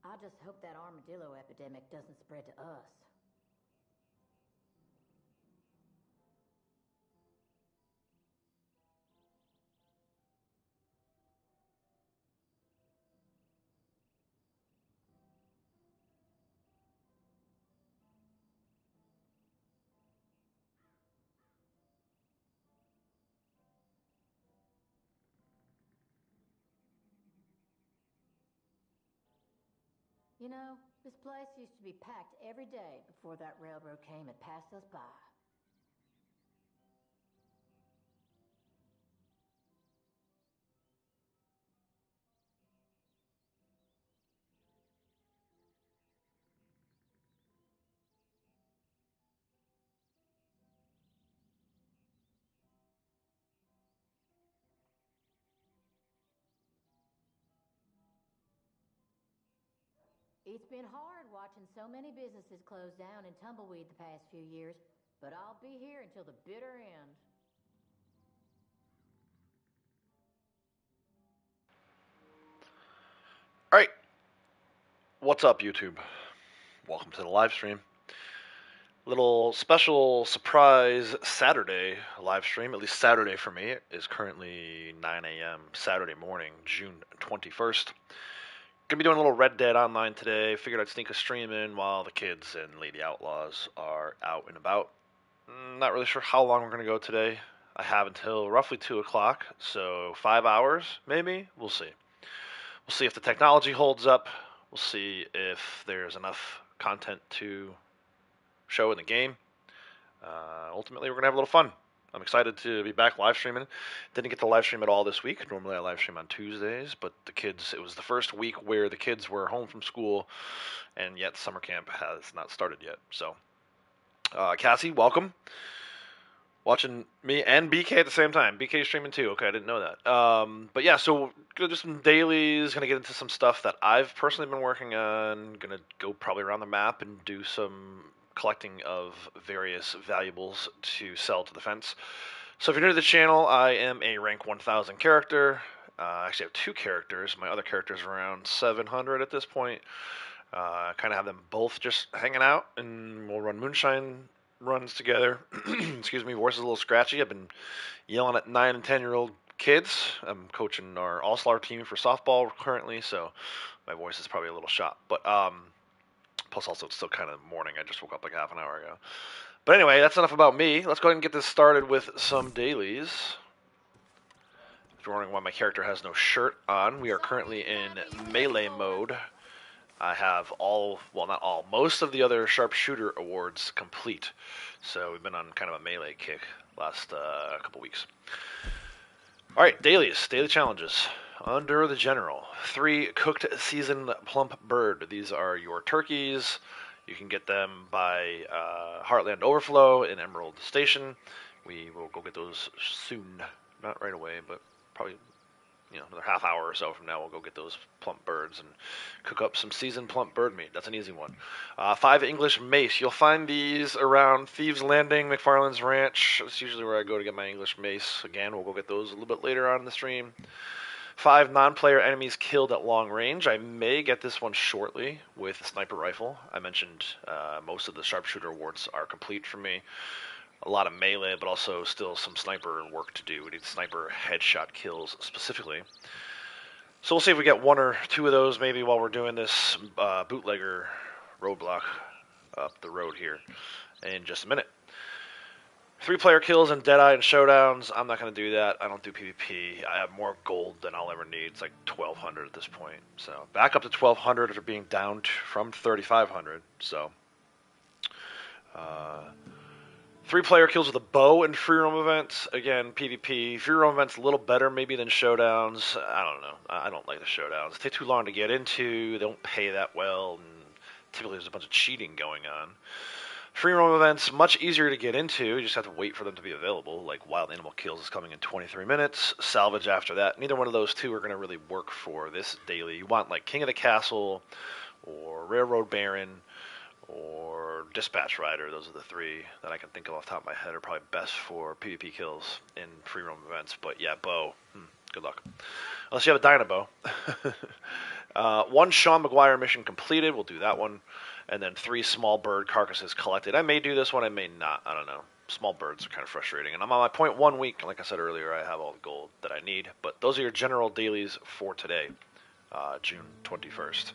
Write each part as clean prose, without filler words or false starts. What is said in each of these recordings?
I just hope that armadillo epidemic doesn't spread to us. You know, this place used to be packed every day before that railroad came and passed us by. It's been hard watching so many businesses close down and tumbleweed the past few years, but I'll be here until the bitter end. All right, what's up, YouTube? Welcome to the live stream. Little special surprise Saturday live stream, at least Saturday for me. It is currently 9 a.m. Saturday morning, June 21st. Gonna be doing a little Red Dead Online today. Figured I'd sneak a stream in while the kids and Lady Outlaws are out and about. Not really sure how long we're gonna go today. I have until roughly 2 o'clock, so 5 hours maybe. We'll see. We'll see if the technology holds up. We'll see if there's enough content to show in the game. Ultimately, we're going to have a little fun. I'm excited to be back live streaming. Didn't get to live stream at all this week. Normally I live stream on Tuesdays, but the kids, it was the first week where the kids were home from school, and yet summer camp has not started yet. So, Cassie, welcome. Watching me and BK at the same time. BK streaming too. Okay, I didn't know that. But yeah, so gonna do some dailies. Gonna get into some stuff that I've personally been working on. Gonna go probably around the map and do some collecting of various valuables to sell to the fence. So if you're new to the channel, I am a rank 1000 character. I actually have 2 characters. My other character's around 700 at this point. Kind of have them both just hanging out, and we'll run moonshine runs together. Excuse me, voice is a little scratchy. I've been yelling at 9 and 10-year-old kids. I'm coaching our all-star team for softball currently, so my voice is probably a little shot. But plus also it's still kind of morning. I just woke up like half an hour ago. But anyway, that's enough about me. Let's go ahead and get this started with some dailies. If you're wondering why my character has no shirt on, we are currently in melee mode. I have all, well, not all, most of the other sharpshooter awards complete. So we've been on kind of a melee kick last couple weeks. All right, dailies, daily challenges. Under the general, 3 cooked seasoned plump bird. These are your turkeys. You can get them by Heartland Overflow in Emerald Station. We will go get those soon. Not right away, but probably another half hour or so from now, we'll go get those plump birds and cook up some seasoned plump bird meat. That's an easy one. 5 English mace. You'll find these around Thieves Landing, McFarland's Ranch. That's usually where I go to get my English mace. Again, we'll go get those a little bit later on in the stream. 5 non-player enemies killed at long range. I may get this one shortly with the sniper rifle. I mentioned most of the sharpshooter awards are complete for me. A lot of melee, but also still some sniper work to do. We need sniper headshot kills specifically. So we'll see if we get 1 or 2 of those maybe while we're doing this bootlegger roadblock up the road here in just a minute. 3-player kills and Deadeye and showdowns. I'm not going to do that. I don't do PvP. I have more gold than I'll ever need. It's like 1,200 at this point. So back up to 1,200 after being down from 3,500. So 3-player kills with a bow in free roam events. Again, PvP. Free roam events a little better maybe than showdowns. I don't know. I don't like the showdowns. They take too long to get into. They don't pay that well. And typically there's a bunch of cheating going on. Free roam events, much easier to get into. You just have to wait for them to be available. Like Wild Animal Kills is coming in 23 minutes. Salvage after that. Neither one of those 2 are going to really work for this daily. You want like King of the Castle or Railroad Baron or Dispatch Rider. Those are the 3 that I can think of off the top of my head are probably best for PvP kills in free roam events. But yeah, bow. Good luck. Unless you have a Dynabow. One Sean McGuire mission completed. We'll do that one. And then 3 small bird carcasses collected. I may do this one. I may not. I don't know. Small birds are kind of frustrating. And I'm on my point 1 week. Like I said earlier, I have all the gold that I need. But those are your general dailies for today, June 21st.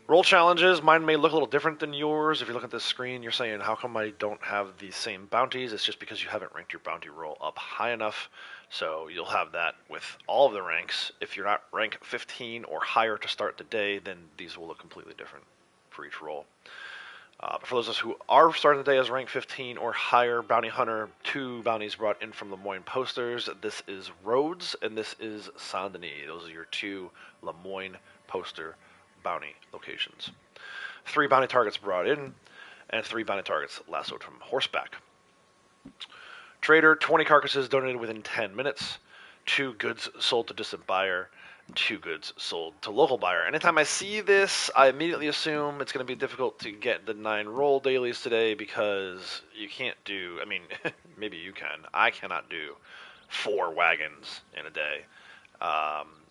Roll challenges. Mine may look a little different than yours. If you look at this screen, you're saying, how come I don't have the same bounties? It's just because you haven't ranked your bounty roll up high enough. So you'll have that with all of the ranks. If you're not rank 15 or higher to start the day, then these will look completely different for each roll. But for those of us who are starting the day as rank 15 or higher, Bounty Hunter, 2 bounties brought in from Lemoyne posters. This is Rhodes, and this is Saint Denis. Those are your 2 Lemoyne poster bounty locations. 3 bounty targets brought in, and 3 bounty targets lassoed from horseback. Trader, 20 carcasses donated within 10 minutes. 2 goods sold to distant buyer. 2 goods sold to local buyer. Anytime I see this, I immediately assume it's going to be difficult to get the 9 roll dailies today because you can't do, I mean, maybe you can. I cannot do 4 wagons in a day.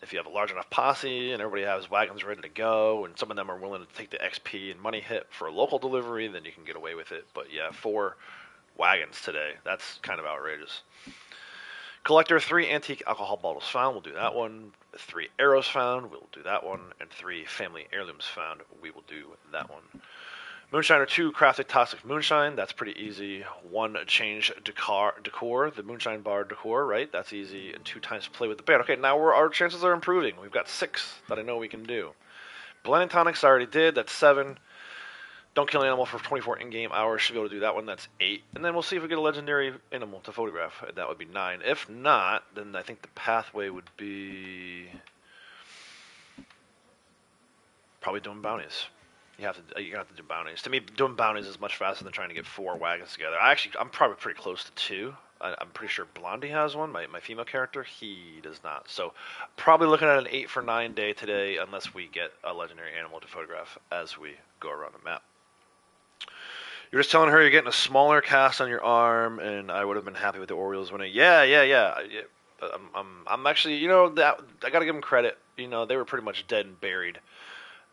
If you have a large enough posse and everybody has wagons ready to go and some of them are willing to take the XP and money hit for a local delivery, then you can get away with it. But yeah, 4 wagons today. That's kind of outrageous. Collector, 3 antique alcohol bottles found. We'll do that one. 3 arrows found. We'll do that one. And 3 family heirlooms found. We will do that one. Moonshiner, 2 crafted toxic moonshine. That's pretty easy. 1 change decor, the moonshine bar decor, right? That's easy. And 2 times play with the band. Okay, now our chances are improving. We've got 6 that I know we can do. Blending tonics I already did. That's 7. Don't kill an animal for 24 in-game hours. Should be able to do that one. That's 8. And then we'll see if we get a legendary animal to photograph. That would be 9. If not, then I think the pathway would be probably doing bounties. You have to do bounties. To me, doing bounties is much faster than trying to get 4 wagons together. I'm probably pretty close to 2. I'm pretty sure Blondie has one. My female character, he does not. So probably looking at an 8 for 9 day today, unless we get a legendary animal to photograph as we go around the map. You're just telling her you're getting a smaller cast on your arm, and I would have been happy with the Orioles winning. Yeah. I'm actually, that I got to give them credit. They were pretty much dead and buried.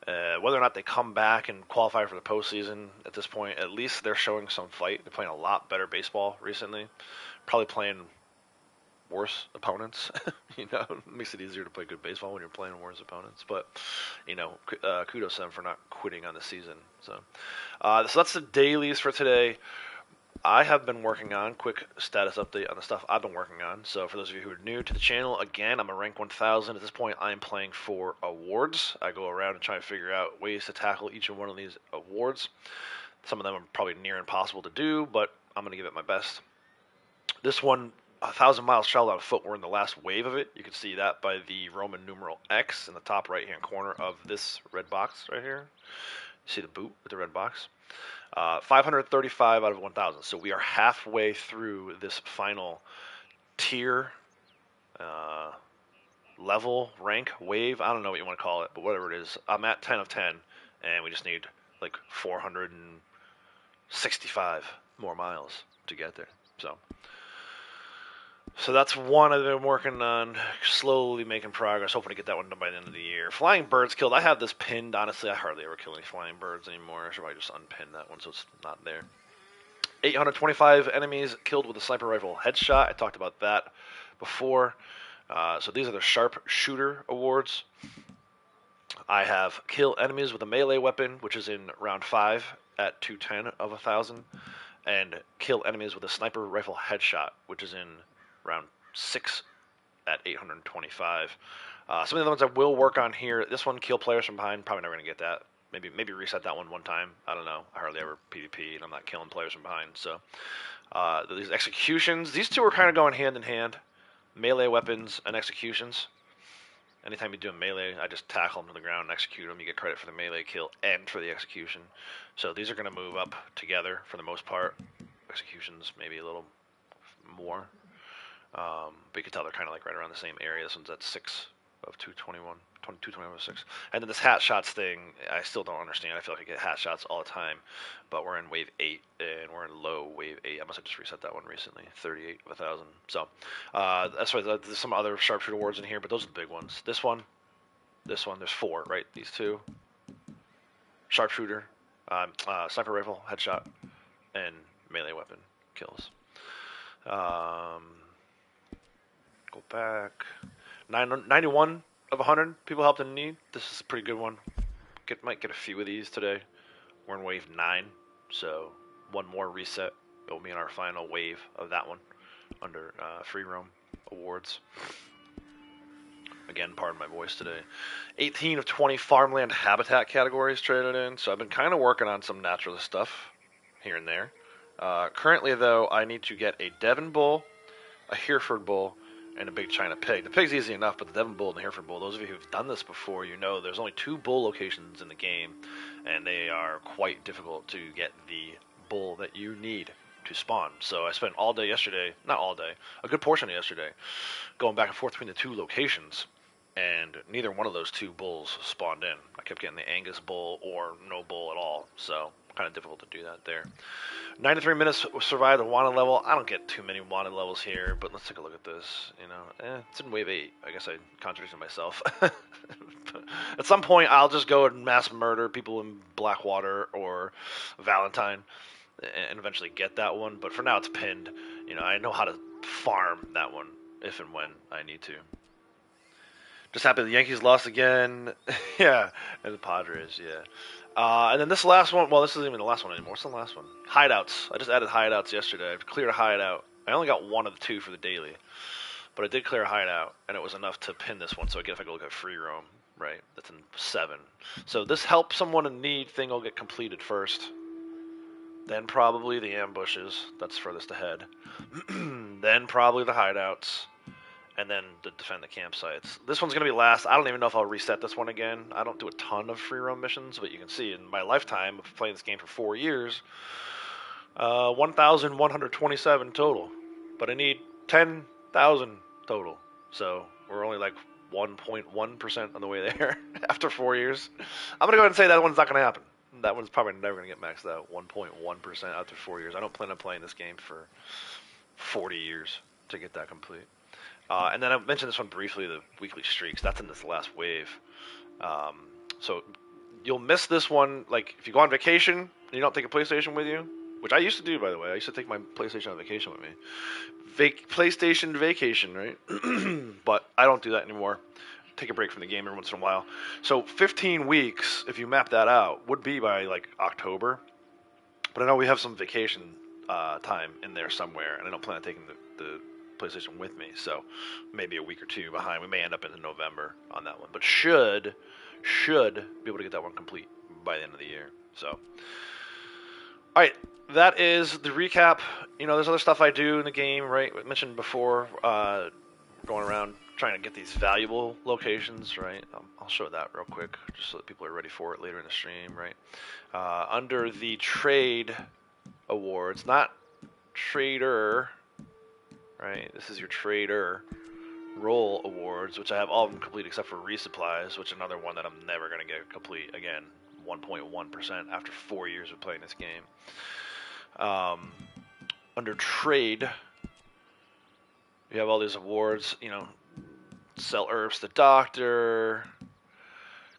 Whether or not they come back and qualify for the postseason at this point, at least they're showing some fight. They're playing a lot better baseball recently. Probably playing worse opponents. It makes it easier to play good baseball when you're playing worse opponents. But kudos to them for not quitting on the season. So that's the dailies for today. I have been working on quick status update on the stuff I've been working on. So for those of you who are new to the channel, again, I'm a rank 1000. At this point, I am playing for awards. I go around and try and figure out ways to tackle each and one of these awards. Some of them are probably near impossible to do, but I'm going to give it my best. This one, 1,000 miles traveled on foot. We're in the last wave of it. You can see that by the Roman numeral X in the top right-hand corner of this red box right here. You see the boot with the red box. 535 out of 1,000. So we are halfway through this final tier, level, rank, wave. I don't know what you want to call it, but whatever it is. I'm at 10 of 10, and we just need like 465 more miles to get there. So that's one I've been working on, slowly making progress, hoping to get that one done by the end of the year. Flying birds killed. I have this pinned. Honestly, I hardly ever kill any flying birds anymore. I should probably just unpin that one so it's not there. 825 enemies killed with a sniper rifle headshot. I talked about that before. So these are the sharp shooter awards. I have kill enemies with a melee weapon, which is in round 5 at 210 of 1,000. And kill enemies with a sniper rifle headshot, which is in round 6 at 825. Some of the ones I will work on here. This one, kill players from behind. Probably never going to get that. Maybe reset that one time. I don't know. I hardly ever PvP, and I'm not killing players from behind. So these executions, these two are kind of going hand in hand. Melee weapons and executions. Anytime you do a melee, I just tackle them to the ground and execute them. You get credit for the melee kill and for the execution. So these are going to move up together for the most part. Executions maybe a little more. But you can tell they're kind of like right around the same area. This one's at 6 of 221. 221 of 6. And then this hat shots thing, I still don't understand. I feel like I get hat shots all the time. But we're in wave 8, and we're in low wave 8. I must have just reset that one recently. 38 of 1,000. So that's why there's some other sharpshooter awards in here, but those are the big ones. This one, this one. There's 4, right? These 2. Sharpshooter, sniper rifle, headshot, and melee weapon kills. Go back. 91 of 100 people helped in need. This is a pretty good one. Might get a few of these today. We're in wave 9, so one more reset. It will be in our final wave of that one under free roam awards. Again, pardon my voice today. 18 of 20 farmland habitat categories traded in, so I've been kind of working on some naturalist stuff here and there. Currently, though, I need to get a Devon bull, a Hereford bull, and a big China pig. The pig's easy enough, but the Devon bull and the Hereford bull, those of you who've done this before, you know there's only 2 bull locations in the game, and they are quite difficult to get the bull that you need to spawn. So I spent all day yesterday, not all day, a good portion of yesterday, going back and forth between the 2 locations, and neither one of those 2 bulls spawned in. I kept getting the Angus bull or no bull at all, so kind of difficult to do that there. 93 minutes survived the wanted level. I don't get too many wanted levels here, but let's take a look at this. You know, it's in wave 8. I guess I contradicted myself. At some point, I'll just go and mass murder people in Blackwater or Valentine and eventually get that one. But for now, it's pinned. You know, I know how to farm that one if and when I need to. Just happy the Yankees lost again. Yeah, and the Padres, yeah. And then this last one, well, this isn't even the last one anymore. What's the last one? Hideouts. I just added hideouts yesterday. I've cleared a hideout. I only got 1 of the 2 for the daily. But I did clear a hideout, and it was enough to pin this one. So again, if I go look at free roam, right, that's in 7. So this helps someone in need thing will get completed first. Then probably the ambushes. That's furthest ahead. Then probably the hideouts. And then to defend the campsites. This one's going to be last. I don't even know if I'll reset this one again. I don't do a ton of free roam missions, but you can see in my lifetime of playing this game for 4 years, 1,127 total. But I need 10,000 total. So we're only like 1.1% on the way there after 4 years. I'm going to go ahead and say that one's not going to happen. That one's probably never going to get maxed out. 1.1% after 4 years. I don't plan on playing this game for 40 years to get that complete. And then I mentioned this one briefly, the weekly streaks. That's in this last wave. So you'll miss this one. Like, if you go on vacation and you don't take a PlayStation with you, which I used to do, by the way. I used to take my PlayStation on vacation with me. PlayStation vacation, right? But I don't do that anymore. Take a break from the game every once in a while. So 15 weeks, if you map that out, would be by, like, October. But I know we have some vacation time in there somewhere, and I don't plan on taking the PlayStation with me, so maybe a week or 2 behind. We may end up into November on that one, but should be able to get that one complete by the end of the year. So, all right, that is the recap. You know, there's other stuff I do in the game, right? I mentioned before, going around trying to get these valuable locations, right? I'll show that real quick, just so that people are ready for it later in the stream, right? Under the trade awards, not trader. Right, this is your trader role awards, which I have all of them complete except for resupplies, which is another one that I'm never going to get complete. Again, 1.1% after 4 years of playing this game. Under trade, you have all these awards, you know, sell herbs to the doctor,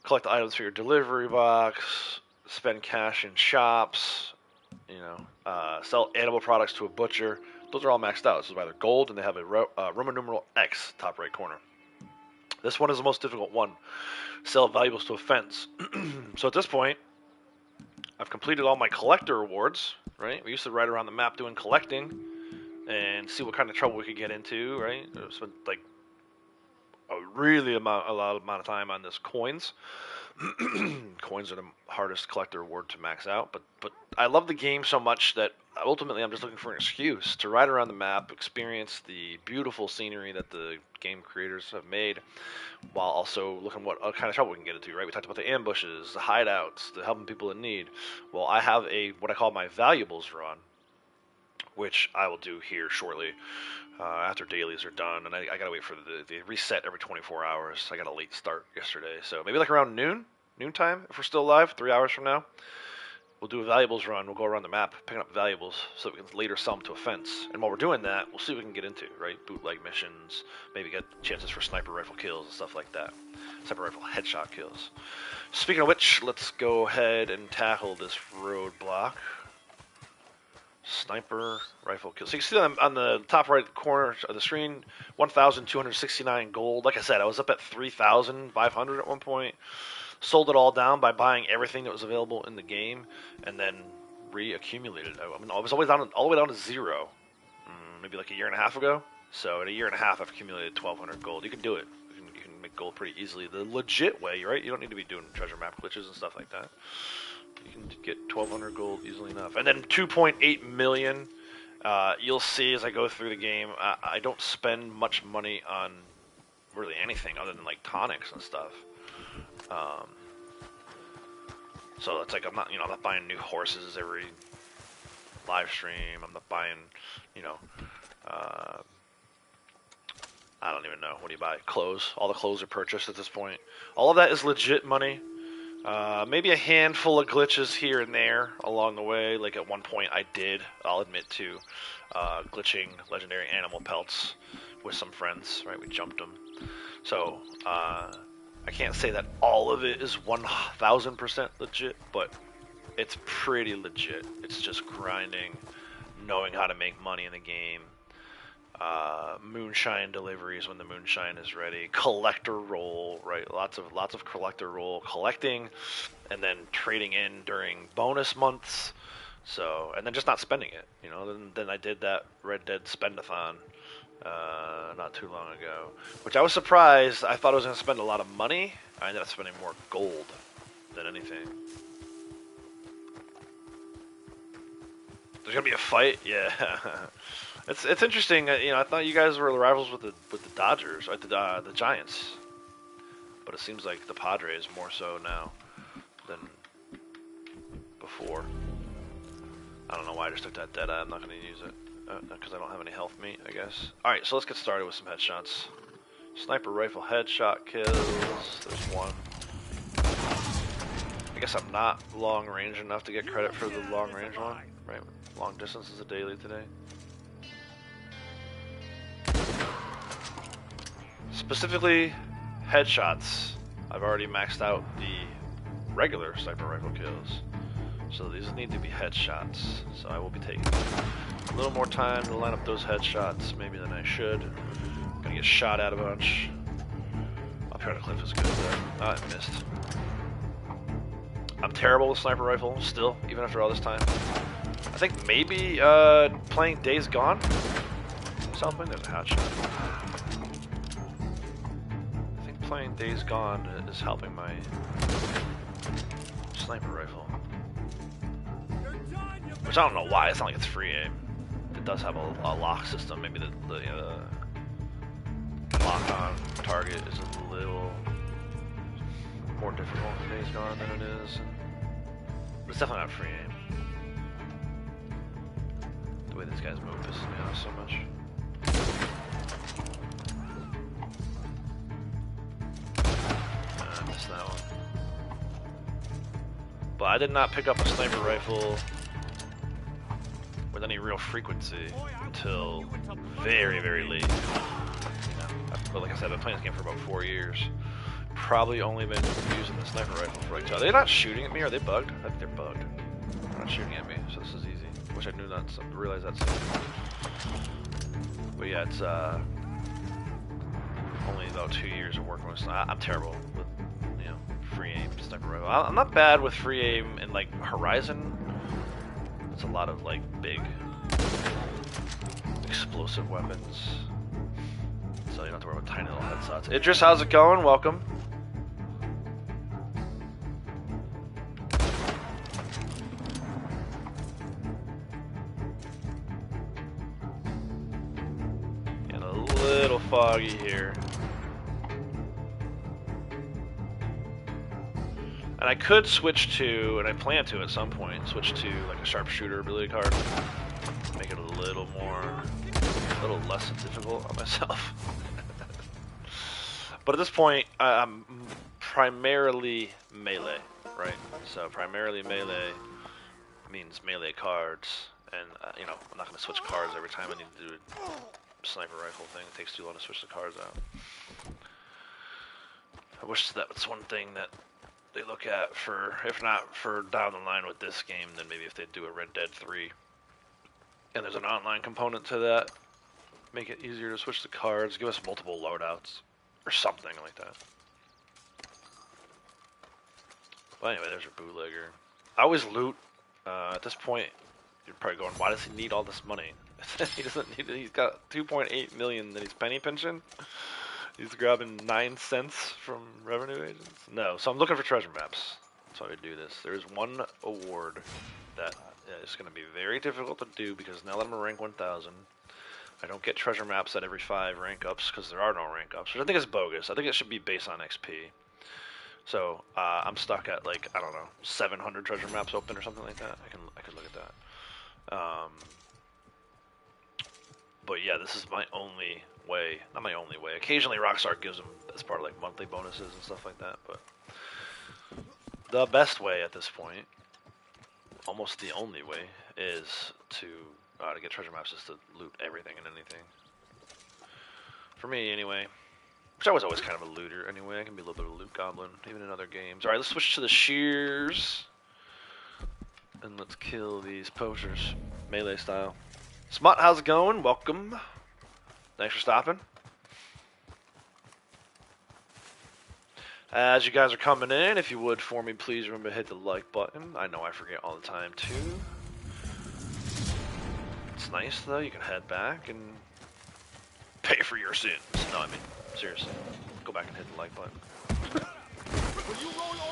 collect the items for your delivery box, spend cash in shops, you know, sell animal products to a butcher. Those are all maxed out. This is why they're gold, and they have a Roman numeral X top right corner. This one is the most difficult one. Sell valuables to a fence. So at this point, I've completed all my collector awards, right? We used to ride around the map doing collecting and see what kind of trouble we could get into, right? I spent like a lot of time on this coins. Coins are the hardest collector award to max out, but I love the game so much that ultimately I'm just looking for an excuse to ride around the map, experience the beautiful scenery that the game creators have made, while also looking what kind of trouble we can get into, right? We talked about the ambushes, the hideouts, the helping people in need. Well, I have what I call my valuables run, which I will do here shortly after dailies are done, and I gotta wait for the reset every 24 hours. I got a late start yesterday, so maybe like around noontime, if we're still alive, 3 hours from now. we'll do a valuables run. We'll go around the map picking up valuables so that we can later sell them to a fence. And while we're doing that, we'll see what we can get into, right? Bootleg missions, maybe get chances for sniper rifle kills and stuff like that. Sniper rifle headshot kills. Speaking of which, let's go ahead and tackle this roadblock. Sniper rifle kills. So you can see on the top right corner of the screen, 1,269 gold. Like I said, I was up at 3,500 at one point. Sold it all down by buying everything that was available in the game, and then reaccumulated. I mean, I was always down, all the way down to zero, maybe like a year and a half ago. So in a year and a half, I've accumulated 1,200 gold. You can do it. You can make gold pretty easily. The legit way, right? You don't need to be doing treasure map glitches and stuff like that. You can get 1,200 gold easily enough. And then 2.8 million. You'll see as I go through the game, I don't spend much money on really anything other than like tonics and stuff. So it's like I'm not buying new horses every live stream. I'm not buying, I don't even know. What do you buy? Clothes. All the clothes are purchased at this point. All of that is legit money. Maybe a handful of glitches here and there along the way. Like at one point I'll admit to glitching legendary animal pelts with some friends, right? We jumped them. So, I can't say that all of it is 1,000% legit, but it's pretty legit. It's just grinding, knowing how to make money in the game. Moonshine deliveries when the moonshine is ready. Collector roll, right? Lots of collector roll, collecting, and then trading in during bonus months. So, and then just not spending it. Then I did that Red Dead Spendathon not too long ago, which I was surprised. I thought I was going to spend a lot of money. I ended up spending more gold than anything. There's gonna be a fight, yeah. It's interesting. I thought you guys were the rivals with the Dodgers, right? The Giants, but it seems like the Padres more so now than before. I don't know why I just took that Deadeye. I'm not gonna use it. Because I don't have any health meat, I guess. Alright, so let's get started with some headshots. Sniper rifle headshot kills. There's one. I guess I'm not long range enough to get credit for the long range one. Right? Long distance is a daily today. Specifically, headshots. I've already maxed out the regular sniper rifle kills. So these need to be headshots. So I will be taking a little more time to line up those headshots maybe than I should. Gonna get shot at a bunch. Up here on the cliff is good though. Oh, I missed. I'm terrible with sniper rifle still, even after all this time. I think maybe playing Days Gone. Something. There's a hatchet. I think playing Days Gone is helping my sniper rifle. Which I don't know why. It's not like it's free aim. It does have a lock system. Maybe the lock on target is a little more difficult in Days Gone than it is. But it's definitely not free aim. The way these guys move pisses me off so much. I missed that one. But I did not pick up a sniper rifle with any real frequency until very, very late. But like I said, I've been playing this game for about 4 years. Probably only been using the sniper rifle for like. Are they not shooting at me? Are they bugged? I think they're bugged. They're not shooting at me, so this is easy. Wish I knew that. Realize that's. But yeah, it's only about 2 years of working with. I'm terrible with free aim sniper rifle. I'm not bad with free aim in like Horizon. It's a lot of like big explosive weapons. So you don't have to worry about tiny little headshots. Idris, how's it going? Welcome. And a little foggy here. And I could switch to, and I plan to at some point, switch to like a sharpshooter ability card. Make it a little less difficult on myself. But at this point, I'm primarily melee, right? So primarily melee, means melee cards, and you know, I'm not going to switch cards every time I need to do a sniper rifle thing. It takes too long to switch the cards out. I wish that was one thing that they look at for, if not for down the line with this game, then maybe if they do a Red Dead 3, and there's an online component to that, make it easier to switch the cards, give us multiple loadouts, or something like that. But anyway, there's your bootlegger. I always loot. At this point, you're probably going, why does he need all this money? He doesn't need it. He's got 2.8 million that he's penny pinching. He's grabbing 9 cents from revenue agents. No, so I'm looking for treasure maps. That's why we do this. There's one award that is going to be very difficult to do because now that I'm a rank 1000, I don't get treasure maps at every 5 rank ups because there are no rank ups, which I think is bogus. I think it should be based on XP. So I'm stuck at like, I don't know, 700 treasure maps open or something like that. I could look at that. But yeah, this is my only way. Not my only way. Occasionally Rockstar gives them as part of like monthly bonuses and stuff like that. But the best way at this point, almost the only way, is to get treasure maps is to loot everything and anything. For me, anyway. Which I was always kind of a looter anyway. I can be a little bit of a loot goblin, even in other games. Alright, let's switch to the shears. And let's kill these poachers. Melee style. Smut, how's it going? Welcome. Thanks for stopping. As you guys are coming in, if you would for me, please remember to hit the like button. I know I forget all the time too. It's nice though, you can head back and pay for your sins. No, I mean, seriously, go back and hit the like button.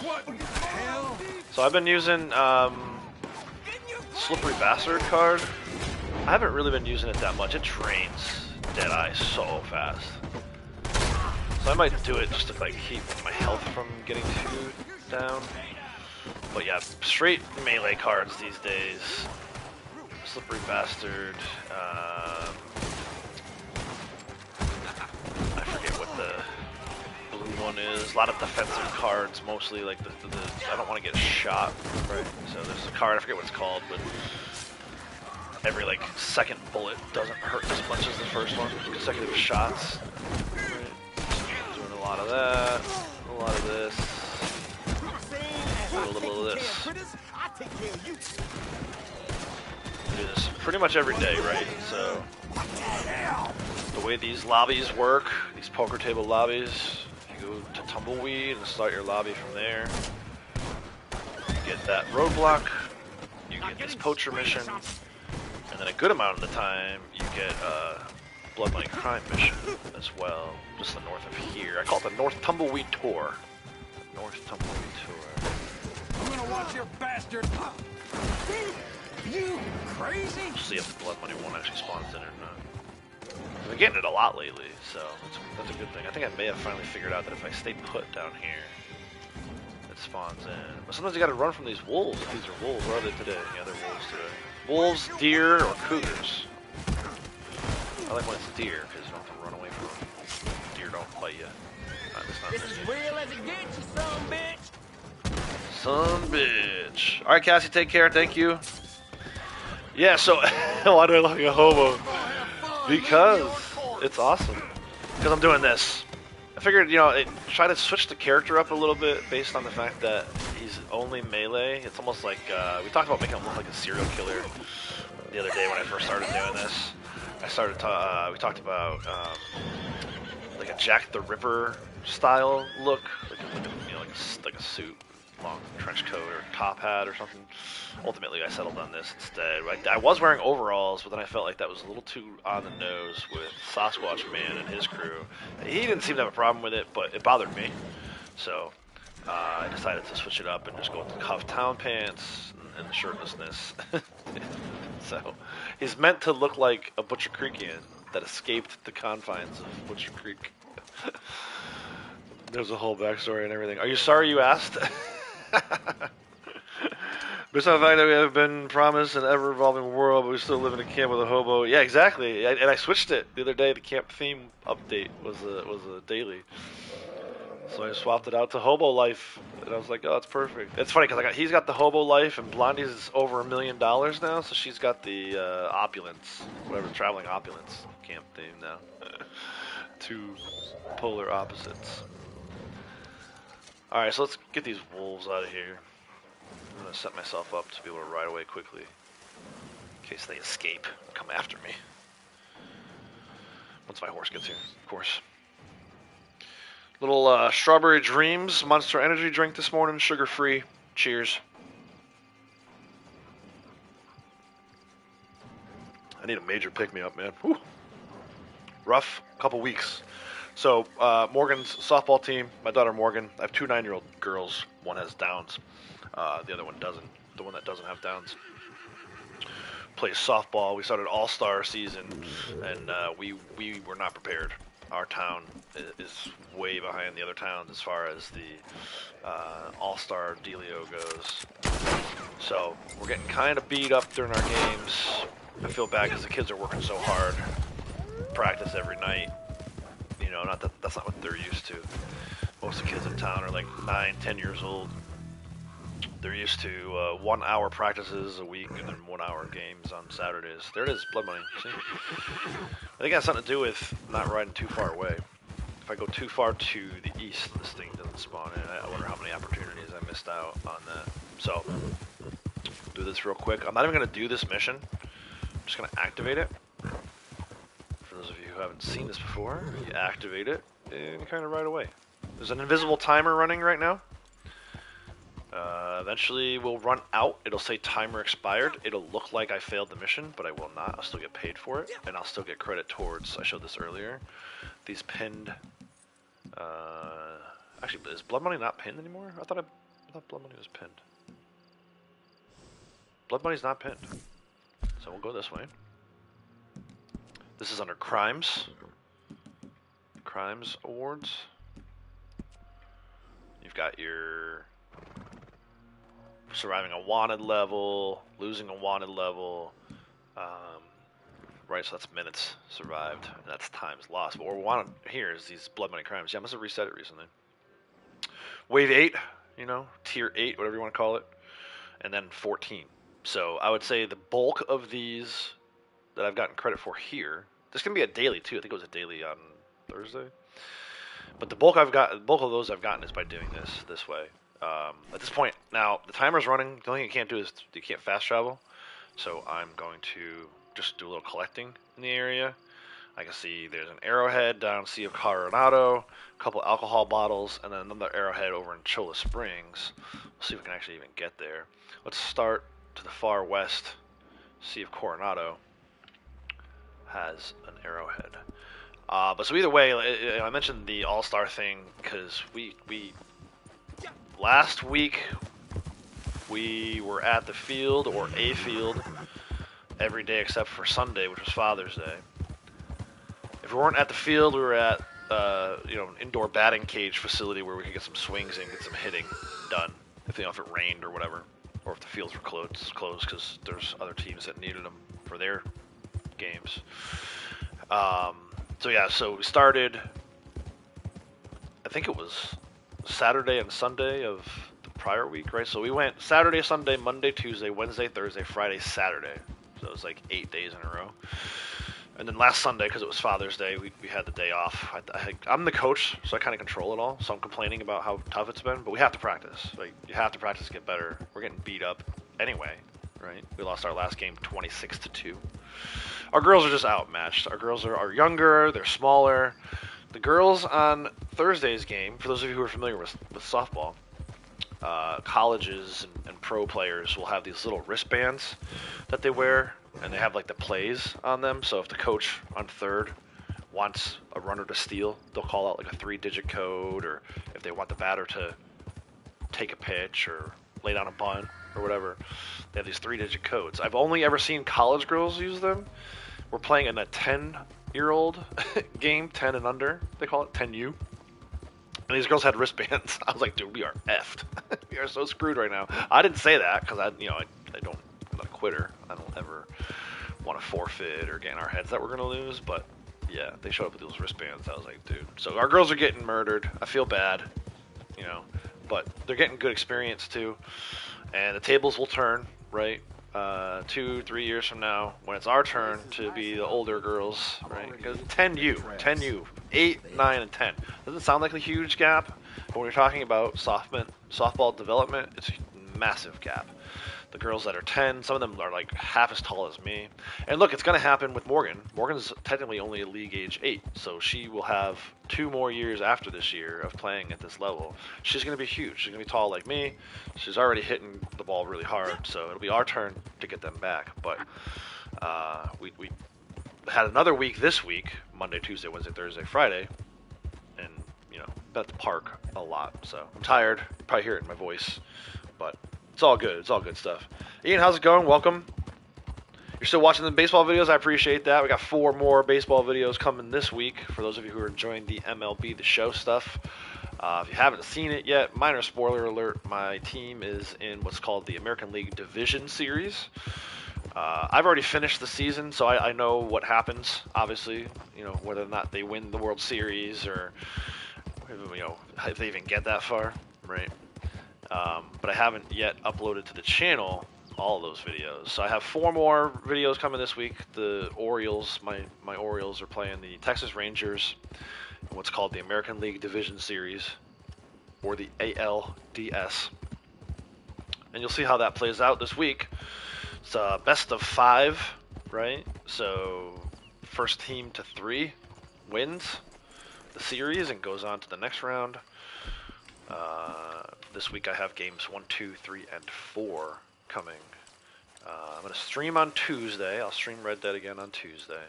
What the hell? So I've been using Slippery Bastard card. I haven't really been using it that much. It drains Deadeye so fast. So I might do it just to like keep my health from getting too down. But yeah, straight melee cards these days. Slippery Bastard. I forget what the blue one is. A lot of defensive cards, mostly like the I don't want to get shot, right? So there's a card, I forget what it's called, but every like second bullet doesn't hurt as much as the first one. Consecutive shots. Right. Doing a lot of that, a lot of this, a little of this. I do this pretty much every day, right? So the way these lobbies work, these poker table lobbies, you go to Tumbleweed and start your lobby from there. You get that roadblock, you get this poacher mission, and then a good amount of the time you get a Blood Money Crime mission as well, just the north of here. I call it the North Tumbleweed Tour. North Tumbleweed Tour. I'm gonna watch your bastard. You crazy? We'll see if the Blood Money one actually spawns in or not. I've been getting it a lot lately, so that's a good thing. I think I may have finally figured out that if I stay put down here, it spawns in. But sometimes you gotta run from these wolves. If these are wolves, where are they today? Yeah, they're wolves today. Wolves, deer, or cougars. I like when it's deer, because you don't have to run away from them. Deer don't bite you. This is real as it gets, you son bitch. Son bitch. Alright, Cassie, take care. Thank you. Yeah, so why do I look like a hobo? Because it's awesome. Because I'm doing this. I figured, you know, try to switch the character up a little bit based on the fact that he's only melee. It's almost like, we talked about making him look like a serial killer the other day when I first started doing this. We talked about, like a Jack the Ripper style look, like a suit, long trench coat or top hat or something. Ultimately, I settled on this instead. I was wearing overalls, but then I felt like that was a little too on the nose with Sasquatch Man and his crew. He didn't seem to have a problem with it, but it bothered me. So I decided to switch it up and just go with the cuff town pants and the shirtlessness. So he's meant to look like a Butcher Creekian that escaped the confines of Butcher Creek. There's a whole backstory and everything. Are you sorry you asked? Based on the fact that we have been promised an ever-evolving world, but we still live in a camp with a hobo. Yeah, exactly. And I switched it the other day. The camp theme update was a daily. So I swapped it out to hobo life, and I was like, oh, that's perfect. It's funny because he's got the hobo life, and Blondie's over $1 million now, so she's got the opulence, whatever, traveling opulence camp theme now. Two polar opposites. All right, so let's get these wolves out of here. I'm gonna set myself up to be able to ride away quickly, in case they escape and come after me. Once my horse gets here, of course. Little Strawberry Dreams Monster Energy drink this morning, sugar-free. Cheers. I need a major pick-me-up, man. Whew. Rough couple weeks. So, Morgan's softball team, my daughter Morgan, I have two 9-year-old girls. One has Downs. The other one doesn't. The one that doesn't have Downs plays softball. We started all-star season, and we were not prepared. Our town is way behind the other towns as far as the all-star dealio goes. So we're getting kind of beat up during our games. I feel bad because the kids are working so hard. Practice every night. You know, that's not what they're used to. Most of the kids in town are like 9, 10 years old. They're used to 1 hour practices a week and then 1 hour games on Saturdays. There it is, blood money. See? I think it has something to do with not riding too far away. If I go too far to the east, this thing doesn't spawn in. I wonder how many opportunities I missed out on that. So, do this real quick. I'm not even going to do this mission. I'm just going to activate it. For those of you who haven't seen this before, you activate it and you kind of ride away. There's an invisible timer running right now. Eventually we'll run out. It'll say timer expired. It'll look like I failed the mission, but I will not. I'll still get paid for it, and I'll still get credit towards, I showed this earlier, these pinned, actually, is Blood Money not pinned anymore? I thought Blood Money was pinned. Blood Money's not pinned. So we'll go this way. This is under Crimes. Crimes Awards. You've got your surviving a wanted level, losing a wanted level, right, so that's minutes survived, and that's times lost. But what we want here is these blood money crimes. Yeah, I must have reset it recently. Wave 8, you know, tier 8, whatever you want to call it, and then 14. So I would say the bulk of these that I've gotten credit for here, there's going to be a daily too. I think it was a daily on Thursday. But the bulk of those I've gotten is by doing this way. At this point, now, the timer's running. The only thing you can't do is you can't fast travel. So I'm going to just do a little collecting in the area. I can see there's an arrowhead down Sea of Coronado, a couple alcohol bottles, and then another arrowhead over in Cholla Springs. We'll see if we can actually even get there. Let's start to the far west. Sea of Coronado has an arrowhead. But so either way, I mentioned the All-Star thing because last week, we were at the field, or a field, every day except for Sunday, which was Father's Day. If we weren't at the field, we were at an indoor batting cage facility where we could get some swings and get some hitting done, if it rained or whatever, or if the fields were closed because there's other teams that needed them for their games. So we started, I think it was Saturday and Sunday of the prior week, right? So we went Saturday, Sunday, Monday, Tuesday, Wednesday, Thursday, Friday, Saturday. So it was like 8 days in a row. And then last Sunday, because it was Father's Day, we had the day off. I'm the coach, so I kind of control it all. So I'm complaining about how tough it's been, but we have to practice. Like, you have to practice to get better. We're getting beat up anyway, right? We lost our last game 26-2. Our girls are just outmatched. Our girls are younger, they're smaller. The girls on Thursday's game, for those of you who are familiar with softball, colleges and pro players will have these little wristbands that they wear, and they have like the plays on them. So if the coach on third wants a runner to steal, they'll call out like a 3-digit code, or if they want the batter to take a pitch or lay down a bunt or whatever, they have these 3-digit codes. I've only ever seen college girls use them. We're playing in a 10-year-old game, 10 and under, they call it 10U. And these girls had wristbands. I was like, dude, we are effed. We are so screwed right now. I didn't say that because I'm not a quitter. I don't ever want to forfeit or get in our heads that we're going to lose. But Yeah, they showed up with those wristbands. I was like, dude. So our girls are getting murdered. I feel bad, you know, but they're getting good experience too. And the tables will turn, right? 2-3 years from now, when it's our turn to be the older girls, right? Because 10U, 8, 9, and 10. Doesn't sound like a huge gap, but when you're talking about softball development, it's a massive gap. The girls that are 10, some of them are like half as tall as me. And look, it's going to happen with Morgan. Morgan's technically only a league age 8, so she will have 2 more years after this year of playing at this level. She's going to be huge. She's going to be tall like me. She's already hitting the ball really hard, so it'll be our turn to get them back. But we had another week this week, Monday, Tuesday, Wednesday, Thursday, Friday, and, you know, been at the park a lot. So I'm tired. You probably hear it in my voice, but it's all good. It's all good stuff. Ian, how's it going? Welcome. You're still watching the baseball videos. I appreciate that. We got 4 more baseball videos coming this week for those of you who are enjoying the MLB The Show stuff. If you haven't seen it yet, minor spoiler alert, my team is in what's called the American League Division Series. I've already finished the season, so I know what happens, obviously, you know, whether or not they win the World Series or, you know, if they even get that far, right? But I haven't yet uploaded to the channel all of those videos. So I have 4 more videos coming this week. The Orioles, my Orioles are playing the Texas Rangers in what's called the American League Division Series, or the ALDS. And you'll see how that plays out this week. It's a best of 5, right? So first team to 3 wins the series and goes on to the next round. This week I have games 1, 2, 3, and 4 coming. I'm going to stream on Tuesday. I'll stream Red Dead again on Tuesday.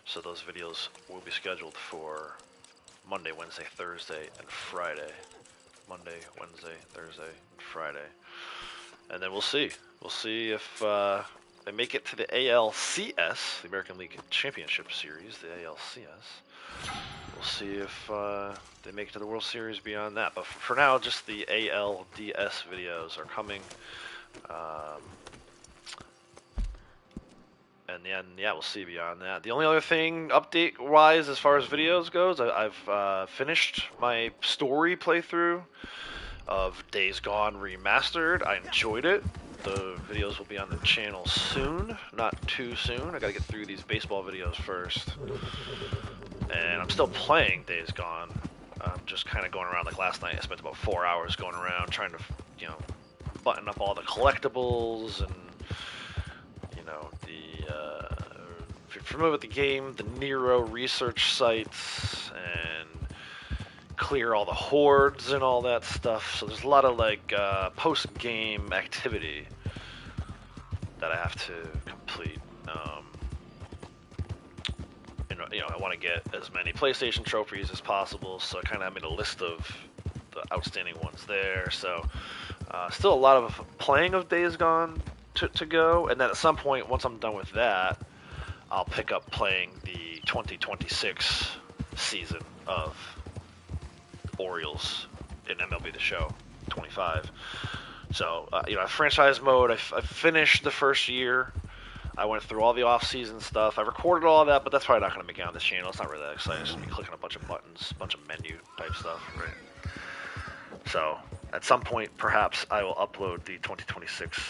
So those videos will be scheduled for Monday, Wednesday, Thursday, and Friday. Monday, Wednesday, Thursday, and Friday. And then we'll see. We'll see if they make it to the ALCS, the American League Championship Series, the ALCS. We'll see if they make it to the World Series beyond that. But for now, just the ALDS videos are coming. And then, yeah, we'll see beyond that. The only other thing, update-wise, as far as videos goes, I've finished my story playthrough of Days Gone Remastered. I enjoyed it. The videos will be on the channel soon, not too soon. I gotta get through these baseball videos first. And I'm still playing Days Gone. I'm just kind of going around. Like last night, I spent about 4 hours going around trying to, you know, button up all the collectibles and, you know, if you're familiar with the game, the Nero research sites and clear all the hordes and all that stuff. So there's a lot of like post-game activity that I have to complete. You know, I want to get as many PlayStation trophies as possible, so I kind of made a list of the outstanding ones there. So still a lot of playing of Days Gone to go, and then at some point, once I'm done with that, I'll pick up playing the 2026 season of Orioles in MLB The Show 25. So, you know, franchise mode, I finished the first year. I went through all the off-season stuff. I recorded all of that, but that's probably not going to make it on this channel. It's not really that exciting. It's just me clicking a bunch of buttons, a bunch of menu type stuff, right? So, at some point, perhaps I will upload the 2026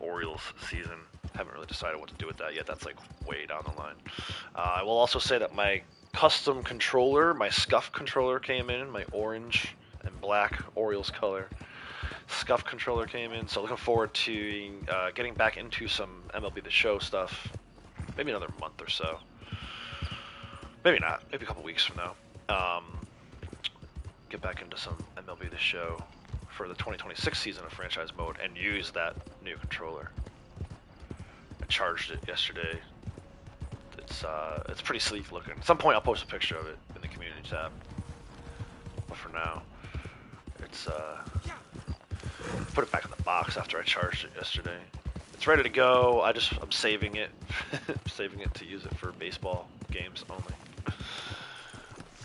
Orioles season. Haven't really decided what to do with that yet. That's like way down the line. I will also say that my custom controller, my Scuff controller came in, my orange and black Orioles color Scuff controller came in, so looking forward to getting back into some MLB The Show stuff, maybe another month or so. Maybe not, maybe a couple weeks from now. Get back into some MLB The Show for the 2026 season of franchise mode and use that new controller. I charged it yesterday. It's pretty sleek looking. At some point I'll post a picture of it in the community tab. But for now, it's put it back in the box after I charged it yesterday. It's ready to go. I'm saving it. Saving it to use it for baseball games only.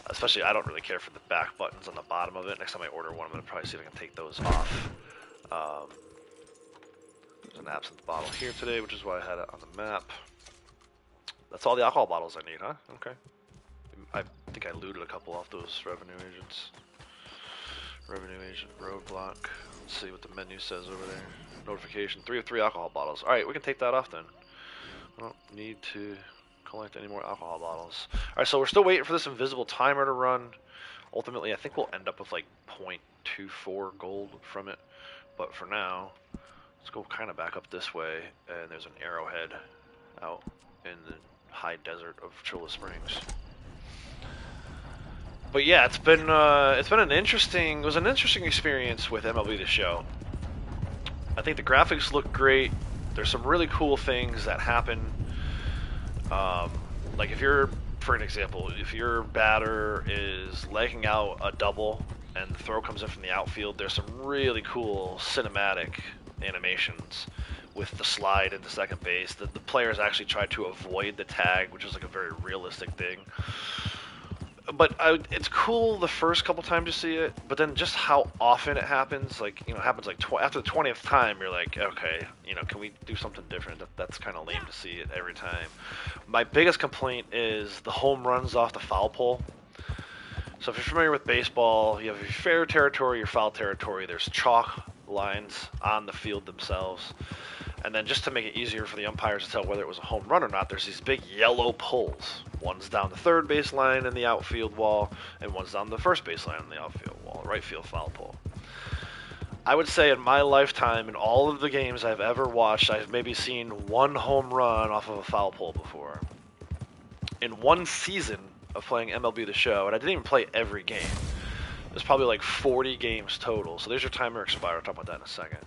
Especially, I don't really care for the back buttons on the bottom of it. Next time I order one, I'm going to probably see if I can take those off. There's an absinthe bottle here today, which is why I had it on the map. That's all the alcohol bottles I need, huh? Okay. I think I looted a couple off those revenue agents. Revenue agent roadblock. Let's see what the menu says over there. Notification: 3 of 3 alcohol bottles. All right, we can take that off then. I don't need to collect any more alcohol bottles. All right, so we're still waiting for this invisible timer to run. Ultimately, I think we'll end up with like 0.24 gold from it. But for now, let's go kind of back up this way, and there's an arrowhead out in the high desert of Chula Springs. But yeah, it's been an interesting experience with MLB The Show. I think the graphics look great. There's some really cool things that happen. Like if you're, for an example, if your batter is legging out a double and the throw comes in from the outfield, there's some really cool cinematic animations with the slide into second base. The players actually tried to avoid the tag, which is like a very realistic thing. But it's cool the first couple times you see it, but then just how often it happens, like, you know, it happens like after the 20th time, you're like, okay, you know, can we do something different? That's kind of lame to see it every time. My biggest complaint is the home runs off the foul pole. So if you're familiar with baseball, you have your fair territory, your foul territory. There's chalk lines on the field themselves. And then just to make it easier for the umpires to tell whether it was a home run or not, there's these big yellow poles. One's down the third base line in the outfield wall, and one's down the first base line in the outfield wall, right field foul pole. I would say in my lifetime, in all of the games I've ever watched, I've maybe seen one home run off of a foul pole before. In one season of playing MLB The Show, and I didn't even play every game, there's probably like 40 games total. So there's your timer expire. I'll talk about that in a second.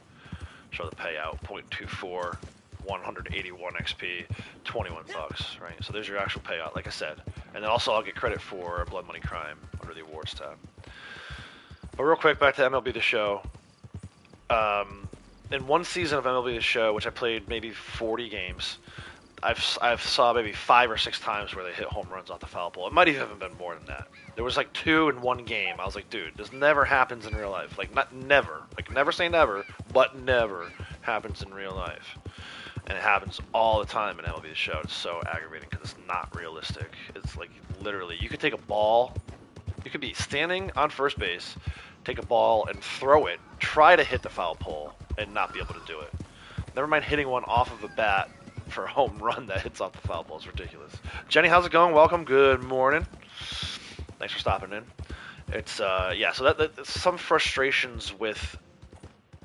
Show the payout, 0.24, 181 XP, 21 bucks, right? So there's your actual payout, like I said. And then also I'll get credit for Blood Money Crime under the awards tab. But real quick, back to MLB The Show. In one season of MLB The Show, which I played maybe 40 games, I've saw maybe 5 or 6 times where they hit home runs off the foul pole. It might even have been more than that. There was like 2 in one game. I was like, dude, this never happens in real life. Like, not never. Like, never say never, but never happens in real life. And it happens all the time in MLB The Show. It's so aggravating because it's not realistic. It's like, literally, you could take a ball. You could be standing on first base, take a ball and throw it, try to hit the foul pole, and not be able to do it. Never mind hitting one off of a bat for a home run that hits off the foul pole. It's ridiculous. Jenny, how's it going? Welcome. Good morning. Thanks for stopping in. It's yeah. So that's some frustrations with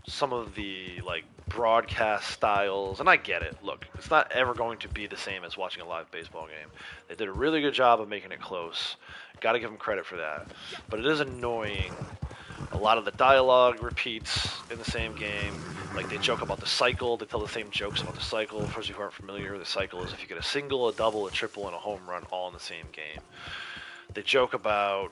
some of the like broadcast styles, and I get it. Look, it's not ever going to be the same as watching a live baseball game. They did a really good job of making it close. Got to give them credit for that. But it is annoying. A lot of the dialogue repeats in the same game. Like, they joke about the cycle. They tell the same jokes about the cycle. For those of you who aren't familiar, the cycle is if you get a single, a double, a triple, and a home run all in the same game. They joke about,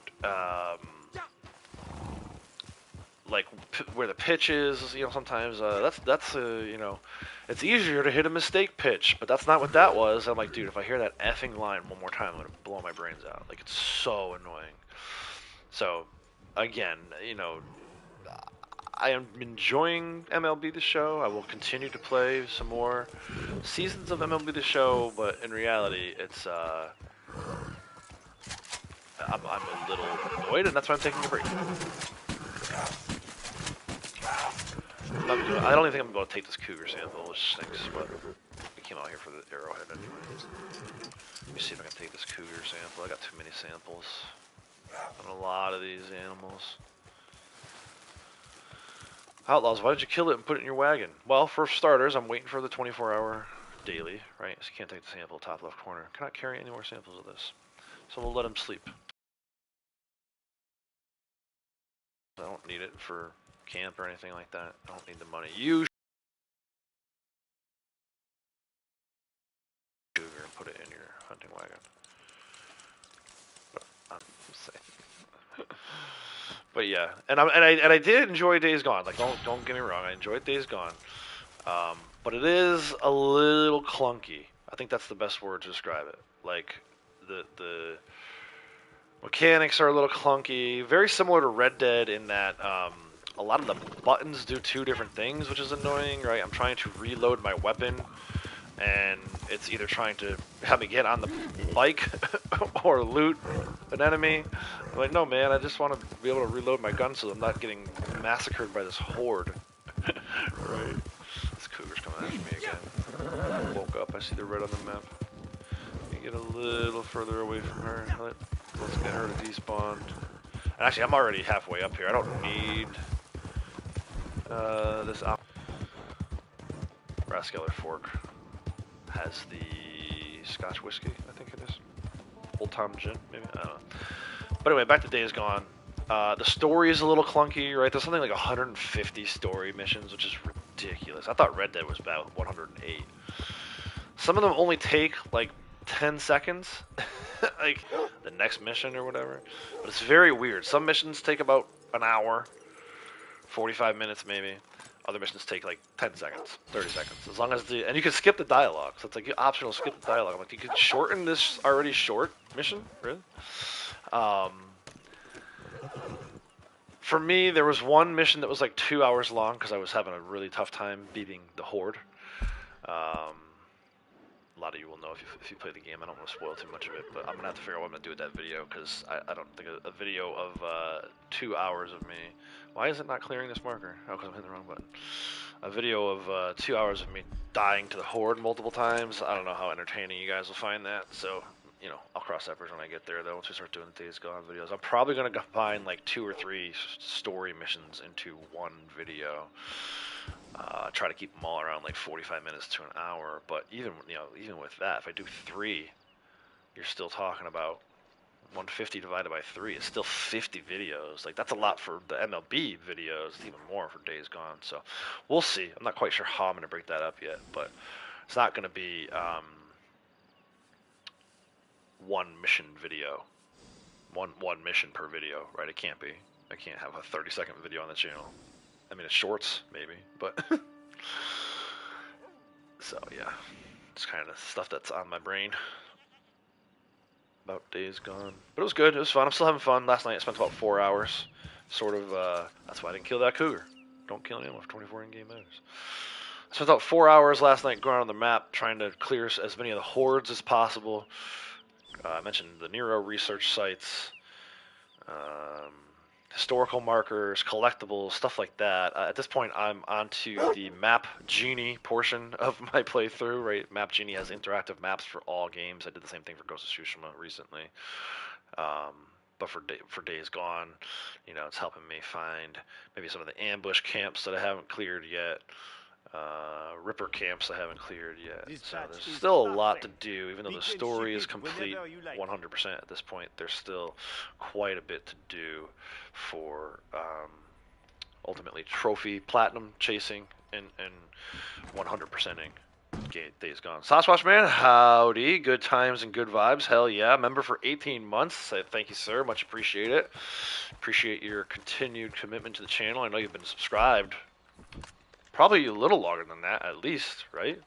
like, where the pitch is. You know, sometimes that's you know, it's easier to hit a mistake pitch, but that's not what that was. I'm like, dude, if I hear that effing line one more time, I'm going to blow my brains out. Like, it's so annoying. So, again, you know, I am enjoying MLB The Show. I will continue to play some more seasons of MLB The Show, but in reality, it's I'm a little annoyed, and that's why I'm taking a break. I don't even think I'm going to take this cougar sample, which stinks, but we came out here for the arrowhead anyway. Let me see if I can take this cougar sample. I got too many samples on a lot of these animals. Outlaws, why did you kill it and put it in your wagon? Well, for starters, I'm waiting for the 24-hour daily, right? So you can't take the sample top left corner. Cannot carry any more samples of this. So we'll let him sleep. I don't need it for camp or anything like that. I don't need the money. You cougar and put it in your hunting wagon. But I'm saying. But yeah, and I did enjoy Days Gone. Like, don't get me wrong, I enjoyed Days Gone. But it is a little clunky. I think that's the best word to describe it. Like, the mechanics are a little clunky. Very similar to Red Dead in that a lot of the buttons do 2 different things, which is annoying, right? I'm trying to reload my weapon, and it's either trying to have me get on the bike or loot an enemy. I'm like, no man, I just want to be able to reload my gun so I'm not getting massacred by this horde. Right? This cougar's coming after me again. I woke up, I see the red on the map. Let me get a little further away from her. Let's get her to despawn. And actually, I'm already halfway up here. I don't need this Rascaller Fork has the Scotch whiskey, I think it is. Old Tom Gin, maybe? I don't know. But anyway, back to Days Gone. The story is a little clunky, right? There's something like 150 story missions, which is ridiculous. I thought Red Dead was about 108. Some of them only take like 10 seconds, like the next mission or whatever. But it's very weird. Some missions take about an hour, 45 minutes maybe. Other missions take like 10 seconds, 30 seconds. As long as and you can skip the dialogue. So it's like optional skip the dialogue. I'm like, you could shorten this already short mission, really? For me, there was one mission that was like 2 hours long because I was having a really tough time beating the Horde. A lot of you will know if you play the game. I don't want to spoil too much of it, but I'm going to have to figure out what I'm going to do with that video because I don't think a video of 2 hours of me... Why is it not clearing this marker? Oh, because I'm hitting the wrong button. A video of 2 hours of me dying to the Horde multiple times. I don't know how entertaining you guys will find that, so... You know, I'll cross that bridge when I get there, though, once we start doing the Days Gone videos. I'm probably going to combine, like, 2 or 3 story missions into one video. Try to keep them all around, like, 45 minutes to an hour. But even with that, if I do 3, you're still talking about 150 divided by 3. It's still 50 videos. Like, that's a lot for the MLB videos. It's even more for Days Gone. So, we'll see. I'm not quite sure how I'm going to break that up yet. But it's not going to be... one mission video, one mission per video, right? It can't be. I can't have a 30-second video on the channel. I mean, it's shorts maybe, but so yeah, it's kind of stuff that's on my brain about Days Gone. But it was good. It was fun. I'm still having fun. Last night I spent about 4 hours. Sort of. That's why I didn't kill that cougar. Don't kill anyone with 24 in-game minutes. I spent about 4 hours last night going around the map trying to clear as many of the hordes as possible. I mentioned the Nero research sites, historical markers, collectibles, stuff like that. At this point, I'm onto the Map Genie portion of my playthrough. Right, Map Genie has interactive maps for all games. I did the same thing for Ghost of Tsushima recently, but for Days Gone, you know, it's helping me find maybe some of the ambush camps that I haven't cleared yet. Ripper camps I haven't cleared yet, so there's still a lot to do. Even though the story is complete 100% at this point, there's still quite a bit to do for ultimately trophy platinum chasing and 100%ing Days Gone. Sasquatch Man, howdy, good times and good vibes, hell yeah. Member for 18 months, thank you sir, much appreciate it. Appreciate your continued commitment to the channel. I know you've been subscribed probably a little longer than that, at least, right?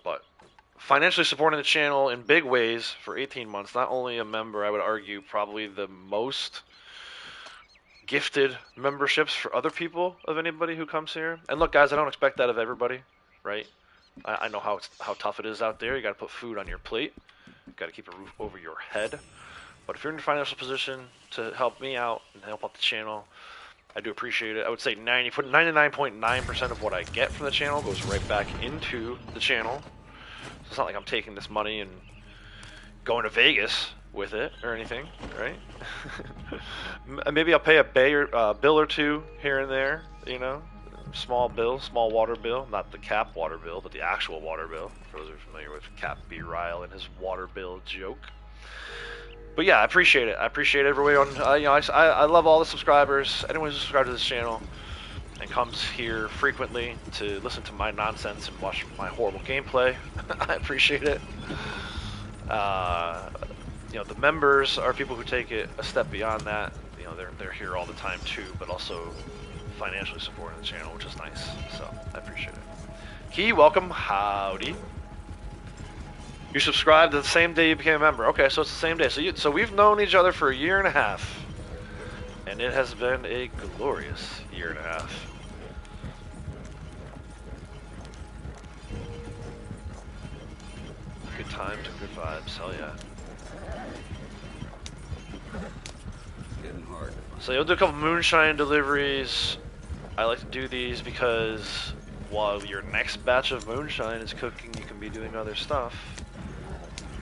But financially supporting the channel in big ways for 18 months. Not only a member, I would argue, probably the most gifted memberships for other people of anybody who comes here. And look, guys, I don't expect that of everybody, right? I know how tough it is out there. You got to put food on your plate. You got to keep a roof over your head. But if you're in a financial position to help me out and help out the channel, I do appreciate it. I would say 99.9% of what I get from the channel goes right back into the channel. So it's not like I'm taking this money and going to Vegas with it or anything, right? Maybe I'll pay a bill or two here and there, you know. Small bill, small water bill. Not the Cap water bill, but the actual water bill. For those who are familiar with Cap B. Ryle and his water bill joke. But yeah, I appreciate it. I appreciate everyone. You know, I love all the subscribers. Anyone who's subscribed to this channel and comes here frequently to listen to my nonsense and watch my horrible gameplay, I appreciate it. You know, the members are people who take it a step beyond that. You know, they're here all the time too, but also financially supporting the channel, which is nice. So I appreciate it. Key, welcome. Howdy. You subscribed the same day you became a member. Okay, so it's the same day. So we've known each other for a year and a half. And it has been a glorious year and a half. Good times and good vibes. Hell yeah. Getting hard. So you'll do a couple moonshine deliveries. I like to do these because while your next batch of moonshine is cooking, you can be doing other stuff.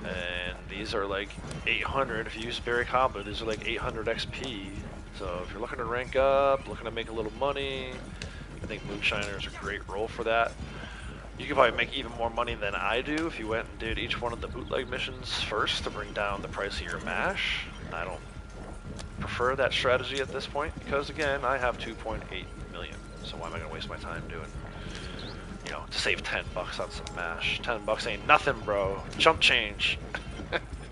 And these are like 800. If you use Berry Cobbler, these are like 800 XP. So if you're looking to rank up, looking to make a little money, I think moonshiner is a great role for that. You could probably make even more money than I do if you went and did each one of the bootleg missions first to bring down the price of your mash. I don't prefer that strategy at this point because, again, I have 2.8 million. So why am I going to waste my time doing, you know, to save 10 bucks on some mash? 10 bucks ain't nothing, bro. Chump change.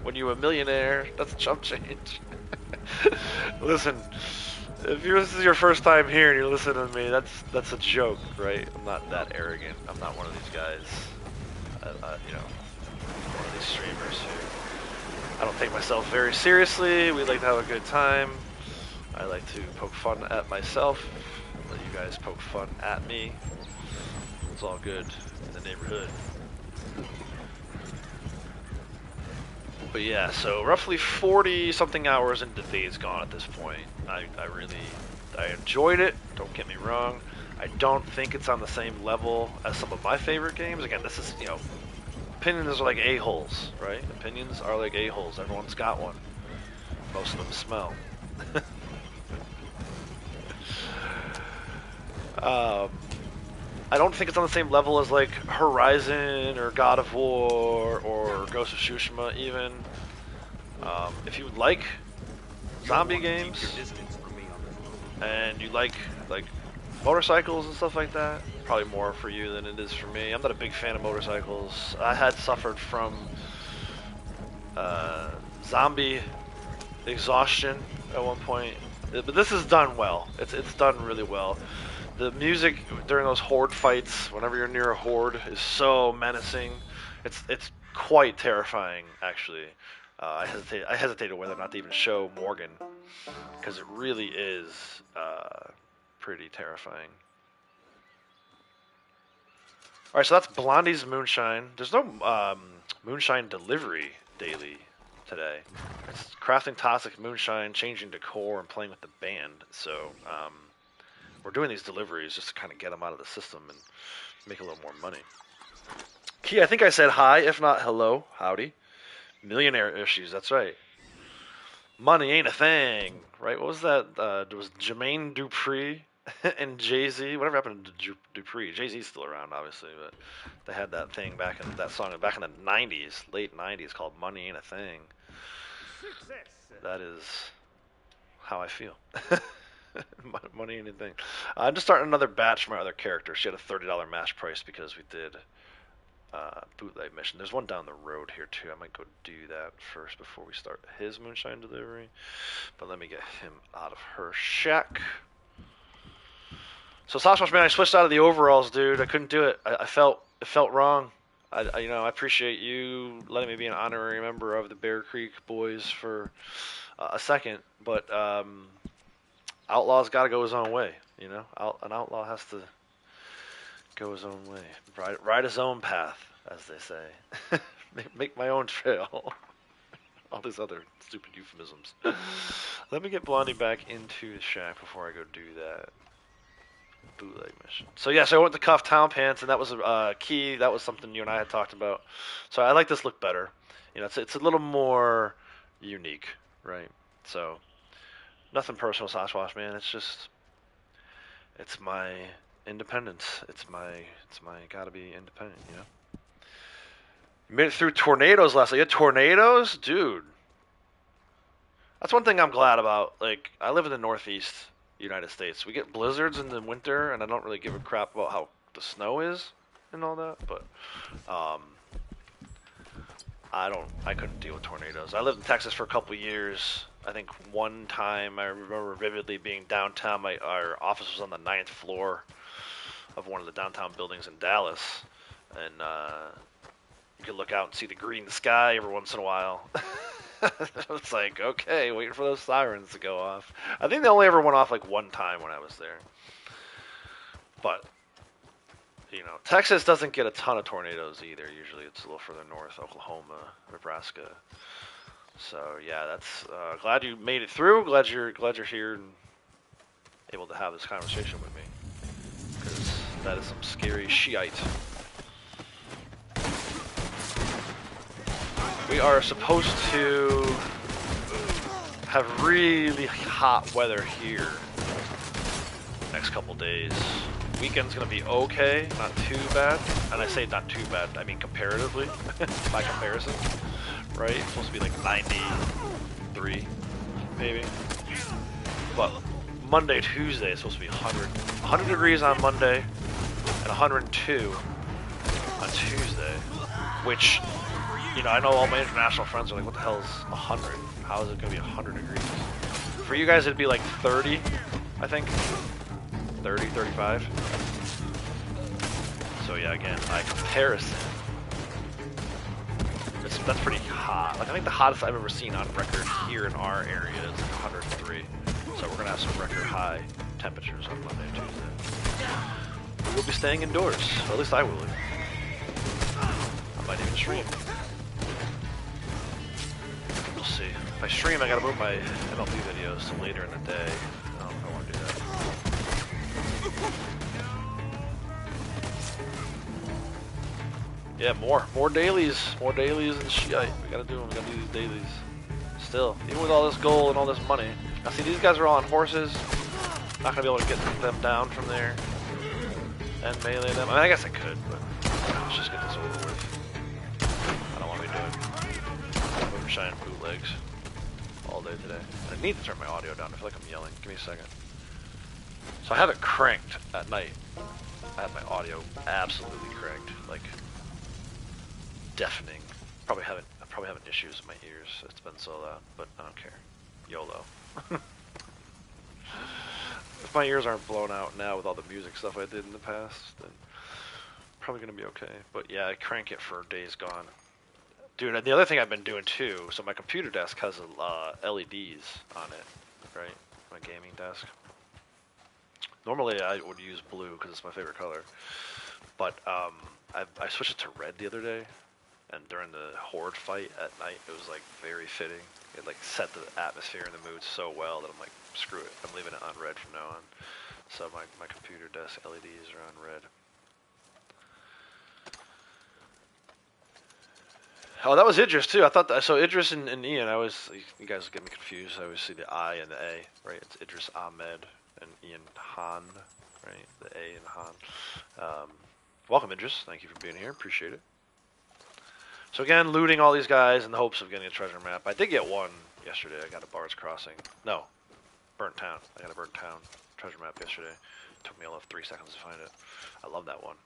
When you're a millionaire, that's chump change. Listen. If this is your first time here and you're listening to me, that's a joke, right? I'm not that arrogant. I'm not one of these guys, you know, one of these streamers who I don't take myself very seriously. We like to have a good time. I like to poke fun at myself. Let you guys poke fun at me. It's all good in the neighborhood. But yeah, so roughly 40 something hours into Days Gone at this point. I enjoyed it, don't get me wrong. I don't think it's on the same level as some of my favorite games. Again, this is, you know, opinions are like a-holes, right? Opinions are like a-holes. Everyone's got one. Most of them smell. I don't think it's on the same level as like Horizon or God of War or Ghost of Tsushima even. If you like zombie games and you like motorcycles and stuff like that, probably more for you than it is for me. I'm not a big fan of motorcycles. I had suffered from zombie exhaustion at one point, but this is done well. It's done really well. The music during those horde fights, whenever you're near a horde, is so menacing. It's quite terrifying, actually. I hesitated whether or not to even show Morgan, because it really is pretty terrifying. Alright, so that's Blondie's Moonshine. There's no Moonshine delivery daily today. It's crafting toxic moonshine, changing decor, and playing with the band. So, we're doing these deliveries just to kind of get them out of the system and make a little more money. Key, I think I said hi, if not hello, howdy. Millionaire issues, that's right. Money ain't a thing, right? What was that? There was Jermaine Dupri and Jay-Z. Whatever happened to Dupri? Jay-Z's still around, obviously, but they had that thing back in that song back in the 90s, late 90s, called Money Ain't a Thing. That is how I feel. Money ain't a thing. I'm just starting another batch for my other character. She had a $30 mash price because we did bootleg mission. There's one down the road here too. I might go do that first before we start his moonshine delivery. But let me get him out of her shack. So Sasquatch Man, I switched out of the overalls, dude. I couldn't do it. It felt wrong. I you know, I appreciate you letting me be an honorary member of the Bear Creek Boys for a second, but Outlaw's got to go his own way, you know? An outlaw has to go his own way. Ride his own path, as they say. Make my own trail. All these other stupid euphemisms. Let me get Blondie back into the shack before I go do that bootleg mission. So yeah, so I went to cuff town pants, and that was a key. That was something you and I had talked about. So I like this look better. You know, it's a little more unique, right? So nothing personal, Sasquatch Man. It's just, it's my independence. It's my gotta be independent, you know? Made it through tornadoes last night. You had tornadoes? Dude. That's one thing I'm glad about. Like, I live in the Northeast United States. We get blizzards in the winter, and I don't really give a crap about how the snow is and all that, but I couldn't deal with tornadoes. I lived in Texas for a couple years. I think one time I remember vividly being downtown. Our office was on the 9th floor of one of the downtown buildings in Dallas, and you could look out and see the green sky every once in a while. It's like, okay, waiting for those sirens to go off. I think they only ever went off like one time when I was there. But you know, Texas doesn't get a ton of tornadoes either. Usually it's a little further north, Oklahoma, Nebraska. So yeah, that's glad you made it through. Glad you're here and able to have this conversation with me, because that is some scary shite. We are supposed to have really hot weather here next couple days. Weekend's gonna be okay, not too bad. And I say not too bad, I mean comparatively, by comparison, right? It's supposed to be like 93, maybe. But Monday, Tuesday is supposed to be 100 degrees on Monday and 102 on Tuesday, which, you know, I know all my international friends are like, what the hell is 100? How is it gonna be 100 degrees? For you guys, it'd be like 30, I think. 30, 35. So yeah, again, by comparison, that's pretty hot. Like, I think the hottest I've ever seen on record here in our area is like 103. So we're gonna have some record high temperatures on Monday and Tuesday. We'll be staying indoors, or at least I will. I might even stream. We'll see. If I stream, I gotta move my MLB videos to later in the day. I don't know if I want to do that. Yeah, more dailies and shit. We gotta do them. We gotta do these dailies. Still, even with all this gold and all this money. Now, see, these guys are all on horses. Not gonna be able to get them down from there and melee them. I mean, I guess I could, but let's just get this over with. I don't want to be doing moonshine bootlegs all day today. I need to turn my audio down. I feel like I'm yelling. Give me a second. So I have it cranked at night. I have my audio absolutely cranked, like deafening. I'm probably having issues with my ears. It's been so loud, but I don't care. YOLO. If my ears aren't blown out now with all the music stuff I did in the past, then probably gonna be okay. But yeah, I crank it for days gone. Dude, and the other thing I've been doing too, so my computer desk has LEDs on it, right? My gaming desk. Normally I would use blue because it's my favorite color, but I switched it to red the other day, and during the horde fight at night, it was like very fitting. It like set the atmosphere and the mood so well that I'm like, screw it, I'm leaving it on red from now on. So my computer desk LEDs are on red. Oh, that was Idris too. I thought that, so Idris and Ian, you guys get me confused. I always see the I and the A, right? It's Idris Ahmed and Ian Han, right? The A and Han. Welcome, Idris. Thank you for being here. Appreciate it. So again, looting all these guys in the hopes of getting a treasure map. I did get one yesterday. I got a Bard's Crossing. No, Burnt Town. I got a Burnt Town treasure map yesterday. Took me all of 3 seconds to find it. I love that one.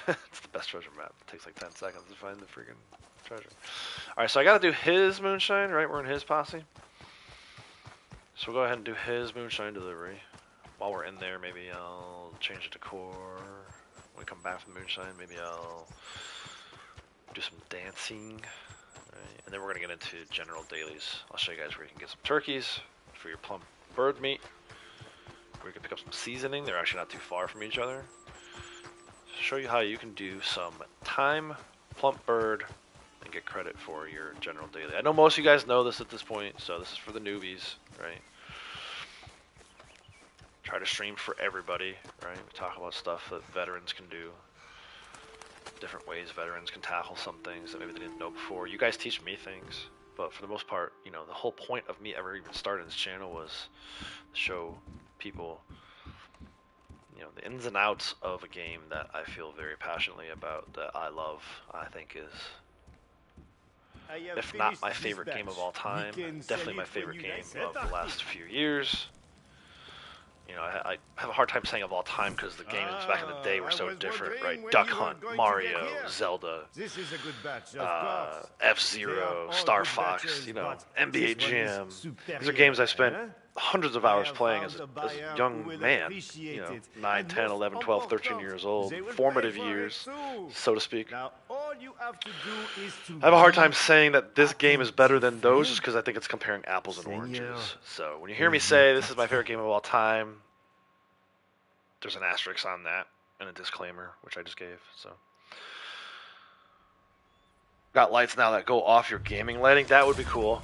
It's the best treasure map. It takes like 10 seconds to find the freaking treasure. Alright, so I gotta do his moonshine, right? We're in his posse. So we'll go ahead and do his moonshine delivery. While we're in there, maybe I'll change the decor. When we come back from moonshine, maybe I'll do some dancing. Right? And then we're gonna get into general dailies. I'll show you guys where you can get some turkeys for your plump bird meat. Where you can pick up some seasoning. They're actually not too far from each other. Show you how you can do some time plump bird and get credit for your general daily. I know most of you guys know this at this point, so this is for the newbies, right? Try to stream for everybody, right? We talk about stuff that veterans can do, different ways veterans can tackle some things that maybe they didn't know before. You guys teach me things, but for the most part, you know, the whole point of me ever even starting this channel was to show people, you know, the ins and outs of a game that I feel very passionately about, that I love, I think is, if not my favorite game of all time, definitely my favorite game of the last few years. You know, I have a hard time saying of all time because the games back in the day were so different, right? Duck Hunt, Mario, Zelda, F-Zero, Star Fox, you know, NBA Jam. These are games I spent hundreds of hours playing as a young man, you know, 9, 10, 11, 12, 13 years old, formative years, so to speak. I have a hard time saying that this game is better than those just because I think it's comparing apples and oranges. So when you hear me say this is my favorite game of all time, there's an asterisk on that, and a disclaimer, which I just gave. So, got lights now that go off your gaming lighting. That would be cool.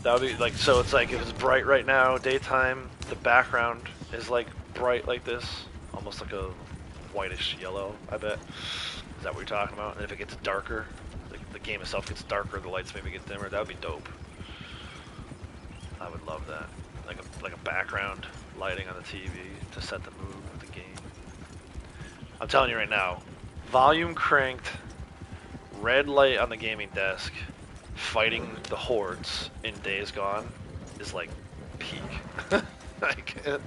That would be like, so it's like if it's bright right now, daytime, the background is like bright like this, almost like a whitish yellow, I bet. Is that what you're talking about? And if it gets darker, like the game itself gets darker, the lights maybe get dimmer, that would be dope. I would love that. Like a background lighting on the TV to set the mood of the game. I'm telling you right now, volume cranked, red light on the gaming desk, fighting the hordes in Days Gone is like peak. I can't.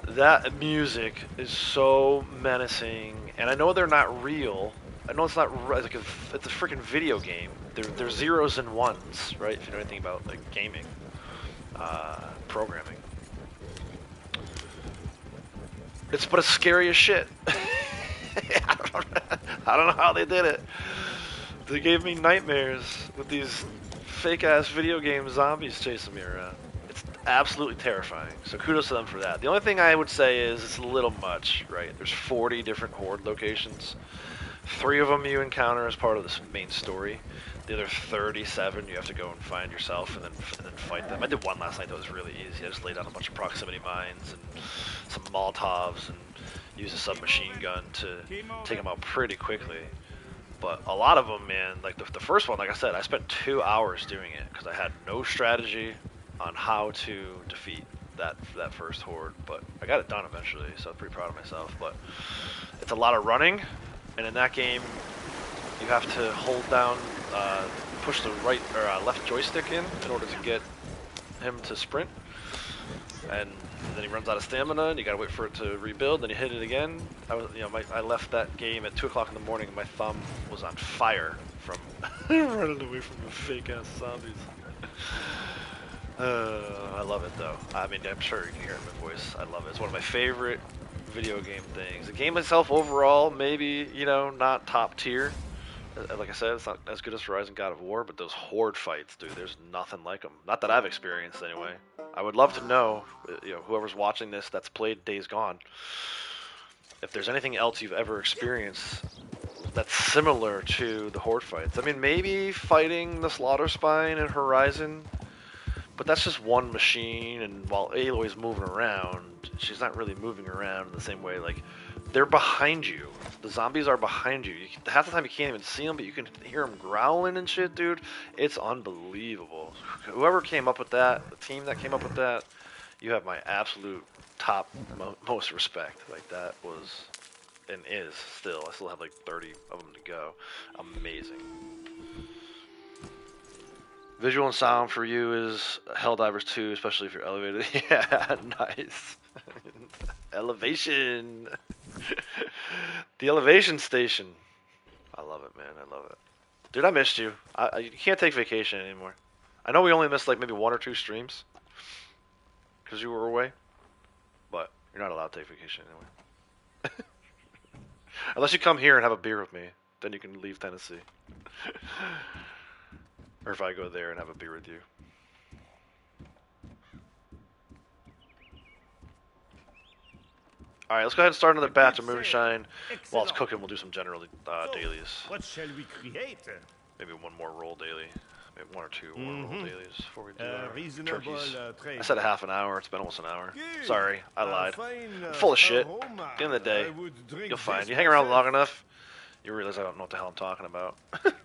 That music is so menacing, and I know they're not real. I know it's not like it's a freaking video game. They're zeros and ones, right? If you know anything about like gaming, programming. But it's scary as shit. I don't know how they did it. They gave me nightmares with these fake-ass video game zombies chasing me around. It's absolutely terrifying. So kudos to them for that. The only thing I would say is it's a little much, right? There's 40 different horde locations. 3 of them you encounter as part of this main story. The other 37 you have to go and find yourself and then fight them. I did one last night that was really easy. I just laid down a bunch of proximity mines and some Molotovs and used a submachine gun to take them out pretty quickly. But a lot of them, man, like the first one, like I said, I spent 2 hours doing it because I had no strategy on how to defeat that first horde. But I got it done eventually, so I'm pretty proud of myself. But it's a lot of running, and in that game, you have to hold down, push the right or left joystick in order to get him to sprint. And then he runs out of stamina, and you gotta wait for it to rebuild. Then you hit it again. I left that game at 2 o'clock in the morning, and my thumb was on fire from running away from the fake ass zombies. I love it though. I mean, I'm sure you can hear it in my voice. I love it. It's one of my favorite video game things. The game itself, overall, maybe not top tier. Like I said, it's not as good as Horizon God of War, but those horde fights, dude, there's nothing like them. Not that I've experienced, anyway. I would love to know, whoever's watching this that's played Days Gone, if there's anything else you've ever experienced that's similar to the horde fights. I mean, maybe fighting the Slaughter Spine in Horizon, but that's just one machine, and while Aloy's moving around, she's not really moving around in the same way. Like, they're behind you. The zombies are behind you. Half the time you can't even see them, but you can hear them growling and shit, dude. It's unbelievable. Whoever came up with that, the team that came up with that, you have my absolute top most respect. Like, that was and is still. I still have like 30 of them to go. Amazing. Visual and sound for you is Helldivers 2, especially if you're elevated. Yeah, nice. Elevation. The elevation station. I love it, man. I love it. Dude, I missed you. You can't take vacation anymore. I know we only missed like maybe 1 or 2 streams because you were away, but you're not allowed to take vacation anyway. Unless you come here and have a beer with me, then you can leave Tennessee. Or if I go there and have a beer with you. Alright, let's go ahead and start another batch of moonshine. While it's cooking, we'll do some general dailies. What shall we create? Maybe 1 more roll daily. Maybe 1 or 2 more roll dailies before we do our Reasonable turkeys. trade. I said a half an hour. It's been almost an hour. Good. Sorry, I lied. Fine, I'm full of shit. aroma. At the end of the day, I would drink you'll find. this You hang around myself. long enough, you realize I don't know what the hell I'm talking about.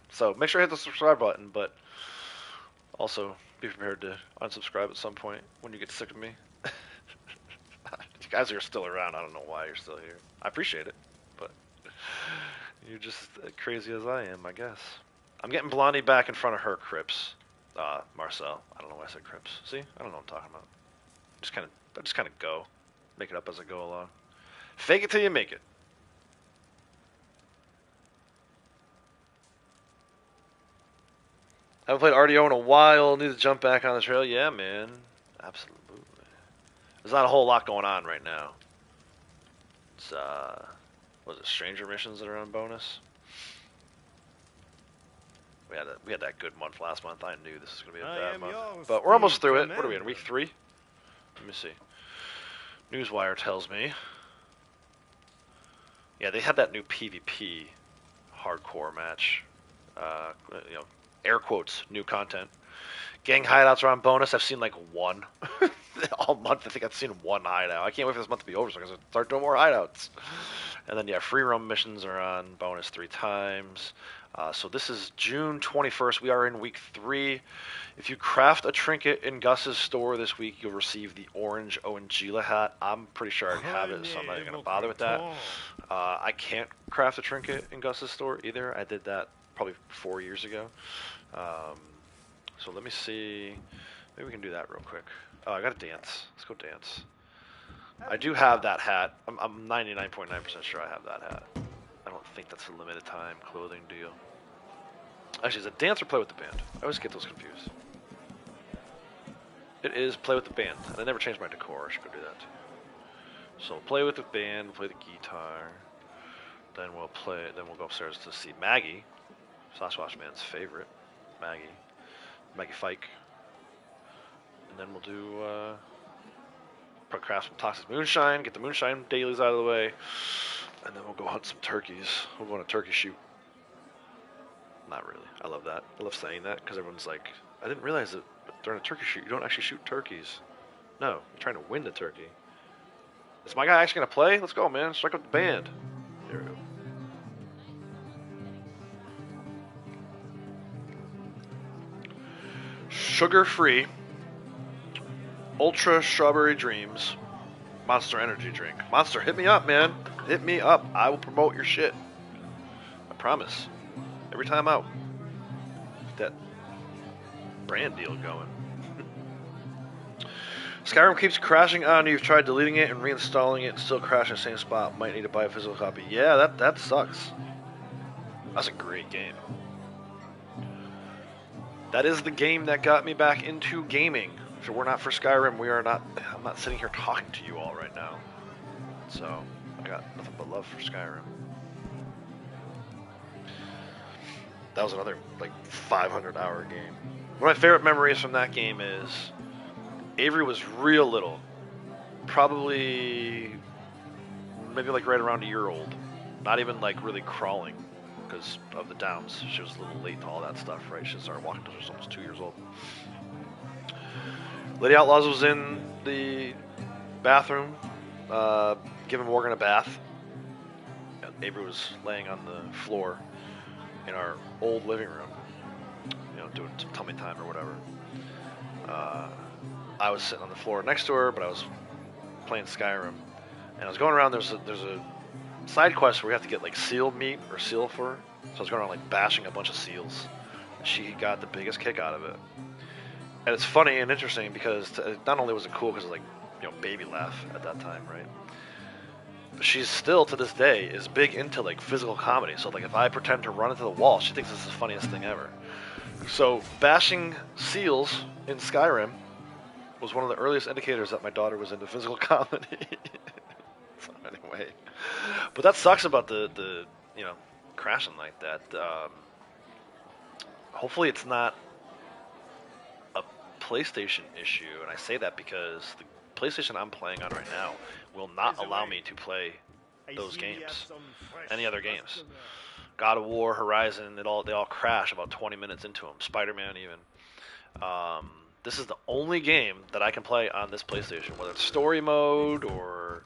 So make sure you hit the subscribe button, but also be prepared to unsubscribe at some point when you get sick of me. You guys are still around. I don't know why you're still here. I appreciate it, but you're just as crazy as I am, I guess. I'm getting Blondie back in front of her Crips. Marcel. I don't know why I said Crips. See? I don't know what I'm talking about. I just kind of go. Make it up as I go along. Fake it till you make it. Haven't played RDO in a while. Need to jump back on the trail. Yeah, man. Absolutely. There's not a whole lot going on right now. It's, what is it, Stranger missions that are on bonus? We had that good month last month. I knew this was going to be a bad month. But we're almost through it. What are we in, week 3? Let me see. Newswire tells me Yeah, they had that new PvP hardcore match. You know, air quotes, new content. Gang hideouts are on bonus. I've seen like one. All month, I think I've seen one hideout. I can't wait for this month to be over so I can start doing more hideouts. And then, yeah, free roam missions are on bonus 3 times. So this is June 21st. We are in week 3. If you craft a trinket in Gus's store this week, you'll receive the orange Oangila hat. I'm pretty sure I have it, so I'm not even going to bother with that. I can't craft a trinket in Gus's store either. I did that probably 4 years ago. So let me see. Maybe we can do that real quick. Oh, I gotta dance. Let's go dance. I do have that hat. I'm 99.9% sure I have that hat. I don't think that's a limited time clothing deal. Actually, is it dance or play with the band? I always get those confused. It is play with the band. And I never changed my decor. I should go do that too. So play with the band, play the guitar. Then we'll go upstairs to see Maggie, Sasquatch Man's favorite, Maggie Fike. And then we'll do probably craft some toxic moonshine, get the moonshine dailies out of the way, and then we'll go hunt some turkeys. We'll go on a turkey shoot. Not really. I love that. I love saying that because everyone's like, I didn't realize that during a turkey shoot you don't actually shoot turkeys. No, you're trying to win the turkey. Is my guy actually gonna play? Let's go, man. Strike up the band. There we go. Sugar-free, ultra strawberry dreams, Monster energy drink. Monster, hit me up, man. Hit me up. I will promote your shit. I promise. Every time out. Get that brand deal going. Skyrim keeps crashing on you. You've tried deleting it and reinstalling it and still crashing in the same spot. Might need to buy a physical copy. Yeah, that sucks. That's a great game. That is the game that got me back into gaming. If it were not for Skyrim, I'm not sitting here talking to you all right now. So, I got nothing but love for Skyrim. That was another, 500-hour game. One of my favorite memories from that game is Avery was real little. Probably, maybe right around a year old. Not even, really crawling because of the downs. She was a little late to all that stuff, right? She started walking until she was almost 2 years old. Lady Outlaws was in the bathroom, giving Morgan a bath. And Avery was laying on the floor in our old living room, doing some tummy time or whatever. I was sitting on the floor next to her, but I was playing Skyrim, and I was going around. There's a side quest where we have to get seal meat or seal fur. So I was going around bashing a bunch of seals. She got the biggest kick out of it. And it's funny and interesting because not only was it cool because baby laugh at that time, right? But she's still to this day is big into physical comedy. So if I pretend to run into the wall, she thinks this is the funniest thing ever. So bashing seals in Skyrim was one of the earliest indicators that my daughter was into physical comedy. So anyway, but that sucks about the crashing like that. Hopefully it's not a PlayStation issue, and I say that because the PlayStation I'm playing on right now will not allow me to play those games, any other games. God of War, Horizon, they all crash about 20 minutes into them. Spider-Man even. This is the only game that I can play on this PlayStation, whether it's story mode or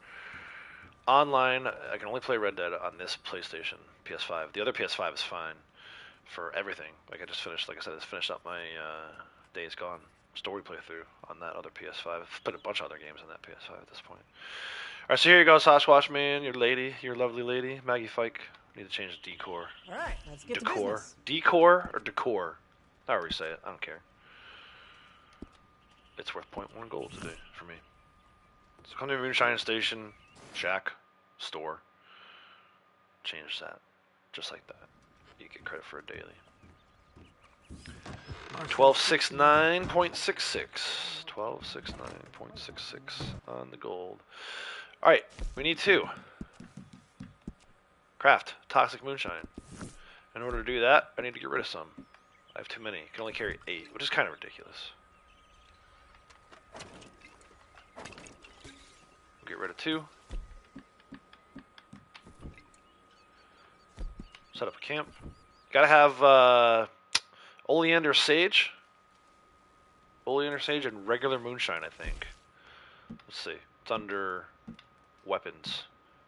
online. I can only play Red Dead on this PlayStation, PS5. The other PS5 is fine for everything. I just finished up my Days Gone story playthrough on that other PS5. I've played a bunch of other games on that PS5 at this point. Alright, so here you go, Sasquatch Man, your lovely lady, Maggie Fike. Need to change the decor. Alright, let's get to business. Decor or decor? However you say it, I don't care. It's worth 0.1 gold today for me. So come to Moonshine Station, shack, store. Change that. Just like that. You get credit for a daily. 1269.66. 1269.66 on the gold. Alright, we need 2. Craft toxic moonshine. In order to do that, I need to get rid of some. I have too many. I can only carry 8, which is kind of ridiculous. Get rid of 2. Set up a camp. Gotta have oleander sage. Oleander sage and regular moonshine, I think. Let's see. It's under weapons.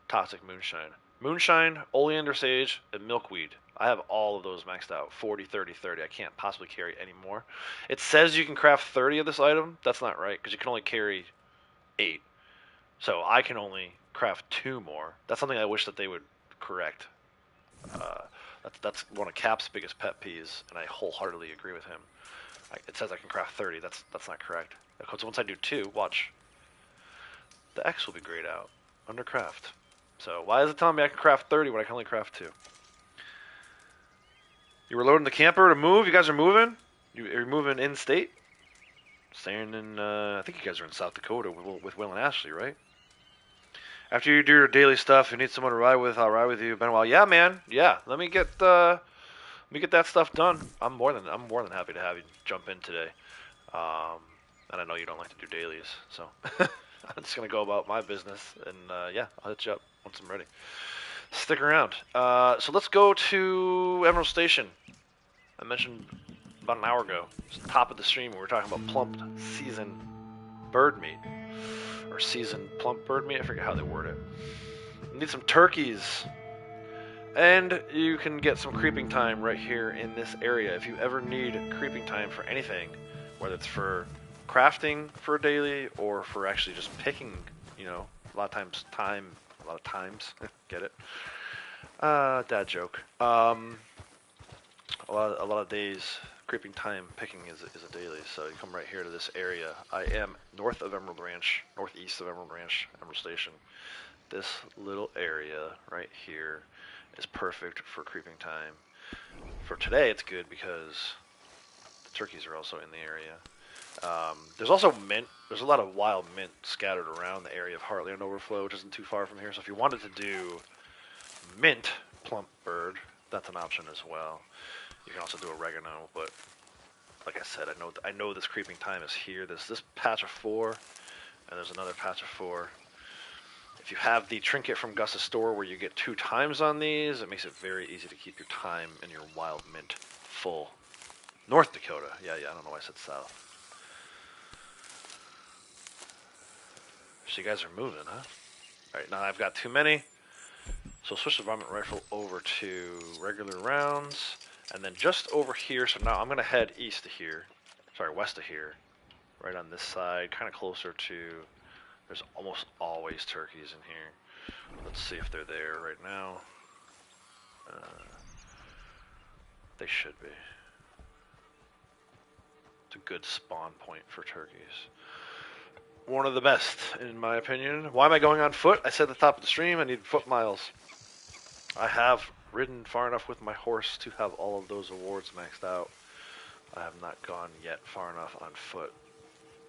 Toxic moonshine. Moonshine, oleander sage, and milkweed. I have all of those maxed out. 40, 30, 30. I can't possibly carry any more. It says you can craft 30 of this item. That's not right, because you can only carry 8. So I can only craft 2 more. That's something I wish that they would correct. That's one of Cap's biggest pet peeves, and I wholeheartedly agree with him. It says I can craft 30. That's not correct. Because once I do 2, watch. The X will be grayed out under craft. So why is it telling me I can craft 30 when I can only craft 2? You were loading the camper to move? You guys are moving? You're moving in state? Staying in, I think you guys are in South Dakota with Will and Ashley, right? After you do your daily stuff, if you need someone to ride with, I'll ride with you. Been a while. Yeah, man. Yeah. Let me get that stuff done. I'm more than happy to have you jump in today. And I know you don't like to do dailies, so I'm just gonna go about my business, and yeah, I'll hit you up once I'm ready. Stick around. So let's go to Emerald Station. I mentioned about an hour ago. It's the top of the stream. We were talking about plumped seasoned bird meat, or seasoned plump bird meat. I forget how they word it. You need some turkeys, and you can get some creeping time right here in this area. If you ever need creeping time for anything, whether it's for crafting for a daily or for actually just picking, you know, a lot of times, get it? Dad joke. A lot of days, creeping time picking is a daily, so you come right here to this area. I am northeast of Emerald Ranch, Emerald Station. This little area right here is perfect for creeping time. For today, it's good because the turkeys are also in the area. There's also mint. There's a lot of wild mint scattered around the area of Heartland Overflow, which isn't too far from here. So if you wanted to do mint plump bird, that's an option as well. You can also do oregano, but like I said, I know this creeping time is here. There's this patch of 4, and there's another patch of 4. If you have the trinket from Gus's store where you get 2 times on these, it makes it very easy to keep your time and your wild mint full. North Dakota. Yeah, I don't know why I said south. So you guys are moving, huh? Alright, now I've got too many. So switch the varmint rifle over to regular rounds. And then just over here, so now I'm going to head west of here. Right on this side, kind of closer to... There's almost always turkeys in here. Let's see if they're there right now. They should be. It's a good spawn point for turkeys. One of the best, in my opinion. Why am I going on foot? I said at the top of the stream I need foot miles. I have ridden far enough with my horse to have all of those awards maxed out. I have not gone yet far enough on foot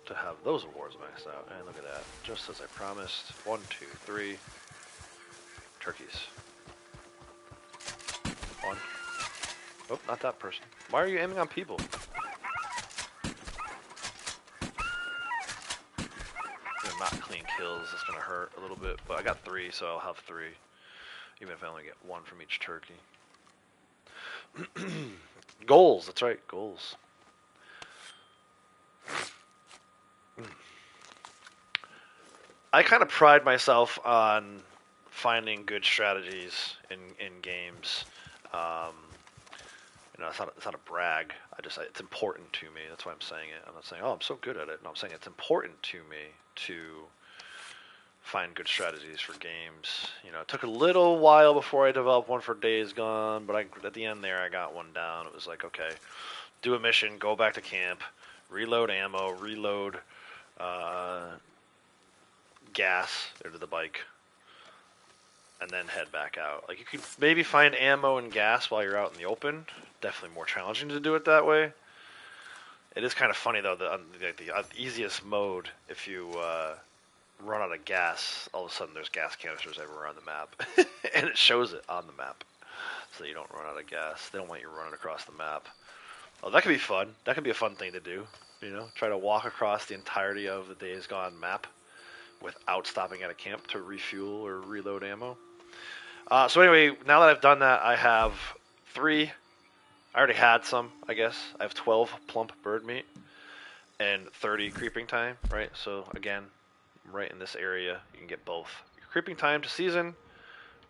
to have those awards maxed out. And look at that. Just as I promised. 1, 2, 3. Turkeys. 1. Oh, not that person. Why are you aiming on people? Not clean kills, it's gonna hurt a little bit, but I got 3, so I'll have 3, even if I only get 1 from each turkey. Goals, that's right, goals. I kind of pride myself on finding good strategies in games. You know, it's not a brag. It's important to me. That's why I'm saying it. I'm not saying, oh, I'm so good at it. No, I'm saying it's important to me to find good strategies for games. You know, it took a little while before I developed one for Days Gone, but at the end there, I got one down. It was like, okay, do a mission, go back to camp, reload ammo, reload gas into the bike, and then head back out. Like, you could maybe find ammo and gas while you're out in the open. Definitely more challenging to do it that way. It is kind of funny, though, the easiest mode, if you run out of gas, all of a sudden there's gas canisters everywhere on the map. And it shows it on the map, so you don't run out of gas. They don't want you running across the map. Oh, that could be fun. That could be a fun thing to do, you know? Try to walk across the entirety of the Days Gone map without stopping at a camp to refuel or reload ammo. So anyway, now that I've done that, I have 3. I already had some, I guess. I have 12 plump bird meat and 30 creeping time, right? So again, right in this area, you can get both your creeping time to season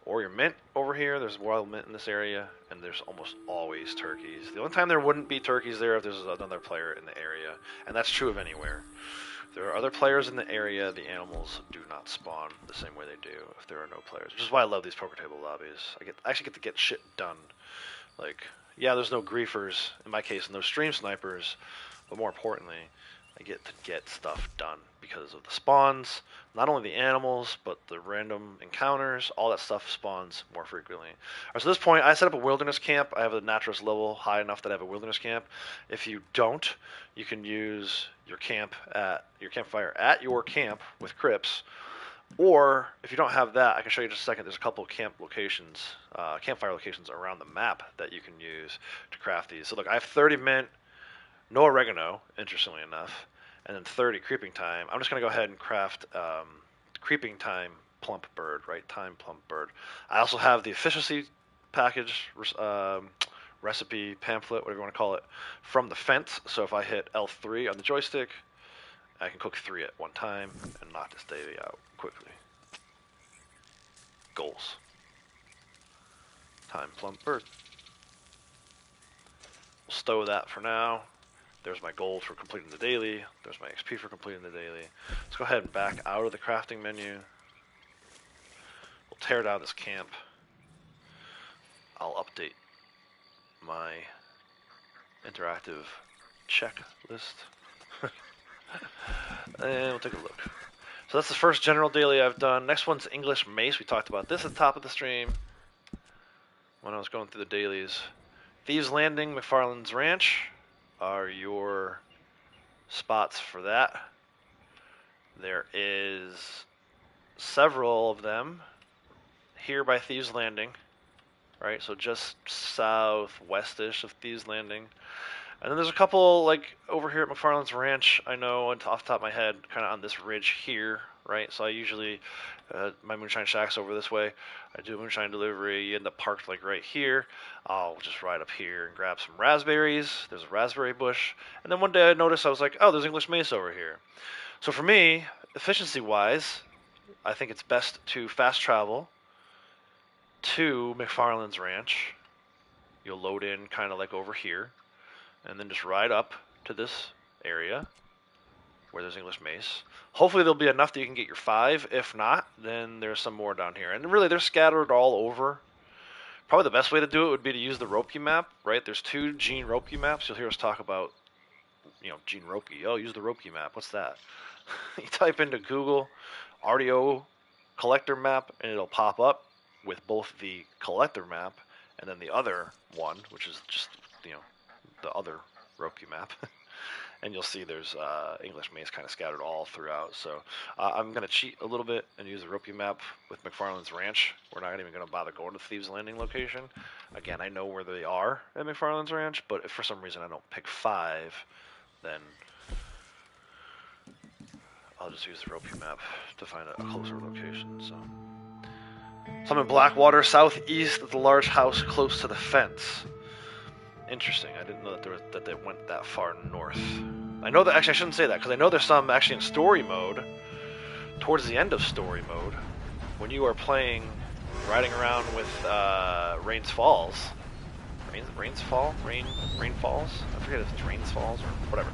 or your mint over here. There's wild mint in this area, and there's almost always turkeys. The only time there wouldn't be turkeys there if there's another player in the area, and that's true of anywhere. If there are other players in the area, the animals do not spawn the same way they do if there are no players, which is why I love these poker table lobbies. I actually get to get shit done. Like, yeah, there's no griefers, in my case, no stream snipers, but more importantly, I get to get stuff done because of the spawns, not only the animals, but the random encounters, all that stuff spawns more frequently. All right, so at this point, I set up a wilderness camp. I have a naturalist level high enough that I have a wilderness camp. If you don't, you can use your campfire at your camp with crypts. Or if you don't have that, I can show you in just a second. There's a couple camp locations, campfire locations around the map that you can use to craft these. So look, I have 30 mint, no oregano, interestingly enough, and then 30 creeping time. I'm just going to go ahead and craft creeping time plump bird, right? Time plump bird. I also have the efficiency package, recipe pamphlet, whatever you want to call it, from the fence. So if I hit L3 on the joystick, I can cook 3 at one time and knock this daily out quickly. Goals. Time plump bird. We'll stow that for now. There's my gold for completing the daily. There's my XP for completing the daily. Let's go ahead and back out of the crafting menu. We'll tear down this camp. I'll update my interactive checklist. And we'll take a look. So that's the first general daily I've done. Next one's English Mace. We talked about this at the top of the stream when I was going through the dailies. Thieves Landing, McFarland's Ranch are your spots for that. There is several of them here by Thieves Landing, right? So just southwestish of Thieves Landing. And then there's a couple, like, over here at McFarland's Ranch, I know, and off the top of my head, kind of on this ridge here, right? So I usually, my moonshine shack's over this way. I do a moonshine delivery. You end up parked, like, right here. I'll just ride up here and grab some raspberries. There's a raspberry bush. And then one day I noticed, I was like, oh, there's English Mace over here. So for me, efficiency-wise, I think it's best to fast travel to McFarland's Ranch. You'll load in kind of like over here. And then just ride up to this area where there's English Mace. Hopefully there'll be enough that you can get your 5. If not, then there's some more down here. And really, they're scattered all over. Probably the best way to do it would be to use the Ropey map, right? There's 2 Gene Ropey maps. You'll hear us talk about, Gene Ropey. Oh, use the Ropey map. What's that? You type into Google RDO collector map, and it'll pop up with both the collector map and then the other one, which is just, the other Ropey map. And you'll see there's English Mace kind of scattered all throughout. So I'm going to cheat a little bit and use the Ropey map with McFarland's Ranch. We're not even going to bother going to Thieves Landing location. Again, I know where they are at McFarland's Ranch, but if for some reason I don't pick 5, then I'll just use the Ropey map to find a closer location. So I'm in Blackwater, southeast of the large house close to the fence. Interesting. I didn't know that they went that far north. I know that, actually I shouldn't say that, because I know there's some actually in story mode, towards the end of story mode, when you are playing, riding around with Rains Falls. Rains Falls? I forget if it's Rains Falls or whatever.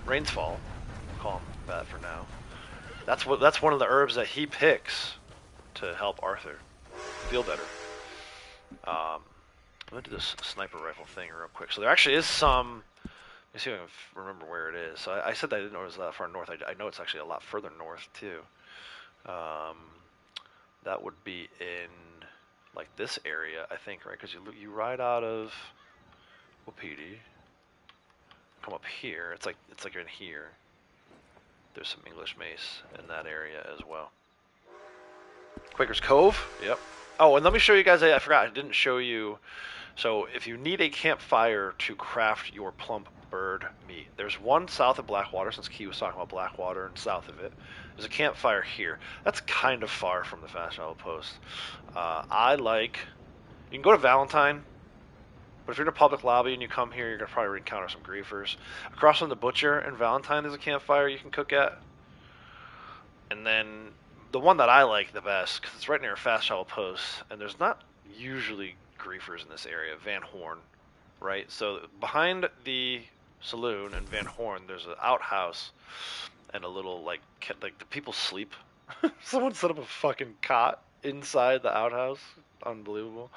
Rains Fall. We'll call him that for now. That's one of the herbs that he picks to help Arthur feel better. I'm going to do this sniper rifle thing real quick. So there actually is some... Let me see if I can remember where it is. So I said that I didn't know it was that far north. I know it's actually a lot further north, too. That would be in, like, this area, I think, right? Because you ride out of Wapiti, come up here. It's like in here. There's some English Mace in that area as well. Quaker's Cove. Yep. Oh, and let me show you guys. I forgot. I didn't show you... So if you need a campfire to craft your plump bird meat, there's one south of Blackwater, since Key was talking about Blackwater and south of it. There's a campfire here. That's kind of far from the fast travel post. You can go to Valentine, but if you're in a public lobby and you come here, you're going to probably encounter some griefers. Across from the Butcher and Valentine, there's a campfire you can cook at. And then the one that I like the best, because it's right near a fast travel post, and there's not usually griefers in this area, Van Horn, right? So behind the saloon in Van Horn, there's an outhouse and a little, like the people sleep. Someone set up a fucking cot inside the outhouse. Unbelievable.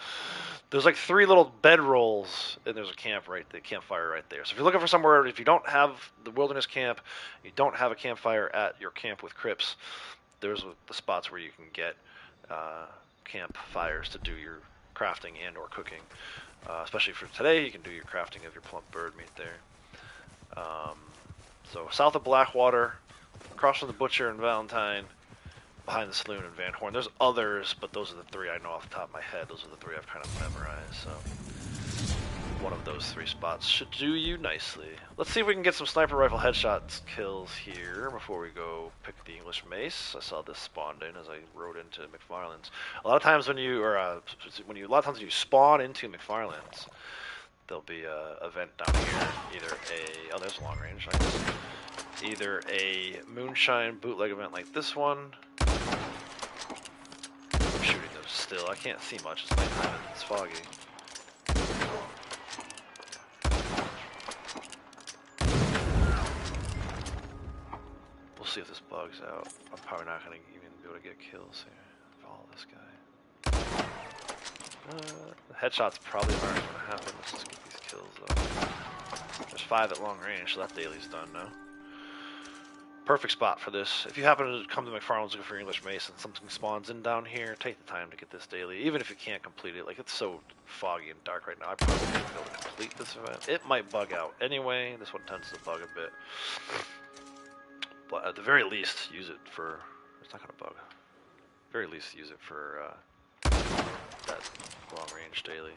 There's like 3 little bedrolls, and there's a campfire right there. So if you're looking for somewhere, if you don't have the wilderness camp, you don't have a campfire at your camp with Crips, there's the spots where you can get campfires to do your crafting and or cooking. Especially for today, you can do your crafting of your plump bird meat there. So south of Blackwater, across from the Butcher and Valentine, behind the saloon in Van Horn. There's others, but those are the 3 I know off the top of my head. Those are the 3 I've kind of memorized. So one of those 3 spots should do you nicely. Let's see if we can get some sniper rifle headshots kills here before we go pick the English mace. I saw this spawned in as I rode into McFarland's. A lot of times when you spawn into McFarland's, there'll be a event down here. There's a long range. Nice. Either a moonshine bootleg event like this one. I'm shooting those still. I can't see much. It's nighttime and it's foggy. We'll see if this bugs out. I'm probably not going to even be able to get kills here. Follow this guy. The headshots probably aren't going to happen. Let's just get these kills though. There's 5 at long range, so that daily's done now. Perfect spot for this. If you happen to come to McFarland's looking for English mace and something spawns in down here, take the time to get this daily. Even if you can't complete it, like it's so foggy and dark right now, I probably won't be able to complete this event. It might bug out anyway. This one tends to bug a bit. But at the very least, use it for... It's not going to bug. At the very least, use it for that long-range daily.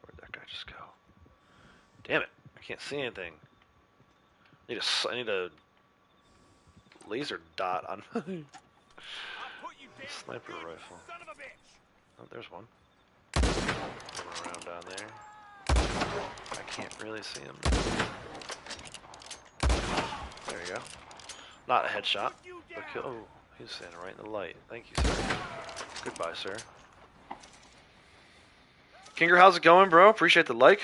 Where'd that guy just go? Damn it. I can't see anything. I need a laser dot on my sniper rifle. Oh, there's one. Going around down there. I can't really see him. There you go. Not a headshot. But kill. Oh, he's standing right in the light. Thank you, sir. Goodbye, sir. Kinger, how's it going, bro? Appreciate the like.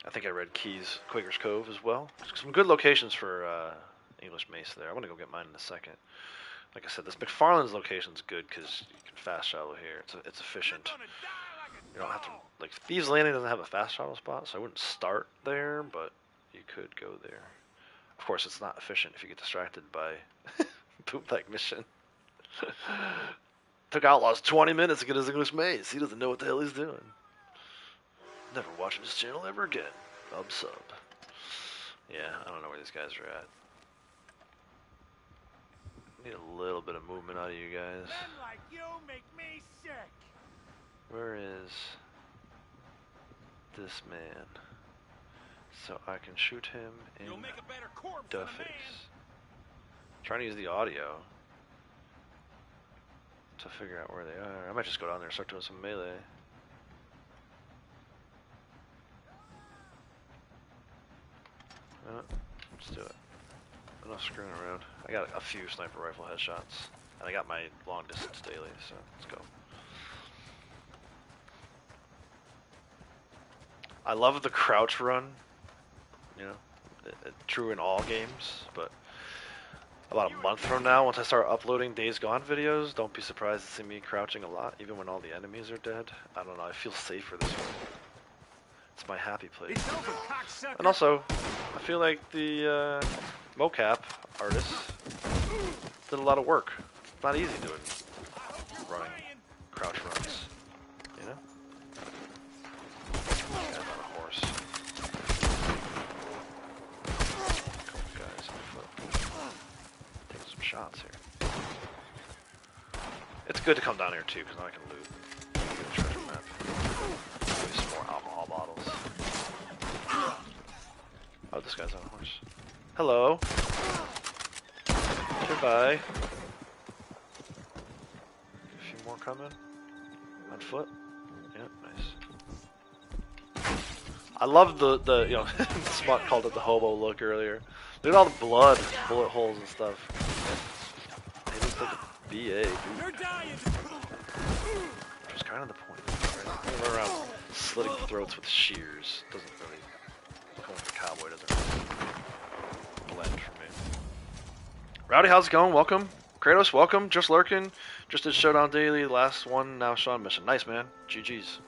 I think I read Keys, Quaker's Cove as well. Some good locations for English mace there. I'm going to go get mine in a second. Like I said, this McFarland's location's good because you can fast travel here. It's efficient. You don't have to... Like, Thieves Landing doesn't have a fast travel spot, so I wouldn't start there, but you could go there. Of course, it's not efficient if you get distracted by bootleg mission. Took Outlaws 20 minutes to get his English mace. He doesn't know what the hell he's doing. Never watching this channel ever again. Sub. Yeah, I don't know where these guys are at. Need a little bit of movement out of you guys. Men like you make me sick. Where is this man? So I can shoot him in the face. Trying to use the audio to figure out where they are. I might just go down there and start doing some melee. Let's do it. Enough screwing around. I got a few sniper rifle headshots, and I got my long distance daily, so let's go. I love the crouch run, you know, true in all games, but about a month from now, once I start uploading Days Gone videos, don't be surprised to see me crouching a lot, even when all the enemies are dead. I don't know, I feel safer this way. It's my happy place. And also, I feel like the mocap artist did a lot of work. It's not easy running crouch runs, you know? Guy's on a horse. Couple guys on foot. Taking some shots here. It's good to come down here too, because now I can loot. Get a treasure map. Maybe some more alcohol bottles. Oh, this guy's on a horse. Hello. Bye. A few more coming. On foot. Yeah, nice. I love the you know, Smut called it the hobo look earlier. Look at all the blood, bullet holes and stuff. He looks like a BA, dude. Which is kind of the point, right? They run around slitting throats with shears. Doesn't really, going with the cowboy doesn't really blend for me. Rowdy, how's it going? Welcome. Kratos, welcome. Just lurking. Just did Showdown Daily. Last one, now Sean mission. Nice, man. GG's.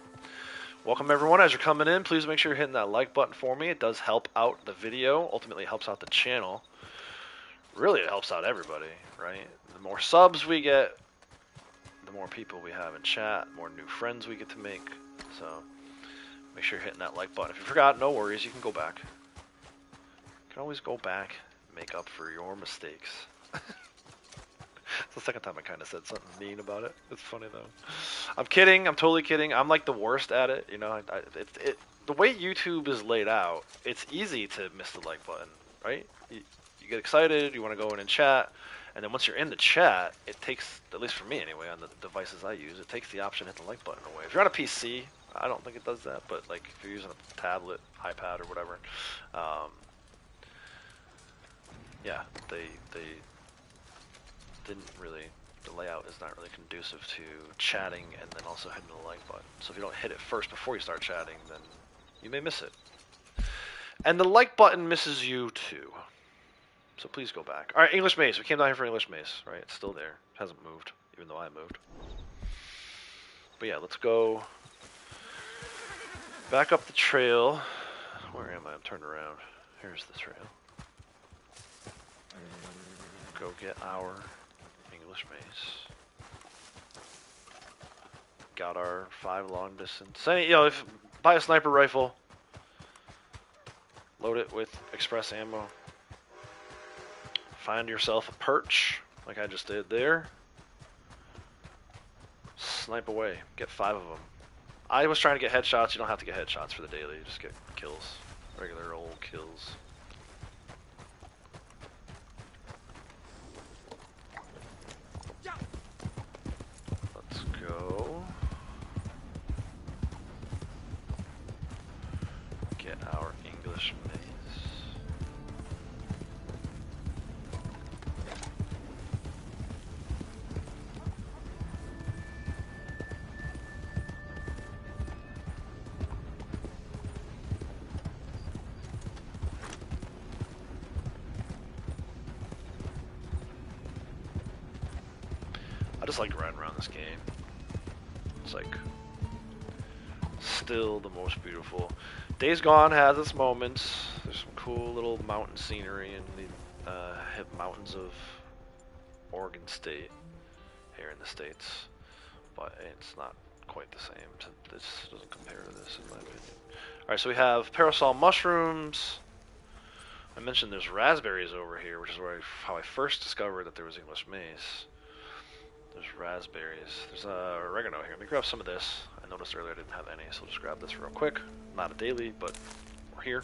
Welcome, everyone. As you're coming in, please make sure you're hitting that like button for me. It does help out the video. Ultimately, it helps out the channel. Really, it helps out everybody, right? The more subs we get, the more people we have in chat, the more new friends we get to make. So, make sure you're hitting that like button. If you forgot, no worries. You can go back. You can always go back and make up for your mistakes. It's the second time I kind of said something mean about it. It's funny though. I'm kidding. I'm totally kidding. I'm like the worst at it. You know, the way YouTube is laid out, it's easy to miss the like button, right? You get excited. You want to go in and chat, and then once you're in the chat, it takes, at least for me anyway, on the devices I use, it takes the option to hit the like button away. If you're on a PC, I don't think it does that, but like if you're using a tablet, iPad, or whatever, yeah, they didn't really, the layout is not really conducive to chatting and then also hitting the like button. So if you don't hit it first before you start chatting, then you may miss it. And the like button misses you too. So please go back. Alright, English Maze. We came down here for English Maze, right? It's still there. It hasn't moved, even though I moved. But yeah, let's go back up the trail. Where am I? I'm turned around. Here's the trail. Go get our English Maze. Got our 5 long distance. You know, if buy a sniper rifle, load it with express ammo. Find yourself a perch, like I just did there. Snipe away. Get 5 of them. I was trying to get headshots. You don't have to get headshots for the daily. You just get kills. Regular old kills. Go get our English Maze. I just like riding around this game. It's like still the most beautiful. Days Gone has its moments. There's some cool little mountain scenery in the hip mountains of Oregon State here in the States, but it's not quite the same. This doesn't compare to this in my opinion. Alright, so we have parasol mushrooms. I mentioned there's raspberries over here, which is how I first discovered that there was English Maze. There's raspberries. There's oregano here. Let me grab some of this. I noticed earlier I didn't have any, so I'll just grab this real quick. Not a daily, but we're here.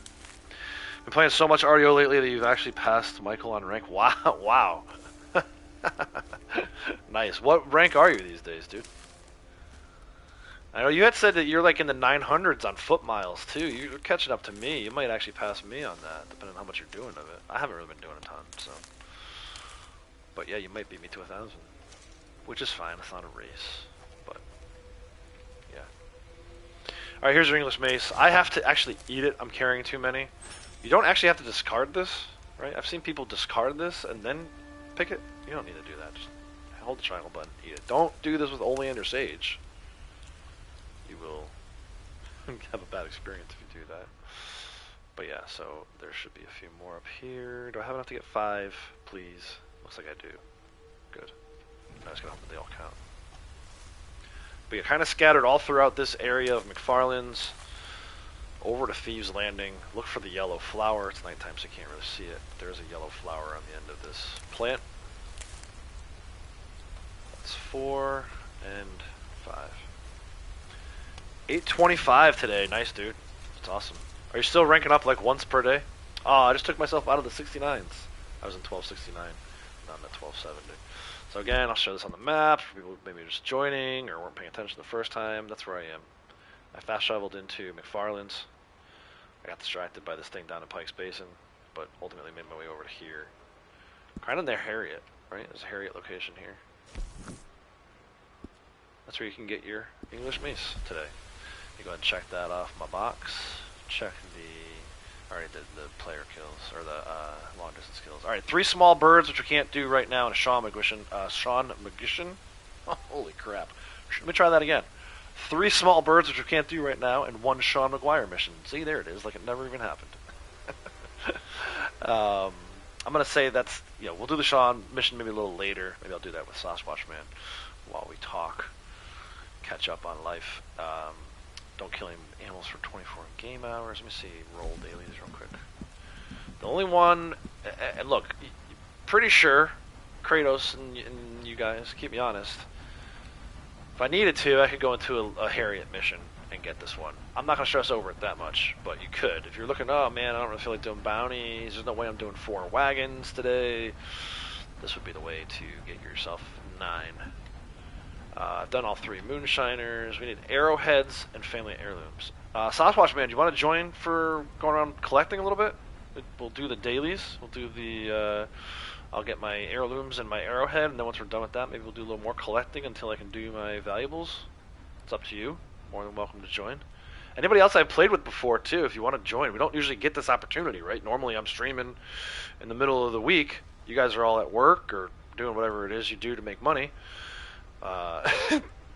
Been playing so much RDO lately that you've actually passed Michael on rank. Wow, wow. Nice. What rank are you these days, dude? I know you had said that you're like in the 900s on foot miles too. You're catching up to me. You might actually pass me on that, depending on how much you're doing of it. I haven't really been doing a ton, so. But yeah, you might beat me to 1,000. Which is fine, it's not a race, but yeah. Alright, here's your English Mace. I have to actually eat it. I'm carrying too many. You don't actually have to discard this, right? I've seen people discard this and then pick it. You don't need to do that. Just hold the triangle button, eat it. Don't do this with Oleander Sage. You will have a bad experience if you do that. But yeah, so there should be a few more up here. Do I have enough to get 5? Please. Looks like I do. Good. I was gonna hope that they all count. But you're kind of scattered all throughout this area of McFarland's. Over to Thieves Landing. Look for the yellow flower. It's nighttime, so you can't really see it. There's a yellow flower on the end of this plant. That's 4 and 5. 825 today. Nice, dude. That's awesome. Are you still ranking up like once per day? Oh, I just took myself out of the 69s. I was in 1269. on the 1270. So again, I'll show this on the map for people maybe just joining or weren't paying attention the first time. That's where I am. I fast traveled into McFarland's. I got distracted by this thing down in Pike's Basin, but ultimately made my way over to here. Kind of near Harriet, right? There's a Harriet location here. That's where you can get your English mace today. You go ahead and check that off my box. Check the... Already did the player kills, or the long distance kills. Alright, 3 small birds, which we can't do right now in a Sean Magician. Oh, holy crap. Let me try that again. 3 small birds, which we can't do right now, and 1 Sean McGuire mission. See, there it is, like it never even happened. I'm going to say that's, we'll do the Sean mission maybe a little later. Maybe I'll do that with Sasquatch Man while we talk. Catch up on life. Don't kill any animals for 24 game hours. Let me see, roll dailies real quick. The only one, and look, pretty sure, Kratos and you guys, keep me honest, if I needed to, I could go into a Harriet mission and get this one. I'm not going to stress over it that much, but you could. If you're looking, oh man, I don't really feel like doing bounties, there's no way I'm doing 4 wagons today, this would be the way to get yourself 9. I've done all 3 moonshiners. We need arrowheads and family heirlooms. Sasquatch Man, do you want to join for going around collecting a little bit? We'll do the dailies. We'll do the... I'll get my heirlooms and my arrowhead, and then once we're done with that, maybe we'll do a little more collecting until I can do my valuables. It's up to you. More than welcome to join. Anybody else I've played with before, too, if you want to join. We don't usually get this opportunity, right? Normally I'm streaming in the middle of the week. You guys are all at work or doing whatever it is you do to make money.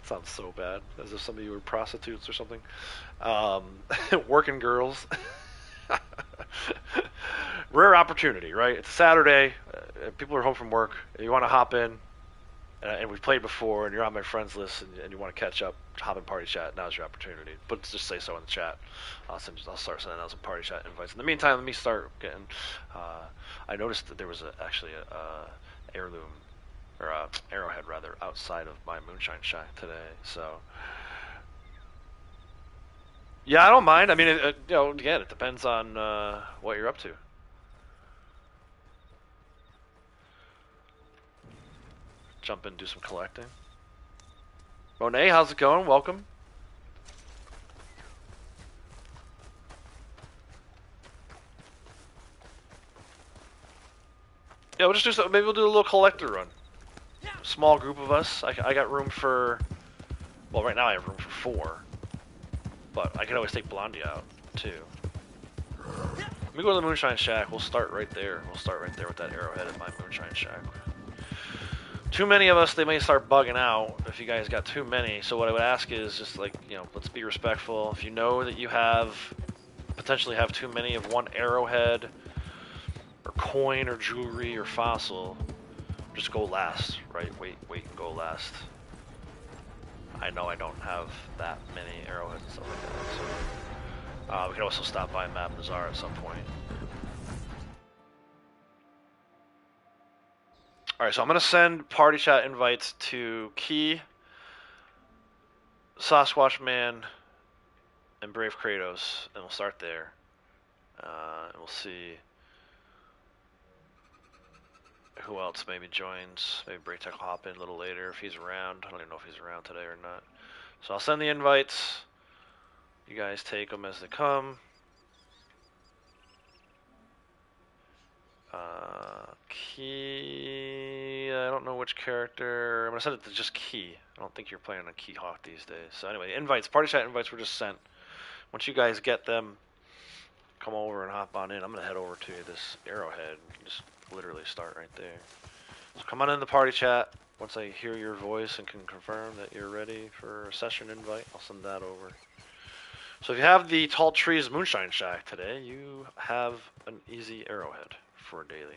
Sounds so bad, as if some of you were prostitutes or something. Working girls. Rare opportunity, right? It's Saturday. People are home from work. You want to hop in, and we've played before, and you're on my friends list, and you want to catch up, hop in party chat. Now's your opportunity. But just say so in the chat. I'll start sending out some party chat invites. In the meantime, let me start getting. I noticed that there was actually a heirloom. Or arrowhead rather, outside of my moonshine shack today. So, yeah, I don't mind. I mean, again, it depends on what you're up to. Jump in, and do some collecting. Monet, how's it going? Welcome. Yeah, we'll just do something. Maybe we'll do a little collector run. Small group of us. I got room for, well, right now I have room for 4, but I can always take Blondie out too. Let me go to the moonshine shack. We'll start right there. We'll start right there with that arrowhead at my moonshine shack. Too many of us, they may start bugging out if you guys got too many. So what I would ask is just like, let's be respectful. If you know that you potentially have too many of one arrowhead or coin or jewelry or fossil, just go last, right? Wait and go last. I know I don't have that many arrowheads and stuff like that, so we can also stop by Map Nazar at some point. Alright, so I'm going to send party chat invites to Key, Sasquatch Man, and Brave Kratos, and we'll start there. And we'll see who else maybe joins. Maybe Braytech will hop in a little later if he's around. I don't even know if he's around today or not. So I'll send the invites. You guys take them as they come. Key, I don't know which character. I'm going to send it to just Key. I don't think you're playing on Key Hawk these days. So anyway, invites, party chat invites were just sent. Once you guys get them, come over and hop on in. I'm going to head over to this arrowhead and just literally start right there. So come on in the party chat. Once I hear your voice and can confirm that you're ready for a session invite, I'll send that over. So if you have the Tall Trees Moonshine Shack today, you have an easy arrowhead for a daily.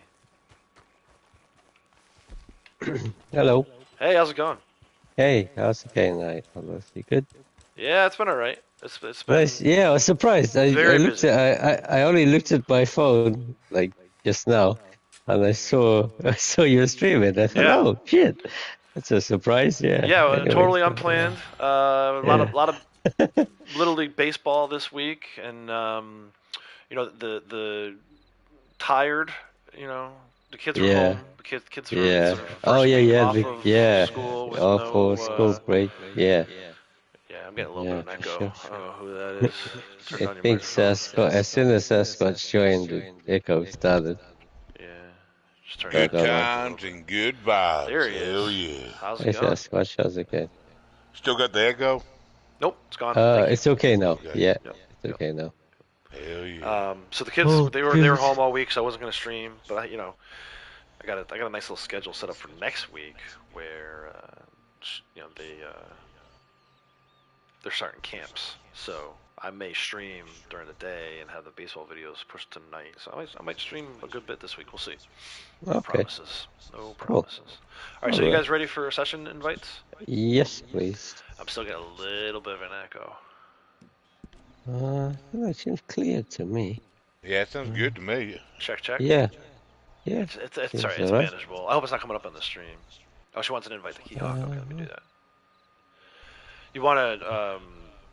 Hello. Hey, how's it going? Hey, how's it going? You good? Yeah, it's been alright. It's been nice. Yeah, I was surprised. I only looked at my phone like just now, and I saw your stream, and I thought, oh shit, that's a surprise. Yeah. Yeah, anyway, totally unplanned. A lot of Little League baseball this week, and the tired, The kids were home. The kids were sort of Oh first yeah, week yeah, off of school with off for school break. Yeah. Yeah, I'm getting a little bit of an echo. Sure. I don't know who that is. Turn I down your think microphone. as soon as Sasquatch joined, the echo started. Yeah. Just turn Good it down a times little and good vibes. bit. There he Hell is. yeah. How's Hey it going? Sasquatch, how's it going? Still got the echo? Nope, it's gone. Thank you. It's okay now. Okay. Yeah, Yep. it's okay now. Hell yeah. So the kids they were home all week, so I wasn't gonna stream. But I got a nice little schedule set up for next week where they're starting camps. So I may stream during the day and have the baseball videos pushed tonight. So I might stream a good bit this week. We'll see. No promises. No promises. All right, so you guys ready for session invites? Yes, please. I'm still getting a little bit of an echo. It seems clear to me. Yeah, it sounds good to me. Check. Yeah. It's sorry, it's manageable. I hope it's not coming up on the stream. Oh, she wants an invite to Keyhawk. Okay, let me do that. You want a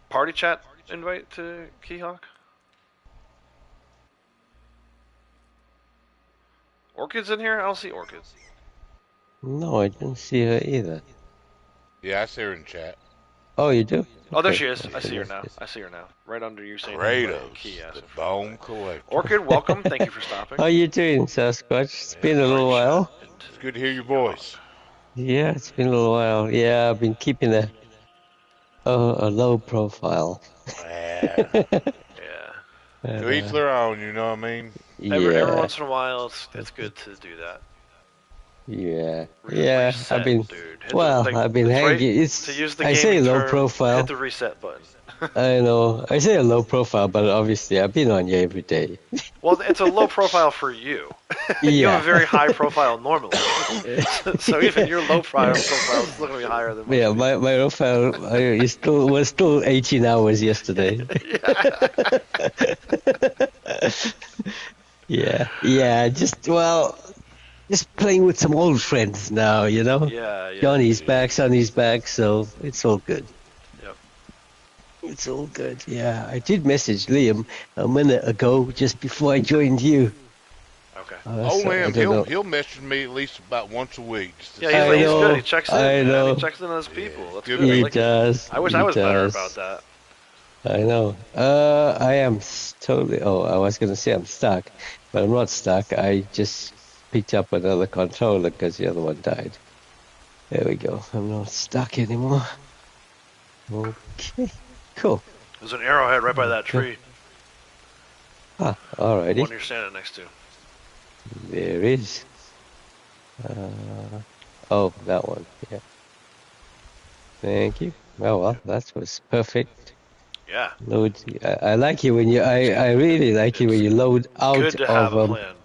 party chat invite to Keyhawk? Orchid's in here? I don't see Orchid. No, I didn't see her either. Yeah, I see her in chat. Oh, you do? Oh, there she is. I see her now. Right under you saying Key. The Bone Collector. Orchid, welcome. Thank you for stopping. How you doing, Sasquatch? It's been a little while. It's good to hear your voice. Yeah, it's been a little while. Yeah, I've been keeping a low profile. Yeah. To each their own, you know what I mean? Every once in a while, it's good to do that. Yeah. Reset, I've been. Dude. I've been hanging. I say low profile. Hit the reset button. I know. I say a low profile, but obviously I've been on you every day. Well, it's a low profile for you. You have a very high profile normally. So even your low profile is still going to be higher than mine. Yeah, my profile was still 18 hours yesterday. Yeah. Just playing with some old friends now, you know? Yeah. Johnny's back, Sonny's back, so it's all good. Yep. It's all good, yeah. I did message Liam a minute ago, just before I joined you. Okay. Liam, he'll message me at least about once a week. Yeah, he's good. He checks in. I know. He checks in on his people. That's good. He does. I wish I was better about that. I know. I am totally... Oh, I was going to say I'm stuck, but I'm not stuck. I just picked up another controller because the other one died. There we go. I'm not stuck anymore. Okay, cool. There's an arrowhead right by that tree. Ah, alrighty. The one you're standing next to. There is. Oh, that one. Yeah. Thank you. Oh well, that was perfect. Yeah. Load. I like it when you. I really like it when you load out good to have of a plan.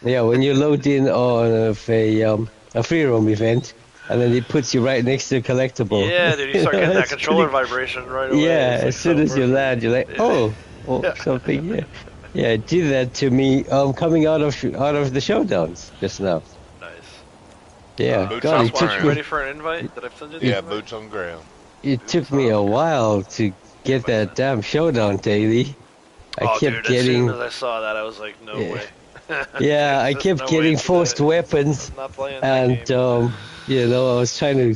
Yeah, when you load in on a free roam event, and then it puts you right next to the collectible. Yeah, dude, you start getting that controller vibration right away. Yeah, as soon as you land, you're like, oh, something. Yeah, it did that to me. Coming out of the showdowns just now. Nice. Yeah, God, it took me. Ready for an invite that I've sent you? Yeah, boots on ground. It took me a while to get that damn showdown daily. I kept getting. As soon as I saw that, I was like, no way. Yeah, I kept getting forced weapons, and I was trying to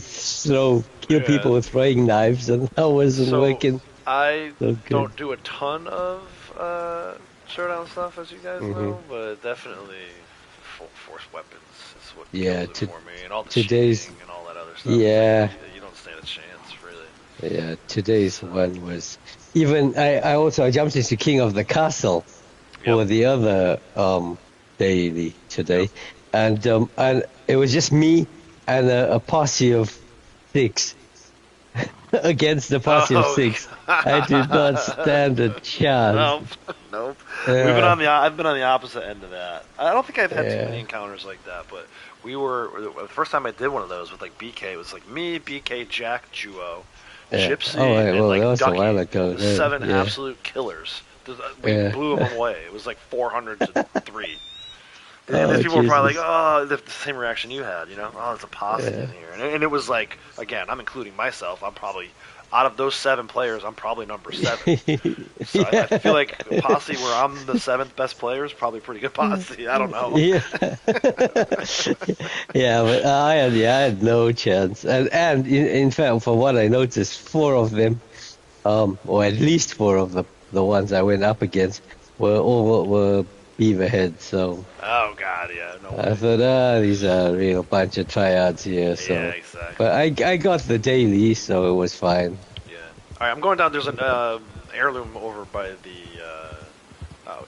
kill people with throwing knives, and that wasn't working. I don't do a ton of showdown stuff, as you guys know, but definitely full force weapons is what kills it for me, and all the cheating and all that other stuff. Yeah, you don't stand a chance, really. Yeah, today's one was even. I jumped into King of the Castle. For the other daily today, and it was just me and a posse of 6 against the posse of 6. I did not stand a chance. Nope. I've been on the opposite end of that. I don't think I've had too many encounters like that, but the first time I did one of those with like BK, it was like me, BK, Jack, Juo, Gypsy, and like that was Ducky. a while ago. 7 absolute killers. We blew them away. It was like 400 to 3. And these people were probably like, the same reaction you had, you know? Oh, there's a posse in here. And it was like, again, I'm including myself. I'm probably out of those 7 players, I'm probably number 7. So Yeah. I feel like Posse, where I'm the 7th best player, is probably a pretty good Posse. I don't know. Yeah. Yeah, but I had no chance. And in fact, from what I noticed, 4 of them, or at least 4 of the ones I went up against were beaverheads. So Oh God, yeah, no I way. thought, these are a real bunch of tryouts here. So, Yeah, exactly. but I got the daily, so it was fine. Yeah. All right, I'm going down. There's an heirloom over by the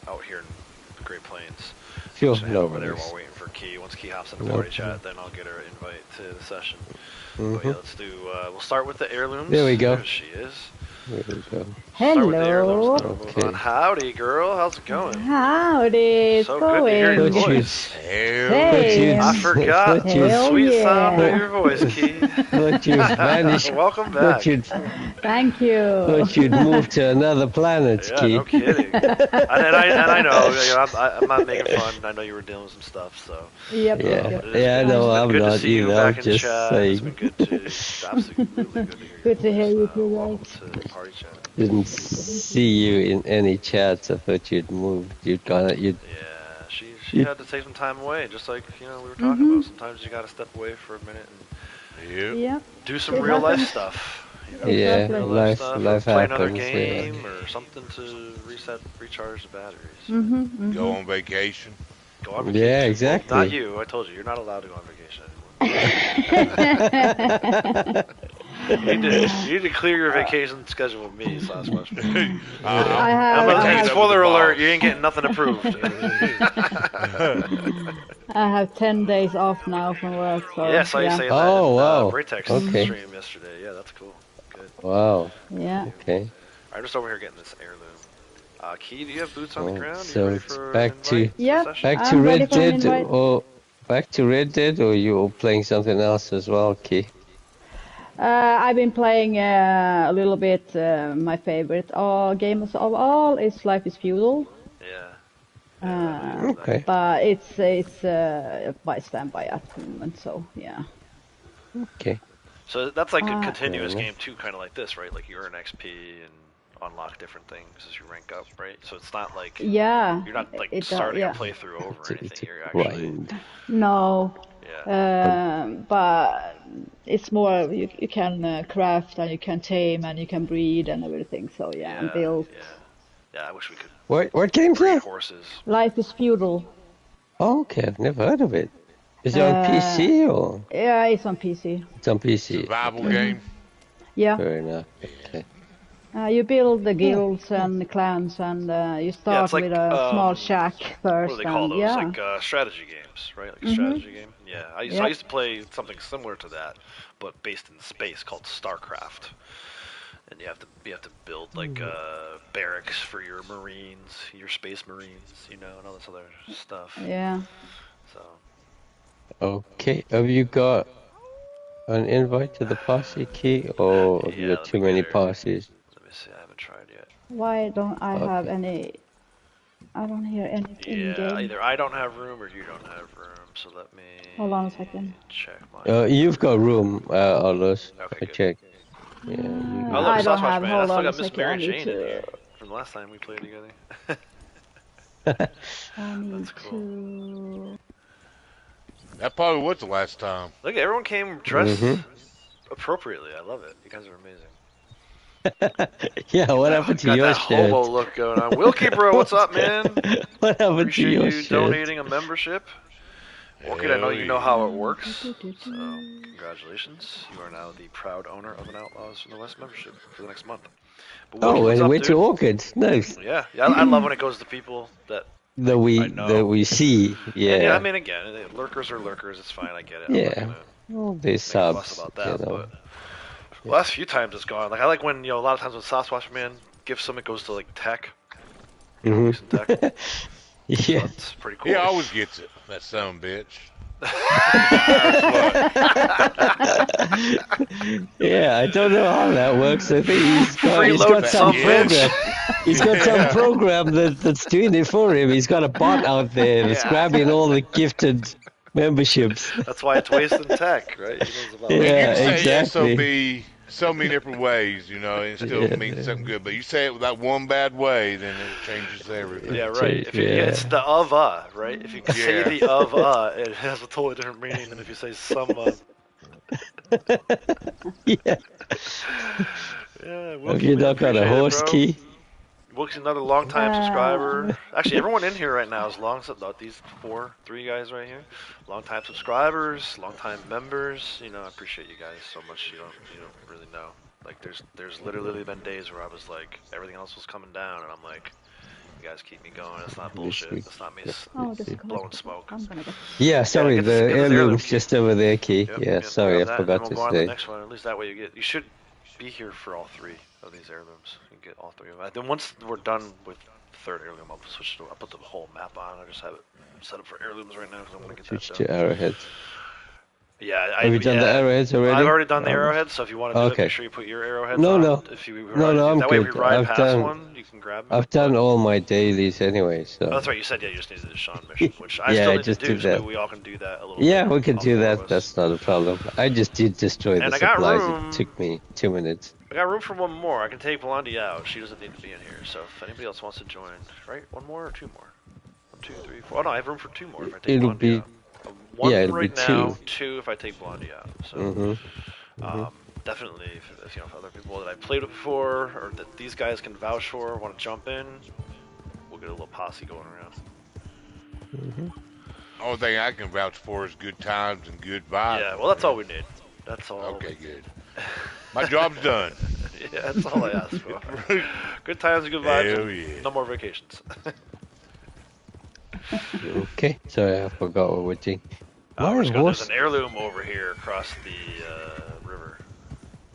out here in the Great Plains. Sure, Just head no over there worries. while waiting for Key. Once Key hops in the No party problem. chat, then I'll get her invite to the session. Mhm. But yeah, let's do. We'll start with the heirlooms. There we go. There she is. There we go. Start with the heirlooms, Hello. then we'll move Okay. on. Howdy, girl. How's it going? Howdy, it's So good to hear your going. voice. Hey. I forgot Thought you'd- the sweet sound of yeah. your voice, Key. Thought you'd vanished. Welcome Thought back. you'd, Thank you. thought you'd moved to another planet, Yeah, Key. no kidding. and I know, you know, I'm not making fun. I know you were dealing with some stuff, so. Yep. Yeah, yep. It is yeah, good. no, It's been I'm good to not see you either. back I'm in just chat. saying. It's been good to, absolutely good to hear your Good to hear you voice. too, Welcome guys. to the party chat. Didn't see you in any chats. I thought you'd moved. You'd gone. You'd. Yeah, she had to take some time away, just like, you know, we were talking about. Sometimes you gotta step away for a minute and Yep. do some It real life happens. stuff. You know, Yeah, Exactly. real life stuff, or life play another happens. game or something to recharge the batteries. Mm-hmm. Go on vacation. Go on Yeah, vacation. Well, exactly. not you. I told you, you're not allowed to go on vacation anymore. You need to clear your vacation schedule with me, Sasquatch. I have Spoiler alert, you ain't getting nothing approved. I have 10 days off now from work, so Yeah, I saw you yeah. saying that Oh, in wow. Braytex's Okay. stream yesterday. Yeah, that's cool. Good. Wow. Yeah. Okay. I'm just over here getting this heirloom. Key, do you have boots on the Oh, ground? so you ready it's for back an to- invite Yep. the session? Back to I'm ready Red for an Dead, invite. or back to Red Dead, or you playing something else as well, Key? I've been playing a little bit. My favorite games of all is Life is Feudal, Yeah. Okay. but it's by standby at the moment. So yeah. Okay. So that's like a Uh, continuous Fair game too, kind of like this, right? Like you earn XP and unlock different things as you rank up, right? So it's not like Yeah. you're not like it does, starting yeah. a playthrough over It's or a, it's anything. a You're actually, grind. No. yeah. But it's more you can craft and you can tame and you can breed and everything. So yeah, and build. Yeah, I wish we could What game's breed that? horses. Life is Feudal. Oh, okay, I've never heard of it. Is it on PC or Yeah, it's on PC. it's on PC? Survival game. Yeah. Fair enough. Okay. You build the guilds and the clans, and you start it's like, with a small shack What first. do they call and those? yeah. Like strategy games, right? Like a strategy game. Yeah, I used to play something similar to that, but based in space called StarCraft. And you have to build like barracks for your marines, your space marines, you know, and all this other stuff. Yeah. So Okay. Have you got an invite to the posse, Key, or have you Yeah, got let too me many get her. posses? let me see, I haven't tried yet. Why don't I have Okay. any? I don't hear anything in Yeah, game. either I don't have room or you don't have room. So let me Hold on a second. check my. You've got room, Aldous. Okay, I good. checked. Yeah. You Oh, look, I don't Sasquatch have. Man. I Hold still on a got Miss second. I Mary need Jane in to. here from the last time we played together. I need That's cool. to. That probably was the last time. Look, everyone came dressed Mhm. appropriately. I love it. You guys are amazing. Yeah, what happened to Got your that hobo shirt? look going on. Wilkie, bro, what's up, man? What happened to Appreciate your you shirt? donating a membership. Orchid, I know you know how it works. So, Mm. congratulations. You are now the proud owner of an Outlaws from the West membership for the next month. But Wilkie, Oh, what's and up, went to dude? Orchid. Nice. Yeah, I love when it goes to people that. That I we know. see. Yeah. And yeah, I mean, again, lurkers are lurkers. It's fine. I get it. I'm not Yeah. gonna Well, they make a fuss subs. about You that, know. but the last few times it's gone. Like I like when a lot of times when Sasquatch Man gives some, it goes to like tech. Mhm. Recent tech. Yeah. That's pretty cool. He always gets it. That son of a bitch. Yeah, I don't know how that works. I think he's got Freeload some some bitch. program. He's got some program that's doing it for him. He's got a bot out there that's Yeah. grabbing all the gifted memberships. That's why it's wasting tech, right? He knows about Yeah, You can say exactly. SOB so many different ways, and it still means something good. But you say it with that one bad way, then it changes everything. Yeah, right. If it's the right? If you say the it has a totally different meaning than if you say some Yeah. Have you not got a horse key? Wilkie's another long-time subscriber. Actually, everyone in here right now is these three guys right here, long-time subscribers, long-time members. I appreciate you guys so much. You don't really know. Like, there's literally been days where I was like, everything else was coming down, and I'm like, you guys keep me going. It's not bullshit. It's not me blowing smoke. Yeah, sorry, the heirloom's just over there, Key. Yep, sorry, I forgot to we'll go on say. the next one. At least that way you should be here for all three of these heirlooms. You can get all three of them. Then once we're done with the third heirloom, I'll put the whole map on. I just have it set up for heirlooms right now because I want to get that done. Switch to arrowheads. Yeah, have you done the arrowheads already? I've already done the arrowheads, so if you want to do it, make sure you put your arrowheads on. No, I'm that good. way if we ride past one, you can grab them. I've done all my dailies anyway, so... Oh, that's right, you said you just needed the Sean mission, which I still need to do, so we all can do that a little bit. Yeah, we can do that, that's not a problem. I just did destroy the supplies, it took me 2 minutes. I got room for one more. I can take Blondie out. She doesn't need to be in here, so if anybody else wants to join... Right? One more or two more? 1, 2, 3, 4... Oh, no, I have room for two more if I take Blondie out. One right now, two if I take Blondie out. So, definitely, if other people that I played with before or that these guys can vouch for want to jump in, we'll get a little posse going around. Only thing I can vouch for is good times and good vibes. Yeah, well, that's all we need. That's all. Okay, good. My job's done. Yeah, that's all I ask for. Good times and good vibes. Hell yeah. No more vacations. Okay, sorry, I forgot what we're doing. There's an heirloom over here across the river,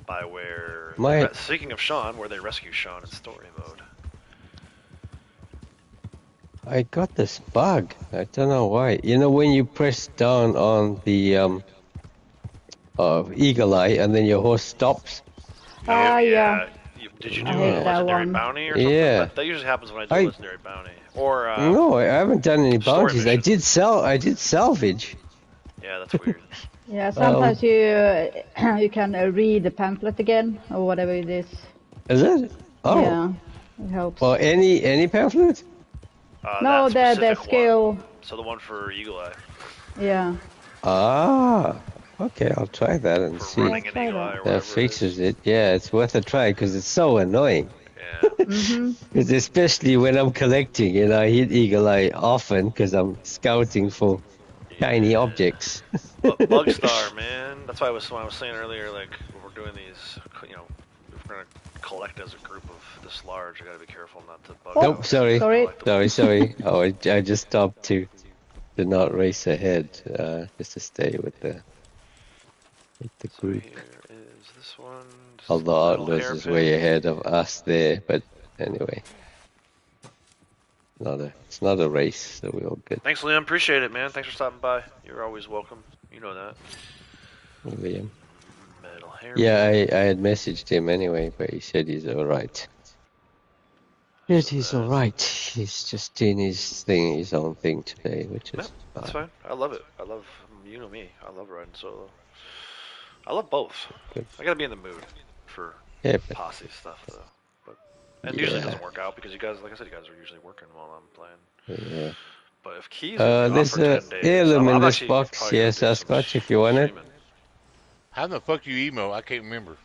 by where. Speaking of Sean, where they rescue Sean in story mode. I got this bug. I don't know why. When you press down on the eagle eye and then your horse stops. Yeah. Did you do a legendary bounty or something? Yeah. That usually happens when I do a legendary bounty. Or no, I haven't done any bounties. I did salvage. Yeah, that's weird. Yeah, sometimes you can read the pamphlet again or whatever it is. Is it? Oh. Yeah, it helps. Well, any pamphlet? No, the skill. One. So the one for Eagle Eye. Yeah. Ah. Okay, I'll try that and see. That fixes it. Yeah, it's worth a try because it's so annoying. Yeah. Because especially when I'm collecting, I hit Eagle Eye often because I'm scouting for tiny objects. Bugstar, man. That's why when I was saying earlier, like when we're doing these, if we're gonna collect as a group of this large, I gotta be careful not to bug. Nope, sorry. Oh, I just stopped to not race ahead, just to stay with the group. So here is this one. Although Atlas is way ahead of us there, but anyway. It's not a race, so we're all good. Thanks, Liam. Appreciate it, man. Thanks for stopping by. You're always welcome. You know that. Liam. Yeah, I had messaged him anyway, but he said he's alright. Yes, he's alright. He's just doing his own thing today, which is that's fine. I love it. I love, me. I love riding solo. I love both. Good. I gotta be in the mood for posse stuff, though. And usually it doesn't work out because you guys, like I said, you guys are usually working while I'm playing. Yeah. But if Keys there's a heirloom in this box, yes, Sasquatch, if you want it. How the fuck you emo? I can't remember.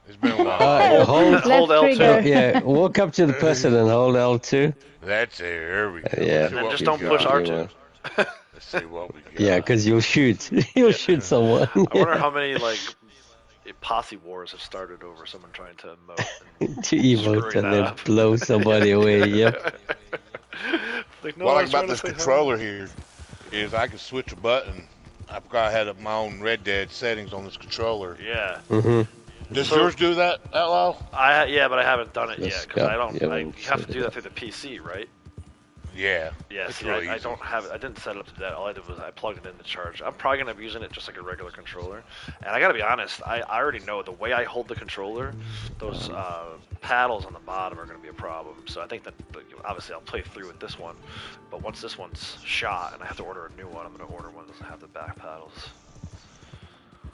It's been a while. Hold L2. Yeah, walk up to the person and hold L2. That's it. There we go. Yeah. And then just don't push R2. Let's see what we got. Yeah, because you'll shoot. You'll shoot someone. I wonder how many, posse wars have started over someone trying to emote. To emote and then blow somebody away, yep. What I like about this controller here is I can switch a button. I've got to have my own Red Dead settings on this controller. Yeah. Does yours do that, Outlaw? Yeah, but I haven't done it yet because I have to do that through the PC, right? Yeah. Yeah, see, really I don't have it. I didn't set it up to that. All I did was I plugged it in to charge. I'm probably going to be using it just like a regular controller. And I got to be honest, I already know the way I hold the controller, those paddles on the bottom are going to be a problem. So I think that, obviously, I'll play through with this one. But once this one's shot and I have to order a new one, I'm going to order one that doesn't have the back paddles.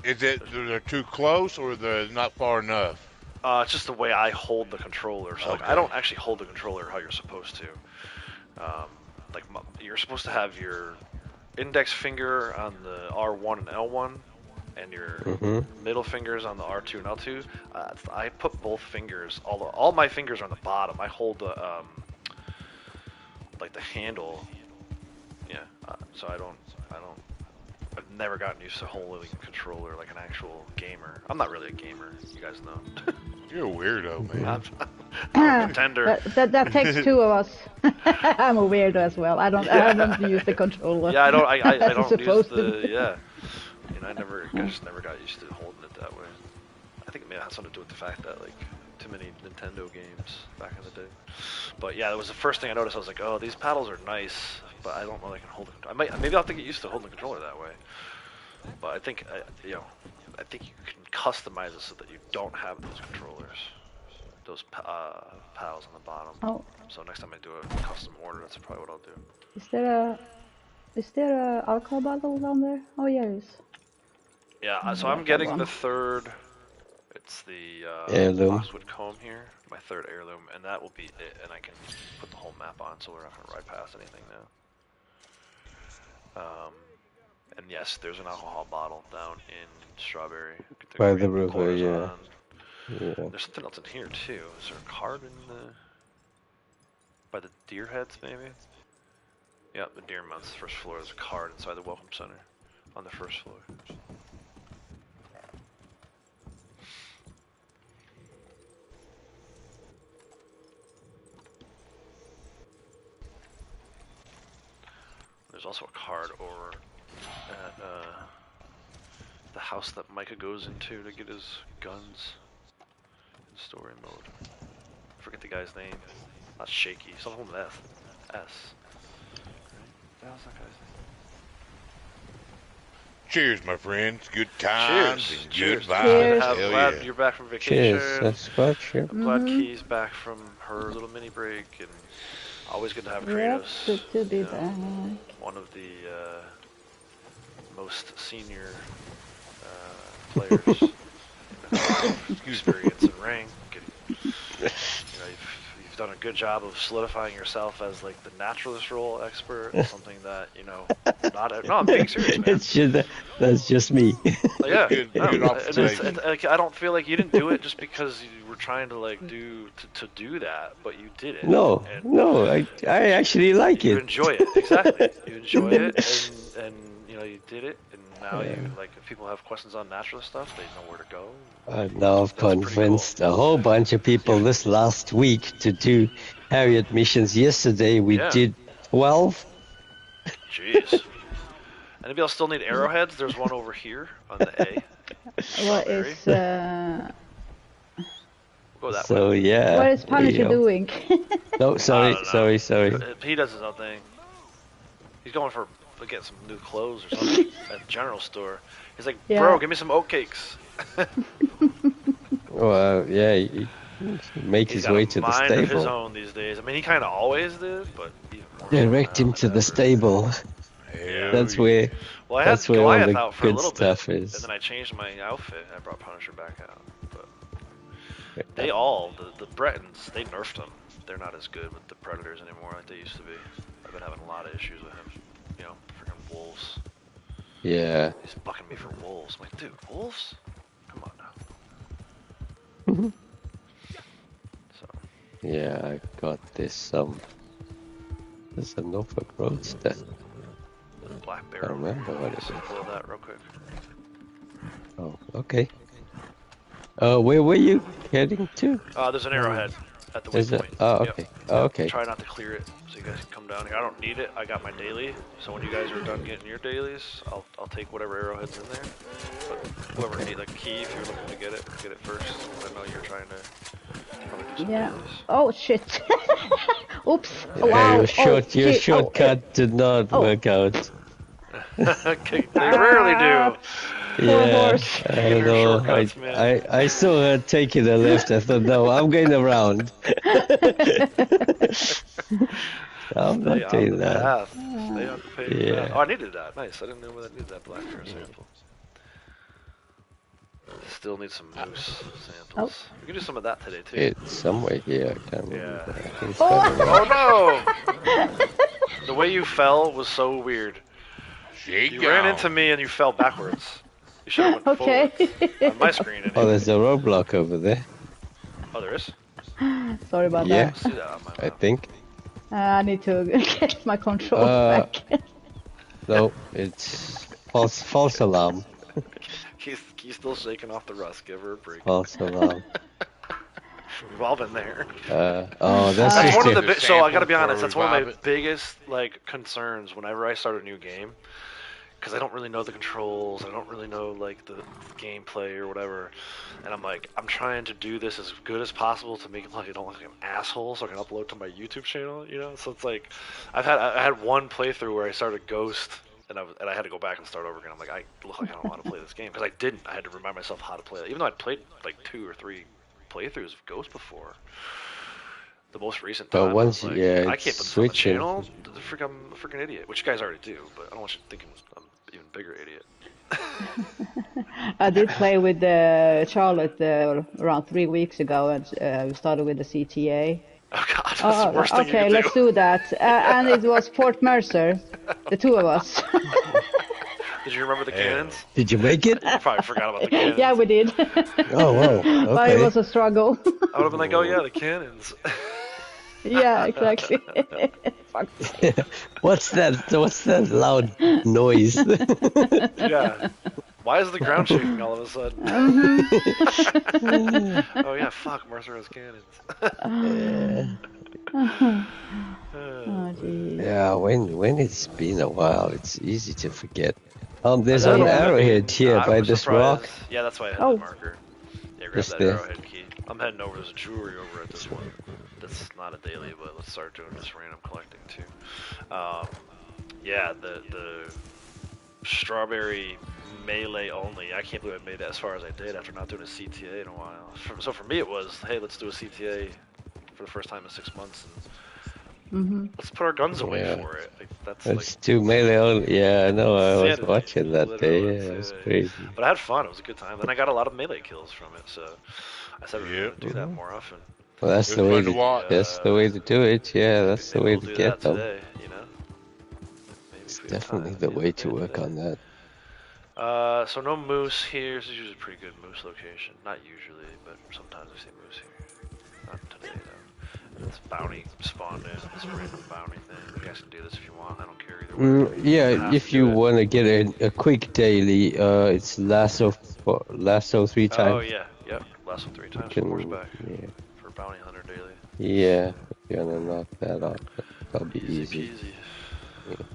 Is it they're too close or they're not far enough? It's just the way I hold the controller. So like, I don't actually hold the controller how you're supposed to. Like you're supposed to have your index finger on the R1 and L1, and your middle fingers on the R2 and L2. I put both fingers. All my fingers are on the bottom. I hold the like the handle. Yeah. So I've never gotten used to holding a controller like an actual gamer. I'm not really a gamer, you guys know. You're a weirdo, man. I'm a contender. That takes two of us. I'm a weirdo as well. I don't use the controller. Yeah, I don't use the yeah. You know, I just never got used to holding it that way. I think it may have something to do with the fact that like too many Nintendo games back in the day. But yeah, that was the first thing I noticed. I was like, oh, these paddles are nice, but I don't know I can hold it. Maybe I'll have to get used to holding the controller that way. But I think I think you can customize it so that you don't have those controllers, those paddles on the bottom. Oh. So next time I do a custom order, that's probably what I'll do. Is there a alcohol bottle down there? Oh yeah, there is. Yeah, so I'm getting the third. It's the boxwood comb here, my third heirloom, and that will be it. And I can put the whole map on, so we're not gonna ride past anything now. And yes, there's an alcohol bottle down in Strawberry. By the river, yeah. There's something else in here too. Is there a card in the... by the deer heads, maybe? Yeah, the deer mounts, first floor. There's a card inside the welcome center on the first floor. There's also a card over at the house that Micah goes into to get his guns in story mode. I forget the guy's name. Not Shaky. Something with S. Right? That was that guy's name. Cheers, my friends. Good times Cheers. and Cheers. good vibes. I'm glad you're back from vacation. Cheers. That's what you. I'm glad Key's back from her little mini break, and always good to have Kratos. Good to be back. One of the most senior players experience in rank. You've done a good job of solidifying yourself as like the naturalist role expert. Something that no, I'm being serious, man. That's just me. Yeah, good I don't feel like you didn't do it just because you were trying to like do that, but you did it. No, I actually like it. You enjoy it, exactly. You enjoy it, and you did it, and now you like if people have questions on naturalist stuff, they know where to go. Now I've convinced a whole bunch of people this last week to do Harriet missions. Yesterday we did 12. Jeez. Anybody else still need arrowheads? There's one over here on the A. What is We'll go that so way. yeah. What is Punisher doing? No, sorry. He does his own thing. He's going for get some new clothes or something at the general store. He's like, bro, give me some oatcakes. Well, yeah, he make his way to the stable. He's got a mind of his own these days. I mean, he kind of always did, but even more direct him to the stable. Yeah. That's where. Well, I had that's where all Goliath the out for a good little stuff bit, is. and then I changed my outfit. I brought Punisher back out, but they all the Bretons, they nerfed him. They're not as good with the Predators anymore like they used to be. I've been having a lot of issues with him. Freaking wolves. Yeah. He's bucking me for wolves. I'm like, dude, wolves? Come on now. So. Yeah, I got this there's a Norfolk Roadster. Black Barrel. I remember what it is. Pull that real quick. Oh, okay. Where were you heading to? There's an arrowhead at the waypoint. Oh, okay. Yep. Oh, okay. Try not to clear it so you guys can come down here. I don't need it. I got my daily. So when you guys are done getting your dailies, I'll take whatever arrowhead's in there. But whoever needs like key, if you're looking to get it first. I know you're trying to probably do some dailies. Oh shit. Oops. Yeah, Wow. Your shortcut did not work out. They rarely do. Yeah, I know. I saw her taking a left. I thought, no, I'm going around. I'm not doing that. Stay on the path. Oh, I needed that. Nice. I didn't know whether I needed that black for a sample. still need some moose samples. Oh. We can do some of that today too. It's somewhere here. I can't remember. Yeah. I think it's somewhere. Oh no! The way you fell was so weird. You ran into me and you fell backwards. You should have went forward. On my screen. Anyway. Oh, there's a roadblock over there. Oh, there is? Sorry about Yeah, that. See that on my map. I think. I need to get my control back. No, it's false alarm. He's still shaking off the rust. Give her a break. False alarm. We've all been there. Oh, that's That's just one of it. the so I gotta be honest. That's one of my biggest like concerns whenever I start a new game, because I don't really know the controls. I don't really know like the gameplay or whatever, and I'm trying to do this as good as possible to make it like I don't look like an asshole, so I can upload to my YouTube channel. You know, so it's like I had one playthrough where I started Ghost. And I had to go back and start over again. I'm like, I look like I don't know how to play this game because I didn't. I had to remind myself how to play it, even though I'd played like 2 or 3 playthroughs of Ghost before. The most recent time, But once, I was like, yeah, I it's can't put this on the switching. channel. I'm a freaking idiot, which you guys already do. But I don't want you thinking I'm an even bigger idiot. I did play with Charlotte around 3 weeks ago, and we started with the CTA. Oh God, that's the worst thing you okay, can let's do that. And it was Fort Mercer, the 2 of us. Did you remember the cannons? Did you make it? You probably forgot about the cannons. Yeah, we did. Oh, wow. But it Okay. was a struggle. I would have been like, oh yeah, the cannons. Yeah, exactly. Fuck. What's that loud noise? Yeah. Why is the ground shaking all of a sudden? Oh yeah, fuck, Mercer has cannons. Oh, geez. Yeah, when it's been a while, it's easy to forget. There's I an don't know. arrowhead here I by was this surprised. rock. Yeah, that's why I had Oh. the marker. Yeah, grab Just that there. arrowhead key. I'm heading over. There's a jewelry over at this one. That's not a daily, but let's start doing this random collecting too. Yeah, the strawberry melee only. I can't believe I made that as far as I did after not doing a CTA in a while. So for me it was, hey, let's do a CTA for the first time in 6 months. And let's put our guns away Yeah. for it. Like, that's It's like, too melee only. Yeah, I know. I was insanity, watching that day. literally, Yeah, it was yeah. crazy. But I had fun. It was a good time. And I got a lot of melee kills from it. So I said we're Yep. going to do that more often. Well, that's It the was way fun to to. watch. That's the way to do it. Yeah, that's the Maybe way we'll to do get that them. today, you know? Maybe It's if we have definitely time, the maybe way we'll to do it work today. on that. So no moose here. This is usually a pretty good moose location. Not usually, but sometimes I see moose here. Not today though. And this bounty spawned in. This random bounty thing. You guys can do this if you want. I don't care either way. Yeah, have if to you do it. want to get a quick daily, it's lasso 3 times. Oh yeah, yep. Last one 3 times Can- from horseback yeah. for bounty hunter daily. Yeah, if you want to knock that off, that'll be Easy easy. peasy.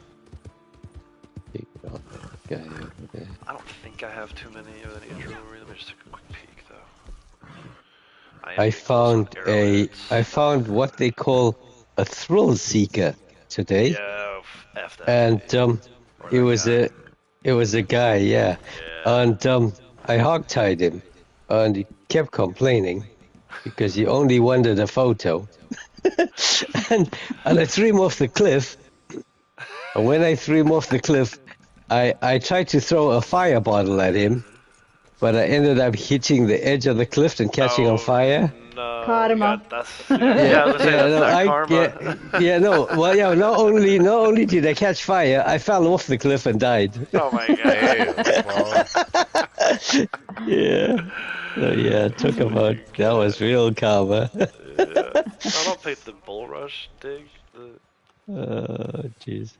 Take out that guy over there. I don't think I have too many of any jewelry. Let me just take a quick peek though. am I getting found some arrowheads. I found what they call a thrill seeker today, Yeah, F that. and Or it that was guy. a guy, yeah, Yeah. and I hogtied him, and he kept complaining because he only wanted a photo, and I threw him off the cliff. And when I threw him off the cliff, I tried to throw a fire bottle at him, but I ended up hitting the edge of the cliff and catching on fire. No, Karma. That's yeah. I was gonna say that's no, not karma. no. Well, yeah. Not only did I catch fire, I fell off the cliff and died. Oh my god. Yeah. So yeah, talk about that was real karma. Yeah. I don't take the bull rush dig. Oh, jeez.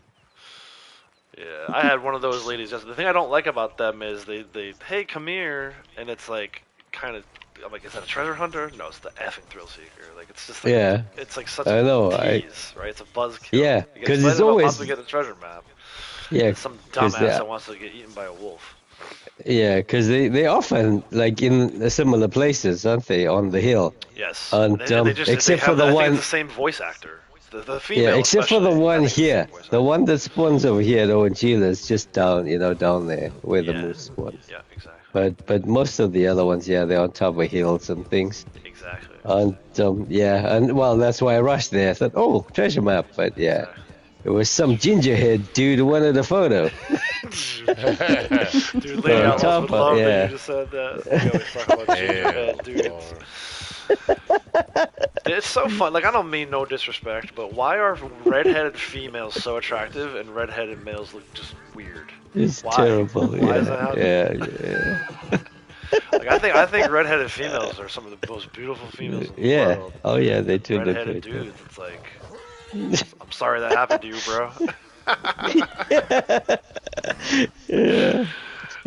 Yeah, I had one of those ladies. The thing I don't like about them is they hey, come here, and it's like kind of. I'm like, is that a treasure hunter? No, it's the effing thrill seeker. Like, it's just like, Yeah. it's like such I know, a tease, right? It's a buzzkill. Yeah, You get 'cause excited it's about always- possibly getting a treasure map. Yeah, It's some 'cause dumbass they- that wants to get eaten by a wolf. Yeah, because they often like in similar places, aren't they? On the hill. Yes. And, they just, except they for have, the I think one- it's the same voice actor. The female. Yeah, except for the especially, I one think it's the here. same voice The actor. one that spawns over here, though, in Chile, is just down, down there where the Yeah. moose spawns. Yeah, exactly. But most of the other ones, yeah, they're on top of hills and things. Exactly. And yeah, and well, that's why I rushed there. I thought, oh, treasure map. But yeah, Exactly. it was some gingerhead dude who wanted a photo. Dude, Lady Outlaws would love that yeah. you just said that. We always talk about gingerhead dudes. It's so fun. Like, I don't mean no disrespect, but why are redheaded females so attractive and redheaded males look just weird? It's why? terrible. Why is that happening? Yeah. Like, I think redheaded females are some of the most beautiful females in the world. Oh yeah, they do look Redheaded good. dudes, it's like, I'm sorry that happened to you, bro. Yeah.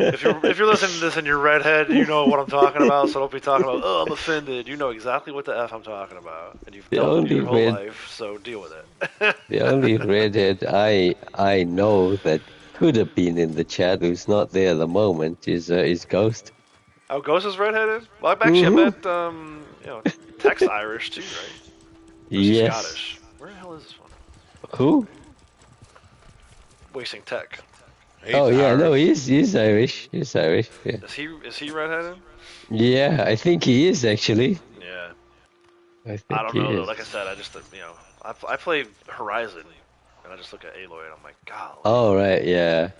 If you're listening to this and you're redhead, you know what I'm talking about. So don't be talking about, oh, I'm offended. You know exactly what the f I'm talking about, and you've dealt with it your whole life. So deal with it. The only redhead I know that could have been in the chat who's not there at the moment is Ghost. Oh, Ghost is redheaded? Well, I met Tech's Irish too, right? Or is he Yes. Scottish? Where the hell is this one? Who? Wasting Tech. He's Irish. No, he's Irish. He's Irish. Yeah. Is he redheaded? Yeah, I think he is actually. Yeah. I don't know though. Like I said, I just I played Horizon, and I just look at Aloy, and I'm like, God. Oh right, yeah.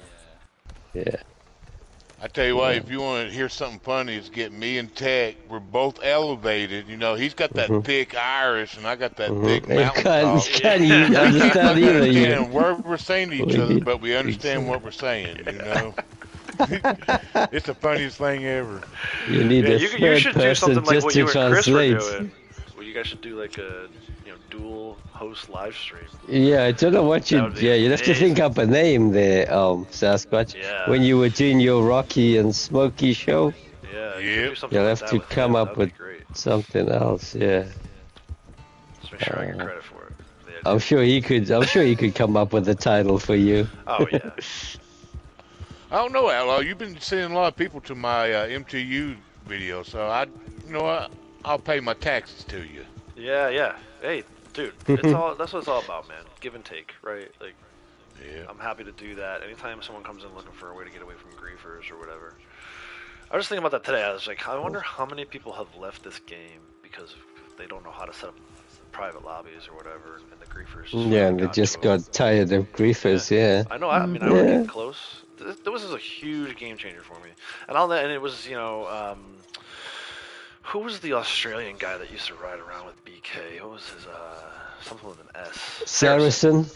I tell you what, if you want to hear something funny, it's get me and Tech. We're both elevated. You know, he's got that thick Irish, and I got that thick mountain talk. Can't even understand either. Understand what we're saying to each other, but we understand what we're saying. You know, it's the funniest thing ever. You need a third person just to translate. Well, you guys should do like a dual host live stream. Yeah, I don't know what you. Yeah, you'd have to think up a name there, Sasquatch. Yeah. When you were doing your Rocky and Smokey show. Yeah. You'll have to come up with something else. Yeah. Just make sure I get credit for it. I'm sure he could. I'm sure he could come up with a title for you. Oh yeah. I don't know, Outlaw. You've been sending a lot of people to my MTU video, so I'll pay my taxes to you. Yeah. Hey, dude, that's what it's all about, man. Give and take, right? Like, I'm happy to do that. Anytime someone comes in looking for a way to get away from griefers or whatever. I was thinking about that today. I was like, I wonder how many people have left this game because they don't know how to set up private lobbies or whatever, and the griefers. Yeah, and they just got tired of griefers. Yeah. I know. I mean, I was getting close. This was a huge game changer for me, and it was who was the Australian guy that used to ride around with BK? What was his something with an S? Saracen.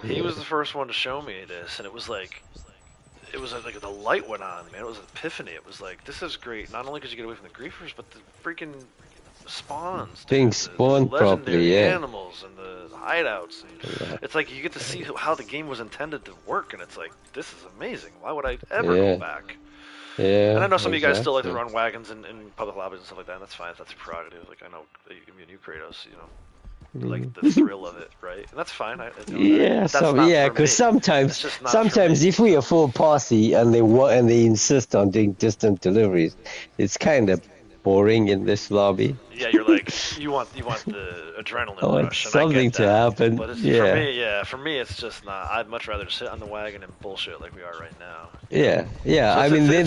He was the first one to show me this, and it was like the light went on, man. It was an epiphany. It was like, this is great. Not only because you get away from the griefers, but the freaking spawns. Things spawn properly, yeah. Animals and the hideouts. And it's like you get to see how the game was intended to work, and it's like, this is amazing. Why would I ever go back? Yeah. And I know some of you guys still like to run wagons in public lobbies and stuff like that, and that's fine if that's your prerogative. Like, I know that you can be a new Kratos, like the thrill of it, right? And that's fine. Because sometimes if we are full posse and they insist on doing distant deliveries, it's kind of boring in this lobby. Yeah, you're like, you want the adrenaline rush. Something to happen. But for me, it's just not. I'd much rather sit on the wagon and bullshit like we are right now. Yeah. So I mean, then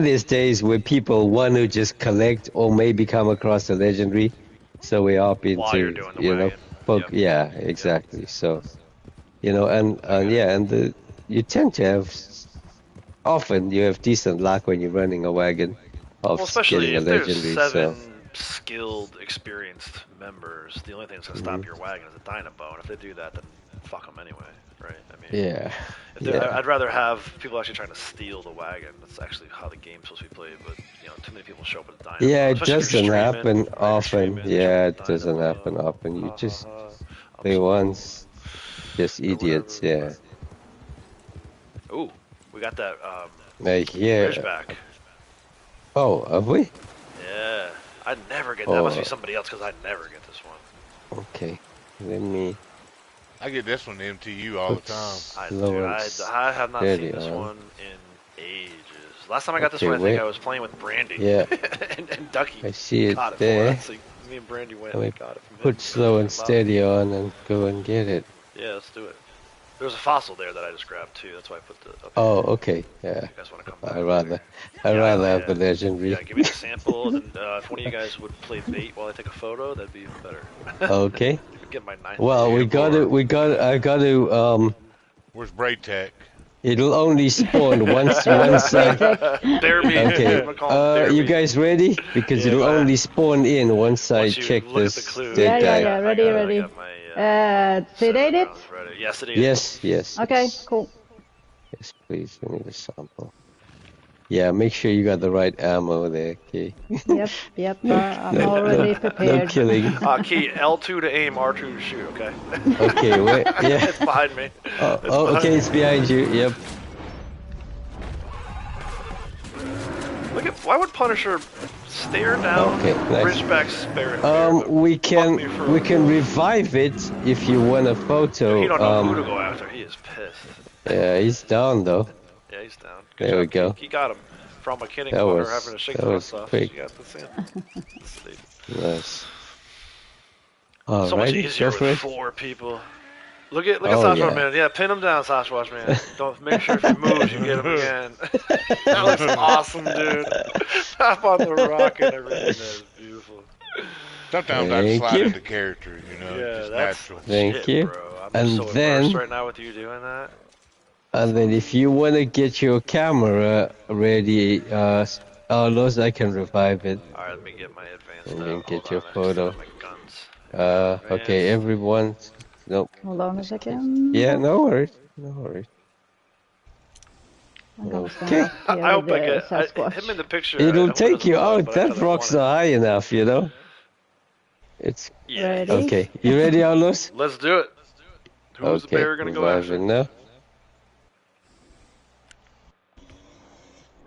there's days where people want to just collect or maybe come across a legendary. So we're up into, yeah, exactly. Yep. So, and you tend to have, often you have decent luck when you're running a wagon of especially getting a if legendary. There's 7 skilled, experienced members. The only thing that's going to stop your wagon is a dynamo, and if they do that, then fuck them anyway, right? I mean, I'd rather have people actually trying to steal the wagon. That's actually how the game's supposed to be played, but too many people show up with a dynamo. Yeah, it doesn't happen often. Yeah, it doesn't happen often. You just play once, just idiots. Yeah. Ooh, we got that bridge back. Oh, have we? Yeah, I never get that. Must be somebody else because I never get this one. Okay, let me. I get this one to MTU all the time. I have not seen this one in ages. Last time I got this one, I think I was playing with Brandy. Yeah. and Ducky. I see it got there. So me and Brandy went and got it from him. Put slow and steady on and go and get it. Yeah, let's do it. There was a fossil there that I just grabbed too. That's why I put the. Oh, okay. Yeah. You guys want to come back? I'd rather have the legendary. Yeah, give me the sample, and if one of you guys would play bait while I take a photo, that'd be even better. Okay. Get my 9th. Well, I got to Where's Braytech? It'll only spawn one side. Derby. Okay. You guys ready? Because it'll only spawn in once I check this. Yeah. Ready. Sedate it? Yes, it is. Yes. Okay, cool. Yes, please. We need a sample. Yeah, make sure you got the right ammo there, Key. Yep. I'm already prepared. No killing. Key, L2 to aim, R2 to shoot, okay? Okay, wait. Yeah. It's behind me. Okay, it's behind you. Yep. Look at, why would Punisher stare down Ridgeback Spirit? We can revive it if you want a photo. You don't know who to go after. He is pissed. Yeah, he's down though. Yeah, he's down. Good job, we go. He got him from a kidding water having to shake that was off. quick. You got this in. Nice. So much easier with 4 people. Look at Sasquatch Man. Yeah, pin him down, Sasquatch Man. Don't make sure if he moves, you get him again. That looks awesome, dude. Hop on the rock and everything. That is beautiful. Sometimes I slide into character, you know. Yeah, just that's natural. Thank you. Bro. I'm and so then immersed right now with you doing that. And then if you want to get your camera ready, Carlos, I can revive it. Alright, let me get my advanced. And then get your photo. Okay, everyone. Nope. Hold on a second. Yeah, no worries. Okay. I hope I get him in the picture. It'll take you out. That rock's not high enough, you know. It's ready. Okay. You ready, Carlos? Let's do it. Who's the bear gonna go after? Now.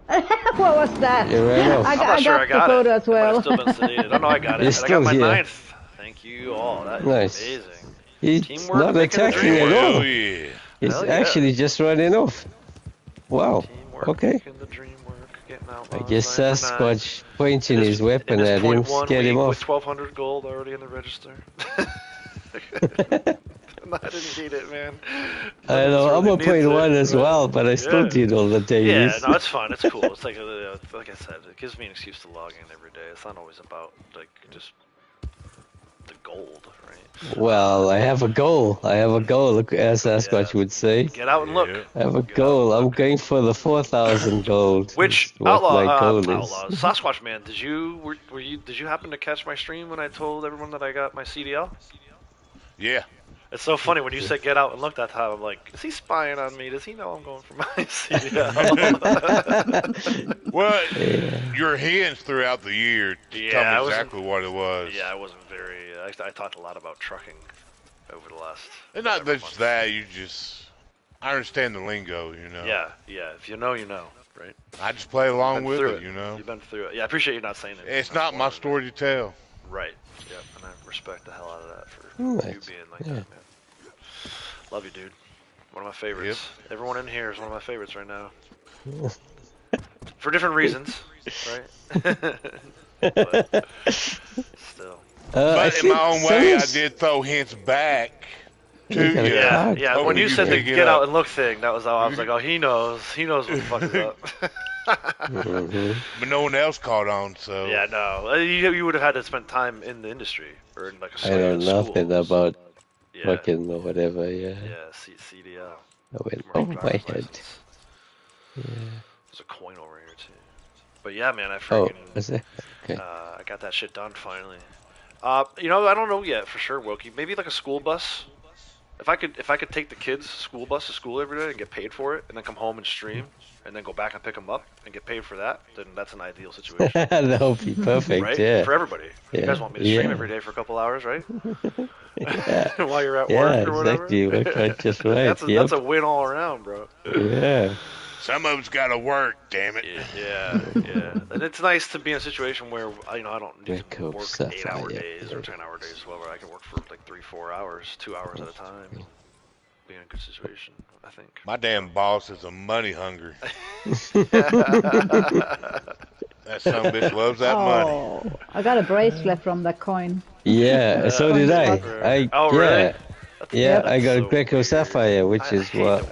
What was that? I got the photo as well. Still been sedated. Oh no, I got it. I got my 9th. Thank you all. That is amazing. He's Teamwork not attacking at all. Yeah. He's actually just running off. Wow. Teamwork, okay. The dream work, I guess Sasquatch pointing his weapon at him, scared him off. With 1,200 gold already in the register. I didn't need it, man. I know, I'm a 0.1 as well, but I still did all the dailies. Yeah, no, it's fun. It's cool. It's like I said, it gives me an excuse to log in every day. It's not always about like just the gold, right? Well, I have a goal. Look, as Sasquatch would say. Get out and look. I have a goal. I'm going for the 4,000 gold. Which Outlaw, Sasquatch Man, did you happen to catch my stream when I told everyone that I got my CDL? Yeah. It's so funny when you said get out and look that time. I'm like, is he spying on me? Does he know I'm going for my CDL? Well, your hints throughout the year tell me exactly what it was. Yeah, I wasn't very. I talked a lot about trucking over the last. And not just that, I understand the lingo, you know. Yeah. If you know, you know, right? I just play along with it, you know. You've been through it. Yeah, I appreciate you not saying it. It's not my story to tell. Right. Yep. And I respect the hell out of that for you being like that, man. Love you, dude. One of my favorites. Yep. Everyone in here is one of my favorites right now. For different reasons, right? But still. But in my own way, I did throw hints back to you. Yeah. When you said the get out and look thing, that was how I was like, oh, he knows what the fuck is up. But no one else caught on, so. Yeah, no. You would have had to spend time in the industry or in like a school. I know nothing about fucking or whatever. Yeah. Yeah, CDL. I went over my head. Yeah. There's a coin over here too. But yeah, man, I freaking. Oh, is it? Okay. I got that shit done finally. You know, I don't know yet for sure, Wilkie. Maybe like a school bus. If I could take the kids' school bus to school every day and get paid for it, and then come home and stream, and then go back and pick them up and get paid for that, then that's an ideal situation. That would be perfect, right? Yeah. For everybody. Yeah. You guys want me to stream every day for a couple hours, right? Yeah. While you're at work or whatever. Exactly. Work right, just right. That's a win all around, bro. Yeah. Some of them's got to work, damn it. Yeah. And it's nice to be in a situation where I don't need to work 8-hour days or 10-hour days, whatever. I can work for like 3-4 hours, 2 hours at a time. Be in a good situation, I think. My damn boss is a money hungry. That son of a bitch loves that money. I got a bracelet from that coin. Yeah, so did I. Really? Yeah, I got a Greco Sapphire, which is what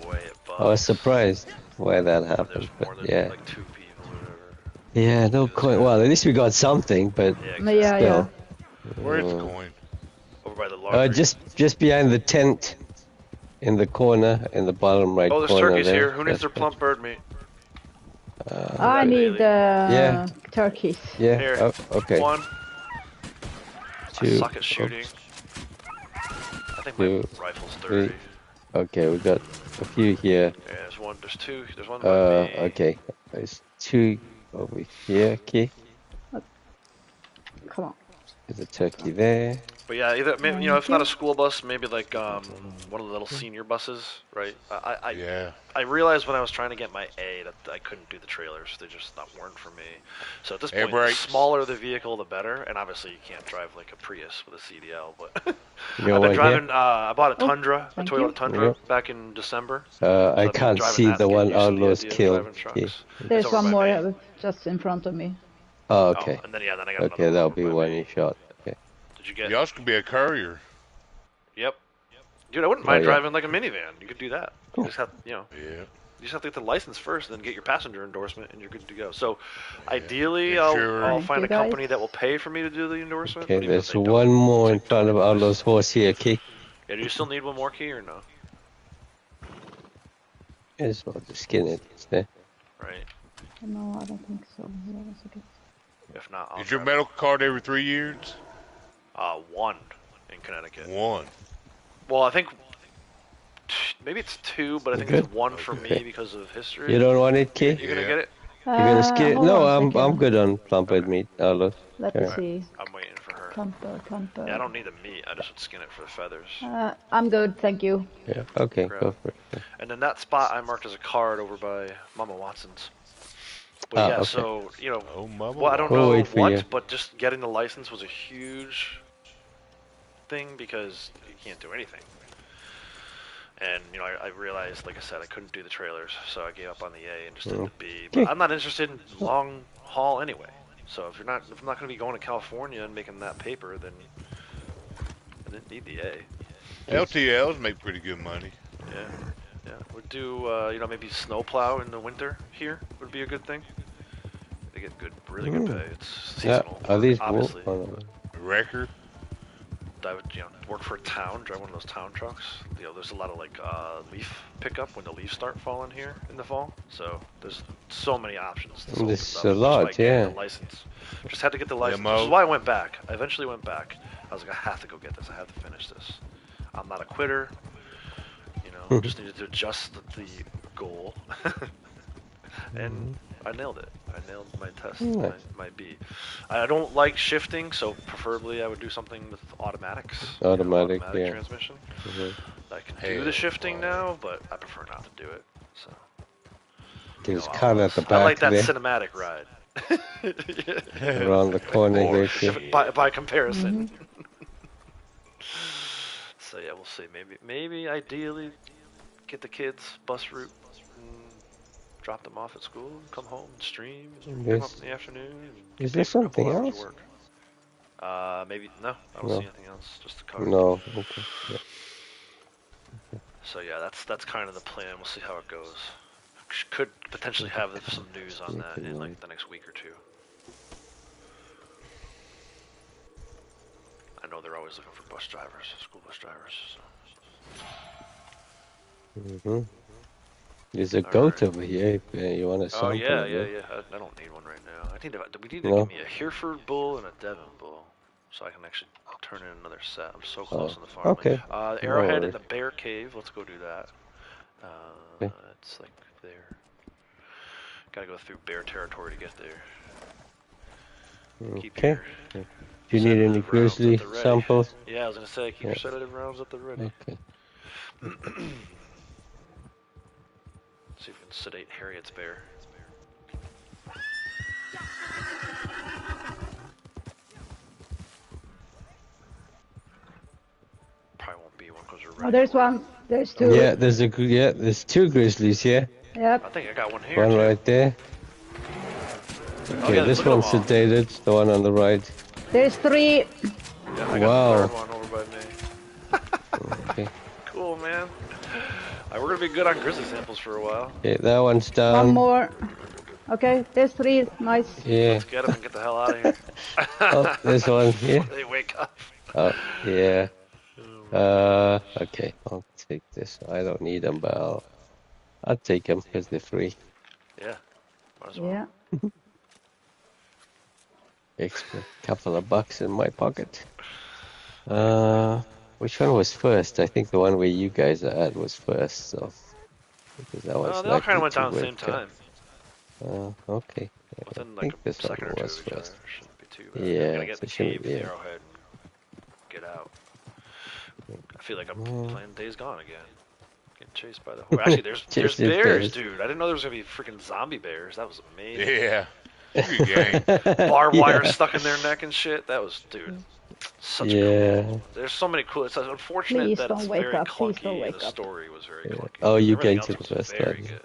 I was surprised why that happened. But yeah. Like 2 people or whatever. Yeah, no coin. Well, at least we got something, but still. Where's the coin? Over by the laundry. Just behind the tent. in the corner, in the bottom right corner. Oh, there's turkeys there. here. Who needs their plump bird meat? I need yeah. turkeys. Yeah. Here. Oh, okay. 1. Two. I suck at shooting. I think my rifle's 30. Three. Okay, we got a few here. Yeah, there's one. There's two. There's one by me. Okay. There's 2 over here. Okay. Come on. There's a turkey there. But yeah, either maybe, if not a school bus, maybe like one of the little senior buses, right? I realized when I was trying to get my A that I couldn't do the trailers; they just weren't for me. So at this point, the smaller the vehicle, the better. And obviously, you can't drive like a Prius with a CDL. But I've been driving. I bought a Tundra, a Toyota Tundra, back in December. So I can't see the one Outlaws killed. There's one more just in front of me. Oh, okay. And then I got okay, that'll be one you shot. Okay. Did you get? Yours could be a courier. Yep. Dude, I wouldn't mind driving like a minivan. You could do that. Cool. You just have, you just have to get the license first, and then get your passenger endorsement, and you're good to go. So, ideally, I'll find a company that will pay for me to do the endorsement. Okay, there's one more in front of Outlaws horse here, okay? Yeah, do you still need one more key or no? Yes, well, just skin it. It's there. Right. No, I don't think so. Yeah, that's okay. If not, I'll Is your medical card every 3 years? 1 in Connecticut. 1. Well, I think maybe it's 2, but I think it's 1 for me because of history. You don't want it, Key? You gonna get it? You're gonna skin it? No, I'm good on plump-bird meat. Let's see. I'm waiting for her. Plump-bird. Yeah, I don't need the meat. I just would skin it for the feathers. I'm good, thank you. Yeah. Okay, go for it. And then that spot I marked as a card over by Mama Watson's. But yeah, so, well, I don't know what, but just getting the license was a huge thing because you can't do anything. And, I realized, like I said, I couldn't do the trailers, so I gave up on the A and just did the B. But I'm not interested in long haul anyway. So if I'm not going to be going to California and making that paper, then I didn't need the A. LTLs make pretty good money. Yeah. Would do, maybe snowplow in the winter here would be a good thing. They get really good pay. It's seasonal. Are these obviously. Record? I would, work for a town, drive one of those town trucks. There's a lot of leaf pickup when the leaves start falling here in the fall. So there's so many options. There's a lot, yeah. The license. Just had to get the license. Which is why I went back. I eventually went back. I was like, I have to go get this. I have to finish this. I'm not a quitter. Just needed to adjust the goal. And I nailed it. I nailed my test, my B. I don't like shifting, so preferably I would do something with automatics. Automatic transmission. I can do the shifting now, but I prefer not to do it. So. It's kind of at the back. I like that cinematic ride. Around the corner there. By comparison. So yeah, we'll see. Maybe ideally get the kids bus route. Drop them off at school, come home, stream, pick them up in the afternoon. Is there something else? Work. Maybe, no, I don't see anything else, just the car. No, okay. Yeah. So yeah, that's kind of the plan, we'll see how it goes. Could potentially have some news on that in like the next week or 2. I know they're always looking for bus drivers, school bus drivers. So. There's a goat over here if you want to sample. Oh yeah. I don't need one right now. We need to give me a Hereford bull and a Devon bull, so I can actually turn in another set. I'm so close on the farm. Okay. Arrowhead in the bear cave. Let's go do that. It's like there. Gotta go through bear territory to get there. Okay. Do you need any grizzly samples? Yeah, I was gonna say keep your sedative rounds at the ready. Okay. See if we can sedate Harriet's bear. Probably won't be one because we're ready. Oh, there's one. There's 2. Yeah, there's 2 grizzlies here. Yep. I think I got one here. One right there. Okay, this one's sedated. The one on the right. There's 3. Yeah, I got the 3rd one over by me. Okay. Cool, man. We're gonna be good on grizzly samples for a while. Okay, that one's done. One more. Okay, there's 3. Nice. Yeah. Let's get them and get the hell out of here. Oh, there's one here. They wake up. Oh, yeah. Oh Okay, I'll take this. I don't need them, but I'll take them because they're free. Yeah. Might as well. Yeah. Extra couple of bucks in my pocket. Which one was first? I think the one where you guys are at was first, so because that was They all kind of went down at the work same time. Okay. Within I like think a this second one or two was of each other. first. Shouldn't be too bad. Yeah, Gotta get in the so cave, yeah. the arrowhead, and get out. I feel like I'm playing Days Gone again. Getting chased by the horse. Actually, there's bears, dude. I didn't know there was gonna be freaking zombie bears. That was amazing. Yeah. Good game. Barbed wire stuck in their neck and shit. That was, dude, such cool. There's so many cool. It's unfortunate Please that don't it's wake very up. Please clunky don't and wake the up. story was very clunky. Oh, you Everything going else to the was first very one. good.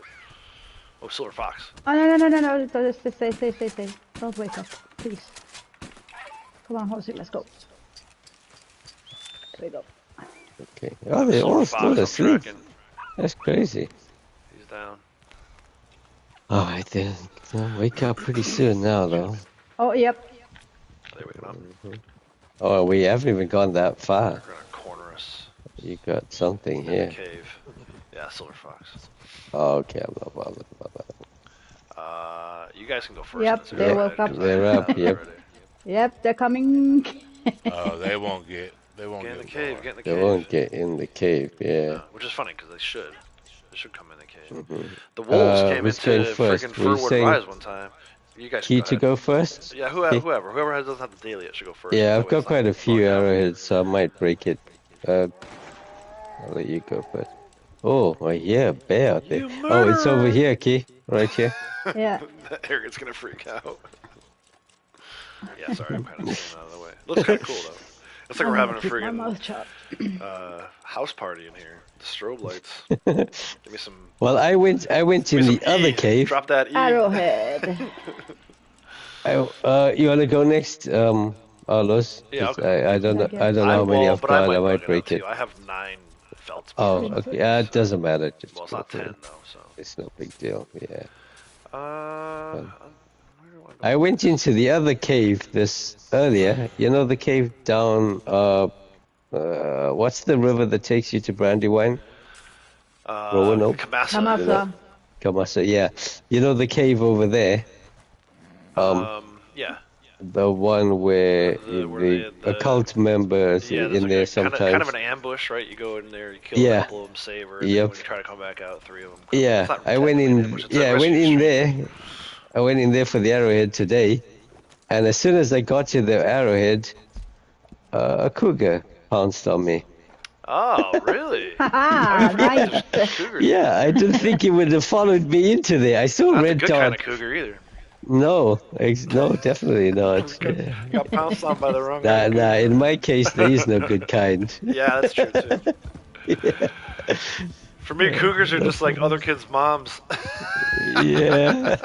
Oh, Silver Fox. Oh, no. Just stay. Don't wake up, please. Come on, Horsey, let's go. There we go. Okay. Oh, they're all still asleep. Tracking. That's crazy. He's down. Alright then. They'll wake up pretty soon now, though. Oh, yep. Are they waking up? Oh, we haven't even gone that far. They're gonna corner us. You got something In here. the cave. Yeah, Silver Fox. Oh, okay, I'm not bothered about that. You guys can go first. Yep, they woke up. They're up, yep. Yep, they're coming. Oh, they won't get Get in the far. cave. Get in the They cave. won't get in the cave, yeah. Which is funny because they should. They should come in the cave. The wolves came who's into going first? freaking Were you Furwood saying Rise one time. You guys Key go to ahead. go first? Yeah, whoever doesn't have the daily, it should go first. Yeah, That I've way got it's quite not a few going down. arrowheads, so I might break it. I'll let you go first. Oh, I hear a bear out there. Oh, it's over here, Key. Right here. Yeah. Arrogant's gonna freak out. Yeah, sorry, I'm kind of staying out of the way. Looks kind of cool though. Looks like we're having a Keep my mouth friggin' shut. house party in here. The strobe lights. Give me some. Well, I went in the other cave. Drop that E. Arrowhead. You wanna go next, Arlos? Yeah, I don't know how many I've got. I might break it. I have 9 felt. Oh, okay. Yeah, it doesn't matter. Just Well, it's go not for 10 it. though, so. It's no big deal. Yeah. Where do I went into the other cave earlier. You know the cave down. What's the river that takes you to Brandywine? Roanoke. Kamasa. Kamasa. Yeah. You know the cave over there. Yeah. The one where the occult members in like there sometimes. sometimes. Kind of an ambush, right? You go in there, you kill a couple of them, save her, and then when you try to come back out, 3 of them. Yeah, I went in. Yeah, I went in there. I went in there for the arrowhead today, and as soon as I got to the arrowhead, a cougar pounced on me. Oh, really? Nice. Yeah, I didn't think he would have followed me into there. I saw Not red a good dot. kind of cougar either. No, definitely not. Got pounced on by the wrong guy. Nah, in my case, there is no good kind. Yeah, that's true too. Yeah. For me, cougars are just like other kids' moms. Yeah.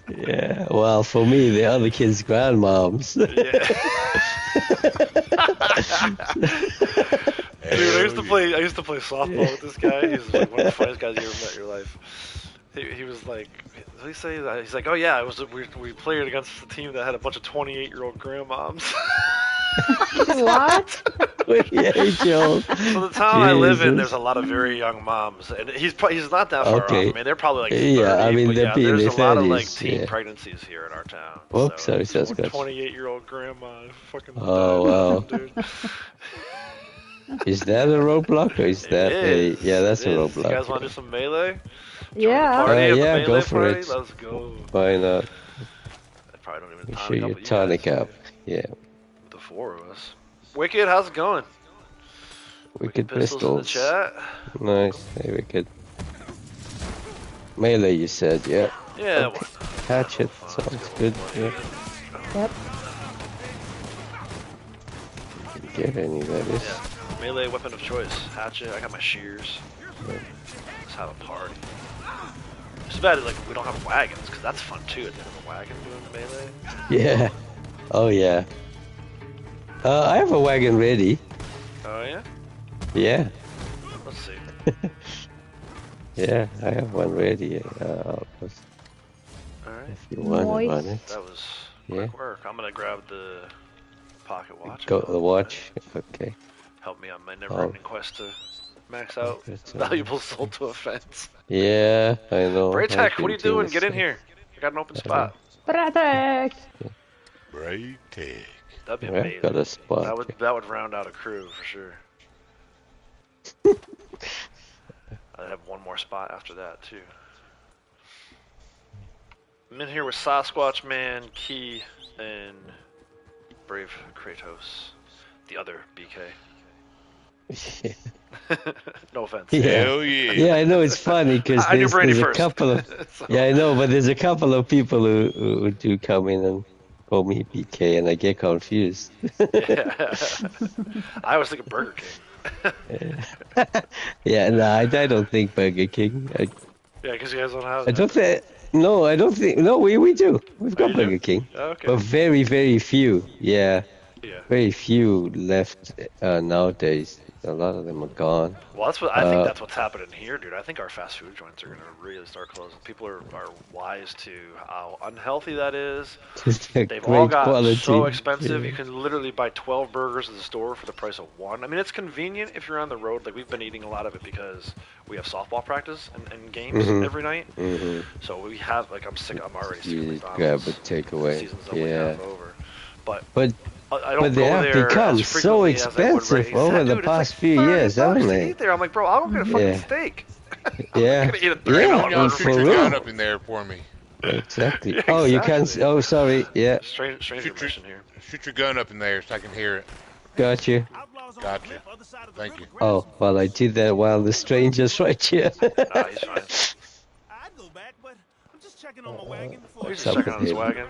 Yeah, well, for me, the other kids' grandmoms. Yeah. Dude, I used to play softball with this guy. He's like one of the funniest guys you ever met in your life. He was like, what did he say? He's like, oh yeah, we played against a team that had a bunch of 28-year-old grandmoms. What? 28-year-old. So the town I live in, there's a lot of very young moms, and he's not that far off. I mean, they're probably like 30, I mean, but there's a lot of like 30s, teen pregnancies here in our town. Whoops, so sorry, that's 28-year-old grandma, fucking. Oh wow. Dude. Is that a roadblock or is that It is. Yeah, that's It a is. roadblock. You guys want to do some melee? Yeah. Yeah, go for it. Let's go. Why not? I probably don't even Make tonic sure you up with tonic guys. up. Yeah. The 4 of us. Wicked, how's it going? Wicked Pistols in the pistols. chat. Nice. Hey, Wicked. Melee, you said, yeah. Yeah. Okay. Hatchet sounds good. Yeah. Yep. Get any that is. Yeah. Melee weapon of choice. Hatchet. I got my shears. Yeah. Let's have a party. It's too bad like we don't have wagons, because that's fun too. At the end of a wagon doing melee. Yeah. Oh yeah. I have a wagon ready. Oh yeah. Yeah. Let's see. Yeah, I have one ready. All right. If you want to run it. That was Yeah. quick work. I'm gonna grab the pocket watch. Got the watch. Okay. Help me on my never-ending quest to max out valuable sold to a fence. Yeah, I know. Braytech, what are you doing? Get in here. I got an open spot. Braytech! Braytech. That'd be amazing. Got a spot. That would round out a crew for sure. I'd have one more spot after that too. I'm in here with Sasquatch Man, Key, and Brave Kratos, the other BK. No offense. Yeah. Hell yeah. Yeah, I know it's funny because there's a couple of yeah, I know, but there's a couple of people who do come in and call me BK, and I get confused. Yeah. I was thinking Burger King. Yeah, no, I don't think Burger King. Yeah, because you guys don't have. I don't think. No, I don't think. No, we do. We've got Burger do? King, Okay. but very few. Yeah, Yeah. very few left nowadays. A lot of them are gone. Well, that's what I think. That's what's happening here, dude. I think our fast food joints are gonna really start closing. People are wise to how unhealthy that is. They've all got quality. so expensive. Yeah. You can literally buy 12 burgers at the store for the price of one. I mean, it's convenient if you're on the road. Like we've been eating a lot of it because we have softball practice and games every night. So we have I'm sick. I'm already sick of You McDonald's. grab a takeaway. Season's yeah. over. But But I don't they go have there become as so frequently as I would expensive right? over the Dude, past it's like few years, haven't $30 to they? eat there. I'm like, bro, I'll go get a fucking Yeah. steak. Yeah. I'm gonna eat a $30 Yeah, Y'all for shoot your real. gun up in there for me. Exactly. Yeah, Oh, you can. exactly. Oh, sorry. Yeah, Stranger mission here. Shoot your gun up in there so I can hear it. got you. Gotcha. Thank you. Oh, well, I did that while the stranger's right here. Nah, he's fine. I'd go back, but I'm just checking on my wagon before He's What's just up checking on with his him? wagon.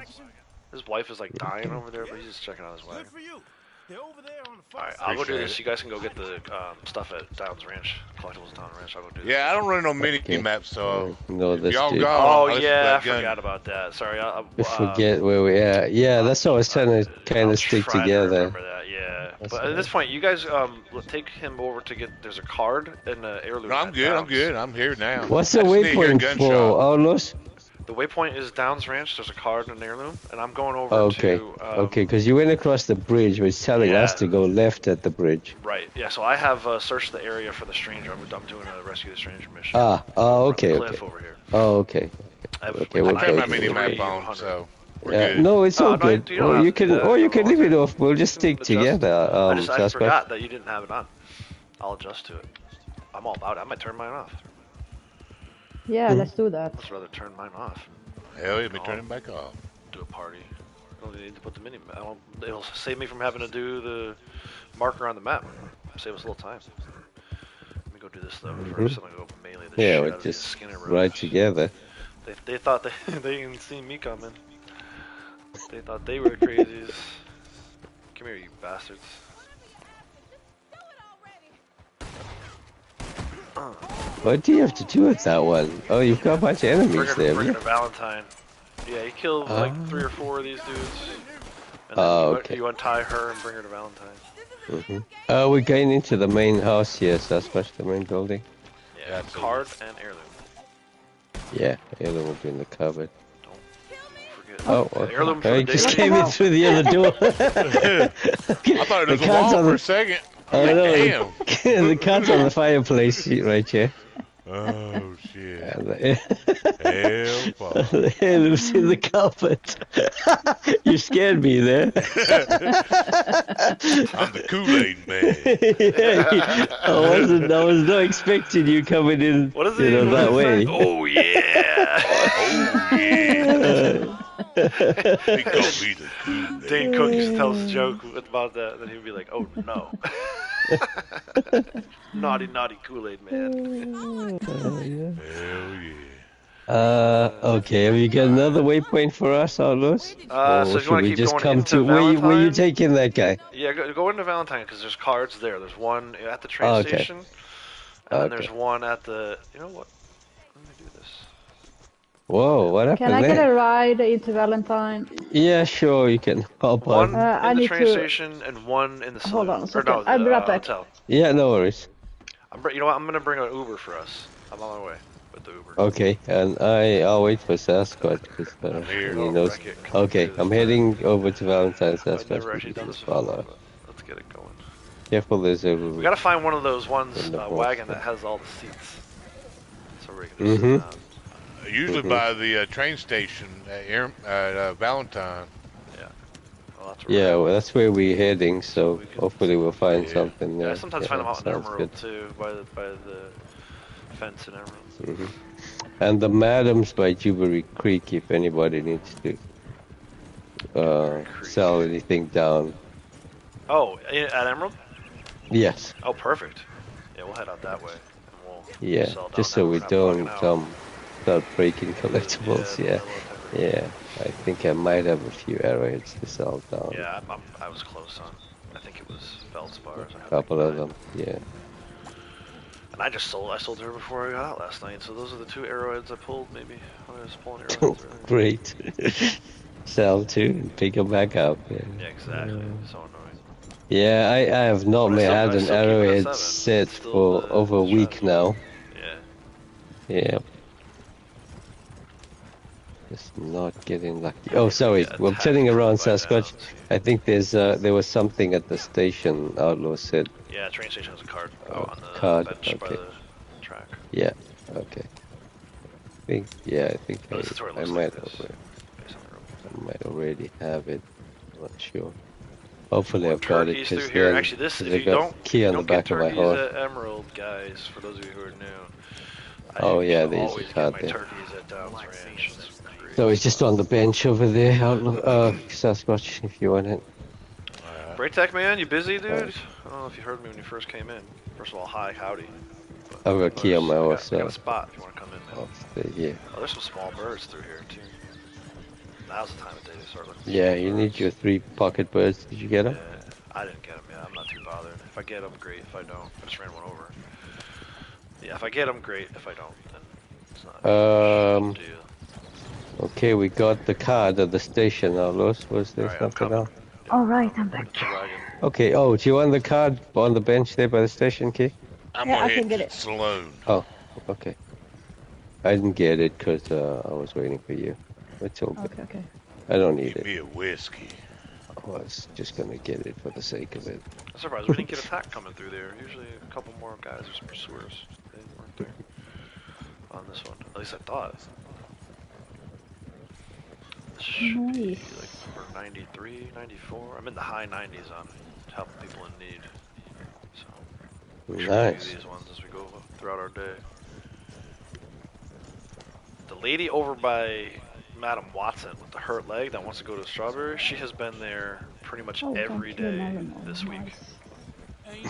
His wife is like dying over there, but he's just checking on his wagon. Good for you. They're over there on the far Alright, side. I'll go do Appreciate this. it. You guys can go get the stuff at Downs Ranch. Collectibles at Downs Ranch. I'll go do this. Yeah, I don't run no mini Okay. maps, so No, if that's y'all good. gone, Oh, I'll just yeah, I play gun. forgot about that. Sorry. I forget where we are. Yeah, that's what I was trying to kind I'll of stick try to together. remember that, yeah. That's But all at this point, you guys take him over to get. There's a card and an heirloom. No, I'm at good. I'm Downs. good. I'm here now. What's I the just need to hear a waypoint gunshot. for, Aulos? The waypoint is Downs Ranch. There's a card and an heirloom, and I'm going over Okay, to. okay, because you went across the bridge, which is telling us Yeah. to go left at the bridge. Right. Yeah. So I have searched the area for the stranger. I'm doing a rescue the stranger mission. Ah, oh, okay, From the cliff okay. over here. Oh, okay. I've, Okay, I we're turned my good. mini map 300. on, so we're Yeah, good. no, it's all no, good. you don't Or have you to can, do that. or you can leave it off. We'll just You stick can adjust. together. I Suspect. forgot that you didn't have it on. I'll adjust to it. I'm all about it. I might turn mine off. Yeah, let's do that. I'd rather turn mine off. Hell, you'll be turning back off. Do a party. I don't need to put the mini map. It'll save me from having to do the marker on the map. Save us a little time. Let me go do this though first. I'm gonna go melee the Yeah, shit we're out of these just Skinner right Rogues. together. They thought they didn't see me coming. They thought they were the crazies. Come here, you bastards. What do you have to do with that one? Oh, you've got a bunch of enemies there. Bring Yeah. her to Valentine. Yeah, he killed like 3 or 4 of these dudes. And then Okay. you untie her and bring her to Valentine. We're going into the main house here, so that's the main building. Yeah, card and heirloom. Yeah, the other will be in the cupboard. Don't forget. Oh, The okay. heirloom for I the just daily. came in through the other door. I thought it was The a cards wall on for the- a second. I know. Damn. The cat's on the fireplace right here. Oh shit. And the Hell, fuck. the heirloom's in the cupboard. You scared me there. I'm the Kool-Aid man. I was not expecting you coming in, What is you it? know, What that does it way. say? Oh yeah! Oh yeah. They call me the Kool-Aid. Dane Cook used to tell us a joke about that, then he'd be like, "Oh no, naughty Kool-Aid man." Hell yeah. Okay, have you got another waypoint for us, Carlos? So if you should want we to keep just going come into to where you Valentine, taking that guy? Yeah, go into Valentine because there's cards there. There's one at the train Okay. station, and then Okay. there's one at the. You know what? Let me do this. Whoa, what happened Can I get there? a ride into Valentine? Yeah, sure, you can hop One on. I in the need train to- station and one in the Hold saloon. on a Or second. no, I'll be right the back. hotel. Yeah, no worries. You know what? I'm gonna bring an Uber for us. I'm on my way with the Uber. Okay, and I'll wait for Sasquatch because he knows. Okay, I'm heading over to Valentine's Sasquatch. I've never actually done this before, but let's get it going. Careful, there's a. We gotta find one of those ones wagon that has all the seats, so we can just sit down. Usually by the train station at Valentine. Yeah. Well, that's where we're heading. So hopefully we'll find something there. Yeah, I sometimes find them out in Emerald too, by the fence in Emerald. And the Madams by Jubilee Creek, if anybody needs to sell anything down. Oh, at Emerald? Yes. Oh, perfect. Yeah, we'll head out that way. And we'll sell down just so we don't start breaking collectibles. Yeah. I think I might have a few arrowheads to sell down. Yeah, I was close on. I think it was Feldspars. A couple of them, yeah. And I sold her before I got out last night, so those are the 2 arrowheads I pulled, maybe. I was pulling arrowheads earlier. Great. Sell 2 and pick them back up. Yeah, exactly. So annoying. Yeah, I have not had an arrowhead set for over a week now. Yeah. Just not getting lucky. Oh, sorry. We're turning around Sasquatch. I think there was something at the station. Outlaw said. Yeah, train station has a card on the bench by the track. Yeah. Okay. I think I might already have it. I'm not sure. Hopefully I've got it. Through here. Actually, this if you don't get turkeys at Emerald, guys. For those of you who are new. There's a card there. Turkeys at Downs Ranch. So it's just on the bench over there, Sasquatch, if you want it. Braytech, man, you busy, dude? I don't know if you heard me when you first came in. First of all, hi, howdy. I've got a key on my horse. I got a spot if you want to come in, man. Oh, there's some small birds through here, too. Now's the time of day to start looking. Yeah, you need your 3 pocket birds. Did you get them? Yeah, I didn't get them yet. I'm not too bothered. If I get them, great. If I don't, I just ran one over. Yeah, if I get them, great. If I don't, then it's not a big deal. Okay, we got the card at the station now, Los. Was there something else? Alright, I'm back. Okay, do you want the card on the bench there by the station, Key? I can get it. Saloon. Oh, okay. I didn't get it because I was waiting for you. It's all good. Okay. I don't need it. Give me a whiskey. I was just going to get it for the sake of it. I'm surprised we didn't get attack coming through there. Usually a couple more guys or some pursuers. They weren't there on this one. At least I thought. This should be like number 93, 94. I'm in the high 90s on helping people in need. So we should do these ones as we go throughout our day. The lady over by Madam Watson with the hurt leg that wants to go to Strawberry, she has been there pretty much every day this week.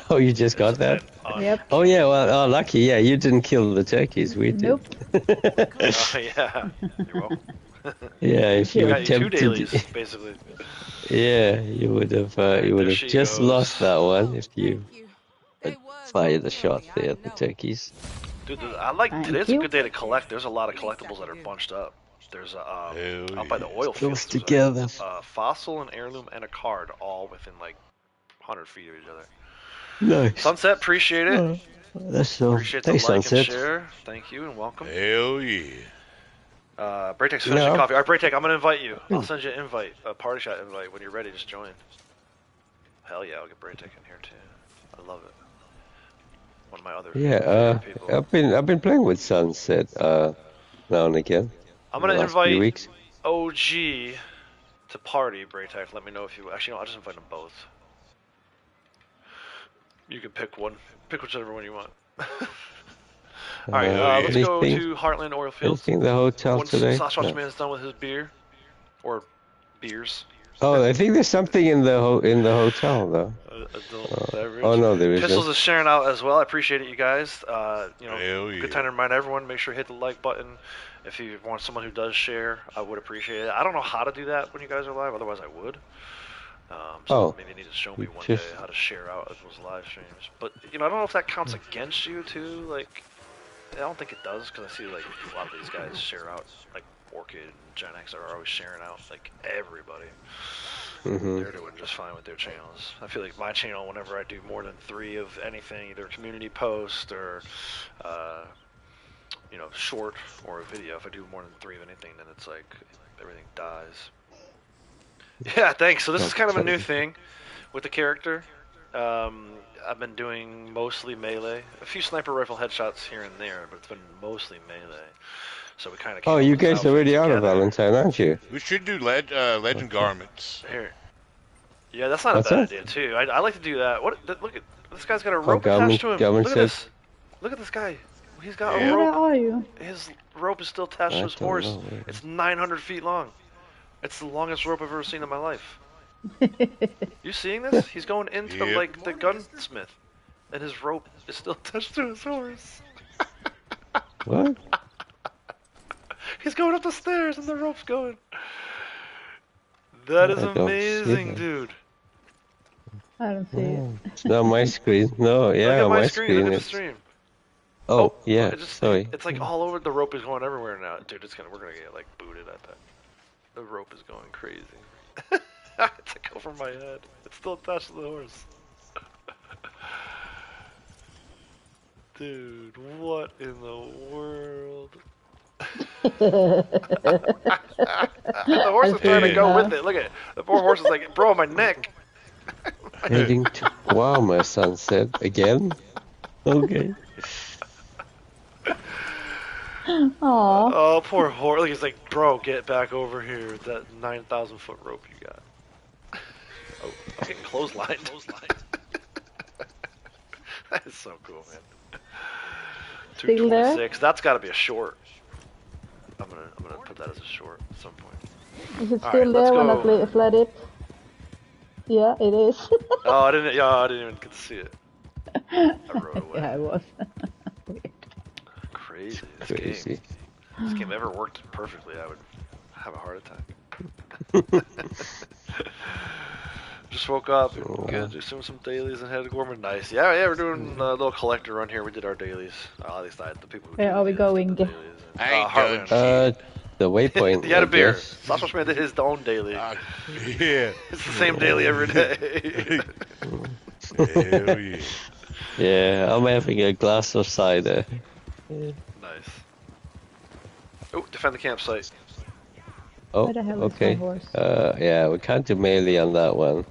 Oh, you just got that? Yep. Oh yeah, well, lucky. Yeah, you didn't kill the turkeys. We did. Nope. Yeah. You're welcome. Yeah, if you got attempted 2 dailies, basically. Yeah, you would have just lost that one if you fired the shot there at the turkeys. Dude, today's a good day to collect. There's a lot of collectibles that are bunched up. There's out by the oil fields. Together. Fossil, an heirloom, and a card, all within like 100 feet of each other. Nice. Sunset, appreciate it. That's so. Appreciate the like Sunset. And share. Thank you and welcome. Hell yeah. Braytek's finishing coffee. All right, Braytek, I'm gonna invite you. I'll send you an invite, a party shot invite. When you're ready, just join. Hell yeah, I'll get Braytek in here too. I love it. One of my other people. I've been playing with Sunset now and again. I'm gonna invite OG to party, Braytek. Let me know if you actually no, I'll just invite them both. You can pick one. Pick whichever one you want. Alright, let's go to Heartland Oil Fields. Anything the hotel today? Once Sasquatch Man's done with his beer. Or beers. Oh, I think there's something in the hotel though. Adult beverage. Oh no, there isn't. Pistols is sharing out as well. I appreciate it, you guys. Yeah. Good time to remind everyone. Make sure you hit the like button. If you want someone who does share, I would appreciate it. I don't know how to do that when you guys are live. Otherwise, I would. Maybe you need to show me one day how to share out those live streams. But I don't know if that counts against you too. Like, I don't think it does because I see like a lot of these guys share out. Like Orchid and Gen X are always sharing out. Like everybody. They're doing just fine with their channels. I feel like my channel, whenever I do more than 3 of anything, either community post or you know, short or a video. If I do more than 3 of anything, then it's like everything dies. Yeah, thanks. So this is kind of a new thing with the character. I've been doing mostly melee, a few sniper rifle headshots here and there, but it's been mostly melee. So we kind of. Oh, you guys already are a Valentine, aren't you? We should do legend garments. Here. Yeah, that's not a bad idea too. I like to do that. Look at this guy's got a rope attached to him. Look at this. Look at this guy. He's got a rope. Where are you? His rope is still attached to his horse. It's 900 feet long. It's the longest rope I've ever seen in my life. You seeing this? He's going into like the gunsmith, and his rope is still attached to his horse. What? He's going up the stairs, and the rope's going. That is amazing, dude. I don't see it. It's not my screen. No, yeah, look at my screen. Look at the stream. Oh, yeah. Sorry. It's like all over. The rope is going everywhere now, dude. We're gonna get like booted at that. The rope is going crazy. It's like over my head. It's still attached to the horse. Dude, what in the world? The horse is trying to go with it. Look at it. The poor horse is like, bro, my neck. Heading to Guam, son said. Again? Okay. Aww. Oh, poor horse. Look, he's like, bro, get back over here with that 9,000-foot rope you got. Oh, I'm getting clotheslined. That is so cool, man. 226. That's got to be a short. I'm gonna put that as a short at some point. Is it still there when I fled it? Yeah, it is. Oh, I didn't even get to see it. I rode away. Yeah, I was. Crazy. This game. If this game ever worked perfectly, I would have a heart attack. Just woke up. Good. Just doing some dailies and headed to Gorman. Nice. Yeah, we're doing a little collector run here. We did our dailies. At least the people who Where are we going? The waypoint. He had a beer. Sasha Schmidt did his own daily. Yeah. It's the same daily every day. Hell yeah. Yeah, I'm having a glass of cider. Nice. Oh, defend the campsite. Oh, Where the hell is okay. my horse? Yeah, we can't do melee on that one.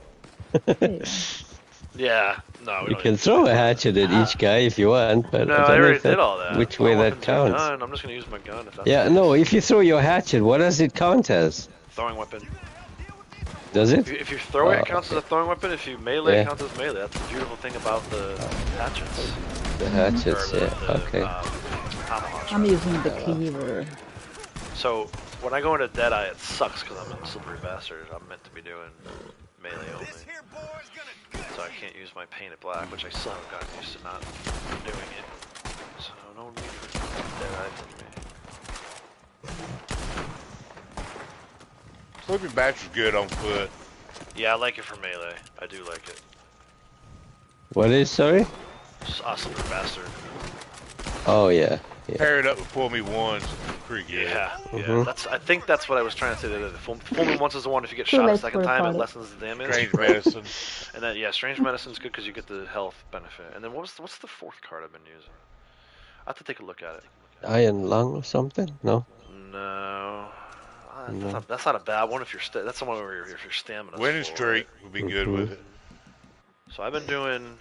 Yeah, no. You can throw a hatchet at each guy if you want, but no, I I don't know already did all that. which way that counts. I'm just gonna use my gun. If that's Yeah, no. If you throw your hatchet, what does it count as? Throwing weapon. Does it? If you throw it, it counts as a throwing weapon. If you melee, it counts as melee. That's the beautiful thing about the hatchets. The hatchets, okay. Tomahawks, I'm using the cleaver. So when I go into Deadeye, it sucks because I'm a slippery bastard. I'm meant to be doing melee only. So I can't use my painted black, which I still haven't gotten used to not doing it. So no need for Deadeye for me. Sleeping Bastard's good on foot. Yeah, I like it for melee. I do like it. What is, sorry? Slippery bastard. Oh, yeah. Pair it up with Fool Me Once. Pretty good. Yeah, I think that's what I was trying to say. That Fool Me Once is the one. If you get shot a second time, it lessens the damage. Strange Medicine. And then Strange Medicine's good because you get the health benefit. And then what's the fourth card I've been using? I have to take a look at it. Iron Lung or something? No. No. That's not a bad one if you're that's the one where if your stamina. Winning streak would be good with it. So I've been doing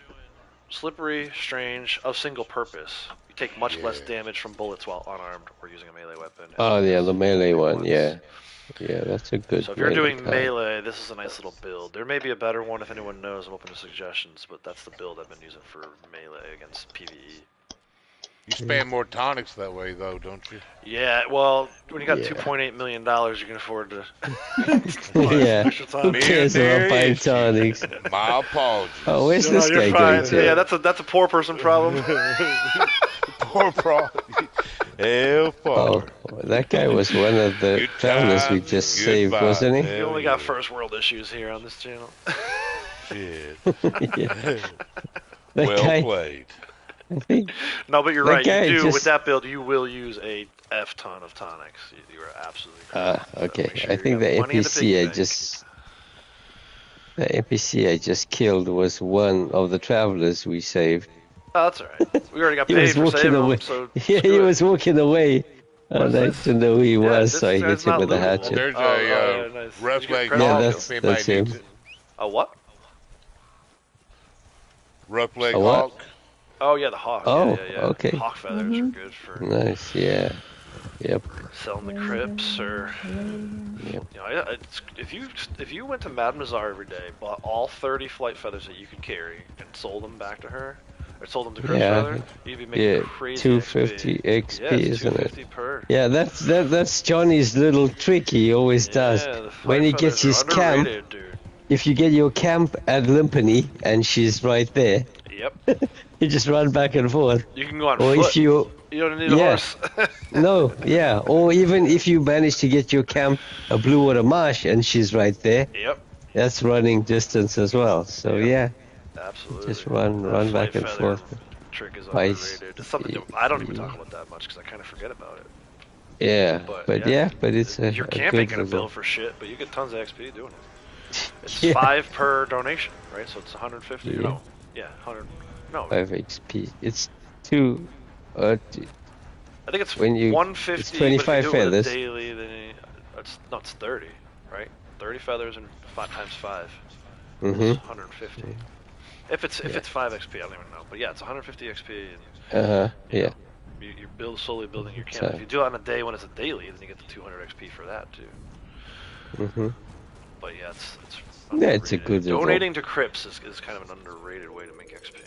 slippery, strange, of single purpose. You take much less damage from bullets while unarmed or using a melee weapon. Oh yeah, the melee one. Yeah, that's a good. So if you're doing melee, this is a nice little build. There may be a better one if anyone knows. I'm open to suggestions, but that's the build I've been using for melee against PvE. You spend more tonics that way, though, don't you? Yeah, well, when you got $2.8 million, you can afford to. Yeah, who cares about buying tonics? My apologies. Oh, where's this guy going to? Yeah, that's a poor person problem. Poor problem. Hell, oh, that guy was one of the travelers we just saved, wasn't he? We only got first world issues here on this channel. Shit. Well played. I think no, but you're right. You do with that build. You will use a F ton of tonics. You are absolutely correct. Okay. So I think the NPC I just killed was one of the travelers we saved. Oh, that's alright. We already got He paid was for walking saving away. him, so Yeah, he was walking away. And I didn't know who he was, so I hit him with a hatchet. There's nice. rough leg Yeah, hog. that's If anybody him. needs it. A what? Rough leg A what? hog. Oh yeah, the hawk. Oh, yeah. okay. Hawk feathers are good for Nice, yeah. Yep. selling the crypts, or Yep. you know, if you went to Madame Nazar every day, bought all 30 flight feathers that you could carry, and sold them back to her, or sold them to Chris rather, you'd be making crazy 250 XP, yeah, it's isn't 250 it? per. Yeah, that's Johnny's little trick he always does. The When he flight gets feathers his are camp, underrated, dude. if you get your camp at Limpany and she's right there, Yep. you just run back and forth. You can go on Or foot. if you don't need a horse. No, yeah. Or even if you manage to get your camp a blue water marsh and she's right there. Yep. That's running distance as well. So yeah. Absolutely. Just run back and forth. Trick is underrated. It's something I don't even talk about that much because I kind of forget about it. Yeah, but it's a your camp ain't good gonna bill result. for shit, but you get tons of XP doing it. It's Yeah. 5 per donation, right? So it's 150. Yeah. No, yeah, 100. No, 5 XP. It's 2. I think it's when you 150. it's 25 but if you do it feathers. daily, then it's 30, right? 30 feathers and 5 times 5. Mhm. It's 150. If it's 5 XP, I don't even know. But yeah, it's 150 XP. And, yeah. You're slowly building your camp. If you do it on a day when it's a daily, then you get the 200 XP for that too. Mhm. But yeah, it's Yeah, it's a good result. donating to crypts is kind of an underrated way to make XP.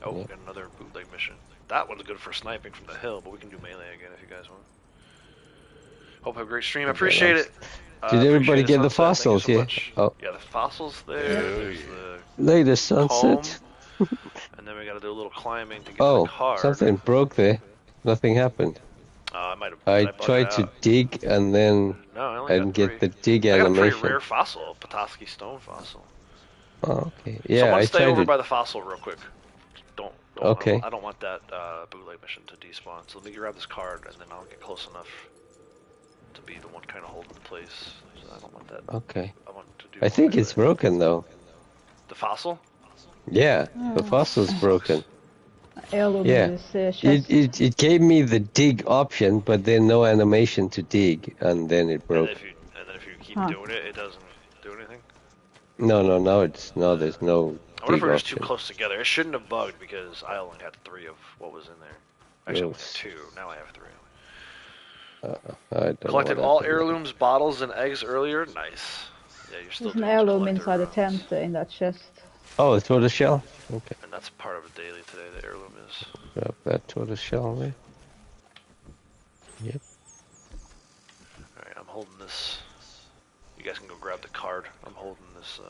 Oh, we got another bootleg mission. That one's good for sniping from the hill, but we can do melee again if you guys want. Hope you have a great stream. I appreciate it. Did everybody Appreciate get the sunset. fossils? Thank you so Yeah. much. Oh. Yeah, the fossils there. There's the Later sunset. comb, and then we got to do a little climbing to get to Oh, the card. something broke there. Nothing happened. I might have. I tried to dig and then No, I only didn't got get the dig I got a animation. pretty rare fossil, Petoskey stone fossil. Oh, okay. Yeah, Someone I stay tried over to. by the fossil real quick. Don't Okay. I don't want that bootleg mission to despawn. So let me grab this card, and then I'll get close enough to be the one kind of holding the place. So I don't want that. Okay. I want to do. I think it's broken though. The fossil. Yeah, the fossil's broken. Heirloom Yeah. is, chest. It gave me the dig option, but then no animation to dig, and then it broke. And then if you keep Huh. doing it, it doesn't do anything. No, there's no I wonder if dig we're just too option. close together. It shouldn't have bugged because I only had 3 of what was in there. Actually, I only had Yes. 2. Now I have 3. I don't know Collected what all happened. heirlooms, bottles, and eggs earlier. Nice. Yeah, you're still There's an doing heirloom collector inside the rounds. tent in that chest. Oh, the tortoise shell? Okay. And that's part of a daily today, the heirloom is. Grab that tortoise shell there. Yep. Alright, I'm holding this. You guys can go grab the card. I'm holding this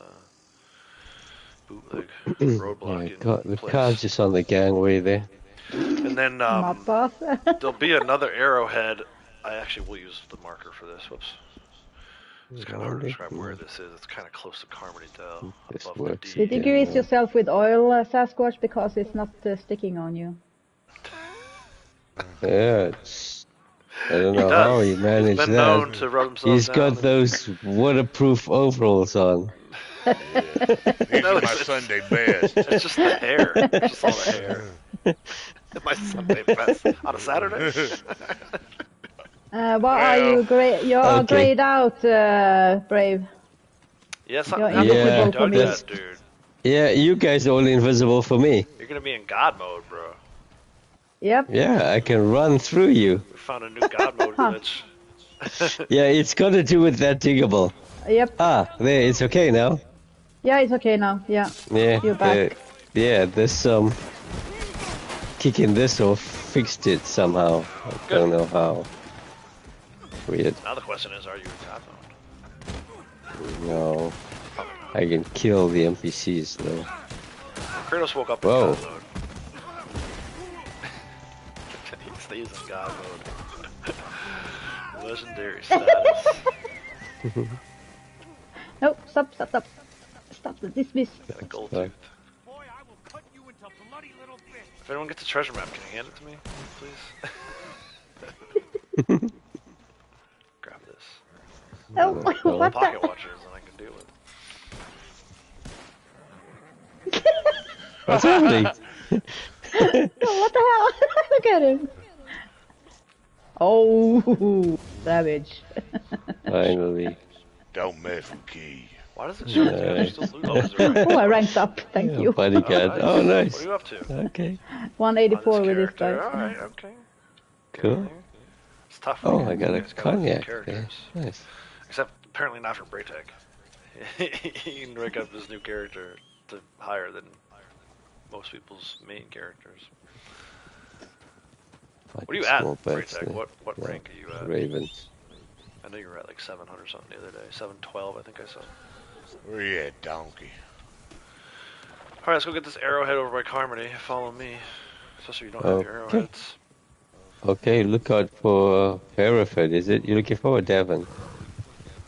bootleg roadblock in The place. car's just on the gangway there. And then My boss. there'll be another arrowhead. I actually will use the marker for this. Whoops. It's kind of hard to describe where this is. It's kind of close to Carmody Dell. This Above the works. D. Did you grease yourself with oil, Sasquatch, because it's not sticking on you? Yeah, I don't He know does. how he He's managed been known that. to rub himself He's down got and- those waterproof overalls on. These are my Sunday best. It's just the hair. It's just all the hair. My Sunday best on a Saturday. What are you grayed? You're Okay. grayed out, Brave. Yes, You're I'm invisible done for me. that, dude. Yeah, you guys are all invisible for me. You're gonna be in God mode, bro. Yep. Yeah, I can run through you. We found a new God mode glitch. Yeah, it's got to do with that diggable. Yep. Ah, there, it's okay now. Yeah, it's okay now. Yeah. Yeah, You're back. yeah, this kicking this off fixed it somehow. I don't know how. Weird. Now the question is, are you in God mode? No, I can kill the NPCs though. Kratos woke up in Whoa. God mode. He stays in God mode. Legendary status. No, stop. Stop the dismiss. Got a gold Right. tooth. If anyone gets a treasure map, can you hand it to me, please? Grab this. Oh, Well, what Pocket the? watchers, and I can deal with. What's happening? What the hell? Look at him. Oh, savage. Finally. Don't mess with Key. Why does it show you still lose? Oh, is it right? Oh, I ranked up. Thank you. Bodyguard. Oh, nice. What are you up to? Okay. 184 with this guy. Alright, okay. Cool. It's tough. Oh, I got a cognac. Characters. Nice. Except apparently not for Braytech. He can rank up his new character to higher than most people's main characters. What are you at, Braytech? What rank are you at? Ravens. I know you were at like 700 something the other day. 712, I think I saw. Where you at, donkey? Alright, let's go get this arrowhead over by Carmody. Follow me. Especially if you don't have your arrowheads. Okay, look out for Hereford, is it? You're looking for Devon?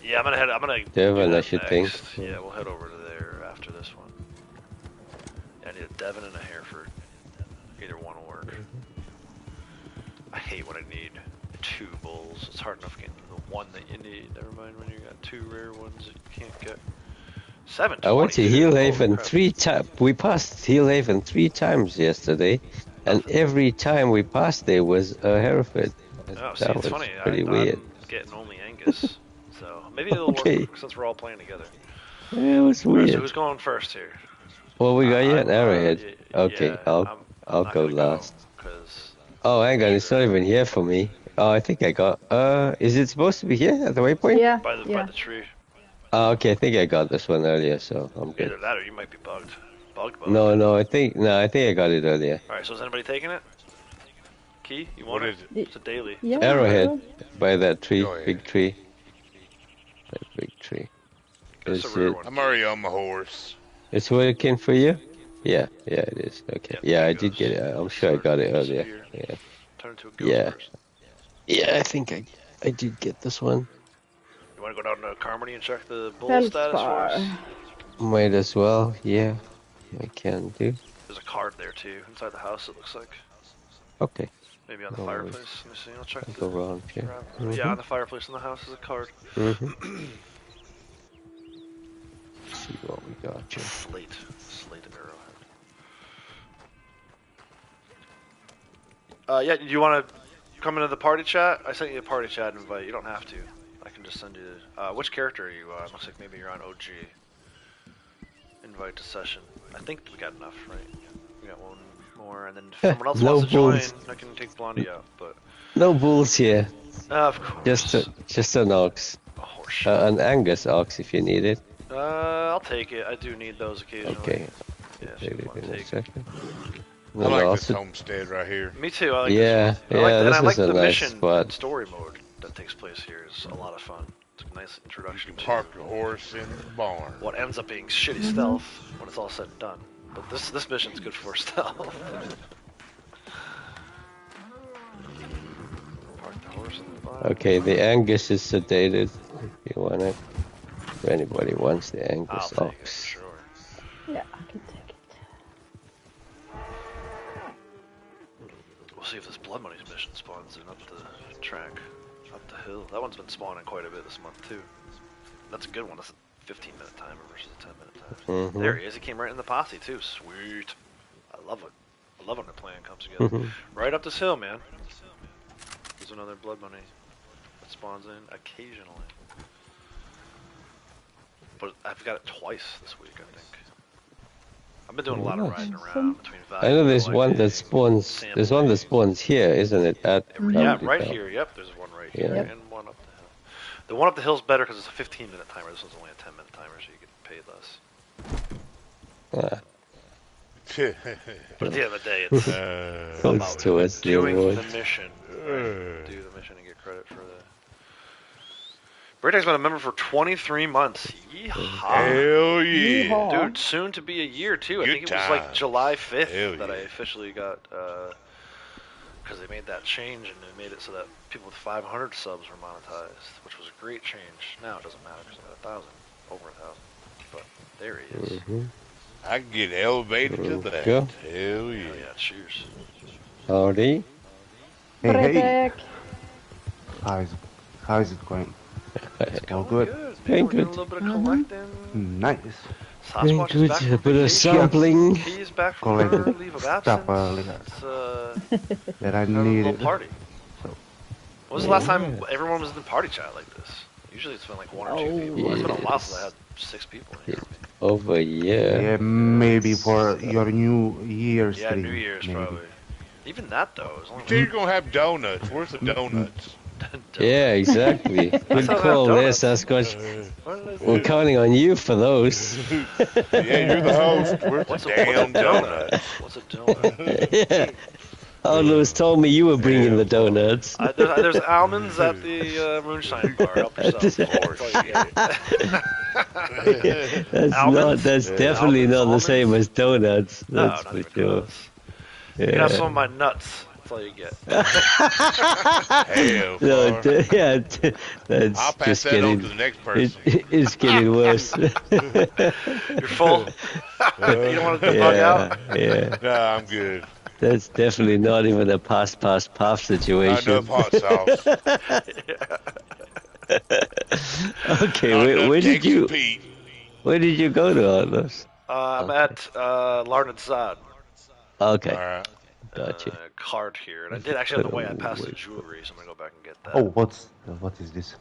Yeah, I'm gonna Devon, I should think. Yeah, we'll head over to there after this one. Yeah, I need a Devon and a Hereford. Either one will work. I hate when I need 2 bulls. It's hard enough getting the one that you need. Never mind when you got 2 rare ones that you can't get. 7. I went to Heelhaven 3 times. We passed Heelhaven 3 times yesterday, and every time we passed there was a Hereford. Oh, see, that it's was funny. pretty weird. I'm getting only Angus, so maybe it'll work since we're all playing together. Yeah, it was weird. So who's going first here? Well, we got you an arrowhead. Okay, yeah, I'll go last. Oh, hang on, it's not even here for me. Oh, I think I got. Is it supposed to be here at the waypoint? Yeah. By the tree. Oh, okay, I think I got this one earlier, so I'm good. Either that or you might be bugged. Bugged. No, I think I got it earlier. All right, so is anybody taking it? Key, you want it? It's a daily. Yeah. Arrowhead by that tree, big tree. That big tree. Is it? I'm already on my horse. It's working for you? Yeah, it is. Okay. Yeah, I did get it. I'm sure I got it earlier. Yeah. Turn into a ghost person. Yeah, I think I did get this one. You want to go down to Carmody and check the bull status for us? Might as well. Yeah, I can do. There's a card there too, inside the house. It looks like. Okay. Maybe on the fireplace. Let me see. I'll check. Go around here. Yeah, on the fireplace in the house is a card. See what we got here. Slate arrowhead. Yeah, do you want to come into the party chat? I sent you a party chat invite. You don't have to. I can just send you. Which character are you? Looks like maybe you're on OG. Invite to session. I think we got enough, right? We got one more, and then if someone else wants to join, I can take Blondie out. But no bulls here. Of course. Just an ox. A horse. An Angus ox if you need it. I'll take it. I do need those occasionally. Okay. Yeah, Take it in a second. I like this homestead right here. Me too. I like this one. I like the nice mission spot. story mode that takes place here. Is a lot of fun. It's a nice introduction. You can park your horse in the barn. What ends up being shitty stealth when it's all said and done. But this mission's good for stealth. Park the horse in the barn. Okay, the Angus is sedated. If you want it. If anybody wants the Angus I'll ox. take it, sure. Yeah, I can take it. We'll see if this Blood Money's mission spawns in up the track, up the hill. That one's been spawning quite a bit this month too. That's a good one. That's a 15-minute timer versus a 10-minute timer. There he is. He came right in the Posse too. Sweet. I love it. I love when the plan comes together. Right up this hill, man. There's another Blood Money that spawns in occasionally. But I've got it twice this week, I think. I've been doing a lot of riding around between Value. I know there's one that spawns. There's one that spawns here, isn't it? Yeah, right here. Yep, there's one right here and one up the hill. The one up the hill's better because it's a 15-minute timer. This one's only a 10-minute timer, so you get paid less. But at the end of the day, it's about doing the mission. Right? Do the mission and get credit for the. Braytech's been a member for 23 months. Yeehaw. Hell yeah. Yeehaw. Dude, soon to be a year, too. I Good think it was like July 5th that I yeah. officially got, because they made that change and they made it so that people with 500 subs were monetized, which was a great change. Now it doesn't matter because I got 1,000, over 1,000. But there he is. I can get elevated to that. Go. Hell yeah. Oh, yeah, cheers. Howdy. Hey, hey. Braytech. How's it going? It's All going good. We're good. doing a little bit of collecting. Nice. Sasquatch is back A from bit of vacation. sampling. He's back from Collected her leave of stuff absence. earlier that I Having a little needed. party. So, When was the last time everyone was in the party chat like this? Usually it's been like 1 or 2 people. It's been a while since I had 6 people in here. Over a year. yeah, maybe for your New Year's Yeah, stream. New Year's maybe. probably. Even that though is only. You're gonna have donuts. Where's the donuts? Yeah, exactly. Good call there, Sasquatch. We're counting on you for those. Yeah, you're the host. Where's the damn donuts? What's a donut? Yeah. Almost told me you were bringing the donuts. There's almonds at the moonshine bar. Help yourself. That's definitely not the same as donuts. That's no, for not sure. You can have some of my nuts. That's all you get. No, that's I'll pass just that getting. on to the next person. It's getting worse. You're full. You don't want to bug out. Yeah. No, I'm good. That's definitely not even a pass situation. Enough hot sauce. Okay, where did you go to all this? I'm at Larned. Okay. All right. Gotcha. Card here, and I did actually on the way. I passed the jewelry, so I'm gonna go back and get that. Oh, what is this?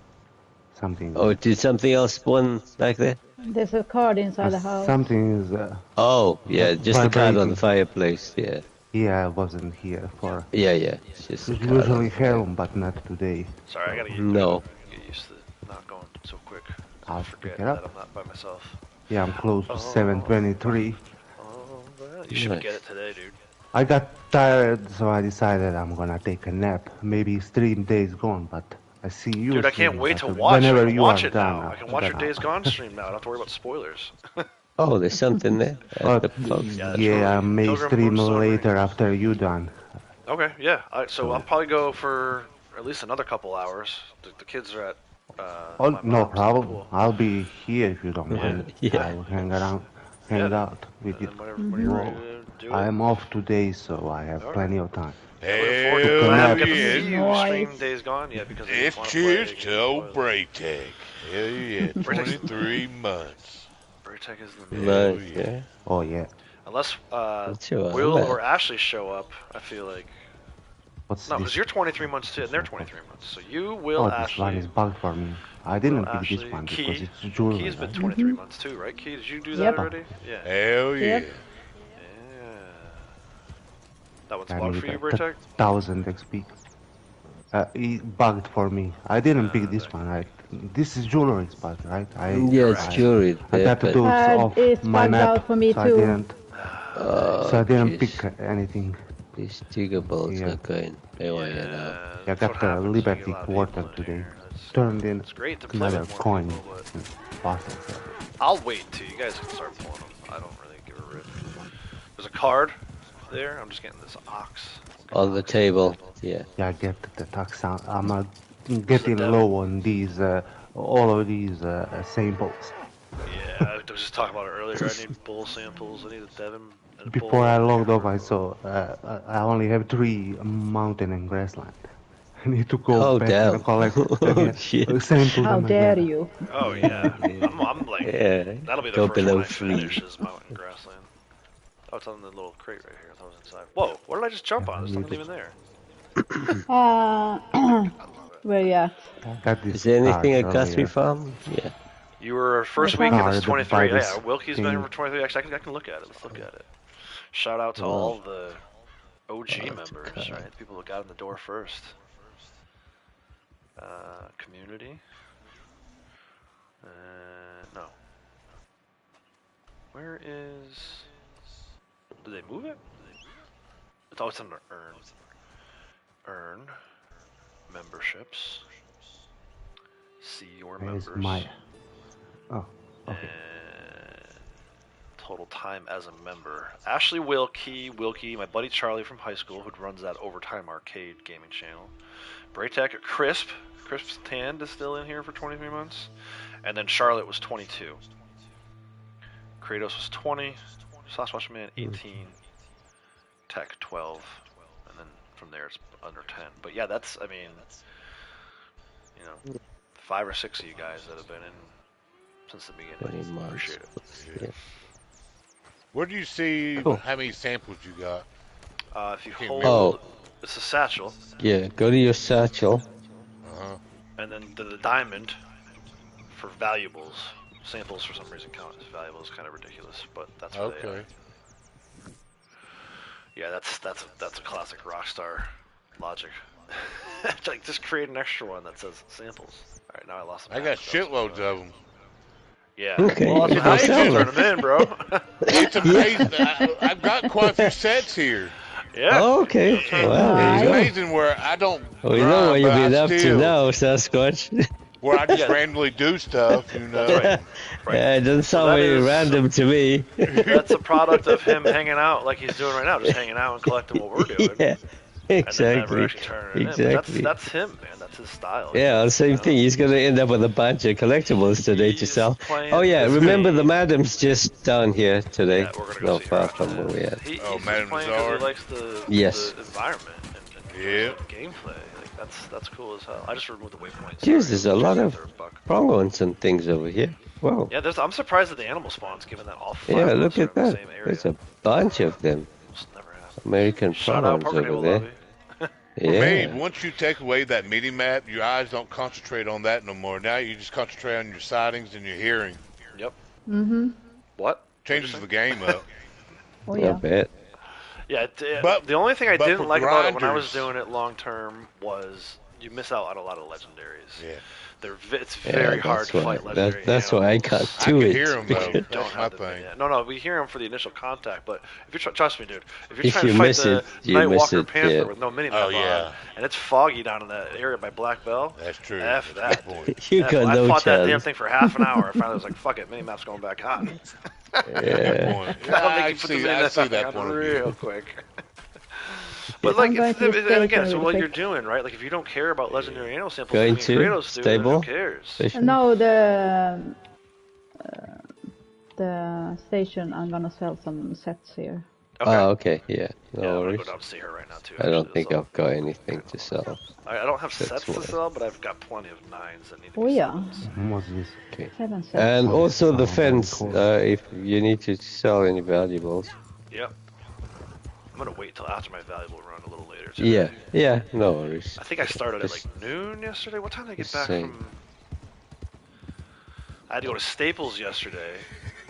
Something. Oh, did something else spawn back there? There's a card inside the house. Something is. Oh, yeah, just the card on vibrating. the fireplace. Yeah. Yeah, I wasn't here for. Yeah. It's just It's a card on usually the home, but not today. Sorry, I gotta get, No. get used to not going so quick. I'll Forget pick it that up. I'm not by myself. Yeah, I'm close to 7:23. Oh, well, you should get it today, dude. I got tired, so I decided I'm gonna take a nap. Maybe stream Days Gone, but I see you. Dude, I can't streaming, wait to but watch whenever it. you Watch are it done, now. I can watch your Days Gone stream now. I don't have to worry about spoilers. Oh, there's something there. But, Yeah, yeah, I may Pilgrim stream Moonstone later Rings. after you done. Okay, yeah. So I'll probably go for at least another couple hours. The kids are at. Oh, my no mom's problem. pool. I'll be here if you don't mind. Yeah. I will hang out with you. And whenever you're ready to do I it. am off today, so I have plenty of time. I Hell get to see yeah. you stream Days Gone, yeah, because It's wanna cheers play to old Braytech. Hell yeah, 23 months. Braytech is the Nice, man. yeah. Oh yeah. Unless Sure, Will I'm or Ashley show up, I feel like. What's No, this? because you're 23 months too, and they're 23 months. So you, Will, Oh, this one Ashley. is bugged for me. I didn't Will, pick Ashley, this one Key. because it's jewelry. Key's been right? 23 months too, right? Key, did you do that Yep. already? Yeah. Hell yeah. Yep. Yeah. That one's I bugged need for you, a Braytech? 1000 XP. It bugged for me. I didn't pick this one. This is jewelry spot, right? Yeah, it's jewelry. I got to do off it's my bugged map, out for me so too. I didn't jeez. pick anything. These diggables Yeah. are going haywire now. I got the Liberty Quarter today. Turned in It's great to play another with more coin. people, but Posse. I'll wait till you guys can start pulling them. I don't really give a rip. There's a card there. I'm just getting this ox. On the table, yeah. Yeah, I get the tax sound. I'm getting low on these, all of these samples. Yeah, I was just talking about it earlier. I need bull samples. I need a Devon. And a Before bull. I logged off, I saw I only have 3 mountain and grassland. I need to go Oh, back damn. and collect Oh, shit. sample How them dare again. you? Oh yeah, I'm like, Yeah. that'll be the Go first below one I 3. finish is mountain grassland. Oh, it's on the little crate right here. I thought it was inside. Whoa, what did I just jump on? There's nothing even there. Where you at? Got this Is there anything card at Guthrie earlier. Farm? Yeah. You were first Which week one? and it's No, the 23. virus Yeah, Wilkie's been here thing. for 23. Actually, I can look at it. Let's look at it. Shout out to Wow. all the OG Oh, it's a members, card. right? People who got in the door first. Community. No. Where is? Did they move it? It's always under earn. Earn. Memberships. See your Where's members. my... Oh, okay. And total time as a member. Ashley Wilkie, my buddy Charlie from high school, who runs that Overtime Arcade gaming channel. Braytech, Crisp's Tanned is still in here for 23 months. And then Charlotte was 22. Kratos was 20. Sasquatch Man 18. Tech 12. And then from there it's under 10. But yeah, that's, I mean, you know, 5 or 6 of you guys that have been in since the 20 beginning. months. Appreciate it. Yeah. Where do you see Cool. how many samples you got? If you Can't hold, remember. it's a satchel, Yeah, go to your satchel. and then the diamond for valuables. Samples for some reason count as valuables, kind of ridiculous, but that's where they are. Yeah, that's a classic Rockstar logic. Like, just create an extra one that says samples. All right, now I lost. I got shitloads of them. Yeah. Okay, Well, that's what happens. Turn them in, bro. It's amazing. I've got quite a few sets here. Yeah. Oh, okay. Well, there It's you go. amazing where I don't. Well, you know what you've been up to steal. now, Sasquatch. Where I just randomly do stuff, you know. Right. Yeah, it doesn't sound very random to me. That's a product of him hanging out like he's doing right now, just hanging out and collecting what we're doing. Yeah, exactly. And then never actually turning it exactly. in. But that's him, man. That's his style. Yeah, the same thing. He's going to end up with a bunch of collectibles today to sell. Oh, yeah, remember the madam's just down here today. Yeah, we're gonna go Not far from where we at. He's Madam playing because he likes the environment and the gameplay. Like, that's cool as hell. I just removed the waypoints. Jeez, there's a lot of pronghos and things over here. Wow. Yeah, I'm surprised at the animal spawns, given that all five Yeah, of look us are at in the that. same area. There's a bunch of them. American Shout out pronghos Pokemon over there. Lobby. For Yeah. me, once you take away that mini map, your eyes don't concentrate on that no more. Now you just concentrate on your sightings and your hearing. Yep. Mm-hmm. What? Changes the game up. Oh, I yeah. bet. Yeah, But the only thing I but didn't for like about it when I was grinders- doing it long term was you miss out on a lot of legendaries. Yeah. It's very hard to fight legendary That's why I can't I do can it. hear them though. Don't That's my have the thing. No, we hear them for the initial contact, but if you trust me, dude, if you're If trying you to fight miss the it, you miss Nightwalker it, Panther yeah. with no mini Oh, map yeah. on, and it's foggy down in that area by Black Bell, That's true. F That's a that. good Dude. point. You F, got I no fought that damn chance. thing for half an hour. I finally was like, fuck it, mini map's going back on. Yeah. Point. I I see that point of view. real quick. But like, I'm going to the and again, station so really what quick. you're doing, right? Like, if you don't care about legendary animal samples, Going like me to and Kratos do, then stable? who cares? Station? No, the station. I'm gonna sell some sets here. Okay. Oh, okay, yeah. No Yeah, I'm gonna worries. go down and see her right now too. I don't actually, think so. I've got anything to sell. I don't have That's sets to why. sell, but I've got plenty of nines that need to Oh be yeah, sold. What's this? Okay. 7 sets. And also the Oh, fence, cool. if you need to sell any valuables. Yep. I'm gonna wait till after my valuable run a little later. Yeah, Today. yeah, no worries. I think I started at Just- like noon yesterday. What time did I get just back saying. from? I had to go to Staples yesterday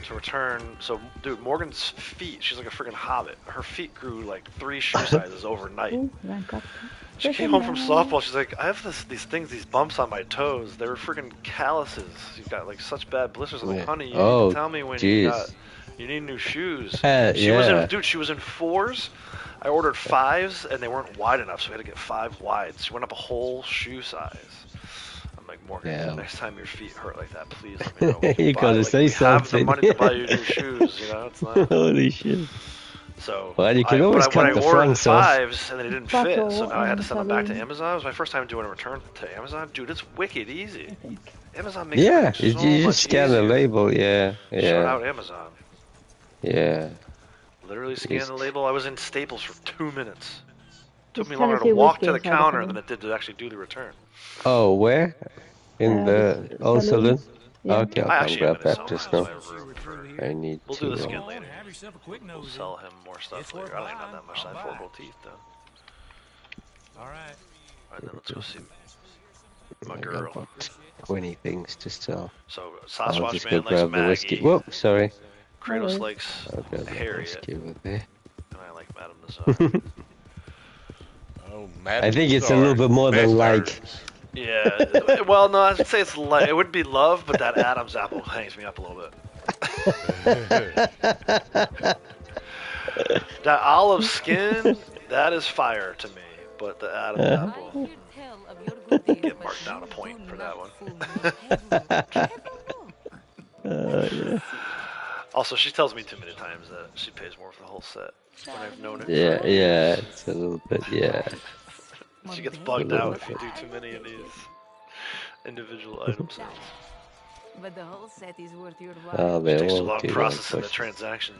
to return. So, dude, Morgan's feet. She's like a freaking hobbit. Her feet grew like 3 shoe sizes overnight. Ooh, rank up. She came home from softball. She's like, I have these bumps on my toes. They were freaking calluses. You've got like such bad blisters. I'm like, Yeah. honey, you Oh, need to tell me when you jeez. need new shoes. Yeah. She was in, dude. She was in 4s. I ordered 5s and they weren't wide enough, so we had to get 5 wides. She went up a whole shoe size. I'm like, Morgan, Yeah. next time your feet hurt like that, please let me know. We can You buy, gotta like, say we have the something. money to buy you new shoes. You know, it's not. Holy shit. So, Well, you can always when cut the I ordered fronts off. 5s and they didn't fit, so now I had to send them back to Buckle, Amazon. It was my first time doing a return to Amazon. Dude, it's wicked easy. Amazon makes Yeah, it so you much just scan the easier. label, yeah, Shout yeah, out Amazon. yeah. Literally scan the label. I was in Staples for 2 minutes. Took This me longer to Tennessee walk whiskey to the inside the counter saloon. than it did to actually do the return. Oh, where? In the old saloon? Yeah. Okay, I I'll actually grab am that gonna just sell now. my room for. I need We'll to. do this again later. Have yourself a quick We'll nosy. sell him more stuff It's later. I don't even have that much. I worth have 4 buying. gold teeth though. All right. Alright, then let's go see my I got girl. about 20 things to sell. So I'll Sasquatch just Man go likes grab the whiskey. Maggie. Whoop, sorry. Kratos likes I'll grab the Harriet, whiskey over there. and I like Madame Nazar. Oh, I think it's a little bit more than like. Yeah, well, no, I'd say it's it would be love, but that Adam's apple hangs me up a little bit. That olive skin, that is fire to me, but the Adam's apple, get marked down a point for that one. Yeah. Also, she tells me too many times that she pays more for the whole set when I've known it. Yeah, yeah, it's a little bit, yeah. She gets bugged out if you do too many of these individual item sales. But the whole set is worth your Oh, while. they Takes too all long do processing the that. transaction.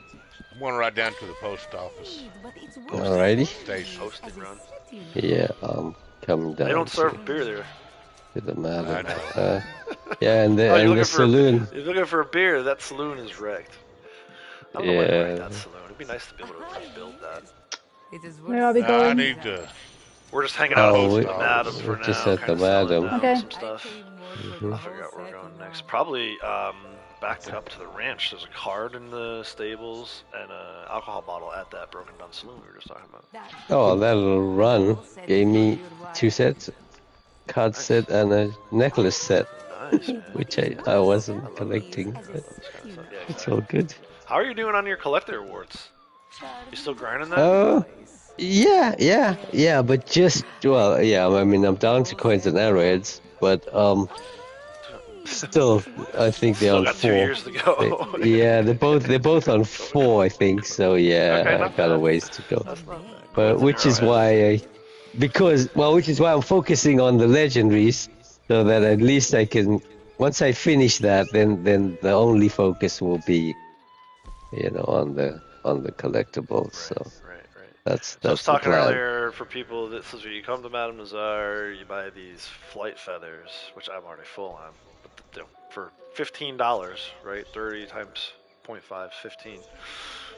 I'm going right down to the post office. But it's Alrighty. Station. Posted run. Yeah, coming down. They don't to- serve beer there. to the madam. I know. Yeah, and the, Oh, and the saloon. You're looking for a beer. That saloon is wrecked. I don't know why they wrecked that saloon. It'd be nice to be able to rebuild that. It is Where are we worth I going? need to. We're just hanging Go to out Oh, at we, the Madam for we're just now, at kind the of settling Madam. down Okay. some stuff. Mm-hmm. I'll figure out where we're going next. Probably back up to the ranch. There's a card in the stables and an alcohol bottle at that broken down saloon we were just talking about. Oh, that little run gave me 2 sets, card Nice. set and a necklace set, Nice, man. which I wasn't I love collecting, it. but This kind of stuff. Yeah, it's exactly. all good. How are you doing on your collector awards? You still grinding that? Oh, yeah, but just, well, yeah, I mean, I'm down to coins and arrowheads, but, still, I think they're Still on got 4. 2 years to go. Yeah, they're both on 4, I think, so yeah, Okay, I not got a bad. ways to go. That's not bad. But Coins which and is why which is why I'm focusing on the legendaries, so that at least I can, once I finish that, then the only focus will be, on the collectibles. So Right. that's So I was the talking plan. earlier for people that says you come to Madame Nazar, you buy these flight feathers, which I'm already full on, but for $15, right? 30 times 0.5, 15.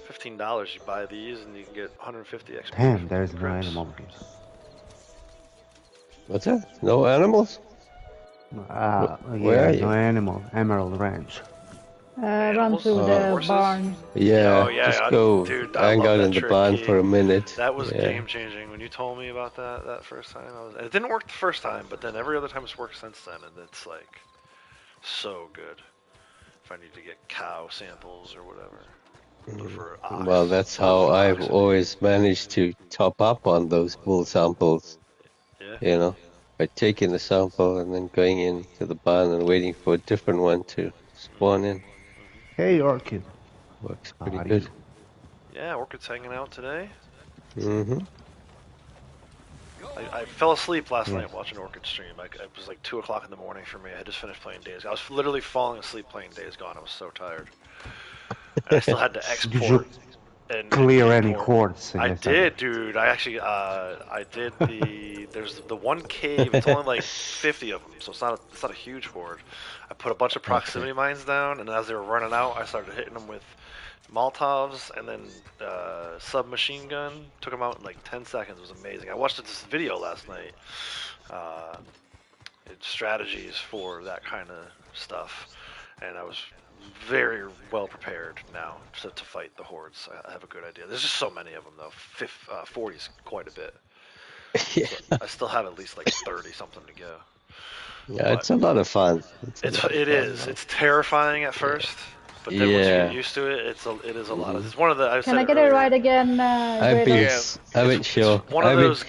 $15, you buy these and you can get 150 XP. Damn, there's no credits. animal here. What's that? No animals? Where Yeah, are no you? animal. Emerald Ranch. Run through Oh. the Horses? barn. Yeah, Oh, yeah, just go dude, I hang love out that in the trick, barn Key. for a minute. That was Yeah. game changing when you told me about that first time. And it didn't work the first time, but then every other time it's worked since then, and it's like so good. If I need to get cow samples or whatever. For ox. Well, that's how For I've ox. always managed to top up on those bull samples. Yeah. By taking the sample and then going into the barn and waiting for a different one to spawn in. Hey, Orchid. Works How pretty are good. you? Yeah, Orchid's hanging out today. Mm-hmm. I fell asleep last Yes. night watching Orchid stream. It was like 2 o'clock in the morning for me. I had just finished playing Days Gone. I was literally falling asleep playing Days Gone. I was so tired. And I still had to export. And Clear any import. cords? I did, dude. I actually, I did there's the one cave. It's only like 50 of them, so it's not a huge horde. I put a bunch of proximity mines down, and as they were running out, I started hitting them with Molotovs and then submachine gun. Took them out in like 10 seconds. It was amazing. I watched this video last night. Strategies for that kind of stuff, and I was very well prepared now to fight the hordes. I have a good idea. There's just so many of them though. 40 is quite a bit. Yeah. So I still have at least like 30 something to go. Yeah, it's a lot of fun. It is. It's terrifying at first, but then once you get used to it, it is a lot. It's one of the. Can I get it right again? I've been sure. One of those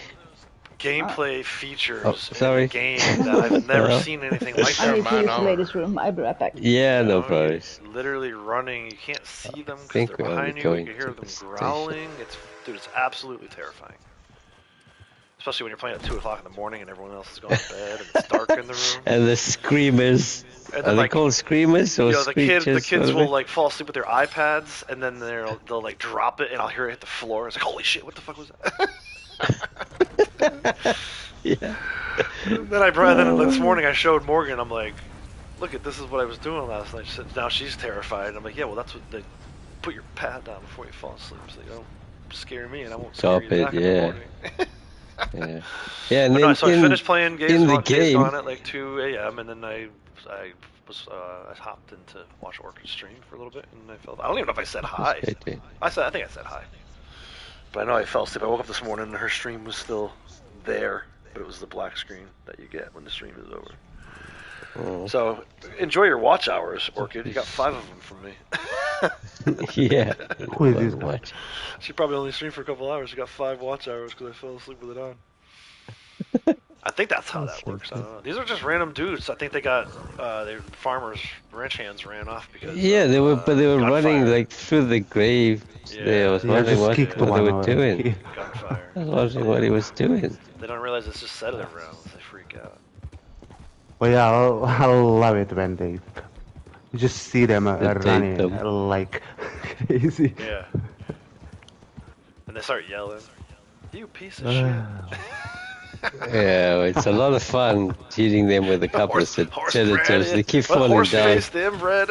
gameplay features in the game that I've never seen anything like that. I need to use the ladies' room. I'll be right back. Yeah, no problems. Literally running. You can't see them because they're behind you. You can hear them growling. It's absolutely terrifying. Especially when you're playing at 2 o'clock in the morning and everyone else is going to bed and it's dark in the room. And the screamers. And Are they called screamers or the screeches? kids will like fall asleep with their iPads and then they'll like drop it and I'll hear it hit the floor. It's like, holy shit, what the fuck was that? Yeah. Then this morning I showed Morgan. I'm like, look this is what I was doing last night. She said, now she's terrified. And I'm like, yeah, well that's what they put your pad down before you fall asleep. So you don't scare me and I won't scare you back in the morning. Yeah, and so I finished playing Days game Gone at like 2 a.m. and then I hopped in to watch Orchid stream for a little bit and I don't even know if I said hi. I think I said hi. But I know I fell asleep. I woke up this morning and her stream was still there, but it was the black screen that you get when the stream is over. Oh. So enjoy your watch hours, Orchid. You got 5 of them from me. Yeah. Who is this guy? She probably only streamed for a couple hours. She got 5 watch hours because I fell asleep with it on. I think that's how that works. I don't know. These are just random dudes. I think they got their farmers, ranch hands ran off because they were running like through the grave. Yeah. I was wondering what they were doing. Gunfire. I was wondering what he was doing. They don't realize it's just set of rounds. They freak out. Well, yeah, I love it when they you just see them running like crazy. Yeah. And they start yelling, "You piece of shit." Yeah, it's a lot of fun hitting them with a couple of sedatives. They keep falling horse down. Face, the inbred.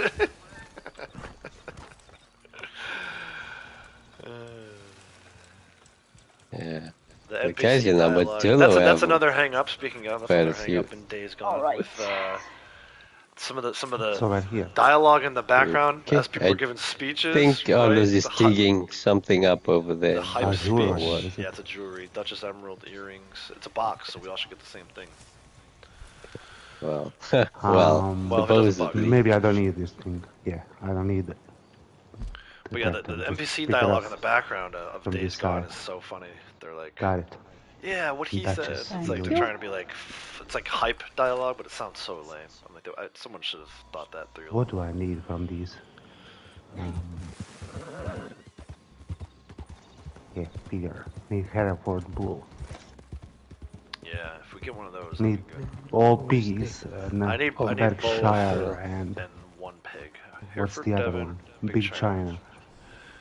Yeah. The guys NPC in dialogue. Armadillo That's have another hang up. Speaking of, that's quite another a hang few. up in Days Gone Alright. with some of the So right here. dialogue in the background Okay, as people I are giving speeches. think right? Arnold is The hy- digging something up over there. The hype jewelry. speech. Yeah, it's a jewelry. Duchess Emerald earrings. It's a box, so we all should get the same thing. Well, well, if it doesn't supposedly. Maybe I don't need this thing. Yeah, I don't need it. But yeah, the NPC dialogue in the background of Days Gone is so funny. They're like, got it. Yeah, what he Duchess. said. It's like they're trying to be like, it's like hype dialogue, but it sounds so lame. I'm like, someone should have thought that through. What do I need from these? Yeah, bigger. Need Hereford bull. Yeah, if we get one of those, Need all piggies. I need Berkshire both and one pig. what's Hereford, the other Devon, one? Big China.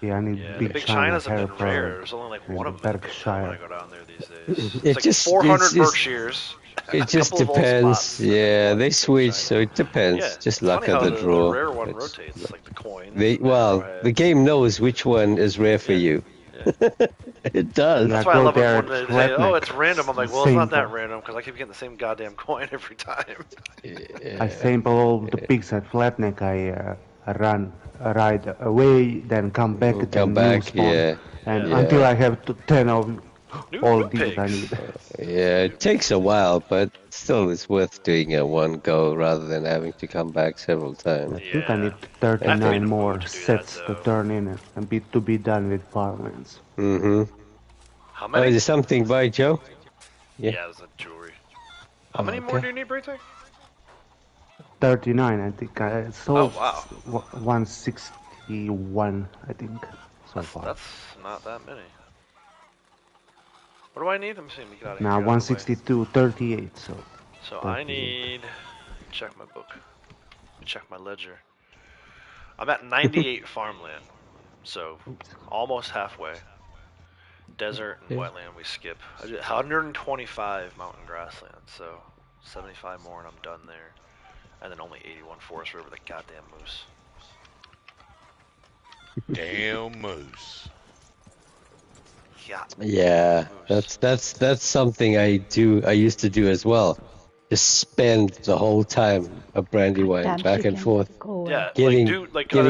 Yeah, I need Big Big China, Chinas have been rare. Hereford, There's only like and one of them when Berkshire. I go down there these days. It It's like just 400 it's- Berkshires. It just depends. Yeah, they switch, so it depends. Yeah, just it's luck funny of how the draw. The rare one It's- rotates, like the coin. the game knows which one is rare for you. It does. That's why I love it when they say, "Oh, it's random." I'm like, "Well, it's not that random because I keep getting the same goddamn coin every time." I sample all the pigs at Flatneck. I ride away, then come back, then new spawn. And until I have 10 of all these I need. Yeah, it takes a while, but still it's worth doing it one go rather than having to come back several times. I think I need 39 more sets to turn in and to be done with farmlands. Mm-hmm. How Oh, many? is there something by Joe? Yeah, there's a jewelry. How many more do you need, Braytech? 39, I think. I sold wow. 161, I think, so far. That's not that many. What do I need? Let me see. Let me get out of Now here. 162, 38, so... So I need... Check my book. Check my ledger. I'm at 98 farmland. So, almost halfway. Desert and wetland we skip. I did 125 mountain grassland, so 75 more and I'm done there. And then only 81 forest river, the goddamn moose. Damn moose. Yeah, that's something I used to do as well. Just spend the whole time a Brandywine back and forth. Yeah, getting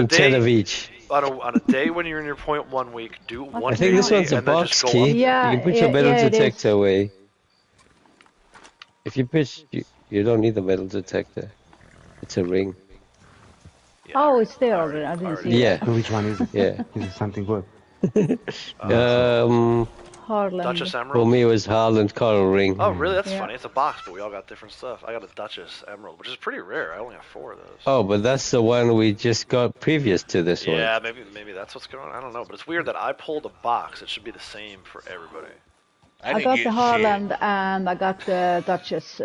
10 of each. On a day when you're in your point 1 week, do one. I think this one's a and then box just go key. up. Yeah, you can put your metal it detector is. away. If you pitch, you don't need the metal detector. It's a ring. Oh, it's there already. I didn't see Yeah. it. Which one is it? Yeah. Is it something good? Harlan. Duchess For Emerald. me, it was Harland Coral Ring. Oh, really? That's Yeah. funny. It's a box, but we all got different stuff. I got a Duchess Emerald, which is pretty rare. I only have 4 of those. Oh, but that's the one we just got previous to this one. Yeah, maybe that's what's going on. I don't know, but it's weird that I pulled a box. It should be the same for everybody. I got the Harlan and I got the Duchess.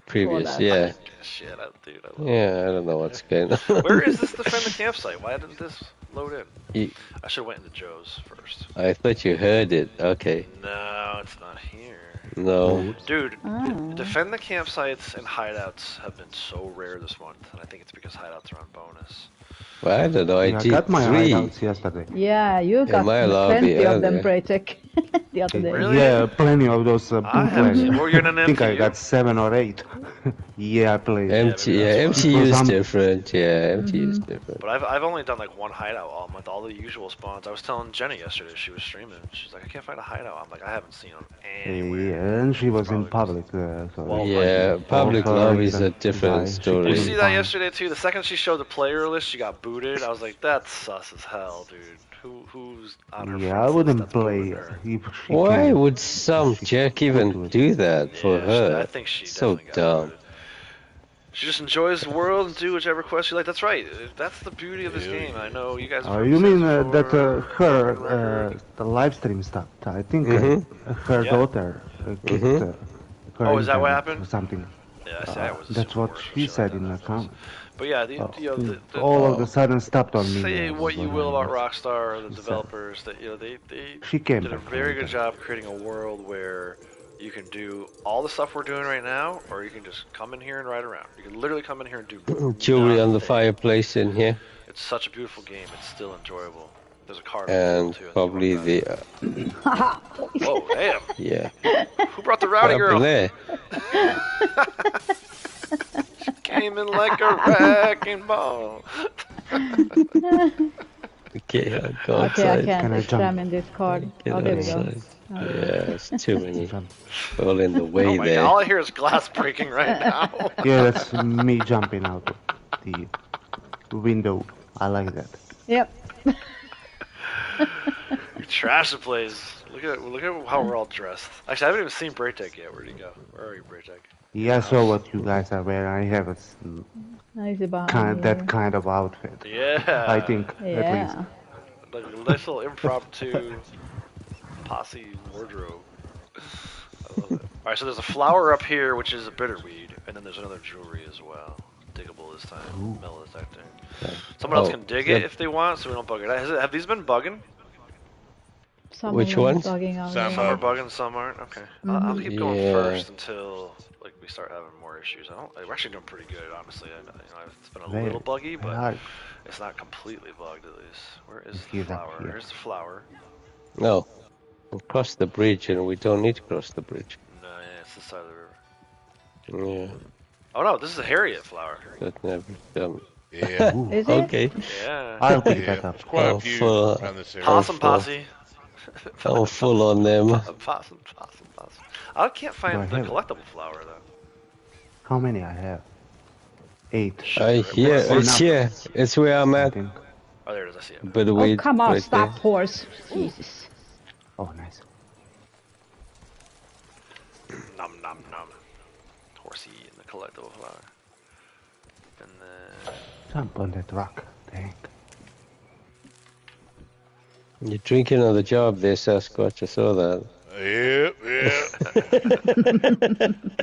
Previous, that. yeah. Shit, dude. Yeah, I don't know what's going on. Where is this defend the campsite? Why didn't this load in? I should have went into Joe's first. I thought you heard it. Okay. No, it's not here. No. Dude, defend the campsites and hideouts have been so rare this month, and I think it's because hideouts are on bonus. Well, I don't know. I Yeah, I did got my 3. hideouts yesterday. Yeah, you got my lobby, 20 of them, yeah. Braytech, the other day. Really? Yeah, plenty of those bootlegs. Well, you're in an I think I MTU? got 7 or 8. Yeah, I played. MTU is Some- different. Yeah, MTU is different. But I've only done like 1 hideout all month, all the usual spawns. I was telling Jenny yesterday, she was streaming. She's like, I can't find a hideout. I'm like, I haven't seen them anywhere. Yeah, and she was in public. So Yeah, public all lobbies her are different reasons. story. Did you see that yesterday too? The second she showed the player list, she got booted. I was like, that's sus as hell, dude. Who's on her Yeah, front I list wouldn't that's booting play her? if she Why can. would some jerk even do that for her? I think she So definitely got dumb. booted. She just enjoys the world and do whichever quest she like. That's right. That's the beauty of this game. I know you guys. You mean that her the live stream stopped? I think her daughter kicked her Oh, is that what internet happened? or something? Yeah, I was. That's what she said in the comment. But yeah, the all of a sudden stopped on me. say what you will about Rockstar or the developers, that they She came did a back very later. good job creating a world where You can do all the stuff we're doing right now, or you can just come in here and ride around. You can literally come in here and do jewelry on the nothing. fireplace in here. It's such a beautiful game. It's still enjoyable. There's a card And too. probably the. Whoa, damn. Yeah. Who brought the rowdy girl? There. She came in like a wrecking ball. Okay, I'll go Okay, outside. I can't examine this card. Oh, there we go. Yeah, it's too many. All in the way Oh my there. God, all I hear is glass breaking right now. Yeah, that's me jumping out of the window. I like that. Yep. You trash the place. Look at how we're all dressed. Actually, I haven't even seen Braytech yet. Where'd he go? Where are you, Braytech? Yeah, I saw what you guys are wearing. I have a Nice about that kind of outfit. Yeah. I think, at Yeah. least. Like a nice little impromptu Posse wardrobe. I love it. Alright, so there's a flower up here, which is a bitterweed, and then there's another jewelry as well. Diggable this time. Metal detector. Someone else can dig it if they want, so we don't bug it. Have these been bugging? Some Which of them ones? bugging out Some there. are bugging, some aren't. Okay. I'll keep going first until like we start having more issues. We're actually doing pretty good, honestly. It's been a little buggy, but it's not completely bugged at least. Where is the flower? Here's the flower. No. We'll cross the bridge, and we don't need to cross the bridge. No, yeah, it's this side of the river. Yeah. Oh no, this is a Harriet flower. That never done. Yeah. Is it? Okay. Yeah. I'll pick that up. There's quite a few around this area. Possum Posse. Oh, full on them. Possum. I can't find the have it? collectible flower though. How many I have? 8. Here, it's here. It's where I'm at. Oh, there it is. I see it. But Oh, come on, right stop, there. horse. Jesus. Oh, nice. Nom nom nom. Horsey and the collectible flower. And then Jump on that rock. Dang. You're drinking on the job there, Sasquatch. I saw that. Yep.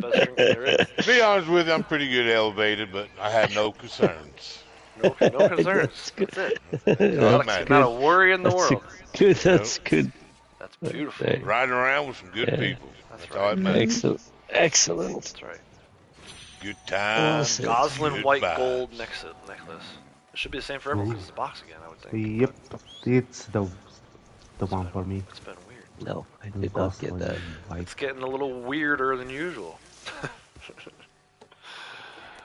best drink there is. To be honest with you, I'm pretty good elevated, but I have no concerns. No concerns. That's it. Not a worry in the world. Good. That's good. That's beautiful. Right. Riding around with some good people. That's all right. that matters. Excellent. That's right. Good times. Goslin good white vibes. gold necklace. It should be the same for everyone because it's a box again, I would think. Yep. It's the one for me. It's been weird. No, I did not get that. It's getting a little weirder than usual.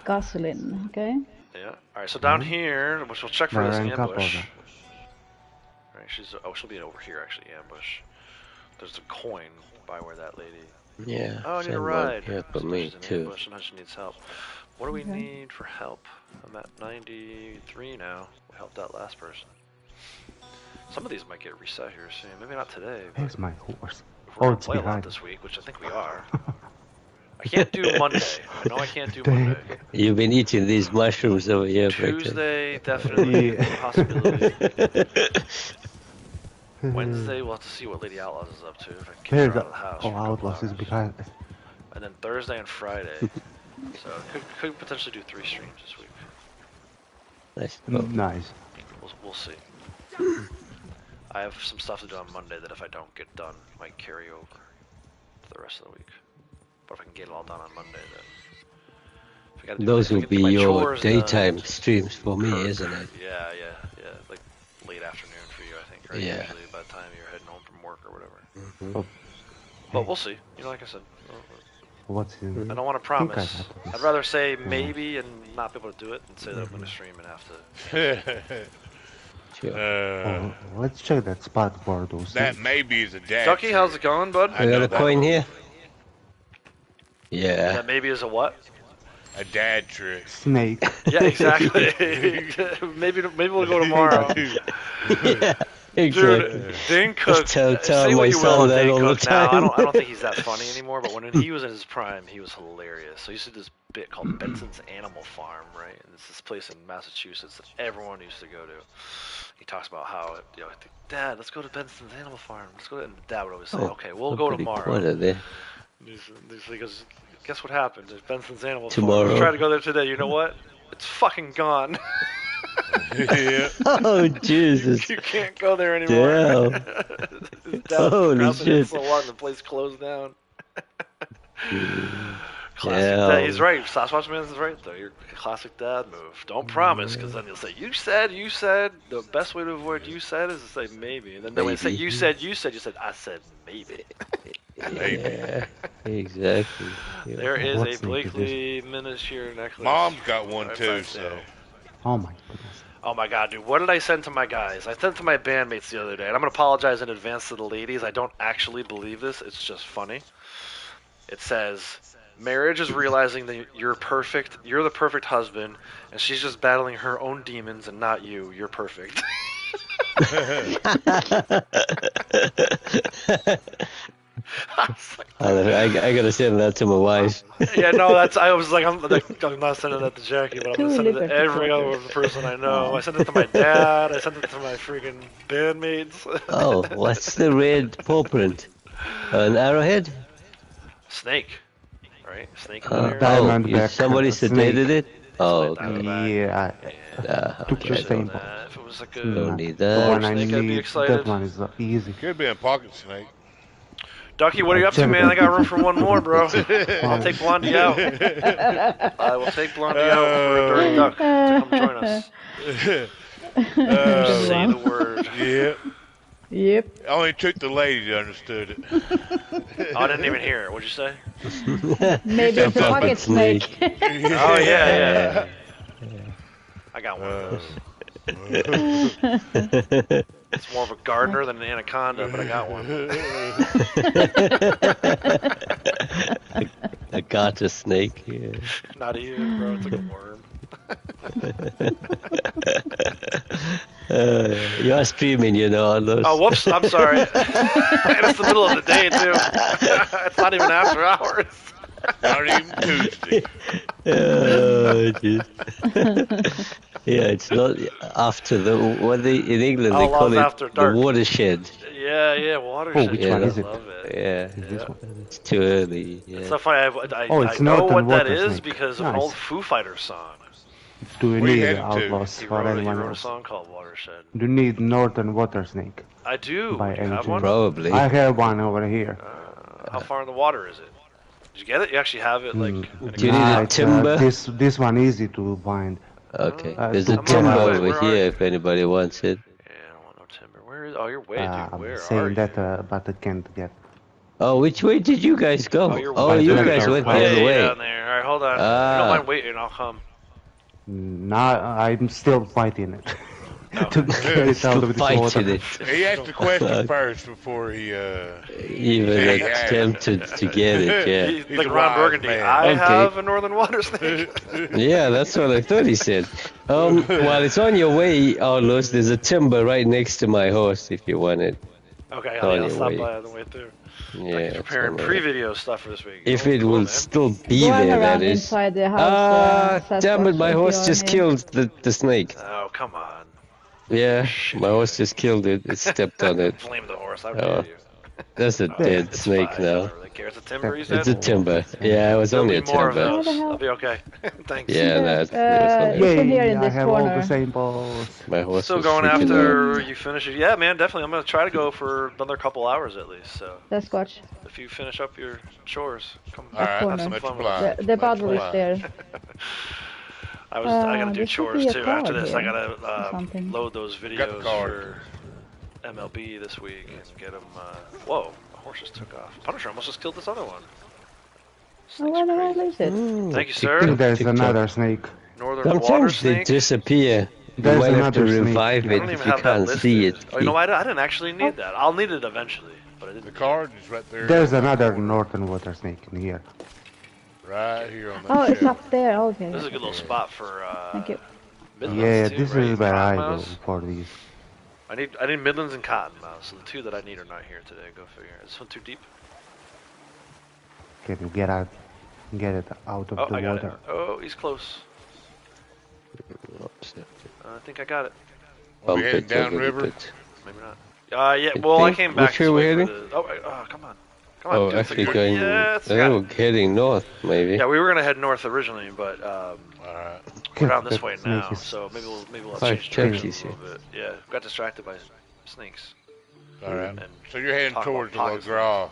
Goslin, okay. Yeah. Alright, so down here, which we'll check for this Rank up ambush. over. Alright, she'll be over here actually, ambush. There's a coin by where that lady. Yeah. Oh, I need a same one ride. here for Sometimes me she's in too. ambush, sometimes she needs help. What do we need for help? I'm at 93 now. We helped that last person. Some of these might get reset here soon. Maybe not today. But Here's my horse. if we're Oh, gonna it's play a lot behind. this week, which I think we are. I can't do Monday. I know I can't do Monday. You've been eating these mushrooms over here, Brayton. Tuesday, definitely Yeah. possibility. Wednesday, we'll have to see what Lady Outlaws is up to. If I can There's get her the out of the house. oh, for a couple Outlaws is hours. behind. And then Thursday and Friday. So could potentially do 3 streams this week. Nice. Nice. We'll see. I have some stuff to do on Monday that if I don't get done, might carry over to the rest of the week. But if I can get it all done on Monday, then. If I gotta do Those if I will get be my your chores daytime done, streams for me, isn't it? Yeah. Like late afternoon for you, I think, right? Yeah. Usually by the time you're heading home from work or whatever. Mm-hmm. But we'll see. You know, like I said. What's in? I don't want to promise. I'd rather say maybe and not be able to do it than say that I'm going to stream and have to. Sure. Let's check that spot for those. That things. maybe is a dad. Ducky, how's it going, bud? I got a coin here. Yeah. That maybe is a what? A dad trick. Snake. Yeah, exactly. maybe we'll go tomorrow. Yeah. Exactly. Dude, Dane Cook, tell say my what you will son on that Dane all the Cook now. time. I don't think he's that funny anymore, but when he was in his prime, he was hilarious. So he used to do this bit called Benson's Animal Farm, right? And it's this place in Massachusetts that everyone used to go to. He talks about how, Dad, let's go to Benson's Animal Farm. Let's go to, and Dad would always say, okay, we'll go tomorrow. There. He goes, guess what happened? There's Benson's Animal Tomorrow. Farm. I tried to go there today. You know what? It's fucking gone. Yeah. Oh, Jesus. You can't go there anymore. Damn. Holy shit. So long, the place closed down. Classic dad. He's right. Sasquatch Man is right, though. Your classic dad move. Don't promise, because then you'll say, you said. The best way to avoid you said is to say maybe. And then when you say you said, you said, I said maybe. Yeah, exactly. There is a Blakely miniature necklace. Mom's got one too, so. Oh my goodness. Oh my god, dude. What did I send to my guys? I sent to my bandmates the other day, and I'm going to apologize in advance to the ladies. I don't actually believe this. It's just funny. It says, marriage is realizing that you're the perfect husband, and she's just battling her own demons and not you. You're perfect. I gotta send that to my wife. Yeah, no, I was like, I'm not sending that to Jackie, but I'm gonna send it to every other person I know. I sent it to my dad. I sent it to my freaking bandmates. Oh, what's the red paw print? An arrowhead? Snake, right? Snake. Somebody sedated it. Oh, okay. Yeah. Took the same. If it was like a don't need that. Snake, I'd be excited. That one is easy. Could be a pocket snake. Ducky, what are you up to, man? I got room for one more, bro. I'll take Blondie out. I will take Blondie out for a dirty duck to come join us. Say the word. Yep. Yep. Only took the lady that understood it. Oh, I didn't even hear it. What'd you say? Maybe it's a pocket snake. Oh, yeah. I got one of those. It's more of a gardener than an anaconda, but I got one. I got a snake. Yeah. Not even, bro. It's like a worm. You're streaming, you know, on those. Oh, whoops. I'm sorry. And it's the middle of the day, too. It's not even after hours. Not even Tuesday. Oh, jeez. Yeah, it's not after what they in England they call it the watershed. Yeah, watershed. Oh, which one is it? I love it. Yeah, it's too early. Yeah. It's so funny. I know what that is because of an old Foo Fighters song. Do you need Outlaws He for wrote anyone a else? song called Watershed. Do you need Northern Water Snake? I do. By you have any one? Probably. I have one over here. How far in the water is it? Did you get it? You actually have it, like. Do you need a timber? This one easy to find. Okay. There's a timber over here if anybody wants it. Yeah, I don't want no timber. Where is? Oh, you're way, dude. Where I'm saying are that, but I can't get. Oh, which way did you guys go? Oh, you guys went the other way. Down there. All right, hold on. If you don't mind waiting, I'll come. Nah, I'm still fighting it. To get it out of the water. He asked the question first before he even attempted to get it. Yeah. Like Ron Burgundy, I have a northern water snake. Yeah, that's what I thought he said. While it's on your way, Outlaws, there's a timber right next to my horse if you want it. Okay, I'll stop by on the way through. Yeah, preparing pre-video stuff for this week. If it will still be there, that is. Inside the house, damn it! My horse just killed the snake. Oh, come on. Yeah, my horse just killed it. It stepped on it. Blame the horse. How dare you? That's a dead snake now. It's a timber, you said? It's a timber. Yeah, it was only a timber. I'll be okay. Thanks. Yeah, it's in here in this I have corner. all the same balls. My horse still going after you finish it. Yeah, man, definitely. I'm going to try to go for another couple hours at least. So. That's Scotch. If you finish up your chores, come have some fun with the bottle is there. I gotta do chores too. After this, I gotta load those videos for MLB this week and get them. Whoa, my horse just took off. Punisher almost just killed this other one. Where the hell is it? Thank you, I sir. think there's another snake. Northern water Sometimes they snake. disappear. You There's might have to another snake. revive I it don't if even you have that can't see it. listed. Oh, you know what? I didn't actually need that. I'll need it eventually, but I didn't. The card is right there. There's another Northern Water Snake in here. Right here on that Oh, it's shelf. up there. Okay. This is a good little spot for. Thank you. Midlands Yeah, too, this right? is where I go Cottonmouth? for these. I need Midlands and Cottonmouth, so the two that I need are not here today. Go figure. Is this one too deep? Can you get it out of the I got water? it. Oh, he's close. I think I got it. We heading downriver? Maybe not. Yeah. Well, I came back. Which way we're heading? Oh, come on. Come on. Oh, dude, actually like, going. yes, We're heading north, maybe. Yeah, we were gonna head north originally, but we're down this way now, is so maybe we'll have Five change direction turkeys a little bit. Yeah, got distracted by snakes. All right. And So you're heading talk towards the about little pockets. draw.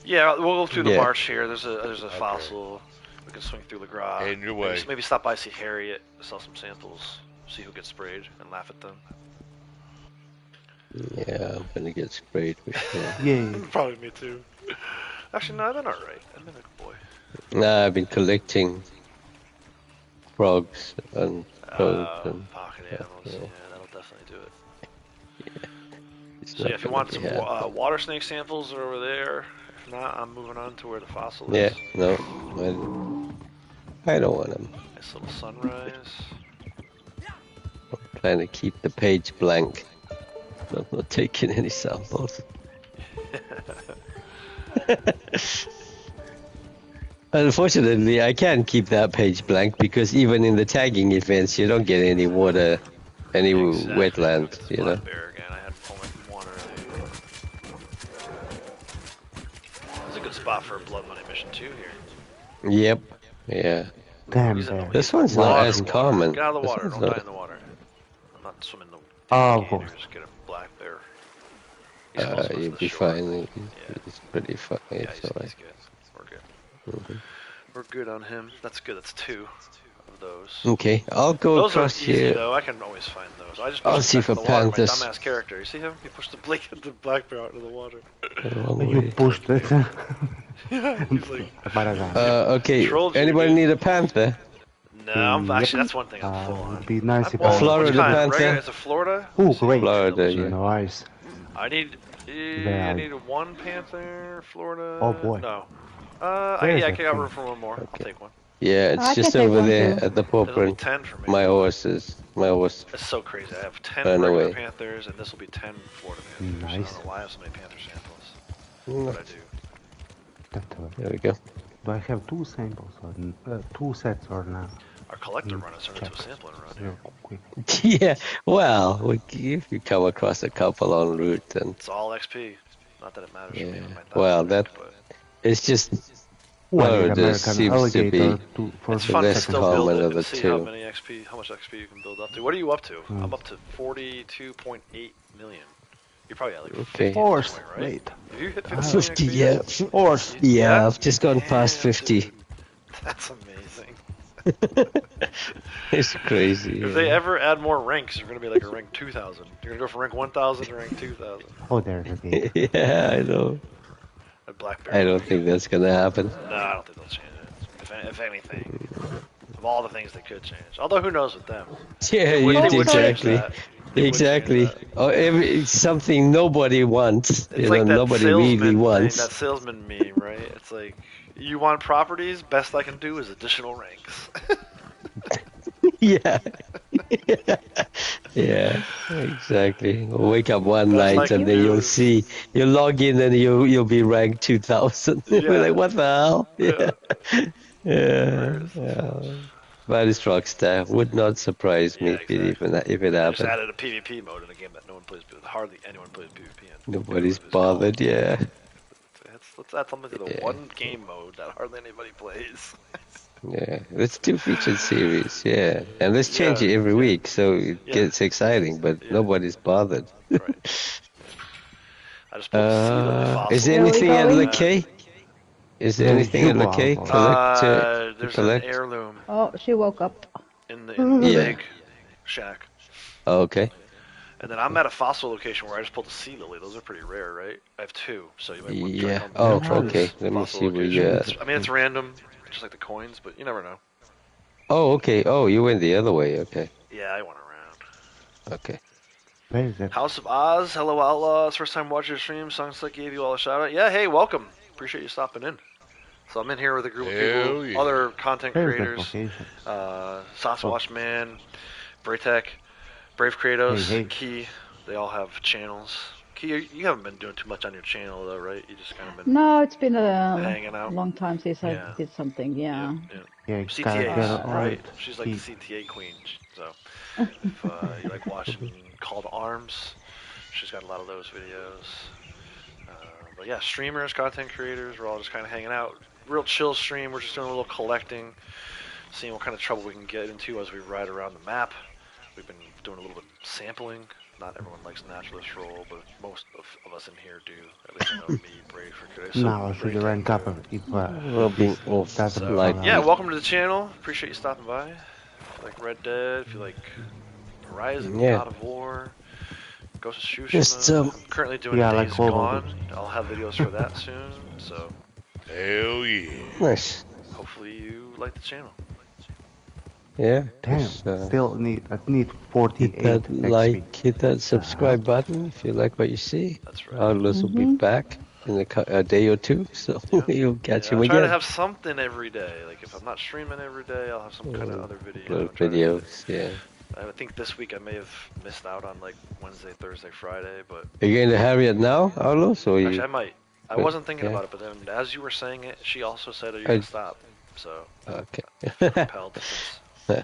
Yeah, we'll go through the march here. There's a fossil. We can swing through the grot. Heading your way. Maybe stop by, see Harriet, sell some samples, see who gets sprayed, and laugh at them. Yeah, I'm gonna get sprayed for sure. Yeah. Probably me too. Actually, no, I've been alright. I've been a good boy. Nah, I've been collecting frogs and toads and pocket animals. Yeah, that'll definitely do it. Yeah. So yeah, if you want some water snake samples, they're over there. If not, I'm moving on to where the fossil is. Yeah, no, I don't want them. Nice little sunrise. I'm trying to keep the page blank. I'm not taking any samples. Unfortunately, I can't keep that page blank because even in the tagging events, you don't get any water, any wetlands, you know. Bear again. I had only one earlier. It's a good spot for a blood money mission too here. Yep. Yeah. Damn. This one's not as common. Get out of the water. Don't die in the water. I'm not swimming the. Oh, of course. Just get a black bear. You'll be fine. It's pretty fine. Yeah, It's alright. he's good. We're good. We're good on him. That's good. That's 2 of those. Okay, I'll go those across are easy, here. though. I can always find those. I just I'll pushed see him for back in the water, panthers. my dumbass character. You see him? He pushed the black bear out into the water. You pushed it. Yeah, he's like. Okay. Anybody need a panther? No, actually that's one thing I'm full on. It'd be nice if Florida panther. Is it Florida? Oh, great. Florida, yeah. Nice. I need 1 panther, Florida. Oh boy. No. Yeah, I got room for 1 more. I'll take 1. Yeah, it's just over there at the pulpit. 10 for me. My horse. It's so crazy. I have 10 Ran regular away. panthers, and this will be 10 Florida panthers. Nice. I don't know why I have so many panther samples. But I do. There we go. Do I have 2 samples or 2 sets or not? Our collector run has turned into a sampling run here. Yeah, well, if you come across a couple en route, then It's all XP. Not that it matters for me. With my well, it's just Florida seems to be it's fun to less still common build of it the and see how two. many XP, how much XP you can build up to. What are you up to? I'm up to 42.8 million. You're probably at like 50 Horse, somewhere, right? wait. Have you hit 50 50, million XP? yeah. Horse. Yeah, I've just gone past 50. That's amazing. It's crazy. If they ever add more ranks, you're going to be like a rank 2000. You're going to go from rank 1000 to rank 2000. Oh, there's a gate. Yeah, I know. A black bear. I don't think that's gonna happen. No, I don't think they'll change it. If anything, of all the things they could change. Although who knows with them? Yeah, They would exactly. change that. They would Exactly. change that. Or it's something nobody wants. It's You like know, that nobody salesman really thing, wants. that salesman meme, right? It's like, you want properties? Best I can do is additional ranks. Yeah. Yeah, exactly. We'll wake up one That's night like and then you'll news. see, you'll log in and you'll be ranked 2000. Yeah. We're like, what the hell? Yeah. Yeah. But it's Rockstar. Would not surprise me Yeah, exactly. if it They just happened. added a PvP mode in a game that no one plays. Hardly anyone plays PvP in. Nobody's bothered, yeah. Let's add something to the one game mode that hardly anybody plays. Yeah, let's do featured series, yeah. And let's change it every week so it gets exciting, but nobody's bothered. Right. I just pulled the Is there anything at Lakay? Is there anything at Lakay? There's collect? an heirloom Oh, she woke up. in the big shack. Oh, okay. And then I'm at a fossil location where I just pulled a sea lily. Those are pretty rare, right? I have 2, so you might want to try Yeah. them. Oh, Try okay. this Let me fossil see where location. you're I mean, it's random, just like the coins, but you never know. Oh, okay. Oh, you went the other way. Okay. Yeah, I went around. Okay. Where is it? House of Oz, hello Outlaws, first time watching your stream. Sunset gave you all a shout out. Yeah, hey, welcome. Appreciate you stopping in. So I'm in here with a group of people, yeah. other content Where is that creators, location? Sasquatch Man, Braytech, Brave Kratos, Hey, hey. Key. They all have channels. Key, you haven't been doing too much on your channel though, right? You just kind of been No, it's been a hanging out. long time since Yeah. I did something, yeah. Yeah, it's gotta CTA, get right? old. She's like the CTA queen. So if you like watching Call to Arms, she's got a lot of those videos. But yeah, streamers, content creators, we're all just kind of hanging out. Real chill stream. We're just doing a little collecting, seeing what kind of trouble we can get into as we ride around the map. We've been doing a little bit of sampling, not everyone likes naturalist role, but most of us in here do. At least I know me, Brave, for today. Now I should rank up if Rubbing off doesn't So, light. yeah, welcome to the channel. Appreciate you stopping by. If you like Red Dead, if you like Horizon, God of War, Ghost of Tsushima. Just, I'm currently doing yeah, Days like all Gone. I'll have videos for that soon. So, hell yeah. Nice. hopefully you like the channel. Yeah. Damn, still need 48 hit that XP. like, hit that subscribe button if you like what you see. That's right. Outlaws will be back in a day or two, so you'll catch him I try again. to have something every day. Like if I'm not streaming every day, I'll have some kind of other video. Videos, yeah. I think this week I may have missed out on like Wednesday, Thursday, Friday, but Are you going to Harriet now, Outlaws, or actually you? I might. I wasn't thinking about it, but then as you were saying it, she also said, "Are you gonna stop?" So okay. compelled. I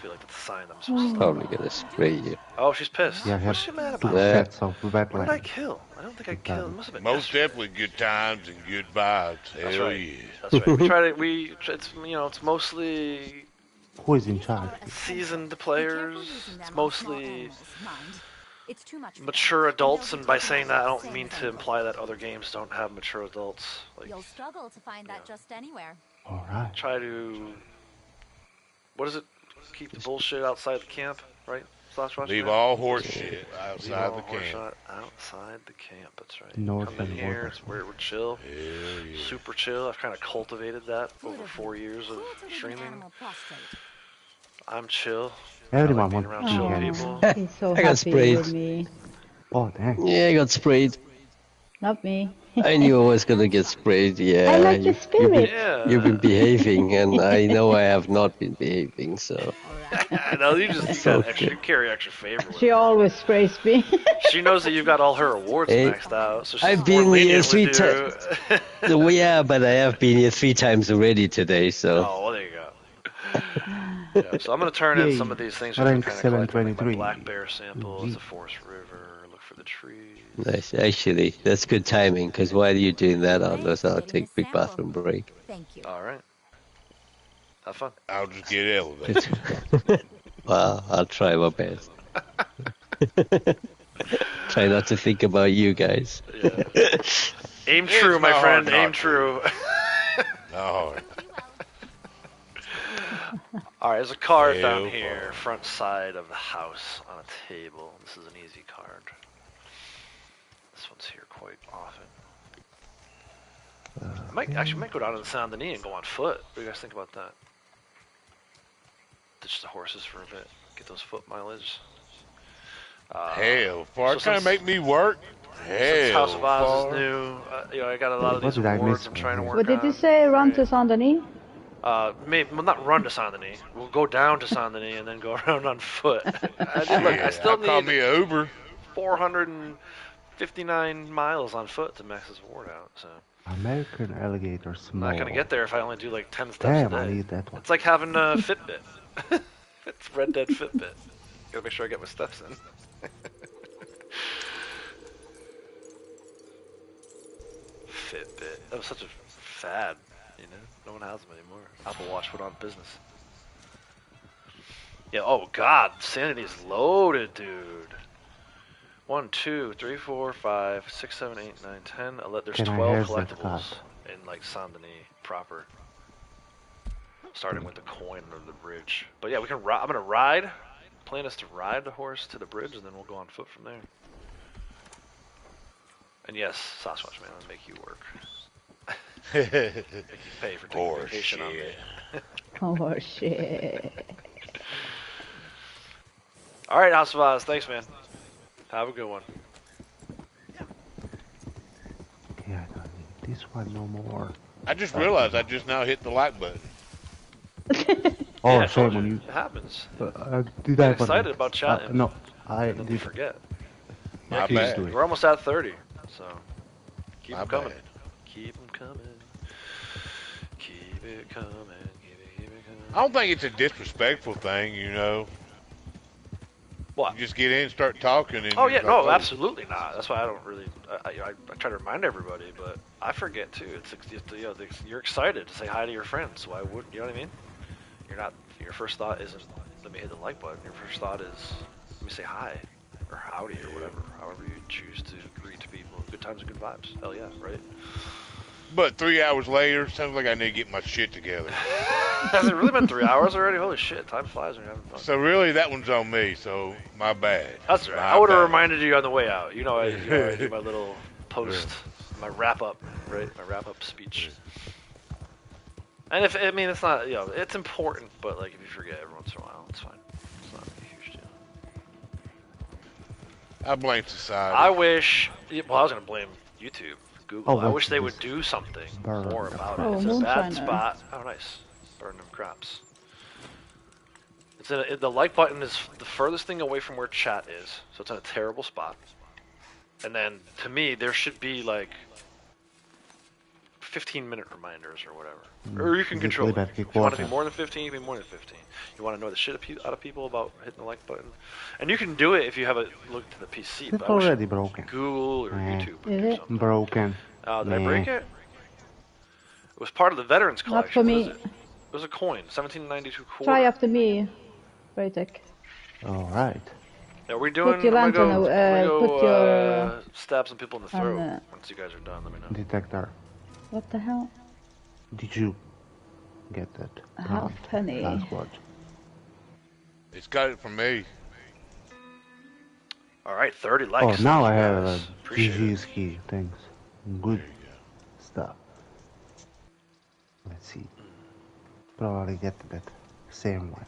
feel like that's a sign I'm supposed to Probably gonna spray you. Oh, she's pissed. Yeah, What's she mad about? Yeah. What did I kill? I don't think I killed. It must have been Most definitely good times and good vibes. That's Hell right. yeah. That's right. We try to. It's it's mostly Who is in charge? seasoned players. It's mostly mature adults, and by saying that, I don't mean to imply that other games don't have mature adults. Like, you'll struggle to find that just anywhere. All right. try to. What is it? Keep the bullshit outside the camp, right? Leave all horse shit outside the camp. Outside the camp, that's right. North Come in and here, North. it's where we're chill. Hell yeah. Super chill. I've kind of cultivated that over 4 years of streaming. I'm chill. Everyone being wants around to chill be people. He's so I got happy sprayed. with me. Oh, dang. Yeah, I got sprayed. Not me. I knew I was gonna get sprayed. Yeah. I like the spirit. You've been behaving, and I know I have not been behaving. So. I know you got extra, you carry extra favor with She her. always sprays me. She knows that you've got all her awards maxed out, so she's I've more been here lenient 3 with you. times. Well, yeah, but I have been here 3 times already today. So. Oh, well, there you go. Yeah, so I'm gonna turn in some of these things. Rank Kind of collect, like 723. my black bear sample. It's a forest river. Look for the trees. Nice. Actually, that's good timing. Because while you're doing that, I'll take a quick bathroom break. Thank you. All right. Have fun. I'll just get elevated. Well, I'll try my best. Try not to think about you guys. Yeah. Aim true, my friend. Aim true. No. Alright, there's a card down here, front side of the house on a table. This is an easy card. This one's here quite often. I might go down to the Saint Denis and go on foot. What do you guys think about that? Ditch the horses for a bit. Get those foot mileage. Hell, far so can to make me work? Since Hell, House of Oz is new, I got a lot of these awards I'm trying to work on. What did you say? Run to Saint Denis? Well, not run to Saint Denis. We'll go down to Saint Denis and then go around on foot. I still need call me an Uber. 459 miles on foot to max this award out. So American alligator small. I'm not gonna get there if I only do like 10 steps Damn, a day. I need that one. It's like having a Fitbit. It's Red Dead Fitbit. Gotta make sure I get my steps in. Fitbit. That was such a fad, you know? No one has them anymore. Apple Watch went on business. Yeah, oh god, Sanity is loaded, dude. 1, 2, 3, 4, 5, 6, 7, 8, 9, 10. There's Can I 12 have that collectibles card? in like Saint Denis proper. Starting with the coin under the bridge. But yeah, I'm gonna ride. Plan is to ride the horse to the bridge and then we'll go on foot from there. And yes, Sasquatch Man, I'll make you work. Make you pay for taking vacation on me. Oh shit. Alright, House of Oz, thanks man. Have a good one. Okay, I don't need this one no more. I just realized I just now hit the like button. Oh, Yeah, shame on you. It happens. Did I Get excited about chatting. no, I And then you did. forget. My please bad. do it. We're almost at 30, so keep My them coming. bad. Keep them coming. Keep it coming. Keep it coming. I don't think it's a disrespectful thing, you know. What? You just get in and start talking. And Oh you're yeah, like, no, absolutely not. That's why I don't really. I try to remind everybody, but I forget too. You're excited to say hi to your friends. Why would you know what I mean? You're not. Your first thought isn't let me hit the like button. Your first thought is let me say hi, or howdy or whatever, however you choose to greet people. Good times and good vibes. Hell yeah, right? But 3 hours later, sounds like I need to get my shit together. Has it really been 3 hours already? Holy shit, time flies when you're having fun. So really, that one's on me, so my bad. That's right. I would have reminded you on the way out. You know, I do my little post, my wrap-up, right? My wrap-up speech. And if, I mean, it's not, you know, it's important, but like if you forget every once in a while, it's fine. It's not a huge deal. I blame society. I wish, well, I was going to blame YouTube, Google. Oh, I wish they would do something more about it. It's a bad spot. Oh, nice. Burn them crops. It's the like button is the furthest thing away from where chat is, so it's in a terrible spot. And then, to me, there should be like 15-minute reminders or whatever. Or you can control it. If you want to be more than 15, you can be more than 15. You want to know the shit out of people about hitting the like button. And you can do it if you have a look to the PC. It's already broken. Google or YouTube would do something. Broken. Did I break it? It was part of the Veterans Collection. Not for me. It was a coin, 1792 quarter. Try after me, Braytek. Alright. Are we doing? Put your lantern. Put your. Stab some people in the throat. Once you guys are done, let me know. Detector. What the hell? Did you get that? A half penny. It's got it from me. Alright, 30 likes. Oh, now I have a GG's key. Thanks. Good stuff. Let's see. Probably get that same one.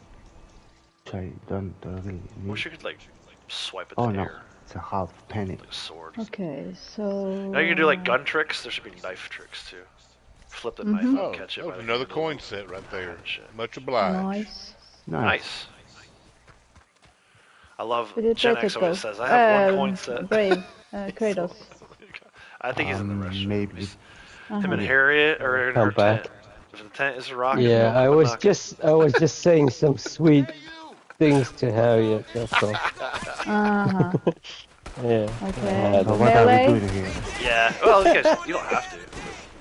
Which I don't really need. Wish you could like swipe it. Oh no, it's a half penny. Like a sword. Okay, so. Now you can do like gun tricks. There should be knife tricks too. Flip the knife and catch it. Another coin set right there. Much obliged. Nice. I love Gen X always says, I have one coin set. Brave, Kratos. I think he's in the restroom. Maybe. Him and Harriet are in her tent. If the tent is rocking. Yeah, I was just saying some sweet things to Harriet. That's all. Yeah. Okay. What are we doing here? Yeah. Well, you guys, you don't have to.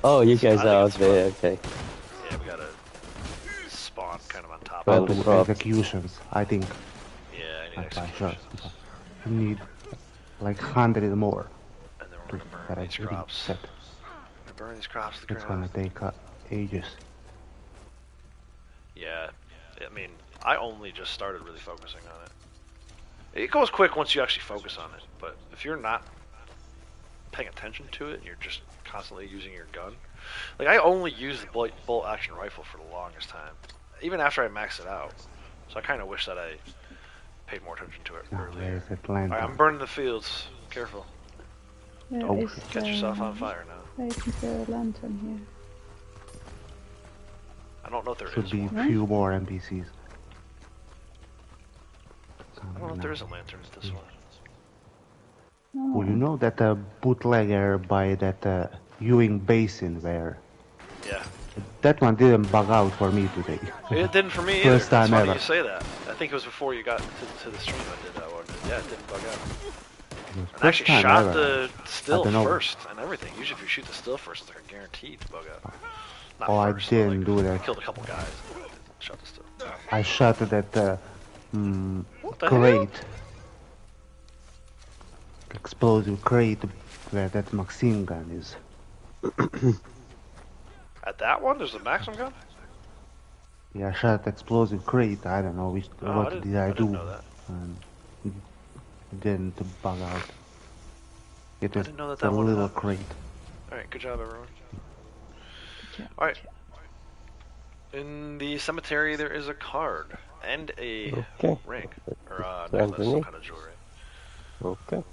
Oh, you guys are out there. Okay. Yeah, we gotta spawn kind of on top Well, of to executions, I think. Yeah, I need executions. You need like 100 more. And then we're gonna burn these crops. Burn these crops to the ground. It's gonna take ages. Yeah, I mean, I only just started really focusing on it. It goes quick once you actually focus on it, but if you're not paying attention to it, and you're just constantly using your gun. Like, I only used the bolt action rifle for the longest time, even after I maxed it out. So I kind of wish that I paid more attention to it earlier. Alright, I'm burning the fields. Careful. Don't catch yourself on fire now. Where is the lantern here? I don't know if there Should is be one. a few more NPCs. I don't know if there is a lantern at this one. Well, you know that bootlegger by that Ewing Basin where... Yeah. That one didn't bug out for me today. It didn't for me either. First time it's funny ever. you say that. I think it was before you got to the stream I did that one. Yeah, it didn't bug out. I actually shot the still first and everything. Usually if you shoot the still first, it's like a guaranteed to bug out. Not oh, first, I didn't do that. I killed a couple guys. Shot the still. I shot that crate. Explosive crate where that Maxim gun is. At that one, there's a Maxim gun? Yeah, I shot explosive crate. I don't know what did I do. Know that. And it didn't bug out. It was that a little crate. Alright, good job everyone. Alright. In the cemetery there is a card and a ring. Or a necklace, some kind of jewelry. Okay.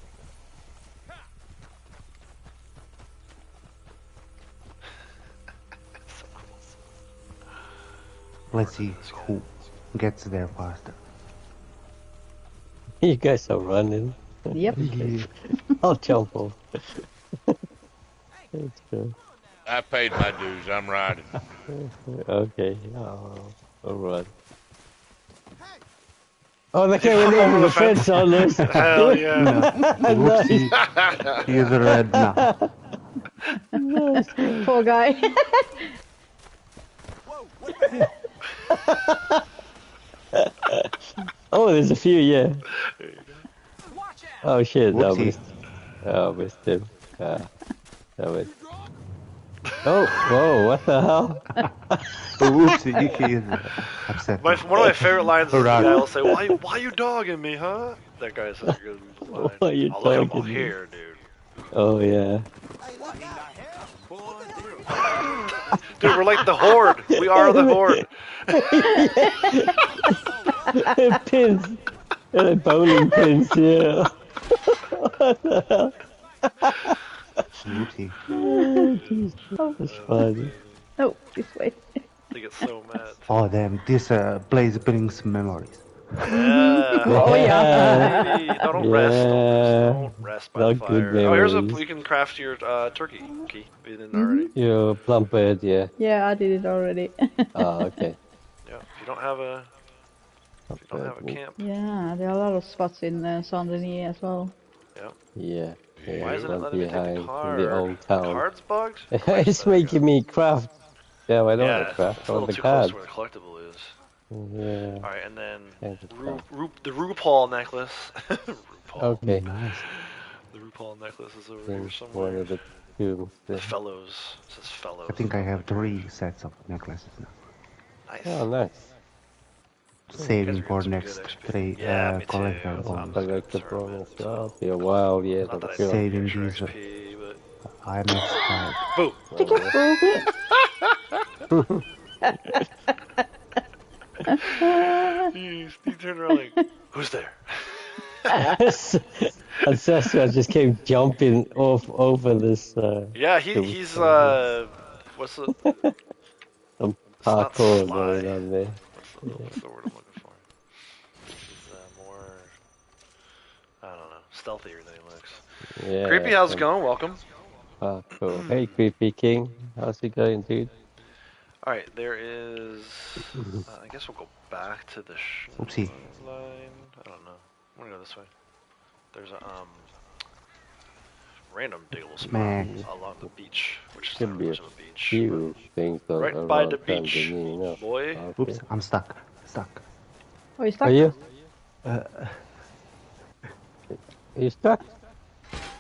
Let's see who gets there faster. You guys are running. Yep. I'll jump off. Let's go. I paid my dues. I'm riding. Okay. I'll run. Oh, they came in over the fence on this. Hell yeah. Whoopsie. He's red now. Poor guy. Oh, there's a few, yeah. Oh shit! Whoopsie. I missed him. Damn it. Oh, whoa! What the hell? Whoopsie, he is upset. One of my favorite lines is the Run. guy will say, "Why you dogging me, huh?" That guy says a good line. Why you Oh, look at him all dogging me? here, dude. Oh yeah. Dude, we're like the Horde. We are the Horde. Pins. Bowling pins, yeah. What the hell? Whoopsie. Oh, jeez. That was funny. Oh, this way. They get so mad. Oh damn, this place brings memories. Yeah. Oh yeah. Baby. No, don't rest. Don't rest by the Not good fire. Oh, here's memories. we can craft your turkey key. We didn't already. Your plump bird, yeah. Yeah, I did it already. Oh, okay. Yeah. If you don't have a camp. Yeah, there are a lot of spots in Saint Denis as well. Yeah. Yeah. Why isn't it One letting me take behind the in card? the old town. Card's bugged? It's making me craft. Yeah, I don't want to craft it's a all little the too cards. close to where the collectible is. Yeah. Alright, and then Thank you. the RuPaul necklace. RuPaul. Okay. Nice. The RuPaul necklace is over Then here somewhere. one of the two. The fellows. It says fellows. I think I have 3 sets of necklaces now. Nice. Oh, nice. Saving for next 3 collector bonus. Collector bonus. Oh, be a while yet. Not that I Saving need these. extra XP, but... I'm excited. Boo! He turned around like, who's there? And Sasha just came jumping off over this. Yeah, he's what's the some it's not parkour sly. going on there. What's the word I'm looking for? He's more I don't know, stealthier than he looks. Yeah. Creepy, how's it going? Welcome. Parkour. Hey, Creepy King, how's it going, dude? All right, there is. I guess we'll go back to the Oopsie. line. I don't know. I'm gonna go this way. There's a random diggle spot Man. along the beach, which is Should not be much a of a beach. few things Right around by the San beach, Denis, you know. boy. Okay. Oops, I'm stuck. Stuck. Oh, you stuck? Are you? Uh, Are you stuck?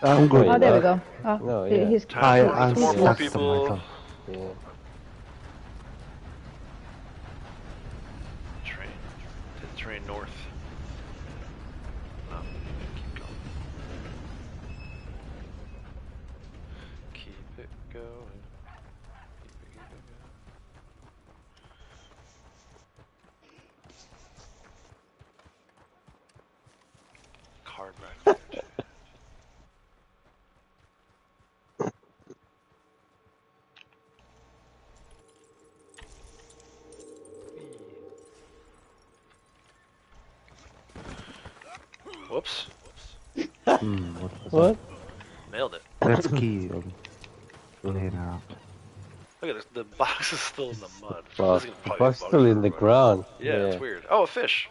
I'm good. Oh, there we go. Oh, No, yeah. he's I'm More stuck people. to my phone. Yeah. Train. Take the train north. No, keep going. Keep it going. Keep it going. Card back. Whoops. What? Nailed it. That's key. Laying around. Look at this. The box is still in the mud. Well, This is the probably box bug still for in the everybody. ground. Yeah, it's weird. Oh, a fish.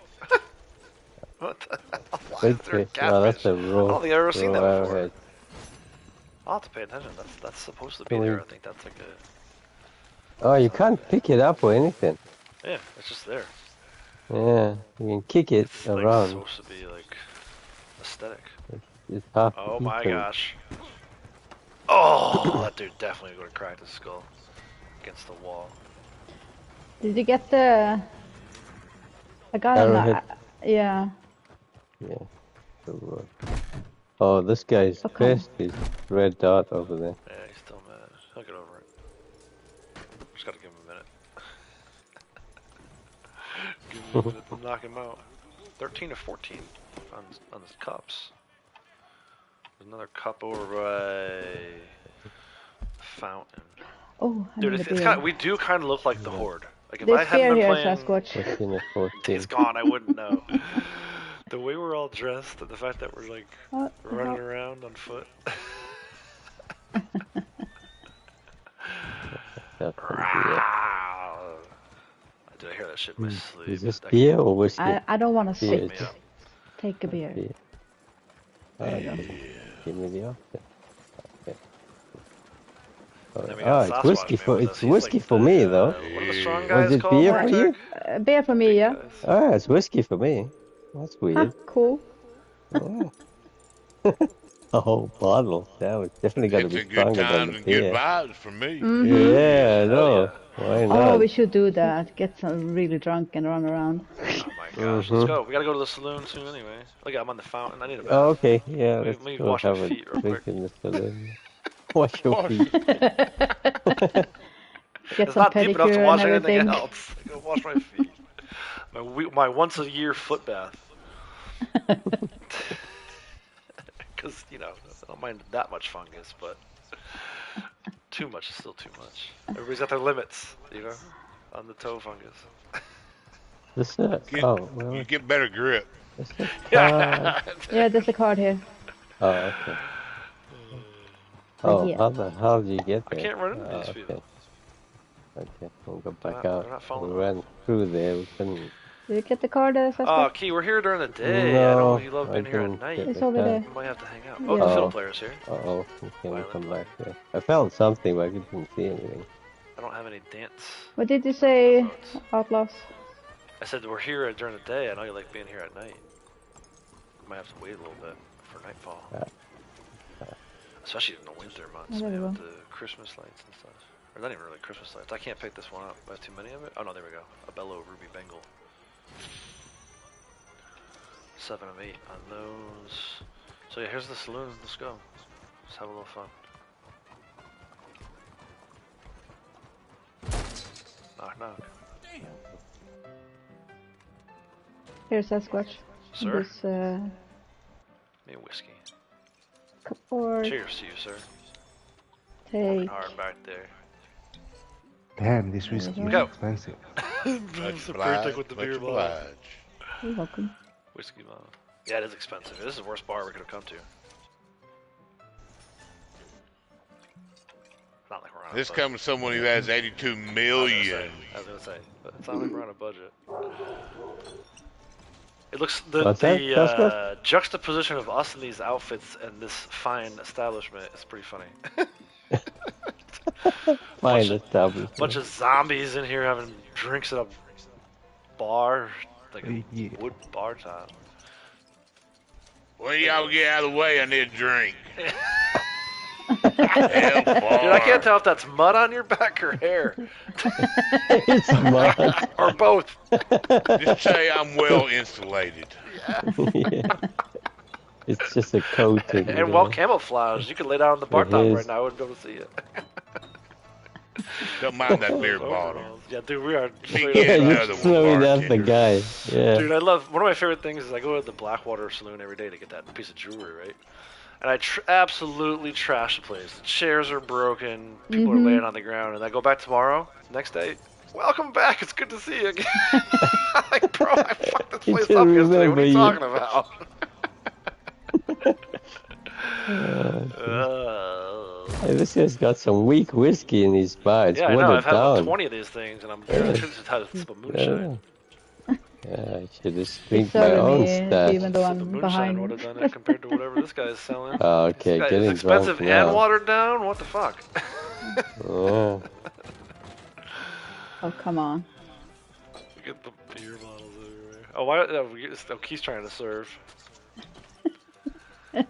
What the hell? Why Big is there a fish. Oh, that's catfish? a I raw. don't think I've ever seen raw that before. arrowhead. I'll have to pay attention. That's supposed to be Can we- there. I think that's like a... Oh, you can't pick it up or anything. Yeah, it's just there. Yeah, you can kick it It's like around. supposed to be like aesthetic. It's half Oh my eaten. gosh. Oh, that dude definitely going to crack his skull against the wall. Did you get the? I got Arrowhead. Yeah. Yeah. So, oh, this guy's Okay. pissed. He's red dot over there. Yeah, he's still mad. He'll get over it. Just gotta give him a minute. Give him a minute to knock him out. 13 to 14 on his cups. There's another cup over by the fountain. Oh, I Dude, need it's a beer. kind of, we do kind of look like the Horde. Like if There's I hadn't beer been here, playing, Sasquatch. 13 or 14. it's gone. I wouldn't know. The way we're all dressed, and the fact that we're like What? running around on foot. That's some beer. Did I hear that shit in my sleep? Is this That- beer or whiskey? I don't want to Beer. sit. Take a beer. Beer. There you go. Give me the option. Okay. Then we got it's Sasquatch whiskey man for with us. it's He's whiskey like for the, me though. What are the strong Was guys it called? beer for you? Beer for me, yeah. Ah, it's whiskey for me. That's Ah, weird. cool. Yeah. A whole bottle. That was definitely got to It's be a good stronger than times the and good beer. vibes for me. Yeah, I know. Why not? Oh, we should do that. Get some really drunk and run around. Oh my gosh, let's go. We gotta go to the saloon soon anyway. Look, I'm on the fountain. I need a bath. Oh, okay, yeah, Let let's me go wash my have a feet real drink quick. in the saloon. Wash your feet. Get It's some not deep enough to pedicure wash and anything everything. else. I gotta wash my feet. My once a year foot bath. Because, you know, I don't mind that much fungus, but too much is still too much. Everybody's got their limits, you know, on the toe fungus. This You get better grip. Yeah. Yeah, there's a card here. Oh, okay. Oh, Yeah. how the hell did you get there? I can't run into these okay. people. Okay, we'll go They're back not out. following We ran through there. We couldn't. Did you get the card, Oh, Sasquatch? Key, we're here during the day. No, I know you love being I here at didn't night. get It's the over card. there. You might have to hang out. Yeah. Oh, the fiddle player's here. Uh-oh. Okay, we'll Violin. come back there. I found something, but I couldn't see anything. I don't have any dance. What did you say, modes. Outlaws? I said we're here during the day. I know you like being here at night. Might have to wait a little bit for nightfall. Especially in the winter months, Oh, there man, we with go. the Christmas lights and stuff. Or not even really Christmas lights. I can't pick this one up. I have too many of it. Oh no, there we go. A Bello Ruby Bengal. 7 of 8 on those. So yeah, here's the saloon. Let's go. Let's have a little fun. Knock knock. Here's Sasquatch. Sir? This, Me whiskey. or Cheers to you, sir. Working take. hard back there. Damn, this whiskey is Go. expensive. That's the birthday with the beer bottle. You're welcome. Whiskey bottle. Yeah, it is expensive. This is the worst bar we could have come to. Not like we're on a This budget. comes from someone who has 82 million. I was gonna say, but it's not like we're on a budget. It looks the What's that? juxtaposition of us in these outfits and this fine establishment is pretty funny. Fine establishment. Bunch of zombies in here having drinks at a bar, like a Yeah. wood bar top. Well, y'all get out of the way. I need a drink. Dude, I can't tell if that's mud on your back or hair. It's mud. Or both. Just say I'm well insulated. Yeah. It's just a coating. And well camouflaged. You could lay down on the bar It top is. right now. I wouldn't be able to see it. Don't mind that beer bottle. Yeah, dude, we are. Me straight get up- You're another one, throwing at the bartender. guy. Yeah. Dude, I love. One of my favorite things is I go to the Blackwater Saloon every day to get that piece of jewelry, right? And I absolutely trash the place. The chairs are broken. People are laying on the ground. And I go back tomorrow. Next day, welcome back. It's good to see you again. I'm like, bro, I fucked this He place didn't up yesterday. What remember are you you. talking about? Hey, this guy's got some weak whiskey in his bar. It's Yeah, I know. watered I've had about down. 20 of these things, and I'm just had some moonshine. Yeah, I should just drink my Sorry, own me, stuff. even though The I'm moonshine behind. would have done it compared to whatever this guy's selling. Oh, okay, This guy getting is expensive drunk and now. watered down. What the fuck? Oh, Oh, come on. We get the beer bottles everywhere. Oh, why? Oh, Keith's trying to serve. Keith's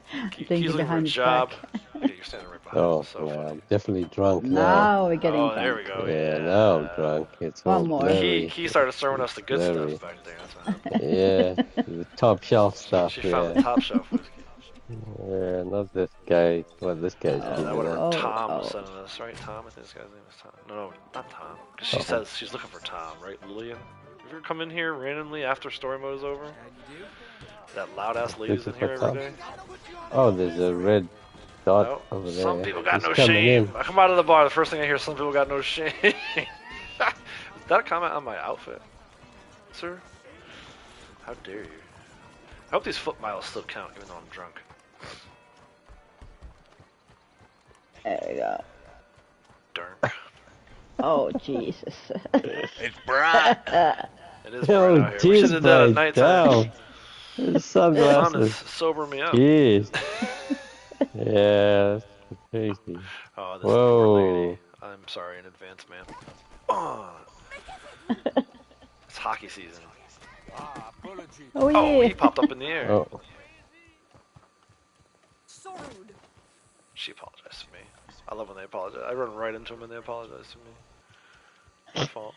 Thinking looking for a behind his job. back. Yeah, you're standing right behind oh, him. So yeah, funny. I'm definitely drunk now. Now we're getting Oh, there we drunk. go. Yeah, now I'm drunk. It's One all more. blurry. Key started serving us the good Blurry. stuff back there. That's what happened. Yeah, the top shelf stuff. She found the Yeah, top shelf whiskey. yeah, not this guy. What this guy's That giving would us. have Tom oh. sending us, right? Tom, I think this guy's name is Tom. No, not Tom. Because she says she's looking for Tom, right? Lillian? Have you ever come in here randomly after story mode is over? That loud ass lady's in Looking here for every Tom. day. Oh, there's a red dot No, over there. some people got He's no coming shame. in. I come out of the bar, the first thing I hear, some people got no shame. Is that a comment on my outfit, sir? How dare you? I hope these foot miles still count, even though I'm drunk. There we go. Darn. Oh, Jesus. It's bright. It is bright Oh, out here. We should jeez, have done it at bright nighttime. down. The The sun sunglasses. is sobering me up. Jeez. Yeah, that's crazy. Oh, this Whoa. poor lady. I'm sorry in advance, man. Oh. It's hockey season. Oh, Oh, yeah. he popped up in the air. Oh, So rude. She apologized to me. I love when they apologize. I run right into them and they apologize to me. My fault.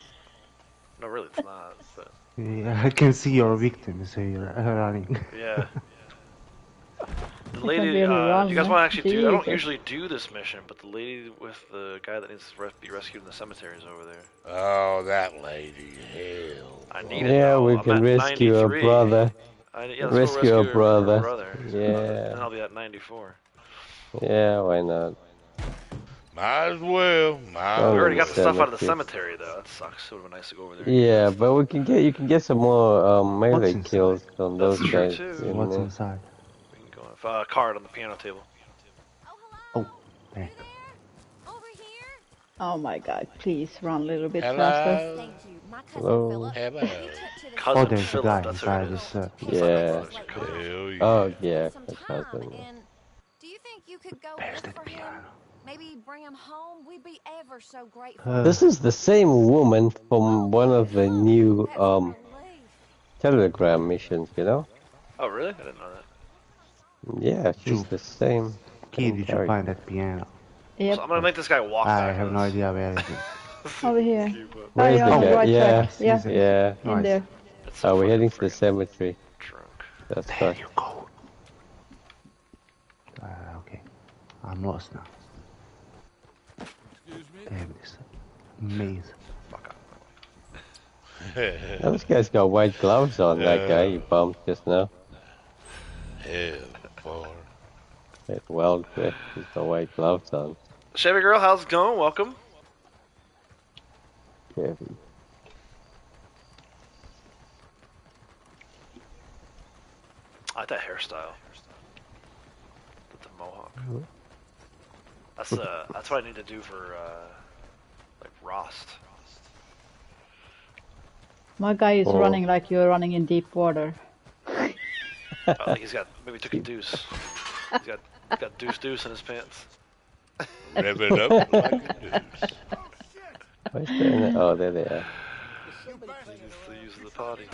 No, really, it's not. But Yeah, I can see your victim, so you're running. yeah. The I lady, can barely run, you guys want to actually do? I don't Jesus. usually do this mission, but the lady with the guy that needs to be rescued in the cemetery is over there. Oh, that lady, hell. I need it Yeah, though. we I'm can at rescue our 93. brother. Yeah, let's go Rescue our brother. And Yeah. then I'll be at 94. Yeah, why not? Might as well. We already got the stuff out of the cemetery though. That sucks. It would have been nice to go over there. Yeah, but we can you can get some more melee kills on those That's true guys. too. What's inside? We can go with card on the piano table. Oh, there. Oh my god, please run a little bit Hello. faster. Thank you. My cousin Hello. Philip. Hello. Cousin There's a Philip, guy that's who it inside is. this. Yeah. Hell yeah. Oh yeah, Some my time, cousin. and do you think you could go There's look the for him? piano. Maybe bring him home? We'd be ever so grateful. This is the same woman from one of the new Telegram missions, you know? Oh really? I didn't know that. Yeah, she's the same. Key, did you find that piano? Yep. So I'm gonna make this guy walk I back. have no idea where it is. Over here. Where's Oh, the you're on the guy? right Yeah, track. Yeah. yeah. In there. Oh, we're heading to the cemetery. Drunk. That's There fine. you go. Okay. I'm lost now. Damn this maze. This guy's got white gloves on, that guy you bumped just now. Hell, far. That well grip, he's got white gloves on. Chevy girl, how's it going? Welcome. Chevy. I like that hairstyle. With the mohawk. That's what I need to do for like Rost. My guy is Oh. running like you're running in deep water. I think he's got maybe took a deuce. He's got deuce in his pants. Rev it up like a deuce. Where's the, oh, there they are. He needs to use the potty.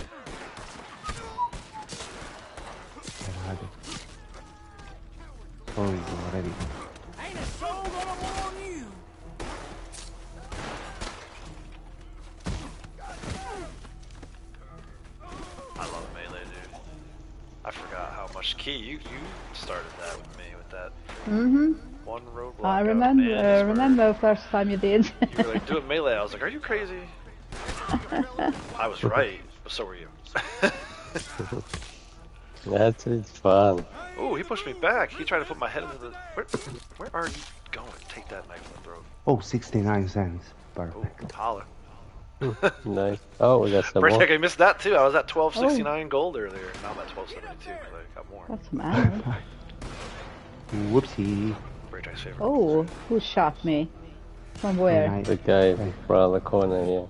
Oh, he's already. Ain't a soul gonna warn you. I love melee, dude. I forgot how much key you started that with me with that. One roadblock. I out of remember. Mannesburg. Remember first time you did. You were like, do it melee. I was like, are you crazy? I was right, but so were you. That's it's fun. Ooh, he pushed me back. He tried to put my head into the. Where are you going? Take that knife in the throat. Oh, 69 cents. Ooh, Perfect. holler. Nice. Oh, we got some more. Break, I missed that too. I was at 1269 gold earlier. Now I'm at 1272 because I got more. What's the matter? Whoopsie. Break's favorite. Oh, who shot me? From where? The guy around the corner here.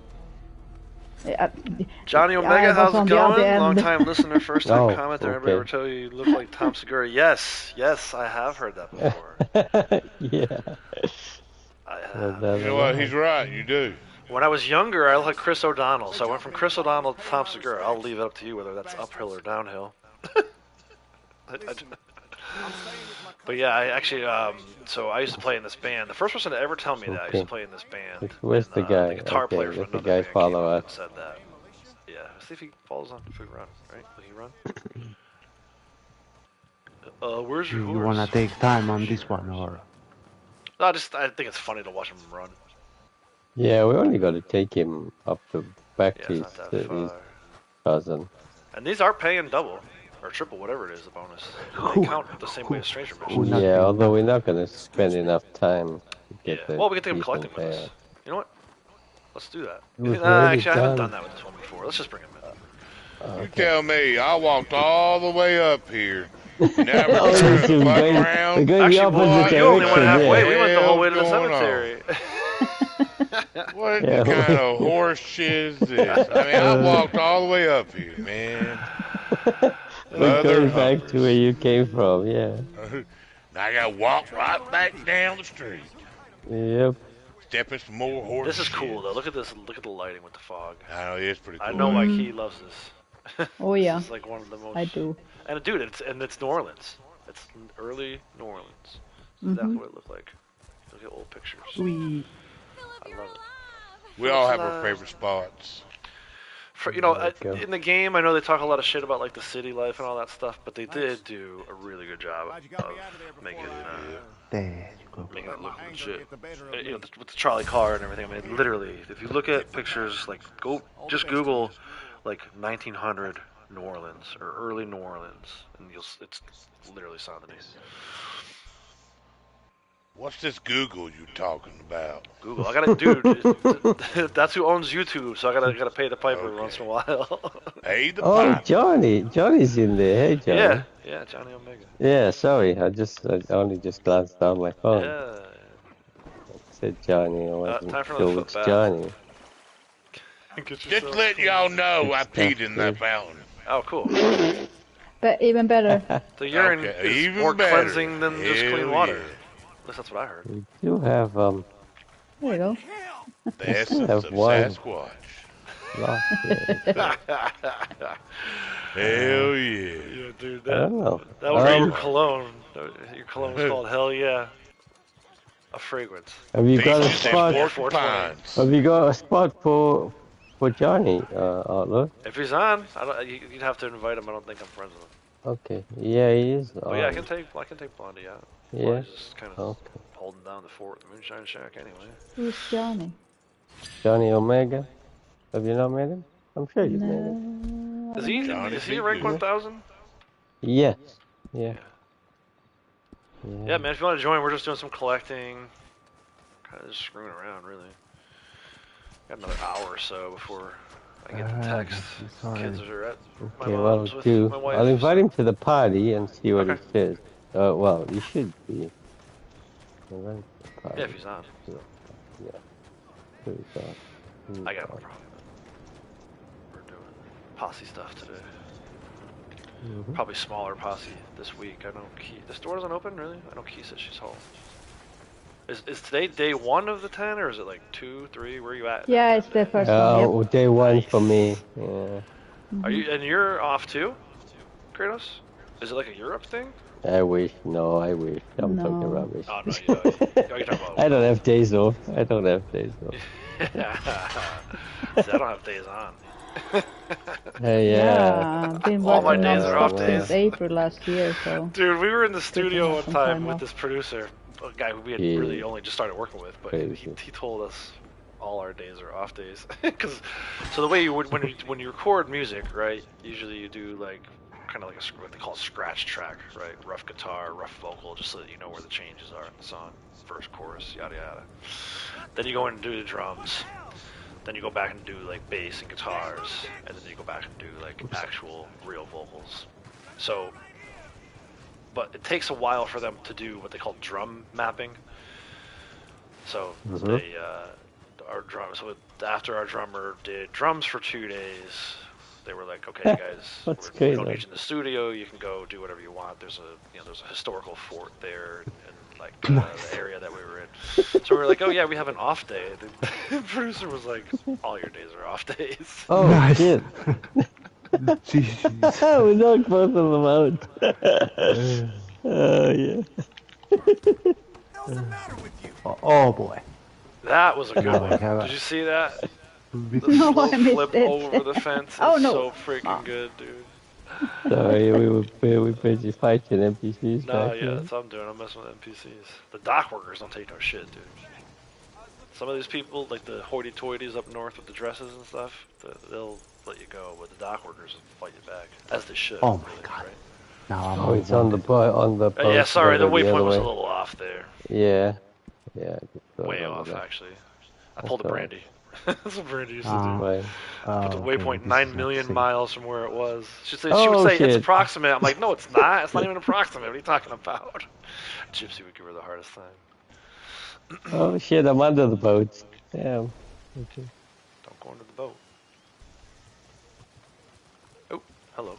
Johnny I Omega, was how's on it the other going? end. Long time listener, first time Oh, commenter. okay. Everybody ever tell you look like Tom Segura? Yes, yes, I have heard that before. Yeah. I have. You know what? He's right. You do. When I was younger, I looked like Chris O'Donnell, so I went from Chris O'Donnell to Tom Segura. I'll leave it up to you whether that's uphill or downhill. But yeah, I actually, so I used to play in this band. The first person to ever tell me that I used to play in this band. Where's the guy? The guitar Okay, player from let the another guy band follow came up us. and said that. Yeah, see if he follows on. If we run, right? Will he run? Where's your You horse? wanna take time on this one or? No, I think it's funny to watch him run. Yeah, we only got to take him up to back Yeah, to it's not that his far. cousin. And these are paying double or triple, whatever it is, the bonus. They count the same way as Stranger Missions. Yeah, although we're not going to spend enough time to get the Well, we can take him decent collecting with us. payout. You know what? Let's do that. It was already Actually, I haven't done. done that with this one before. Let's just bring him in. You tell me. I walked all the way up here. Now Oh, we're so turning we're back going around. the Actually, opposite boy, you only went direction, halfway. yeah. We went the whole way to the Hell's going on? cemetery. What Yeah. kind of horse shit is this? I mean, I walked all the way up here, man. We're going back humpers. to where you came from, yeah. Now I gotta walk right back down the street. Yep. Step in some more horse This is shit. cool, though. Look at this. Look at the lighting with the fog. I know, it's pretty cool. I know why Key loves this. Oh yeah, This is like one of the most. I do. And dude, it's New Orleans. It's early New Orleans. That's exactly what it looked like. Look at old pictures. We I love it. We all have our favorite spots. For, you know, in the game, I know they talk a lot of shit about like the city life and all that stuff, but they did do a really good job of making it look legit. You know, with the trolley car and everything. I mean, literally, if you look at pictures, like just Google, like 1900 New Orleans or early New Orleans, and it's literally saw the news. What's this Google you talking about? Google. I gotta, dude. That's who owns YouTube, so I gotta pay the piper every once in a while. Hey, the piper. Johnny's in there. Hey, Johnny. Yeah, Johnny Omega. Yeah, sorry, I only just glanced down my phone. Yeah. It said Johnny. I wasn't time for sure another it's foot Johnny. Just let y'all know I peed in that fountain. Oh, cool. But even better. The urine is more cleansing than just clean water. At least that's what I heard. We do have There you go. The essence of Sasquatch. Hell yeah. Yeah, dude. I don't know. That would be your cologne. Your cologne was called Hell Yeah. A fragrance. Have you got a spot? Have you got a spot for Johnny, Outlook? If he's on, you'd have to invite him. I don't think I'm friends with him. Okay. Yeah, he is. Oh yeah, I can take Blondie out. Yeah. Well, he's just kind of holding down the fort at the Moonshine Shack anyway. Who's Johnny? Johnny Omega. Have you not met him? I'm sure you've met him. Is he rank 1000? Yes. Yeah. Yeah, man. If you want to join, we're just doing some collecting. Kind of just screwing around, really. Got another hour or so before I get the text. Kids are at my mom's with my wife. I'll invite him to the party and see what he says. Well, he should be. Yeah, if he's on. Yeah. I got no problem. We're doing Posse stuff today. Probably smaller Posse this week. I know the store doesn't open, really? I know Key says she's home. Is today day 1 of the 10, or is it like 2, 3? Where are you at? Yeah, it's the first one. Yep. Day 1 for me. Yeah. Are you? And you're off too, Kratos? Is it like a Europe thing? I wish. No, I wish. I'm talking rubbish. Oh, no, you're talking about... I don't have days off. See, I don't have days on. Hey, I've been all my working days are off days. since April last year, so... Dude, we were in the studio one time with this producer, a guy who we had really only just started working with, but he told us all our days are off days. So the way you would, when you record music, right, usually you do like, kind of like what they call a scratch track, right? Rough guitar, rough vocal, just so that you know where the changes are in the song, verse, chorus, yada yada. Then you go in and do the drums. Then you go back and do like bass and guitars, and then you go back and do like actual real vocals. So, but it takes a while for them to do what they call drum mapping. So they, after our drummer did drums for 2 days, they were like, "Okay, guys, we don't need you in the studio. You can go do whatever you want. There's a historical fort there, and like the area that we were in." So we were like, "Oh yeah, we have an off day." The producer was like, "All your days are off days." Oh shit! We knocked both of them out. Oh yeah. Oh boy. That was a good one. Did you see that? The No, I missed flip it. over the fence is so freaking good, dude. Sorry, we busy fighting NPCs. No, yeah, that's what I'm doing. I'm messing with NPCs. The dock workers don't take no shit, dude. Some of these people, like the hoity-toities up north with the dresses and stuff, they'll let you go, but the dock workers will fight you back, as they should. Oh my god. Right? Now it's on the post. Yeah, sorry, the waypoint was a little off there. Yeah. Way off, actually. I pulled a Brandy. That's what Brandy used to do. Put the waypoint 9 million miles from where it was. She would say it's approximate. I'm like, no, it's not. It's not even approximate. What are you talking about? Gypsy would give her the hardest time. Oh shit! I'm under the boat. Damn. Okay. Don't go under the boat. Oh, hello.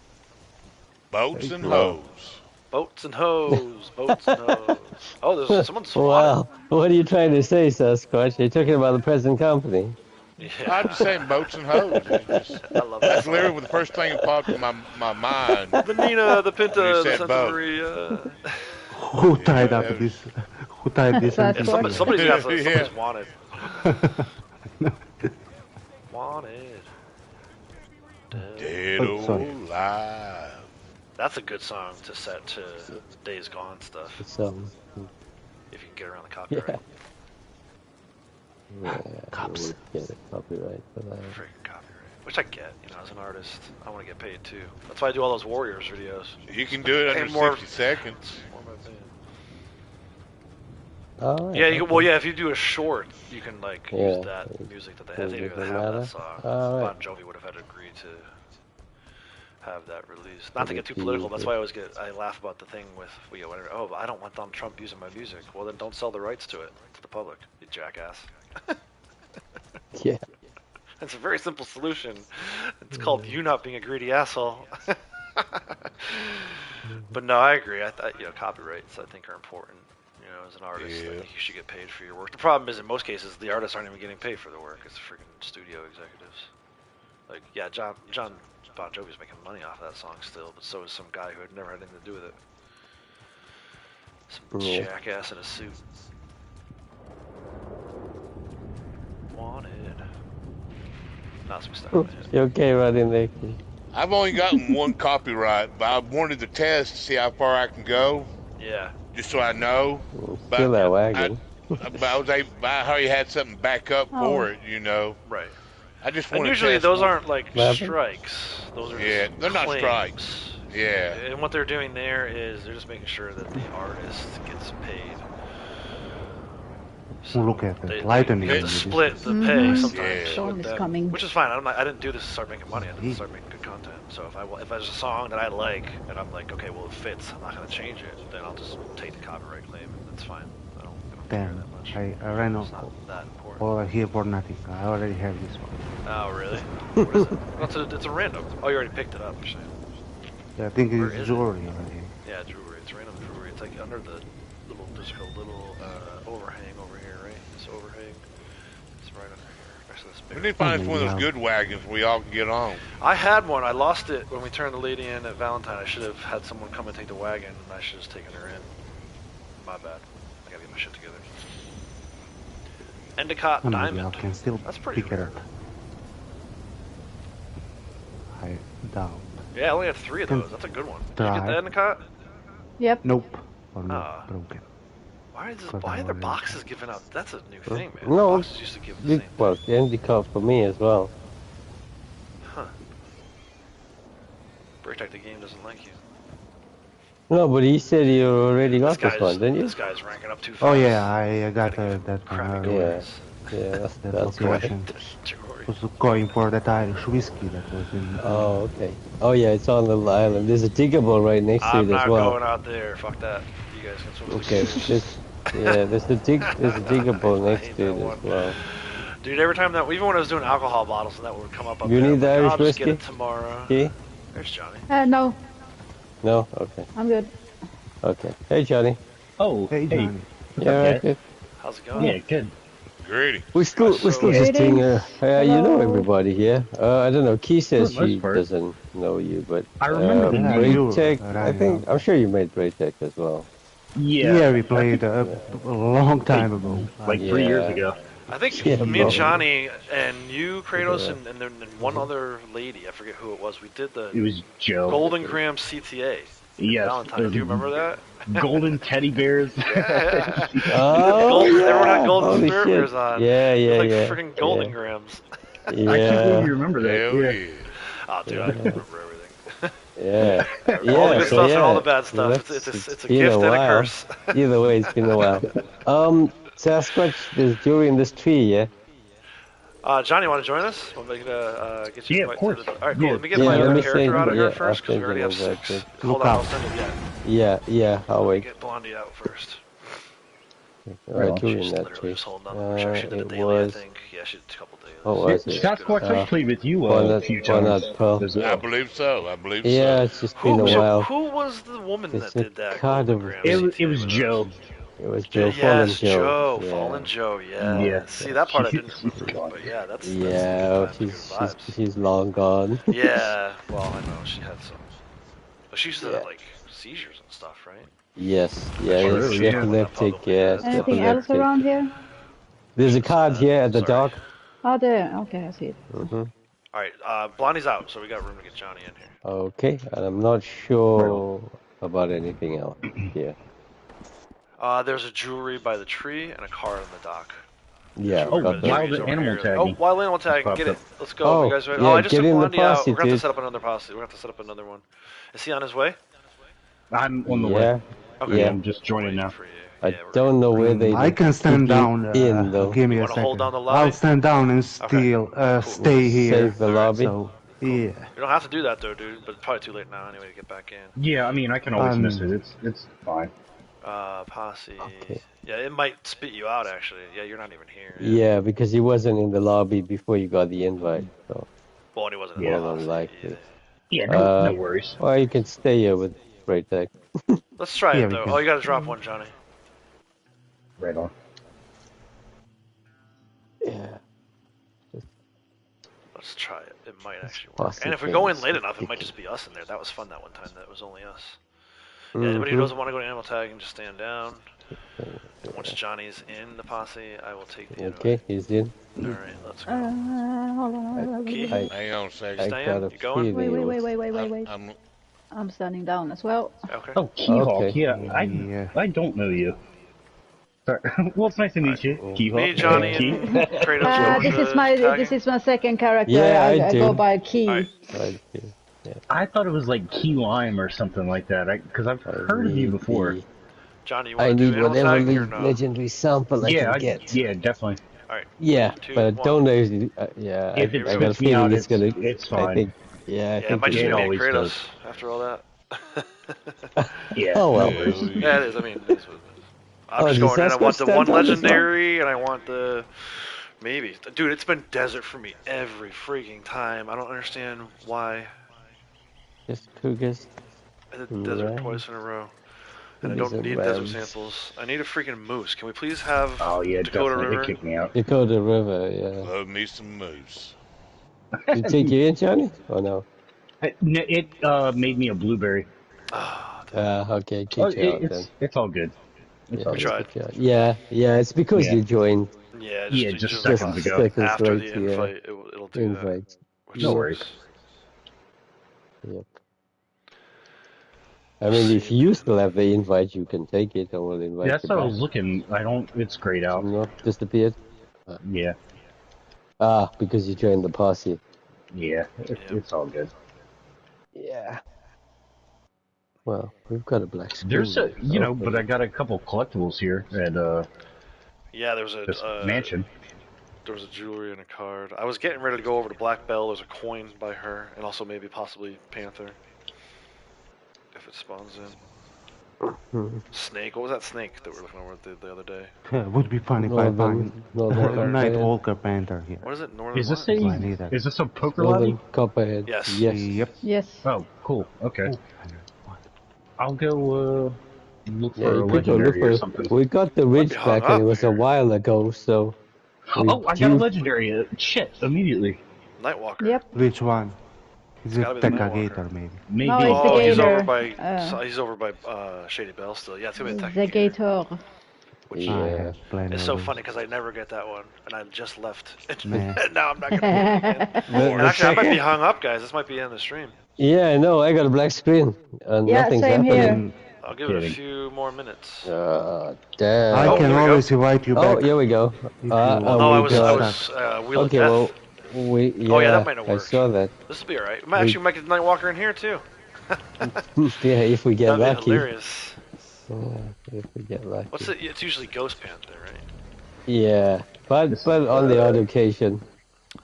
Boats and hoes. Boats and hoes. Boats and hoes. Oh, there's someone's swatting. Wow. What are you trying to say, Sasquatch? Are you talking about the present company? Yeah. I'm just saying boats and hoes. I love that. That's literally the first thing that popped in my mind. The Nina, the Pinta, the Santa boat. Maria. Who tied up this? Who tied this? That's Somebody's got somebody's wanted. Wanted. Dead or alive. That's a good song to set to Days Gone stuff. Good song. If you can get around the copyright. Yeah, cops. Get a copyright for that. Freaking copyright. Which I get, you know, as an artist. I want to get paid too. That's why I do all those Warriors videos. You can do it under 60 seconds. Oh, yeah, if you do a short, you can like use that music that they have. They don't even have that song. Bon Jovi would have had to agree to have that released. Not to get too political, that's why I laugh about the thing with, but I don't want Donald Trump using my music. Well, then don't sell the rights to it to the public, you jackass. Yeah. It's a very simple solution. It's called you not being a greedy asshole. But no, I agree. Copyrights I think are important. You know, as an artist, I think you should get paid for your work. The problem is, in most cases, the artists aren't even getting paid for the work. It's freaking studio executives. Like, yeah, John Bon Jovi's making money off of that song still, but so is some guy who had never had anything to do with it. Some jackass in a suit. Wanted. Not some stuff. You okay, running there? I've only gotten one copyright, but I wanted to test to see how far I can go. Yeah. Just so I know. Still that wagon. I was able, I already had something back up for it, you know. Right. I just and want usually test those more. aren't like strikes. Those are just they're not claims. strikes. Yeah. And what they're doing there is they're just making sure that the artist gets paid. So look at the lightning. They have to split the pay sometimes. Yeah. Storm is coming. Which is fine. I didn't do this to start making money. I did this to start making good content. So if there's a song that I like and I'm like, okay, well it fits, I'm not gonna change it. Then I'll just take the copyright claim. That's fine. I don't care Damn, that much. I ran It's off not that important. over here for nothing. I already have this one. Oh really? What is it? It's a random. Oh, you already picked it up. You're saying. Yeah, I think Where it's is jewelry already. Yeah, jewelry. It's random jewelry. It's like under the little, there's a little overhang over here, right? This overhang. It's right under here, next to this big. We need to find one of those good wagons we all can get on. I had one. I lost it when we turned the lady in at Valentine. I should have had someone come and take the wagon, and I should have just taken her in. My bad. I gotta get my shit together. Endicott Diamond. I can still That's pretty pick it rare. up. I doubt. Yeah, I only had 3 of those. That's a good one. Did you get the Endicott? Yep. Nope. Or not broken. Why are their boxes giving out? That's a new thing, man. No, Boxes used to give the same. well, the Endicott for me as well. Huh. Break the game doesn't like you. No, but he said you already got this one, didn't you? This guy's ranking up too fast. Oh yeah, I got that one. Yeah, that's right. right. Was going for that Irish whiskey that was in. Oh, okay. Oh yeah, it's on the island. There's a digable right next to it as well. I'm not going out there. Fuck that. You guys can swim. Okay, there's a digable next to it as well. Dude, every time that, even when I was doing alcohol bottles, and that would come up. You need the Irish I'll just whiskey? get it tomorrow. Okay. There's Johnny. No. No? Okay. I'm good. Okay. Hey, Johnny. Oh, hey. Yeah, right, good. How's it going? Yeah, good. Greedy. We're still just doing, you know everybody here. I don't know, Key says she doesn't know you, but I remember I'm sure you made Braytech as well. Yeah, we played a long time ago. Like 3 years ago. I think me and Johnny and you, Kratos, and then one other lady, I forget who it was, we did the It was Joe. Golden Graham CTA. Yes. Valentine. Do you remember that? Golden teddy bears. Oh, everyone had golden holy spirit shit. bears on. Yeah, It was like yeah. freaking golden grams. Yeah. I can't believe you remember that. Hell Yeah. Oh, dude, I can remember everything. Yeah. All the good so stuff yeah. and all the bad stuff. That's- It's a been gift and a while. curse. Either way, it's been a while. Sasquatch, there's jewelry in this tree, yeah? Johnny, want to join us? We'll make it, get you Yeah, invited of course. to the... All right, cool. Yeah. Let me get Yeah, my let other me character send- out of here yeah, first, because I'll we already have send you 6. that. Hold Look on, out. I'll send it yet. Yeah, I'll wait. Get Blondie out first. Right, jewelry in She's that literally tree. just holding on. She did a It daily, I was... think. Yeah, she did a couple days. Oh, was it? Sasquatch, I played with you Why a not- few why not times 12? as I well. believe so. I believe Yeah, so. it's just been a while. Who was the woman It's that a did that? card Golden of- Graham It CTA was with Joe. us? It was Joe. Fallen Joe. Joe. Fallen Joe. Yeah. Yeah. See, that part I didn't remember, but yeah, that's she's long gone. Yeah. Well, I know she had some. But she used to have like seizures and stuff, right? Yes. Yeah. It's epileptic. Yeah. Anything else around here? There's a card here at the dock. Oh, there. Okay, I see it. All right. Blondie's out, so we got room to get Johnny in here. Okay, and I'm not sure about anything else here. There's a jewelry by the tree and a card on the dock. Yeah. Wild animal tag. Oh, wild animal tag. Get it. Let's go. Oh, you guys ready? yeah, Oh, I just took Blondie out. Posse, We're going to have to set up another posse. We're going to have to set up another one. Is he on his way? I'm on the way. Okay. Yeah, I'm just joining now. I don't know where they. I can stand down. In though. Give me a second. Hold down the lobby? I'll stand down and still stay here. Save the lobby. So, yeah. You don't have to do that though, dude. But it's probably too late now anyway to get back in. Yeah, I mean I can always miss it. It's fine. Posse. Okay. Yeah, it might spit you out actually. Yeah, you're not even here. Yeah, because he wasn't in the lobby before you got the invite. So. Well, he wasn't. More than likely. Yeah, no worries. Or you can stay here with Great Tech. Let's try it though. Oh, you gotta drop one, Johnny. Right on. Yeah. Let's try it. It might actually work. And if we go in late enough, it might just be us in there. That was fun that one time. That was only us. Yeah, anybody who doesn't want to go to animal tag and just stand down. Once Johnny's in the posse, I will take the Okay, he's in. Alright, let's go. Hold on. Hang on a second. Staying? You going? Wait. I'm standing down as well. Okay. Oh, Keyhawk. Yeah, I don't know you. Sorry. Well, it's nice to meet you, Keyhawk. Me, Johnny, and Kratos. This is my second character. Yeah, I go by Key. Yeah. I thought it was like Key Lime or something like that, because I've heard of you before. Johnny, you want to do animal whatever tag or no? legendary sample I can get. Yeah, definitely. Alright. Yeah, 2, but 1. don't know. Yeah, if it I got a spits me out, feeling it's fine. I think, I it think might just be me and always Kratos does. after all that. Yeah. Oh well. Yeah, it is. I mean, it is what it is. I'm just going in. I want the one legendary, and I want the maybe. Dude, it's been desert for me every freaking time. I don't understand why. Just Cougars. I did desert twice in a row. And I don't need desert samples. I need a freaking moose. Can we please have Dakota River? Kick me out. Dakota River, yeah. Love me some moose. Did it take you in, Johnny? Or no? It made me a blueberry. Okay, kick you out then. It's all good. Yeah, we tried. Yeah, it's because you joined. Yeah, just seconds ago. After the invite, it'll do that. No worries. Yep. I mean, if you still have the invite, you can take it. I will invite you. That's what I was looking. It's grayed out. No, disappeared. Yeah. Because you joined the posse. Yeah, it's all good. Yeah. Well, we've got a black screen. There's but I got a couple collectibles here at yeah, there was this mansion. There was a jewelry and a card. I was getting ready to go over to Black Bell. There's a coin by her, and also maybe possibly Panther. If it spawns in. Snake. What was that snake that we were looking over the other day? Would be fun if I find Night Walker Panther here. What is it? Northern Is this a poker lobby? Copperhead. Yes. Yep. Yes. Oh, cool. Okay. I'll go look for a legendary or something. We got the ridge back, and it was a while ago, so. Oh, I got a legendary. Shit! Immediately. Nightwalker. Yep. Which one? Is it Gator, maybe? Maybe. No, it's the he's Gator. he's over by Shady Bell still. Yeah, it's gonna be the Gator. Which it's so funny because I never get that one, and I just left. Man. Now I'm not gonna get it again. And actually, I might be hung up, guys. This might be in the stream. Yeah, I know. I got a black screen, and nothing's same happening. Here. I'll give it a few more minutes. Damn. I can always invite you back. Oh, here we go. I was Wheel of Death. Well, yeah, that might not work. I saw that. This will be alright. We might actually make a Nightwalker in here too. Yeah, if we get That'd lucky. be hilarious. If we get lucky. What's it? It's usually Ghost Panther, right? Yeah, but on the odd occasion.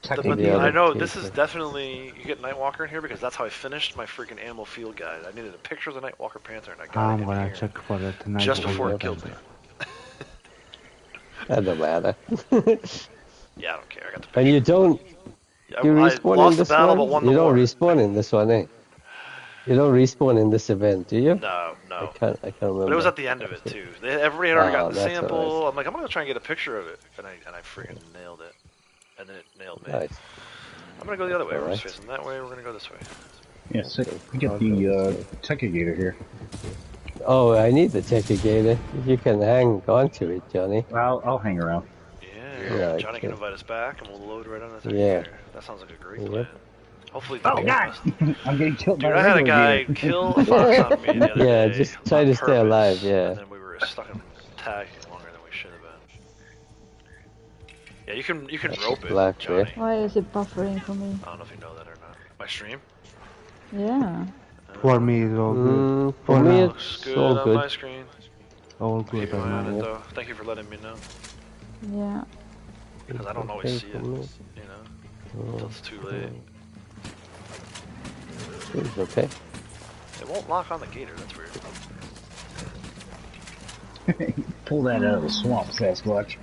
I know this is definitely you get Nightwalker in here because that's how I finished my freaking animal field guide. I needed a picture of the Nightwalker Panther, and I got it in gonna here check for it tonight. just before it killed me. That don't matter. Yeah, I don't care. I got the picture. And you don't. You respawn in this one? You don't respawn in this one, eh? You don't respawn in this event, do you? No. I can't remember. But it was at the end of it too. Everybody had already gotten the sample. Right. I'm like, I'm gonna try and get a picture of it, and I freaking nailed it, and then it nailed me. Nice. I'm gonna go the other way. We're just facing that way. We're gonna go this way. Yeah, sick. We get the Techigator here. Oh, I need the Techigator. You can hang on to it, Johnny. I'll hang around. Yeah, Johnny can invite us back, and we'll load right on the Techigator. Yeah. That sounds like a great plan. Hopefully, oh God! I'm getting killed by I had a guy kill a fox on me the other day. Just try to stay alive. Yeah. And then we were stuck in tag longer than we should have been. Yeah, you can rope it, Johnny. Why is it buffering for me? I don't know if you know that or not. My stream? Yeah. For me, it's all good. For me, it's good all good. on my screen. All good on mine. Though. Thank you for letting me know. Yeah. Because I don't always see it, you know, until it's too late. It's okay. It won't lock on the gator, that's weird. Pull that out of the swamp, Sasquatch.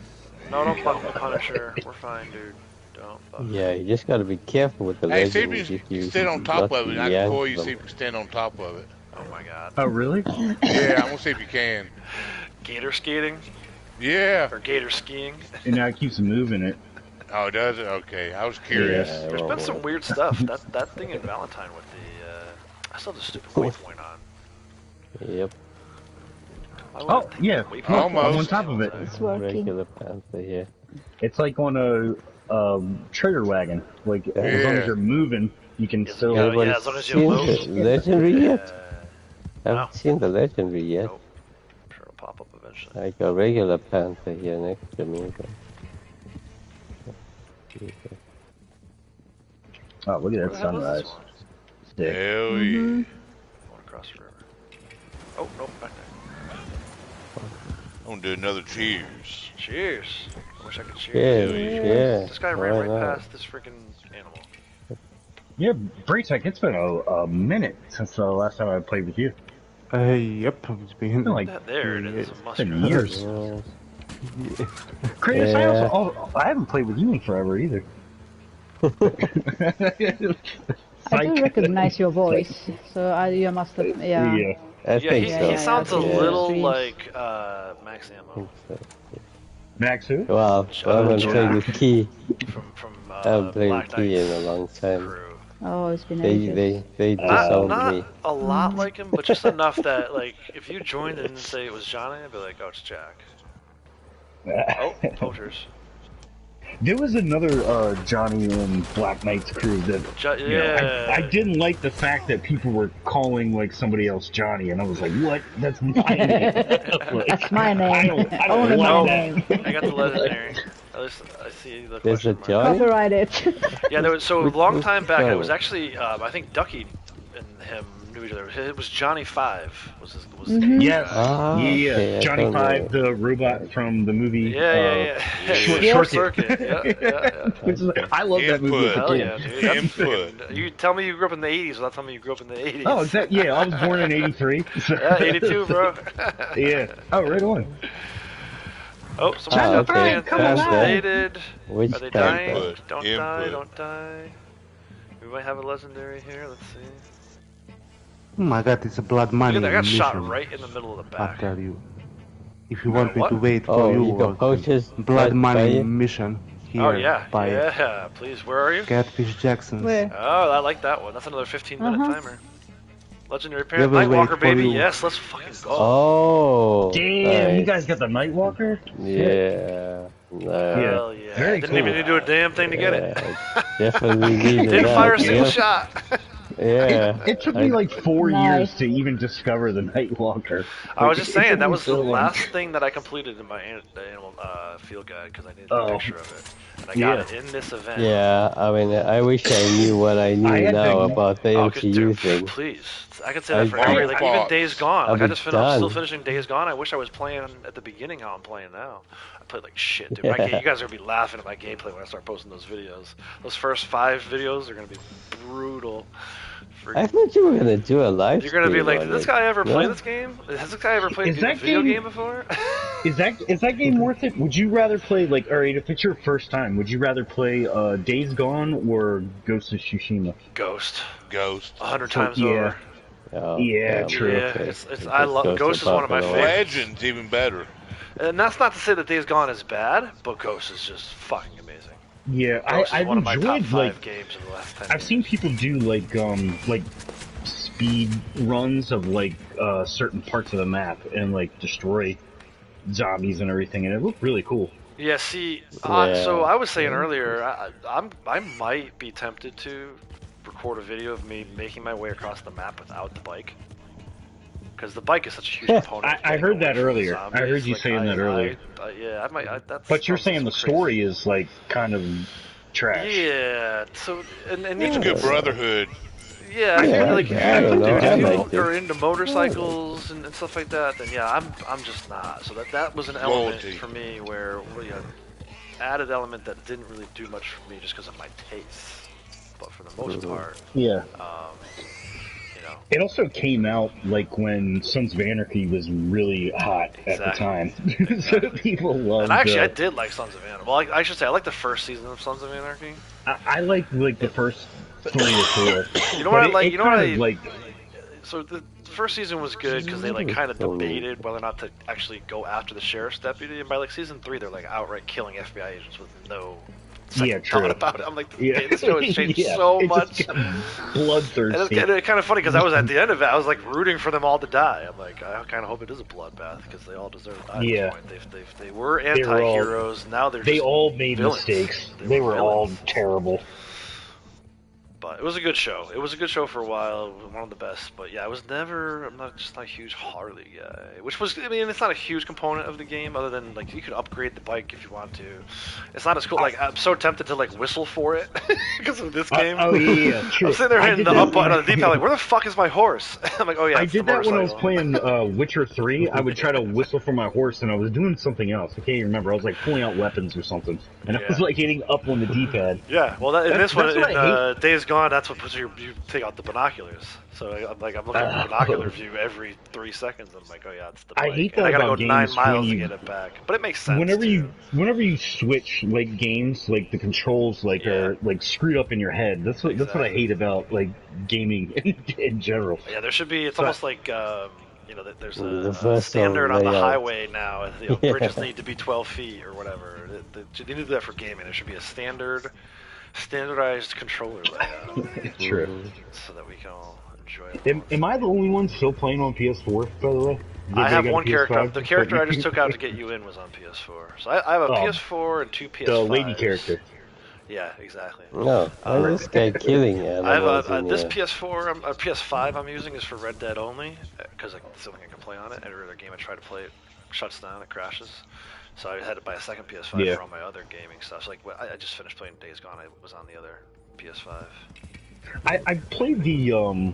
No, don't fuck with the Punisher. We're fine, dude. Don't fuck. Yeah, you just gotta be careful with the Hey, see legends. if you stand on top of it. I can call you, see if you can stand on top of it. Oh my god. Oh, really? Yeah, I'm gonna see if you can. Gator skating? Yeah. Or gator skiing? And now it keeps moving it. Oh, does it? Okay, I was curious. Yeah, There's been some weird stuff. That thing in Valentine with the, I still have the stupid waypoint on. Yep. Oh, yeah. I'm on top of it. It's working. Regular panther here. It's like on a trailer wagon. Like, as long as you're moving, you can still... Yeah, as long as you move. The legendary yet? I haven't seen the legendary yet. Nope. I'm sure it'll pop up eventually. I got regular panther here next to me. Oh, look at that sunrise. Hell yeah. Going across the river. Oh, nope, back there. I'm gonna do another cheers. Cheers. I wish I could cheers. Yeah. This guy ran right past this freaking animal. Yeah, Braytech, it's been a minute since the last time I played with you. Yep, it's been like there it is. It's been years. Kratos, I haven't played with you in forever either. I do recognize your voice, so you must have, yeah. I think so. He sounds a little like Max Ammo. Max who? Well, I haven't played with Key. From I haven't played with Key in a long time. Oh, it's been ages. They disowned me. Not a lot like him, but just enough that, like, if you joined and didn't say it was Johnny, I'd be like, oh, it's Jack. Oh, poachers. There was another Johnny and Black Knight's crew that I didn't like the fact that people were calling like somebody else Johnny, and I was like, "What? That's my name." That's my name. I don't like my name. I got the legendary. At least I see the There's a question mark. Johnny? Copyright it. Yeah, there was, so a long time back, Johnny? it was actually, I think Ducky and him knew each other. It was Johnny 5. Was his Yes. Okay, yeah. Johnny 5, the robot from the movie. Yeah. Short Circuit. Yeah. Which is, I love that movie. Hell yeah, dude. Input. You tell me you grew up in the 80s without telling me you grew up in the 80s. Oh, exactly. Yeah, I was born in 83. So. Yeah, 82, bro. Yeah. Oh, right on. Oh, someone's got the dated. Which Are they dying? Don't die. We might have a legendary here. Let's see. Oh my god, it's a blood money Look at that, I got mission. shot right in the middle of the back. I'll tell you. If you want me to wait for you, poaches blood money mission here. Oh yeah, please. Where are you? Catfish Jackson's. Where? Oh, I like that one. That's another 15-minute timer. Legendary Yeah, parent, we'll Nightwalker, wait for baby. you. Yes, let's fucking go. Oh. Damn, you guys got the Nightwalker? Yeah. Hell yeah. Very Didn't cool. even need to do a damn thing to get it. Definitely needed Didn't that. fire a single shot. Yeah. It took me like 4 years to even discover the Nightwalker. I was just saying, that was the last thing that I completed in my animal field guide, because I needed a picture of it. And I got it in this event. Yeah, I mean, I wish I knew what I knew now about the MCU thing. Please. I could say that for every, like, even Days Gone. Like, I just finished, I'm still finishing Days Gone. I wish I was playing at the beginning how I'm playing now. I played like shit, dude. You guys are going to be laughing at my gameplay when I start posting those videos. Those first 5 videos are going to be brutal. I thought you were going to do a live You're going to be like, did this guy ever play No? this game? Has this guy ever played a video game before? Is that game worth it? Would you rather play, like, alright, if it's your first time, would you rather play Days Gone or Ghost of Tsushima? Ghost. 100 times over. Yeah, true. Yeah, I love Ghost is one of my favorites. Legend's even better. And that's not to say that Days Gone is bad, but Ghost is just fucking amazing. Yeah, I've one of my enjoyed top 5 games of the last 10 I've seen people do like speed runs of like certain parts of the map and like destroy zombies and everything, and it looked really cool. Yeah, see, so I was saying earlier, I might be tempted to record a video of me making my way across the map without the bike. Because the bike is such a huge component. I heard that earlier. I heard you saying that earlier. Yeah, I might. But you're saying the story is like kind of trash. Yeah, so and it's a good brotherhood. Yeah, I think like if you are into motorcycles and stuff like that, then yeah, I'm just not. So that was an element for me where added element that didn't really do much for me just because of my taste. But for the most part, yeah. It also came out like when Sons of Anarchy was really hot at the time. So people loved. And actually, I did like Sons of Anarchy. Well, I should say I like the first season of Sons of Anarchy. I like the first 3 or 4. You know what I like? You know what I like? So the first season was good because they like kind of debated whether or not to actually go after the sheriff's deputy, and by like season 3, they're like outright killing FBI agents with no. Thought about it. I'm like, this show has changed so much. Bloodthirsty. And it's kind of funny because I was at the end of it. I was like rooting for them all to die. I'm like, I kind of hope it is a bloodbath because they all deserve to die. Yeah. At this point. They were anti-heroes. Now they're they just all made villains. Mistakes. They were all terrible. But it was a good show. It was a good show for a while. It was one of the best. But yeah, I'm not a huge Harley guy. Which was, I mean, it's not a huge component of the game other than, like, you could upgrade the bike if you want to. It's not as cool. Like, I'm so tempted to, like, whistle for it because of this game. Oh, yeah, true. I'm sitting there hitting the up button on the D-pad like, where the fuck is my horse? I'm like, oh yeah, I did that when I was playing Witcher 3. I would try to whistle for my horse and I was doing something else. I can't even remember. I was, like, pulling out weapons or something. And I was, like, hitting up on the D-pad. Yeah, well, in this one, in Days Gone, that's what puts you take out the binoculars. So I'm looking at the binocular view every 3 seconds. I'm like, oh yeah, it's the bike. I hate that. And I about gotta go 9 miles to get it back. But it makes sense. Whenever you switch like games, like the controls are like screwed up in your head. That's what I hate about like gaming in general. Yeah, there should be. It's almost like there's a standard on the highway now. Bridges need to be 12 feet or whatever. They need to do that for gaming. There should be a standardized controller layout. True. So that we can all enjoy it. Am I the only one still playing on PS4, by the way? I have one character. The character I just took out to get you in was on PS4. So I have a PS4 and 2 PS5s. The lady character. Yeah, exactly. No, this guy killing it. I have this PS4, PS5 I'm using is for Red Dead only, because that's the only thing I can play on it. Every other game I try to play, it shuts down, it crashes. So I had to buy a second PS5 for all my other gaming stuff. So like, I just finished playing Days Gone. I was on the other PS5. I played the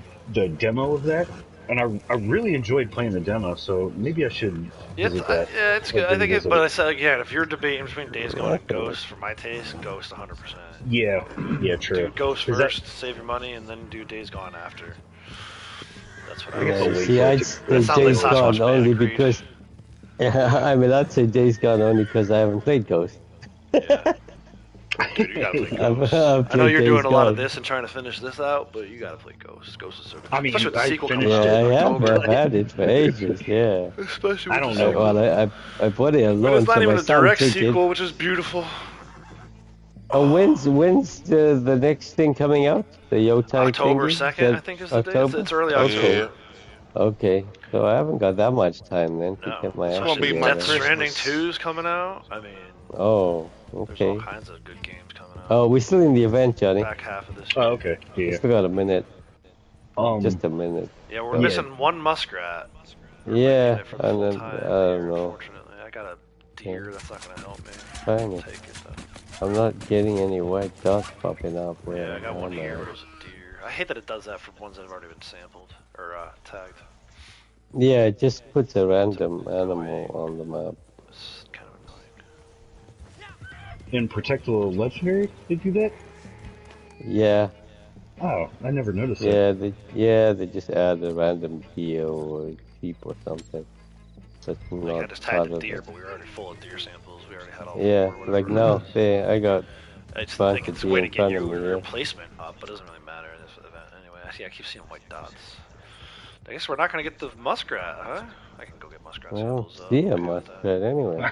demo of that, and I really enjoyed playing the demo. So maybe I should visit that. Yeah, it's good. I think but I said again, if you're debating between Days Gone and Ghost, for my taste, Ghost 100%. Yeah, true. Do Ghost first, save your money, and then do Days Gone after. That's what I guess. See, I'd say Days Gone only because. I mean, I'd say Days Gone only because I haven't played Ghost. Yeah. Dude, you gotta play Ghost. I know you're doing a lot of this and trying to finish this out, but you gotta play Ghost. Ghost is so good. I mean, especially with the sequel coming out. Yeah, I've had it for ages, yeah. Especially with I don't know. Well, I bought it alone. But it's not so even my a direct son sequel, which is beautiful. Oh, when's the next thing coming out? The Yotai October thing? 2nd, I think is the date. It's early October. Okay, so I haven't got that much time then to get my. It's gonna be Death Stranding 2's coming out. I mean. Oh, okay. There's all kinds of good games coming out. Oh, we're still in the event, Johnny. Back half of this year. Oh, okay. Yeah. We still got a minute. Just a minute. Yeah, we're missing one muskrat. Yeah, and then I don't know. Unfortunately, I got a deer. That's not gonna help me. Fine. I'll take it though. I'm not getting any white dots popping up. Yeah, I got one here. It was a deer. I hate that it does that for ones that have already been sampled or tagged. Yeah, it just puts a random animal on the map. It's kind of annoying. In Protect the Legendary, they do that? Yeah. Oh, I never noticed that. They just add a random deer or sheep or something. That's I just tagged a deer, but we were already full of deer samples. We already had all. Yeah, like no, I got. I just think it's a way to get your replacement up, but it doesn't really matter in this event anyway. I keep seeing white dots. I guess we're not gonna get the muskrat, huh? I can go get muskrat Well, samples. see a muskrat anyway.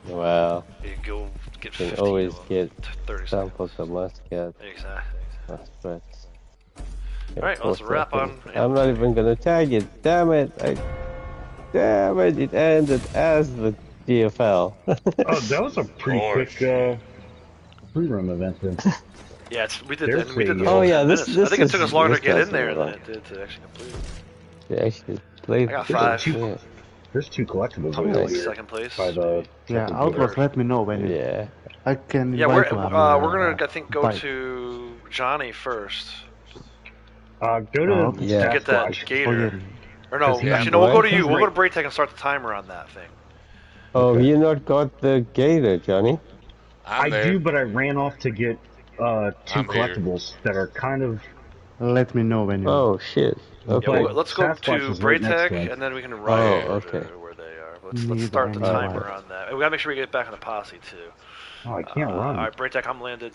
Well, you can go get you 15 can always of them, get 30 samples of muskrat. Exactly. Muskrats. Alright, well, let's wrap on. I'm not even gonna tag it. Damn it! Damn it! It ended as the GFL. Oh, that was a pretty quick free room event then. Yeah, we did that. We did the oh whole yeah, 10 this minutes. I think it took us longer to get in doesn't there than run. it did to actually complete. To actually play. I got 5. Yeah. There's 2 collectibles Probably over like here. second place. By the yeah, Outlaws, let me know when I can. Yeah, we're gonna I think go to Johnny first. Go to to get that gator. Or no, actually no, we'll go to you. We'll go to Braytech and start the timer on that thing. Oh, you not got the gator, Johnny? I do, but I ran off to get 2 collectibles that are kind of. Let me know when you. Oh shit. Okay. Yeah, let's go to Braytech and then we can ride where they are. Let's start the timer on that. We gotta make sure we get back on the Posse too. Oh, I can't run. Alright, Braytech, I'm landed.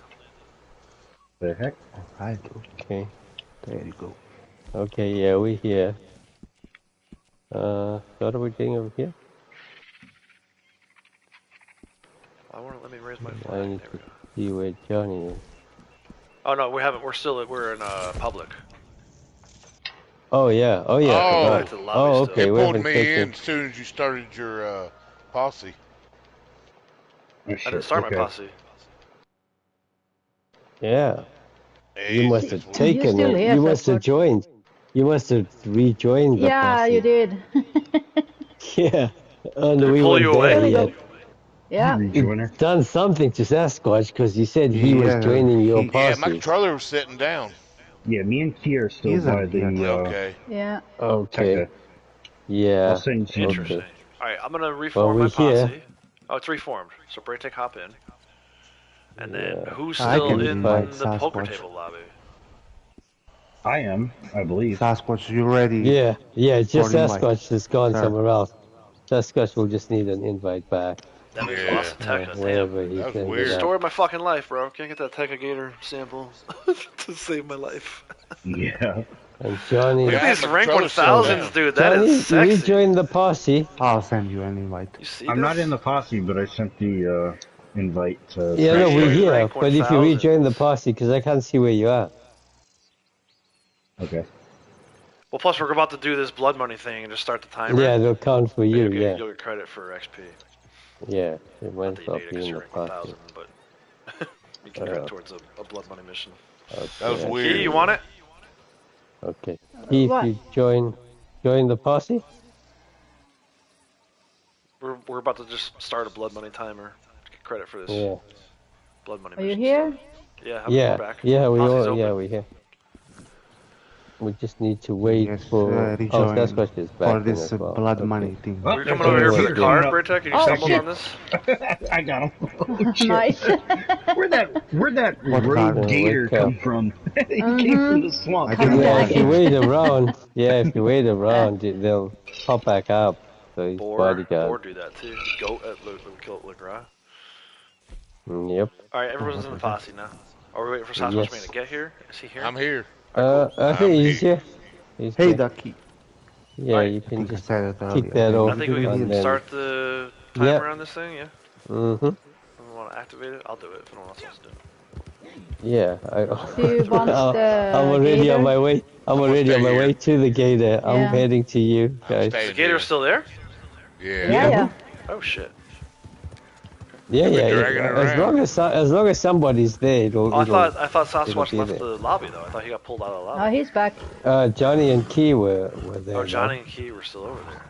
The heck? Alright. Okay. There you go. Okay, yeah, we here. What are we doing over here? I won't let me raise my I flag. need to see where Johnny is. Oh no, we haven't. We're in public. Oh yeah. Oh yeah. Oh, okay. It we pulled haven't me taken... in as soon as you started your posse. Oh, I didn't start my posse. Yeah. Hey, You must have taken it. You must have joined. You must have rejoined the posse. you did. Yeah. And we pull weren't you there away? yet. Yeah. You've done something to Sasquatch because he said he was joining your posse. Yeah, my controller was sitting down. Yeah, me and Kia are still by the. Okay. Yeah. Okay. Yeah. I'll send you. Interesting. Alright, I'm gonna reform my posse. Oh, it's reformed. So Braytech, hop in. And then who's still in the poker table lobby? I am, I believe. Sasquatch, you ready? Yeah, just Sasquatch has gone somewhere else. Sasquatch will just need an invite back. That makes lots of Tekka, That was weird. Story of my fucking life, bro. Can't get that Tekka Gator sample to save my life. Yeah. And Johnny... Look at these rank 1000s, dude. That Johnny, is sexy. you rejoin the posse. I'll send you an invite. You see I'm not in the posse, but I sent the invite to... Yeah, no, we're here. But if you rejoin the posse, because I can't see where you are. Okay. Well, plus we're about to do this blood money thing and just start the timer. Yeah, they'll count for you, You'll get credit for XP. Yeah, it went Not up that you need in it the 'cause posse. you're rank 1000, but you can go towards a blood money mission. Okay. That was weird. Key, you want it? Okay. Key, if you join the posse? We're about to just start a blood money timer. Get credit for this. Yeah. Blood money Are you mission. here? Yeah, Yeah, we're back. yeah, Posse's open. we're here. We just need to wait for... rejoin Sasquatch is back for this as well. blood money thing. Were you coming over here for the card, Braytech? You stumbled on this? I got him. Oh, Nice. Where'd that rogue gator come from? He came from the swamp. Yeah, if you wait around, they'll pop back up. So he's bodyguard. Boar do that too. Goat at LeGras. Yep. Alright, everyone's in the posse now. Are we waiting for Sasquatch Man to get here? Is he here? I'm here. I think he's here. Hey, Ducky. Yeah, you can just kick that over. I think we can start the timer on this thing, yeah? Mm-hmm. If we want to activate it, I'll do it if no one else wants to do it. Yeah, Do you want I'm already gator? on my way. I'm already on my way to the gator. I'm Yeah. heading to you guys. The gator's still there? Yeah. Oh shit. Yeah. As long as somebody's there, it'll. I thought Sasquatch left the lobby though. I thought he got pulled out of the lobby. Oh, he's back. Johnny and Key were there. Oh, Johnny and Key were still over there.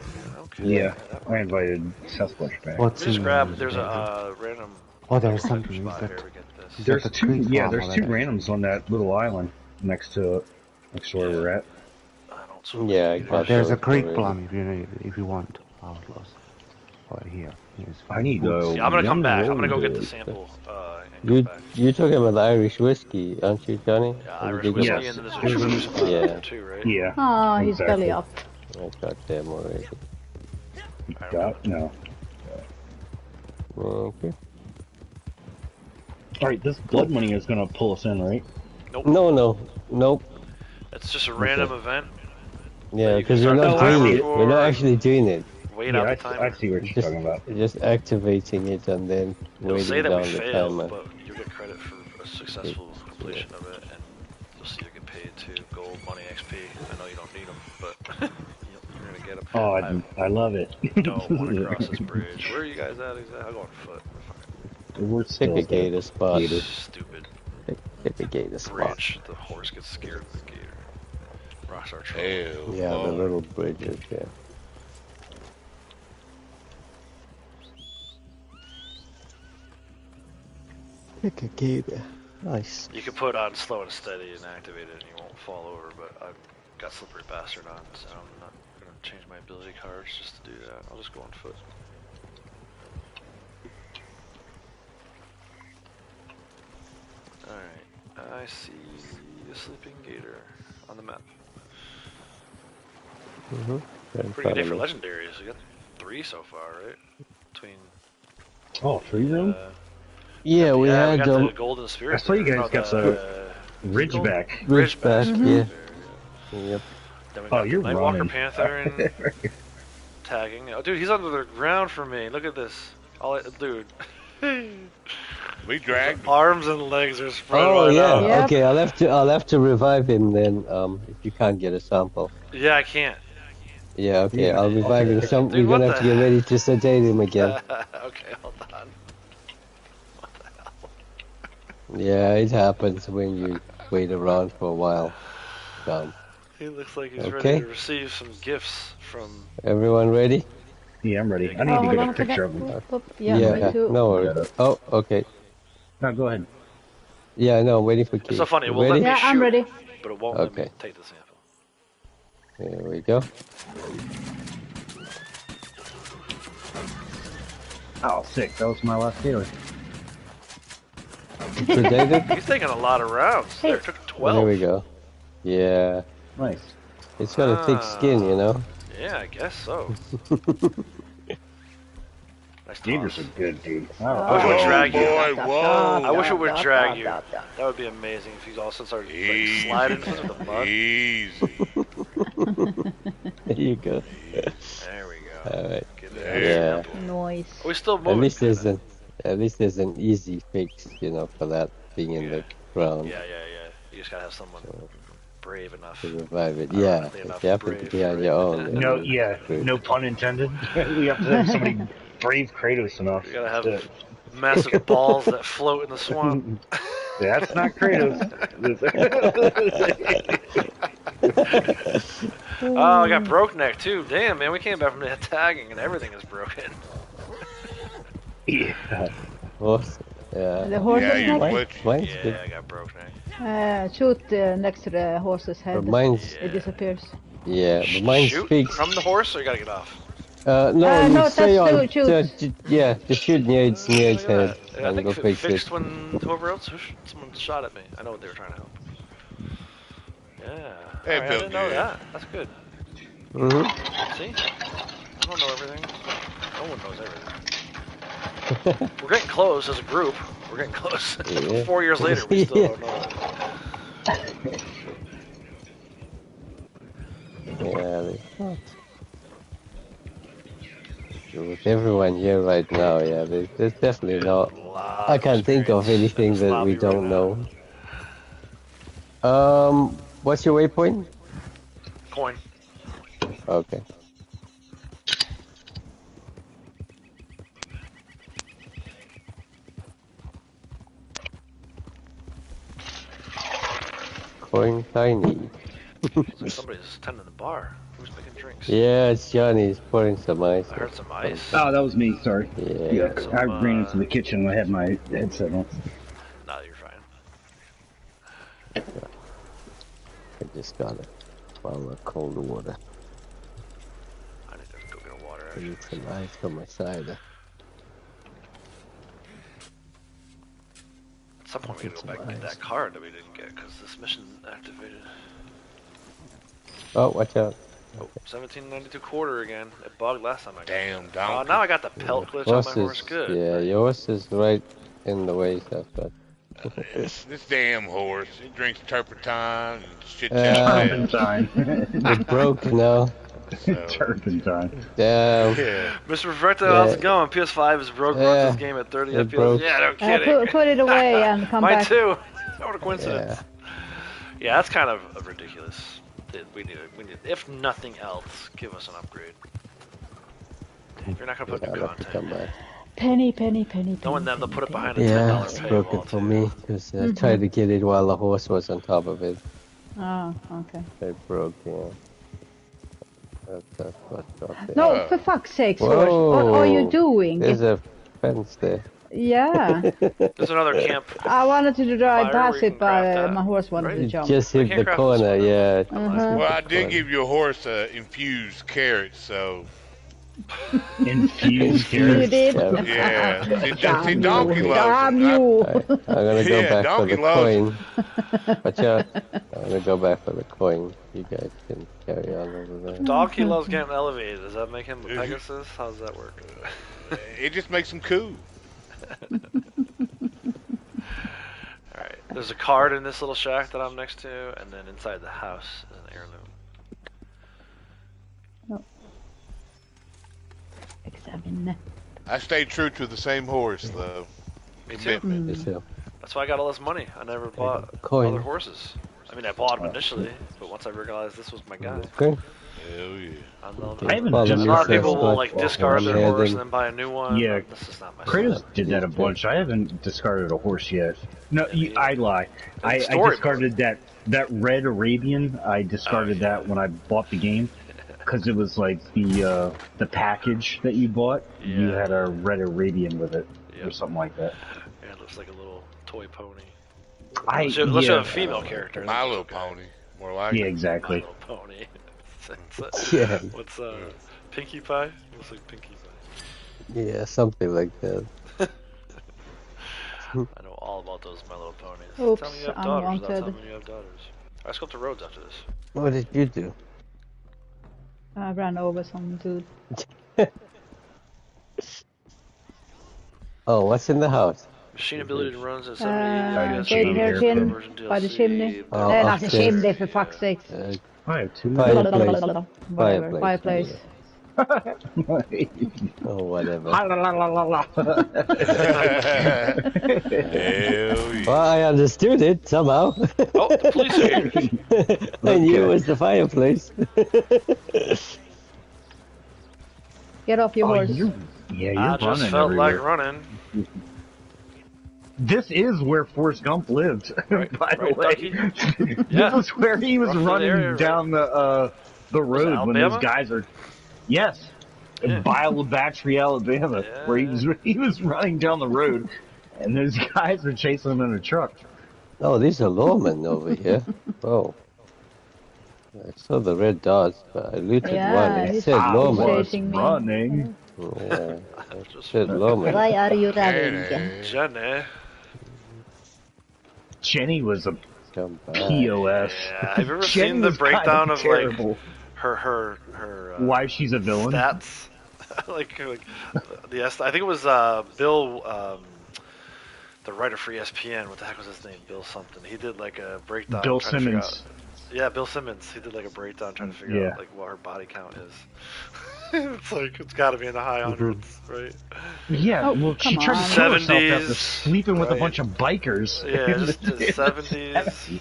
Okay. Yeah, I invited Sasquatch back. Just grab. There's a random. Oh, there's something. Spot here. We get this. There's two. Yeah, there's two randoms on that little island next to where we're at. Yeah, I got there's a those creek already. plum if you want. Outlaws. Right here. I need Yeah, I'm gonna come back. I'm gonna go get the sample. You're talking about the Irish whiskey, aren't you, Johnny? Yeah, Irish whiskey, and then there's a true spot there too, right? Yeah. Oh, he's belly up. I got them already. No. Okay. Alright, this blood money is gonna pull us in, right? Nope. Nope. It's just a random event. Yeah, because you're not doing it. You're not actually doing it. Wait out the timer. I see what you're talking about. Just activating it and then waiting down the timer. But you'll get credit for a successful completion of it, and you'll see you get paid too. Gold, money, XP. I know you don't need them, but you're gonna get them. Oh, I love it. Don't want to cross this bridge. Where are you guys at exactly? I'll go on foot. We're Pick a gator spot. Stupid. Pick a gator spot. Bridge. The horse gets scared of the gator. Rocks are troll. Yeah, the little bridges, yeah. Pick a gator. Nice. You can put on slow and steady and activate it and you won't fall over, but I've got slippery bastard on, so I'm not going to change my ability cards just to do that. I'll just go on foot. Alright, I see a sleeping gator on the map. Pretty good day for legendaries. We got 3 so far, right? Between. Oh, 3 of them? Yeah, we had the golden spirit. I saw you guys got the Ridgeback. Ridgeback, yeah. Yep. Oh, you're Nightwalker running. Panther and tagging. Oh, dude, he's under the ground for me. Look at this. Dude. We dragged. Arms and legs are spread. Oh yeah. Yep. Okay, I'll have to revive him then. If you can't get a sample. Yeah, I can't. Yeah. Okay, I'll revive him. We're gonna have to get ready to sedate him again. Okay, hold on. What the hell? Yeah, it happens when you wait around for a while. He looks like he's ready to receive some gifts from. Everyone ready? Yeah, I'm ready. I need to get a picture of him. Yeah, no worries. Oh, okay. No, go ahead. Yeah, no, I'm waiting for Keith. It's so funny. It You won't let ready? me shoot, I'm ready. but it won't let me take the sample. Here we go. Oh, sick. That was my last daily. He's taking a lot of rounds. There, it took 12. There we go. Yeah. Nice. It's got a thick skin, you know? Yeah, I guess so. Nice Gators are good, dude. I wish it would drag you. Whoa. I wish it would drag you. That would be amazing if you all of a sudden started like, sliding through the mud. Easy. There you go. There we go. Alright. Yeah. Noise. We still moving. At least there's an easy fix, you know, for that being in the ground. Yeah. You just gotta have someone brave enough to revive it. Yeah, if you happen to be on your own. No, no pun intended. We have to have somebody brave Kratos enough. You gotta have massive balls that float in the swamp. That's not Kratos. Oh, I got broke neck too. Damn, man, we came back from that tagging and everything is broken. Yeah. Horse. Yeah. The horse's neck? Mine's good. I got broke neck. Shoot next to the horse's head. But mine's... It disappears. Yeah, but mine's fixed. From the horse, or you gotta get off? No, stay on. Shoot. Yeah, just shoot near its head. I And think go it fix fixed it. when whoever else, someone shot at me. I know what they were trying to help. Yeah. Hey, I didn't know that. That's good. See? I don't know everything. No one knows everything. We're getting close as a group. We're getting close. Yeah. 4 years later, we still don't know. Yeah, with everyone here right now, yeah, there's definitely not. I can't think of anything that we don't know. What's your waypoint? Coin. Okay. Coin tiny. It's like somebody's tending the bar. Who's making drinks? Yeah, it's Johnny. He's pouring some ice. I heard some ice. Oh, that was me. Sorry. Yeah. I ran into the kitchen. I had my headset on. No, you're fine. I just got it. Well, cold water. I need to go get a water. I need some ice for my cider. At some point, we gotta go back and get that card that we didn't get because this mission's activated. Oh, watch out. Oh, 1792 quarter again. It bugged last time I got it. Damn, Oh, now I got the pelt glitch on my horse. Good. Yeah, yours is right in the way, stuff, but This damn horse. He drinks turpentine and shit. Turpentine. It broke now. Turpentine. Damn. Yeah. Mr. Perfecto, how's it going? PS5 is broke. Runs this game at 30 FPS. Broke. Yeah, no kidding. Put it away and come back. Mine too. What a coincidence. Yeah, that's kind of ridiculous. We need, if nothing else, give us an upgrade. If you're not gonna put new content. Penny. Knowing them, they'll put it behind a $10 Yeah, it's paywall broken for me because I tried to get it while the horse was on top of it. Oh, okay. It broke, yeah. That's No, for fuck's sake, horse. What are you doing? There's a fence there. Yeah. There's another camp. I wanted to drive past it, but my horse wanted to jump. Just hit the corner, yeah. Well, I did give your horse infused carrots, so. Infused carrots? You did? Yeah. See, Donkey loves Damn you. I'm gonna go back for Donkey the loves coin. Watch out. I'm gonna go back for the coin. You guys can carry on over there. Donkey loves getting elevated. Does that make him a Pegasus? How does that work? It just makes him cool. Alright, there's a card in this little shack that I'm next to, and then inside the house is an heirloom. No. Examine. I stayed true to the same horse, though. Me too. That's why I got all this money. I never bought other horses. I mean, I bought them initially, but once I realized this was my guy. Okay. Hell yeah. I love I it. haven't A done lot of that people will much. like discard their horse and then buy a new one. Yeah, This is not my Kratos style. did that a bunch. I haven't discarded a horse yet. No, I lie. I discarded that red Arabian. I discarded that when I bought the game because it was like the package that you bought. Yeah. You had a red Arabian with it or something like that. Yeah, it looks like a little toy pony. Unless you have a female character. My Little Pony, more like. Yeah, exactly. My Little Pony. Yeah. What's Pinkie Pie? Looks like Pinkie Pie. Yeah, something like that. I know all about those My Little Ponies. Oops, tell me you have I'm daughters. wanted. Tell me you have daughters. Let's go up to Rhodes after this. What did you do? I ran over some dude. Oh, what's in the house? Machine ability to runs at 70 Gate here, Jin, by the chimney. Not the chimney, for fuck's sake. I have two. Whatever, fireplace. Oh, whatever. Well, I understood it somehow. Oh, the police are here. I knew it was the fireplace. Get off your horse. You're I just running felt everywhere. like running. This is where Forrest Gump lived, by the way. Yeah. This is where he was Roughly running there, down the road when those Alabama? guys are. Yes, in Battery, Alabama, where he was running down the road, and those guys are chasing him in a truck. Oh, these are lawmen over here. Oh. I saw the red dots, but I looted one. It said lawmen. Running. Yeah, it said lawmen. Why are you running? Jenny was a POS. Yeah, have you ever seen the breakdown of terrible. like her why she's a villain? Stats, like the I think it was Bill, the writer for ESPN. What the heck was his name? Bill something. He did like a breakdown. Bill Simmons. Yeah, Bill Simmons. He did like a breakdown trying to figure out like what her body count is. It's like it's got to be in the high hundreds, right? Yeah, well, she tried to kill herself after sleeping with a bunch of bikers. Yeah, just the 70s,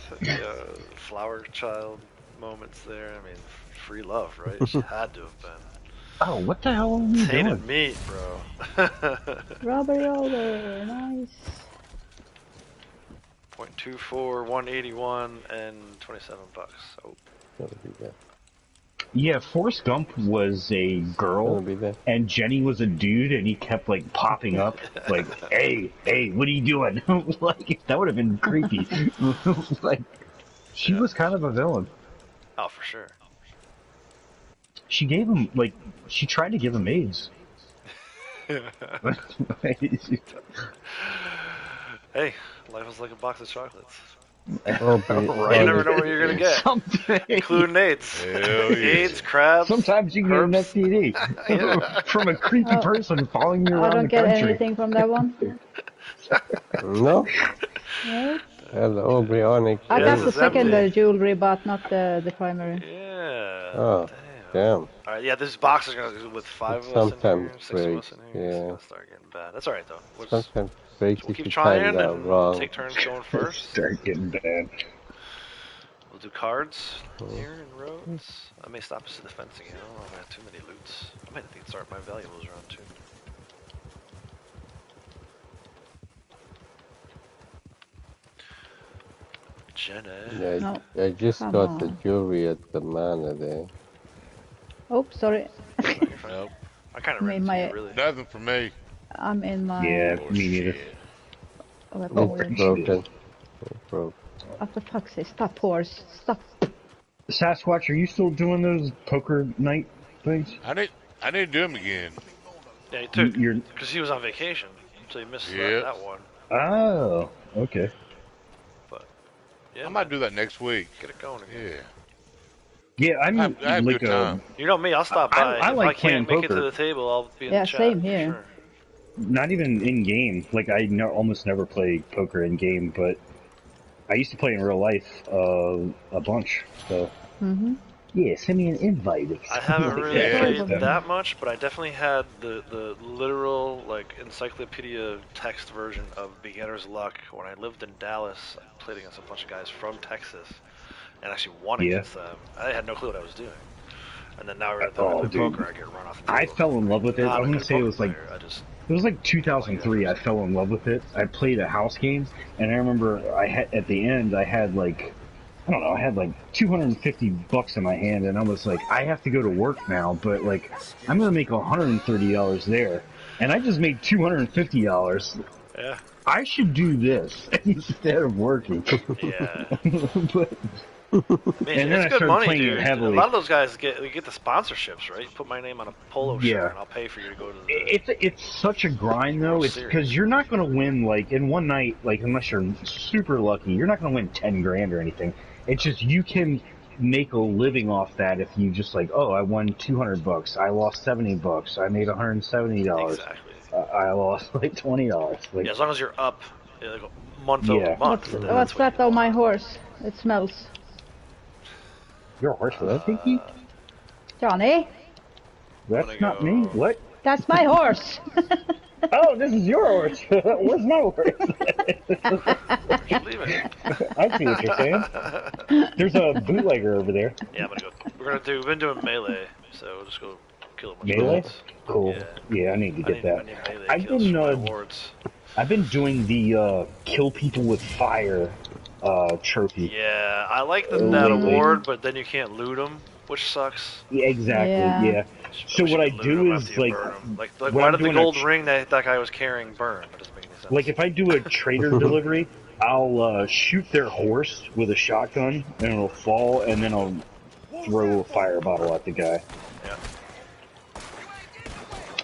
flower child moments there. I mean, free love, right? She had to have been. Oh, what the hell are you doing? Tainted meat, bro. Robbery over, nice. .24, 181, and $27. Oh. Yeah, Forrest Gump was a girl, and Jenny was a dude, and he kept like popping up, like, "Hey, what are you doing?" Like that would have been creepy. Like, she was kind of a villain. Oh, for sure. She gave him she tried to give him AIDS. Hey, life is like a box of chocolates. Oh, right. You never know what you're gonna get, including AIDS. AIDS, crabs. Sometimes you can get an STD from a creepy person following you around the country. I don't get anything from that one. No. Right. Hello, Bionic. I got the This is secondary empty. jewelry, but not the primary. Yeah. Oh, damn. Alright, yeah, this box is gonna, with 5 of us in here, 6 of us in here, it's gonna start getting bad. That's alright though. Sometimes breaks We'll if keep you time trying that and wrong. take turns going first. Start getting bad. We'll do cards here in roads. I may stop us to the fence again. I don't know if I have too many loots. I might need to start my valuables around too. Jenna. Yeah, No, I just come got the on. jewelry at the manor there. Oh, sorry. Nope. I kind of Made ran my- into you, really. Nothing for me. I'm in my. Yeah, me neither. Weapon Oh, wheel. broken. Oh, broke. What the fuck? Say stop, horse. Stop. Sasquatch, are you still doing those poker night things? I need to do them again. Yeah, he took, You're- because he was on vacation, so he missed Yep. that one. Oh, okay. But, yeah, I might do that next week. get it going again. Yeah. Yeah, I'm I have like good time. You know me, I'll stop by. I if like I can't playing make it to poker. the table, I'll be in Yeah, the chat. same for here. Sure. not even in game. Like almost never play poker in game, but I used to play in real life a bunch. So yeah, send me an invite. I haven't really Yeah. played that much, but I definitely had the literal like encyclopedia text version of Beginner's Luck when I lived in Dallas. I played against a bunch of guys from Texas and actually won against them. I had no clue what I was doing. And then now we're at the poker, I get run off the table. I fell in love with it. Not I'm a gonna good say it was poker like player, it was like 2003. I fell in love with it. I played a house game, and I remember at the end I had like I don't know, I had like $250 in my hand, and I was like, I have to go to work now, but like I'm gonna make $130 there, and I just made $250. Yeah. I should do this instead of working. Yeah. But, Man, and then it's I good started money, playing dude. it heavily. A lot of those guys get the sponsorships, right? You put my name on a polo shirt, Yeah. and I'll pay for you to go to the. It's such a grind though. It's because you're not going to win like in one night, like unless you're super lucky. You're not going to win 10 grand or anything. It's just you can make a living off that if you just like, oh, I won $200, I lost $70, I made $170. Exactly. I lost like $20. Like, Yeah, as long as you're up, like month over month. What's that on my horse? It smells. Your horse was Pinky? Johnny? That's not me. What? That's my horse. Oh, this is your horse. Where's my horse? I see what you're saying. There's a bootlegger over there. Yeah, I'm gonna go. We've been doing melee, so we'll just go kill a bunch of Melee? bullets. Cool. Yeah, I need to get that. I need melee I've kills been for my awards. I've been doing the kill people with fire trophy. Yeah, I like that Lately. award, but then you can't loot them, which sucks. Yeah, exactly. Yeah. So what I do is like Like when why I'm did the doing a gold ring that guy was carrying burn? That doesn't make any sense. like if I do a trader delivery, I'll shoot their horse with a shotgun and it'll fall, and then I'll throw a fire bottle at the guy. Yeah.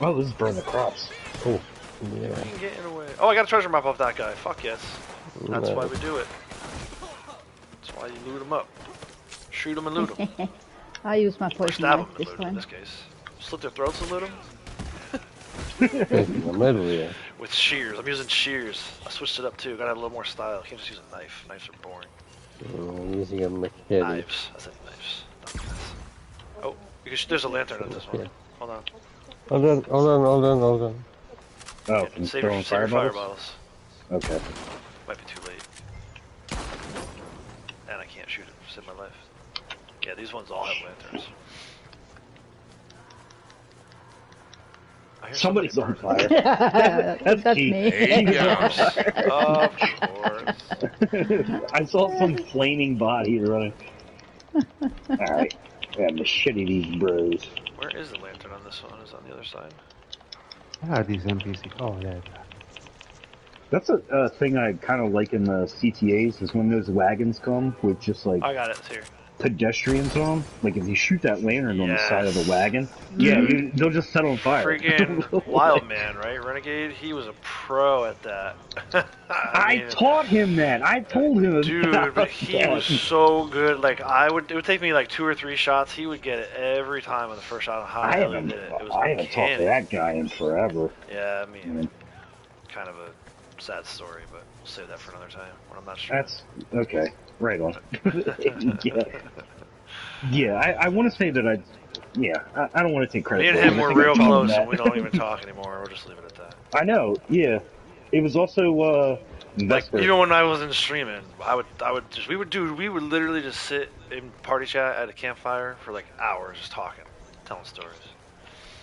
Oh, this is burn the crops. Cool. Yeah. Getting away. Oh, I got a treasure map off that guy. Fuck yes. That's why we do it. That's why you loot him up. Shoot him and loot him. I use my Or poison stab knife him and this loot him in time. this case. Slit their throats and loot them? In the middle, yeah. With shears. I'm using shears. I switched it up too. Gotta have a little more style. Can't just use a knife. Knives are boring. I'm using a machete. Knives. I said knives. Not guns. Oh, there's a lantern on this one. Yeah. Hold on. Hold on. Oh, Yeah, from save throwing your fire fire bottles? bottles. Okay. Might be too late. And I can't shoot it. Save my life. Yeah, these ones all have lanterns. I hear Somebody's on fire. That's Keith. me. There you go. Of course. I saw some flaming body running. Alright. Yeah, machete these bros. Where is the lantern on this one? Is it on the other side? Ah, these NPC. Oh, yeah. That's a thing I kind of like in the CTAs is when those wagons come with just like I got it. It's here. pedestrians on them. Like if you shoot that lantern on the side of the Yes. wagon, yeah, they'll just set on fire. Freaking Wild Man, right? Renegade? He was a pro at that. I taught him that. I told him. Dude, but he was so good. Like it would take me like 2 or 3 shots. He would get it every time on the first shot. How I the hell he haven't did it? It was talked to uncanny. that guy in forever. Yeah, I mean, kind of a sad story, but we'll save that for another time when I'm not sure. That's okay. Right on. Yeah, I want to say that I don't want to take credit. Me and him were real close, and we don't even talk anymore. We'll just leave it at that. I know. Yeah, it was also like even when I wasn't streaming, we would literally just sit in party chat at a campfire for like hours, just talking, telling stories.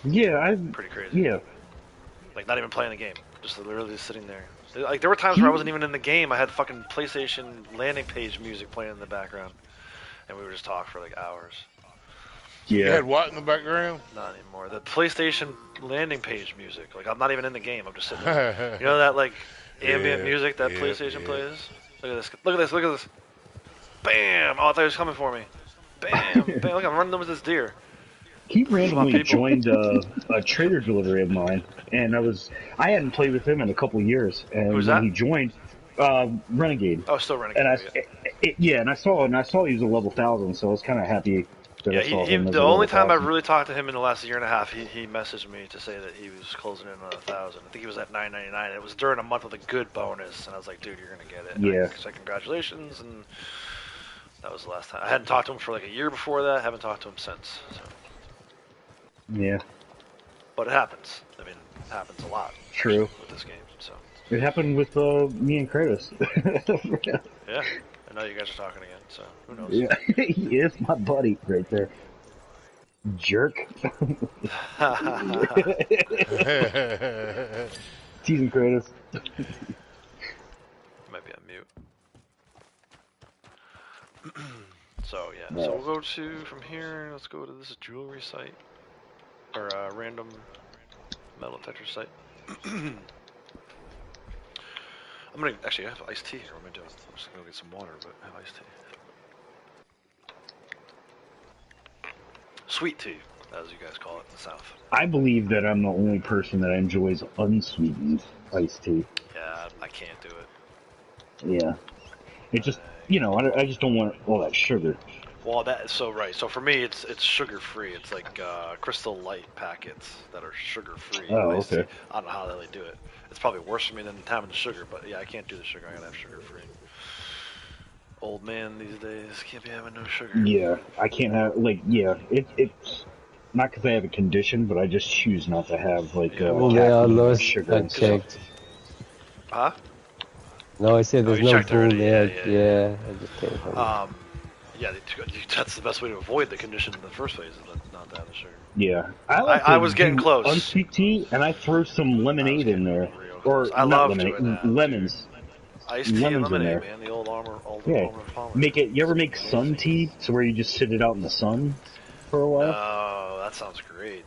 Yeah, pretty crazy. Yeah, like not even playing the game, just literally sitting there. Like there were times where I wasn't even in the game. I had fucking PlayStation landing page music playing in the background, and we would just talk for like hours. Yeah. You had what in the background? Not anymore. The PlayStation landing page music. Like I'm not even in the game. I'm just sitting there. You know that like ambient music that PlayStation plays? Look at this. Look at this. Look at this. Bam! Oh, I thought he was coming for me. Bam! Bam! Look, I'm running over this deer. He randomly joined a trader delivery of mine, and I hadn't played with him in a couple of years. And Who's when that? he joined, Renegade. Oh, still Renegade. And I saw he was a level 1000, so I was kind of happy. Yeah, the only time I've really talked to him in the last year and a half, he messaged me to say that he was closing in on 1,000. I think he was at 999. It was during a month with a good bonus, and I was like, dude, you're gonna get it. Yeah. I said congratulations, and that was the last time. I hadn't talked to him for like a year before that. I haven't talked to him since. So. Yeah. But it happens. I mean, it happens a lot. True. With this game, so. It happened with me and Kratos. Yeah. I know you guys are talking again, so who knows? Yeah, he is my buddy right there. Jerk. Teasing Kratos. Might be on mute. So yeah, so we'll go from here. Let's go to this jewelry site or random metal detector site. I'm gonna I have iced tea here. What am I doing? I'm just gonna go get some water, but I have iced tea. Sweet tea, as you guys call it in the South. I believe that I'm the only person that enjoys unsweetened iced tea. Yeah, I can't do it. Yeah. It just, I just don't want all that sugar. Well, so for me, it's sugar free. It's like Crystal Light packets that are sugar free. Oh, okay. I don't know how they do it. It's probably worse for me than having the sugar, but yeah, I can't do the sugar. I gotta have sugar free. Old man these days can't be having no sugar. Yeah, I can't have it's not because I have a condition, but I just choose not to have sugar and stuff. Huh? No, I said there's no bull there. Yeah, I just came from yeah, that's the best way to avoid the condition in the first place, is not to have the sugar. Yeah, I was getting close. Unsweet tea, and I throw some lemonade in there, or I not love lemonade, doing that, lemons. Iced tea and lemonade, man. The old Armor Palmer. You ever make sun tea? So where you just sit it out in the sun for a while? Oh, that sounds great.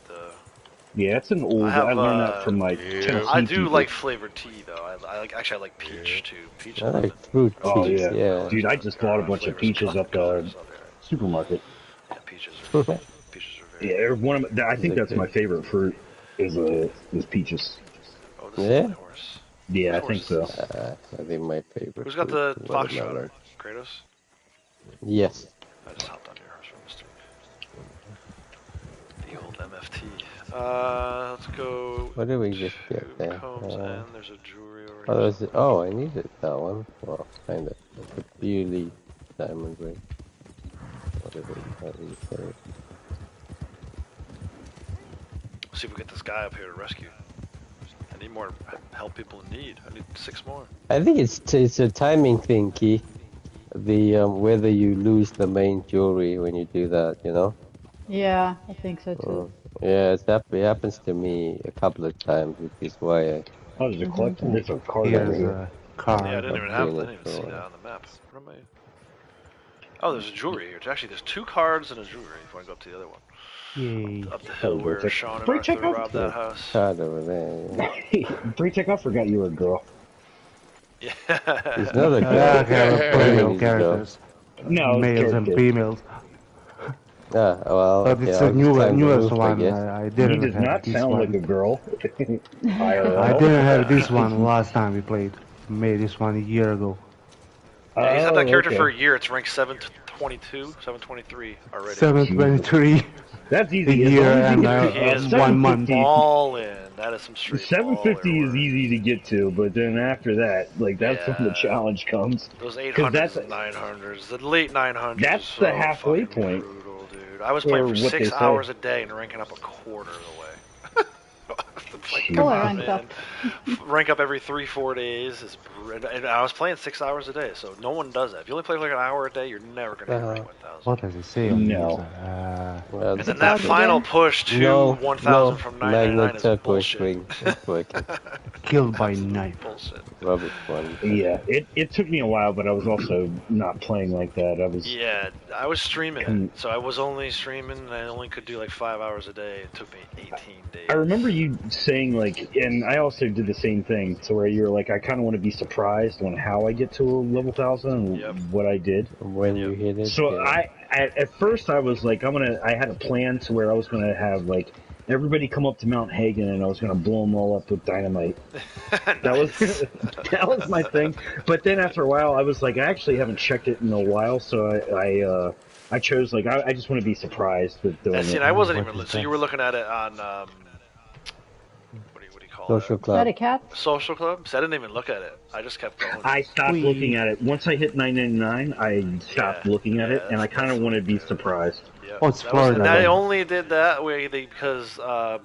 Yeah, it's an old. I learned that from Tennessee I do people. like flavored tea though. I like peach too. Peach. I like fruit. Oh peach, yeah, dude! I just bought a bunch of peaches up the supermarket. Yeah, peaches are very. Yeah, one of I think that's my favorite fruit is peaches. Oh, this is my horse. Yeah, I think so. I think my favorite. Who's got the foxtrot? Kratos? Yes. I just hopped on your horse for mistake. The old MFT. Let's go. What did we just get there? And there's a jewelry over here. I needed that one. Well, kind of. It's a beauty diamond ring. Whatever you say. See if we get this guy up here to rescue. I need more help people in need. I need 6 more. I think it's a timing thing, Key. The whether you lose the main jewelry when you do that, Yeah, I think so too. Yeah, it happens to me a couple of times, which is why I. Oh, there's a collector. There's a card over here. Yeah, I didn't even see that on the map. What am I? Oh, there's a jewelry here. Actually, there's 2 cards and a jewelry. If you want to go up to the other one. Yay. Up the hill where Sean and Arthur robbed that house. Card over there. Yeah. I forgot you were a girl. Yeah. It's not a girl. Female characters. No, males and females. Well, but it's a newest one. He didn't does not sound like a girl. I didn't have this one last time we played. Made this one a year ago. Yeah, he's had that character for a year. It's ranked 7 722, 723 already. 723. That's easy. A year and He is 1 month. all in. That is some straight 750 is easy to get to, but then after that, like that's when the challenge comes. Those 800s and 900s, the late 900s. That's the halfway point. Brutal, dude. I was playing for 6 hours a day and ranking up a quarter of the way. Like, come on, man. Rank up every 3-4 days. And I was playing 6 hours a day, so no one does that. If you only play for like an hour a day, you're never going to hit rank 1000. What does it say on No. And then that final push to 1000 from 999 is bullshit. Killed by knife. Bullshit. Rubbish one. Yeah, it took me a while, but I was also not playing like that. I was streaming it, so I was only streaming, and I only could do like 5 hours a day. It took me 18 days. I remember you saying, like, and I also did the same thing, to where you were like, I kind of want to be surprised on how I get to a level 1000 and what I did. When you hit it. So at first I was like, I had a plan to where I was gonna have like everybody come up to Mount Hagen and I was gonna blow them all up with dynamite. That was my thing. But then after a while, I was like, I actually haven't checked it in a while, so I chose like I just want to be surprised with doing it. I wasn't even. So you were looking at it on what do you call Social it? Club. Is that a cat? Social Club. So I didn't even look at it. I just kept going. I stopped looking at it once I hit 999. I stopped looking at it, and I kind of want to be surprised. Oh, it's Florida. I only did that way because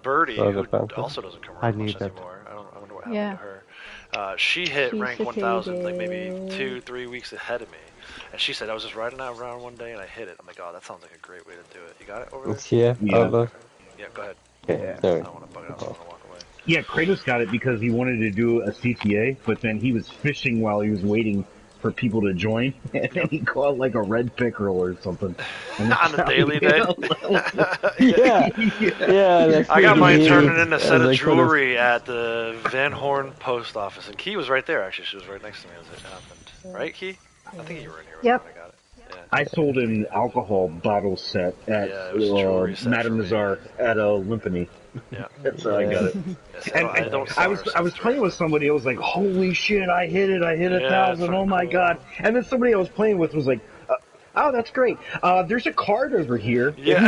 Birdie, who also doesn't come around much anymore. I wonder what happened to her. She hit rank 1000 like maybe 2-3 weeks ahead of me. And she said, I was just riding out around one day and I hit it. I'm like, oh, that sounds like a great way to do it. You got it over there? It's here. Yeah. Over. Yeah, go ahead. Yeah. Sorry. I don't want to bug it out. I want to walk away. Yeah, Kratos got it because he wanted to do a CTA, but then he was fishing while he was waiting for people to join, and then he caught like a red pickerel or something. On the daily day? Yeah. I got mine turning in a set of jewelry at the Van Horn post office, and Key was right there, actually. She was right next to me as it happened. Right, Key? I think you were in here when I got it. Yeah. I sold an alcohol bottle set at Madame Nazar at Olympany. Yeah, that's how I got it. Yes, And I was playing with somebody. I was like, "Holy shit! I hit it! I hit 1,000! Oh my god!" And then somebody I was playing with was like, "Oh, that's great. There's a card over here." Yeah.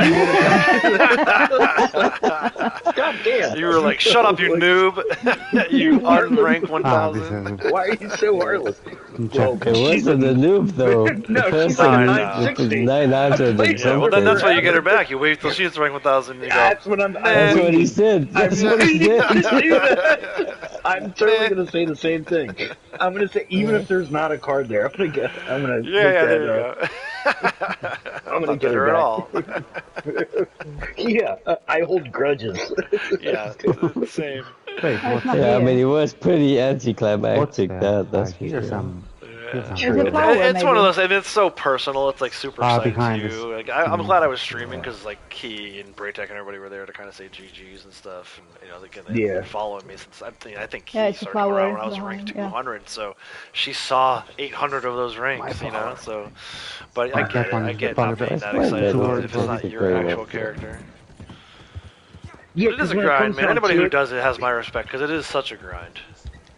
God damn! You were like, "Shut up, you noob! You unranked 1,000." Why are you so heartless? Well, it wasn't a noob though. No, she's like 960. 900 and something. Well, then that's why you get her back. You wait till she's ranked 1,000 and you go. That's what I'm. That's what he said. That's what he did. I'm totally gonna say the same thing. I'm gonna say even if there's not a card there, I'm gonna get there you go. I'm gonna get her at all. Yeah, I hold grudges. Yeah, same. Yeah, I mean, it was pretty anticlimactic. That's for sure. It's one of those, and it's so personal. It's like super exciting to you. Like, I'm glad I was streaming because like Key and Braytech and everybody were there to kind of say GGs and stuff. And you know, again, they've been following me since I think Key started coming around when I was ranked 200. So she saw 800 of those ranks, you know. So, but I get it. I get not being that excited if it's not your actual character. Yeah, it is a grind, man. Anybody who does it has my respect because it is such a grind.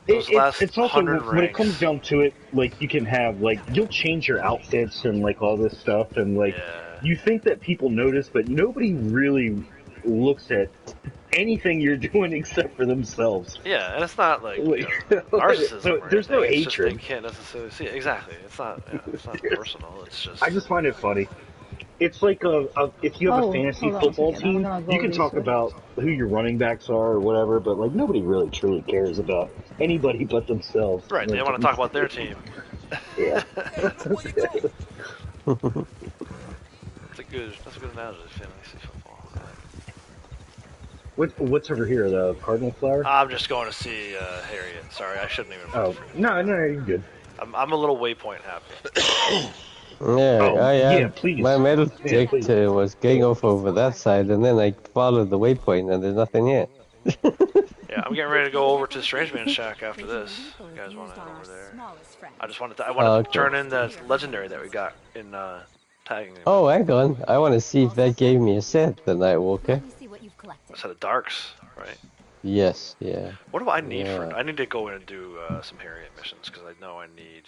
It's also when it comes down to it, like you can have like you'll change your outfits and like all this stuff, and like you think that people notice, but nobody really looks at anything you're doing except for themselves. Yeah, and it's not like narcissism. So there's no hatred. They can't necessarily see it. Exactly. It's not personal. It's just. I just find it funny. It's like if you have a fantasy football team, you can talk about who your running backs are or whatever, but like nobody really truly cares about anybody but themselves. Right, they want to talk about their team. Yeah. That's a good analogy, fantasy football. What's over here, the cardinal flower? I'm just going to see Harriet. Sorry, I shouldn't even. Oh, no, you're good. I'm a little waypoint happy. Yeah, please. My metal stick was going off over that side, and then I followed the waypoint, and there's nothing here. Yeah, I'm getting ready to go over to Strange Man's Shack after this. You guys want to head over there? I wanted to turn in the legendary that we got in tagging. Oh, hang on. I want to see if that gave me a set, the Nightwalker. A set of darks, right? Yes, yeah. What do I need for? I need to go in and do some Harriet missions because I know I need.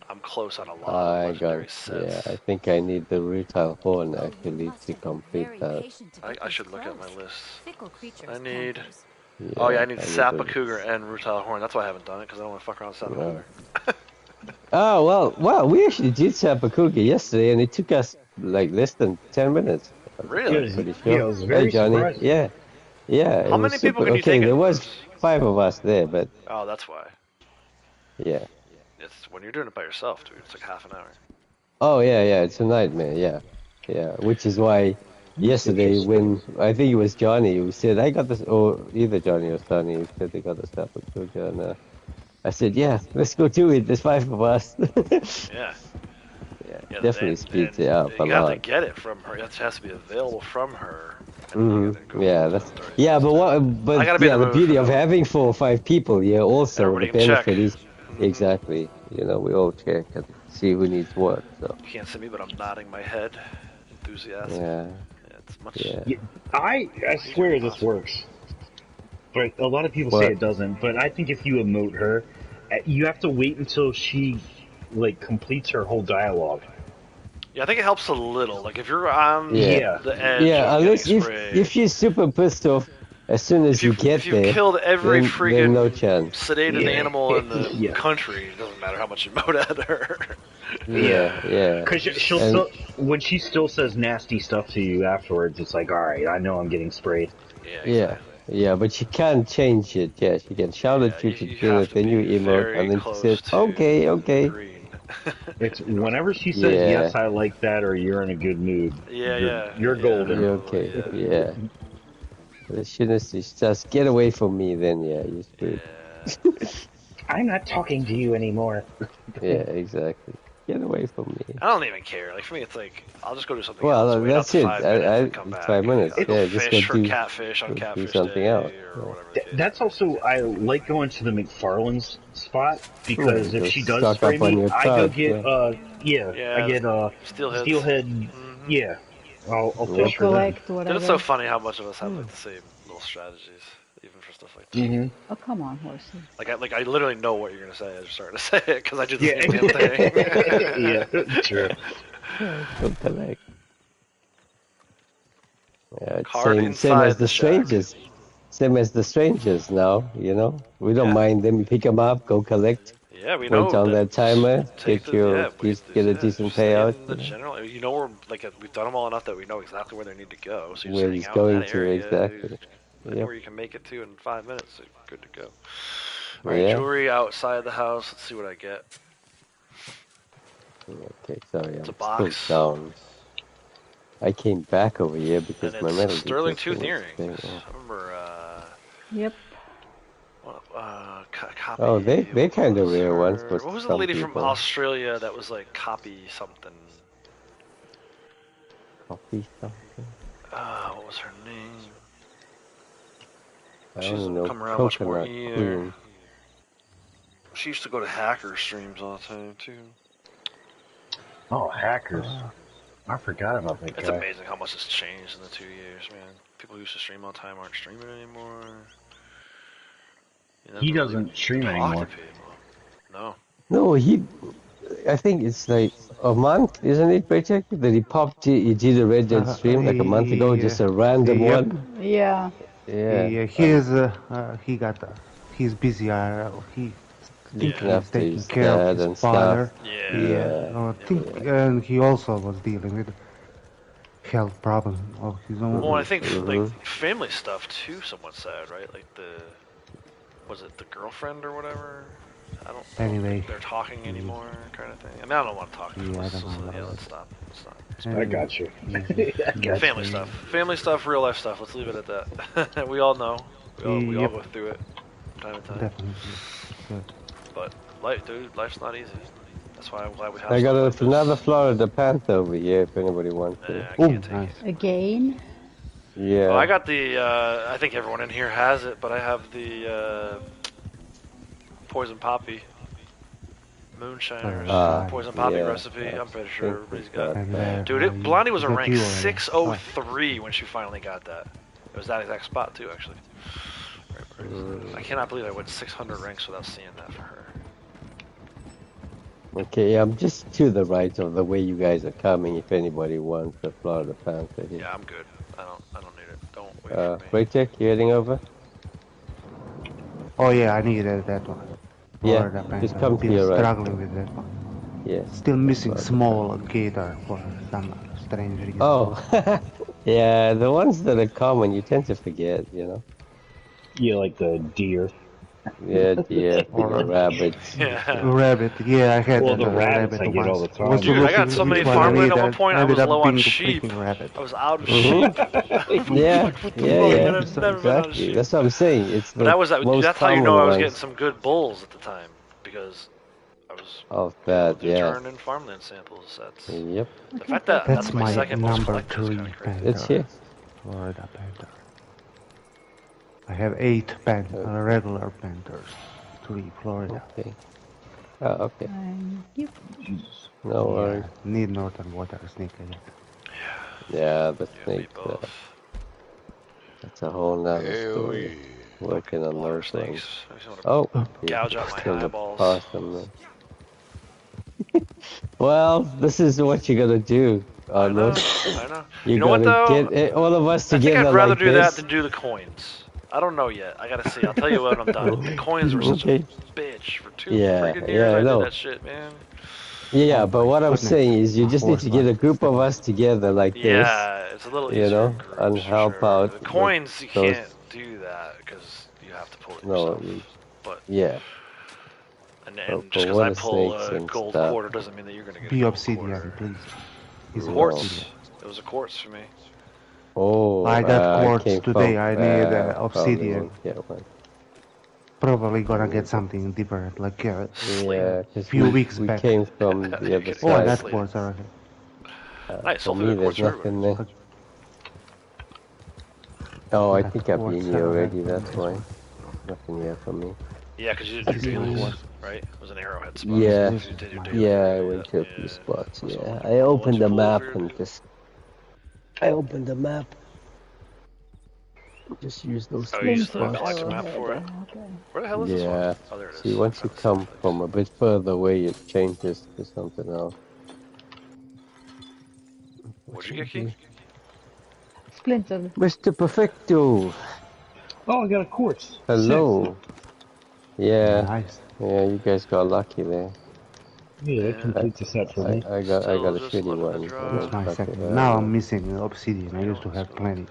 I'm close on a lot I of got legendary sets. Yeah, I think I need the rutile horn actually to complete that. I should look at my list. Fickle creatures, I need. panthers. Yeah, Oh yeah, I need I Sapa Cougar and Rutile Horn. That's why I haven't done it because I don't want to fuck around with Sapa Cougar. Oh well, we actually did Sapakuga yesterday, and it took us like less than 10 minutes. Really? I'm pretty Yeah, sure. it was very Hey Johnny, surprising. yeah. How many people can you okay, take there in was those? 5 of us there, but Oh, that's why. yeah. It's when you're doing it by yourself, dude. It's like half an hour. Oh yeah, it's a nightmare. Yeah. Which is why yesterday when I think it was Johnny who said I got this, or either Johnny or Sonny who said they got the Sapakuga, and I said, yeah, let's go do it. There's 5 of us. Yeah. Yeah, definitely speeds it up a You have lot. to get it from her. It has to be available from her. Yeah, but I gotta be in the the mood beauty for of that. having 4 or 5 people, also Everybody the can check. benefit is exactly, we all check and see who needs what. So You can't see me, but I'm nodding my head, enthusiastic. yeah, it's much. Yeah, I swear this works, but a lot of people say it doesn't. But I think if you emote her, you have to wait until she completes her whole dialogue. Yeah, I think it helps a little. Like if you're on the edge unless of getting if she's super pissed off as soon as you get there, if you've killed every then no chance. sedated animal in the country, it doesn't matter how much you moat at her. Yeah. Because she'll still, when she still says nasty stuff to you afterwards, it's like, all right, I know I'm getting sprayed. Yeah, but she can't change it. Yeah, she can shout at you to do it, then you emote, and then she says, okay. It's whenever she says, yes, I like that, or you're in a good mood. You're golden. You're okay. Yeah. As soon as she says, get away from me, then you're screwed. I'm not talking to you anymore. Yeah, exactly. Get away from me. I don't even care. Like for me, it's like I'll just go do something well, else. Wait that's up it. to 5 minutes and come back. 5 minutes. I'll go just fish go for do catfish on Catfish something Day else. or whatever. That's also, I like going to the McFarland's spot, because if she does stock spray up on me, your I go cards, get, I get, steelhead, I'll fish for them. It's so funny how much of us have like the same little strategies, even for stuff like that. Oh, come on, horsey. Like I literally know what you're gonna say. I just started to say it because I did the same damn thing. Yeah, true. Go collect. Yeah, it's same as the strangers. Same as the strangers now, We don't mind them. You pick them up, go collect. Yeah, we know. Wait on that timer, get a decent payout. We're we've done them all enough that we know exactly where they need to go. So where he's going to, exactly. Where you can make it to in 5 minutes, so you're good to go. Alright, jewelry outside the house. Let's see what I get. Okay, sorry, it's I'm a box. still down. I came back over here because my metal sterling tooth earrings. I remember. Yep. Copy. Oh, they're kind of rare ones. What was the lady from Australia that was like copy something? Copy something? What was her name? I She's don't know. come around much more Coconut either. Queen. She used to go to hacker streams all the time too. Oh, hackers. I forgot about that guy. It's amazing how much has changed in the 2 years, man. People who used to stream all the time aren't streaming anymore. He doesn't stream anymore. No. No, I think it's like a month, isn't it, Paycheck? That he did a Red Dead stream like a month ago, just a random one. Yeah. Yeah. He's busy. He's taking his care of dad and his father. stuff. And he also was dealing with health problems of his own. Well, I think like family stuff too. Somewhat sad, right? Like was it the girlfriend or whatever? I don't. Anyway, they're talking anymore, kind of thing. I mean, I don't want to talk. Let's stop. I got you. Family stuff, real life stuff. Let's leave it at that. We all know. We all go through it, time to time. Definitely. But life's not easy. That's why I'm glad we have. I got another Florida panther over here. If anybody wants it. I can't take it. Again. Yeah. Well, I got the. I think everyone in here has it, but I have the poison poppy. Moonshine poison poppy recipe. I'm pretty sure everybody's got it. Dude, Blondie was a rank 603 when she finally got that. It was that exact spot too, actually. I cannot believe I went 600 ranks without seeing that for her. Okay, I'm just to the right of the way you guys are coming. If anybody wants the Florida Panther here. Yeah, I'm good. I don't need it. Don't wait for me. Raytech, you heading over? Oh yeah, I needed that one. Florida Yeah, just Panther. come to your right. Struggling with that one. Yeah. Still missing small gator for some strange reason. Oh, yeah, the ones that are common you tend to forget, you know. Yeah, like the deer. Yeah, deer, or rabbits. Yeah. Rabbit, yeah, I had the rabbits I get all the time. Dude, I got so many farmland at one point. I was low on sheep. Rabbit. I was out of sheep. Yeah, yeah. Exactly. That's what I'm saying. It's the that's how you know I was getting some good bulls at the time, because I was turning in farmland samples. That's yep. The fact that that's my second most number collected is kind of crazy. It's here. Florida Panther. I have 8 regular Panthers, 3 Florida. Okay. Okay. Yep. No worries. Need northern water snake again. Yeah, the snake. That's a whole nother story. Working on those things. Oh, gouge out my eyeballs. Awesome. Well, this is what you gotta do. I know. You know what though? Get all of us I together. think I'd rather like do this. that than do the coins. I don't know yet. I gotta see. I'll tell you when I'm done. The coins were such a bitch for 2 freaking years. I did that shit, man. Yeah, but what I'm saying is you just need to get a group of us together like this. Yeah, it's a little easier. You know, and help out. The coins, you can't do that because you have to pull it yourself. But yeah. And just because I pull a gold quarter doesn't mean that you're gonna get Be a obsidian, please. Quartz. It was a quartz for me. Oh, I got quartz today. I need obsidian. Probably gonna get something different, like a few weeks back. We came from the other side. Oh, I got quartz already. Nice. For me, there's nothing there. Oh, I think I've been here already. That's why. Nothing here for me. Yeah, because you did dailies, right? It was an arrowhead spot. Yeah, so yeah, I went to a few spots. Yeah, I opened the map and just. I opened the map. Just use those you used the galactic map for it? Where the hell is this one? Oh, there it is. See, once you come from a bit further away, it changes to something else. What'd you get, Keith? Splinter. Mr. Perfecto. Oh, I got a quartz. Hello. Yeah. Nice. Yeah, you guys got lucky there. Yeah, that completes the set for me. I got a shitty one. That's my second. Now I'm missing obsidian. I used to have plenty.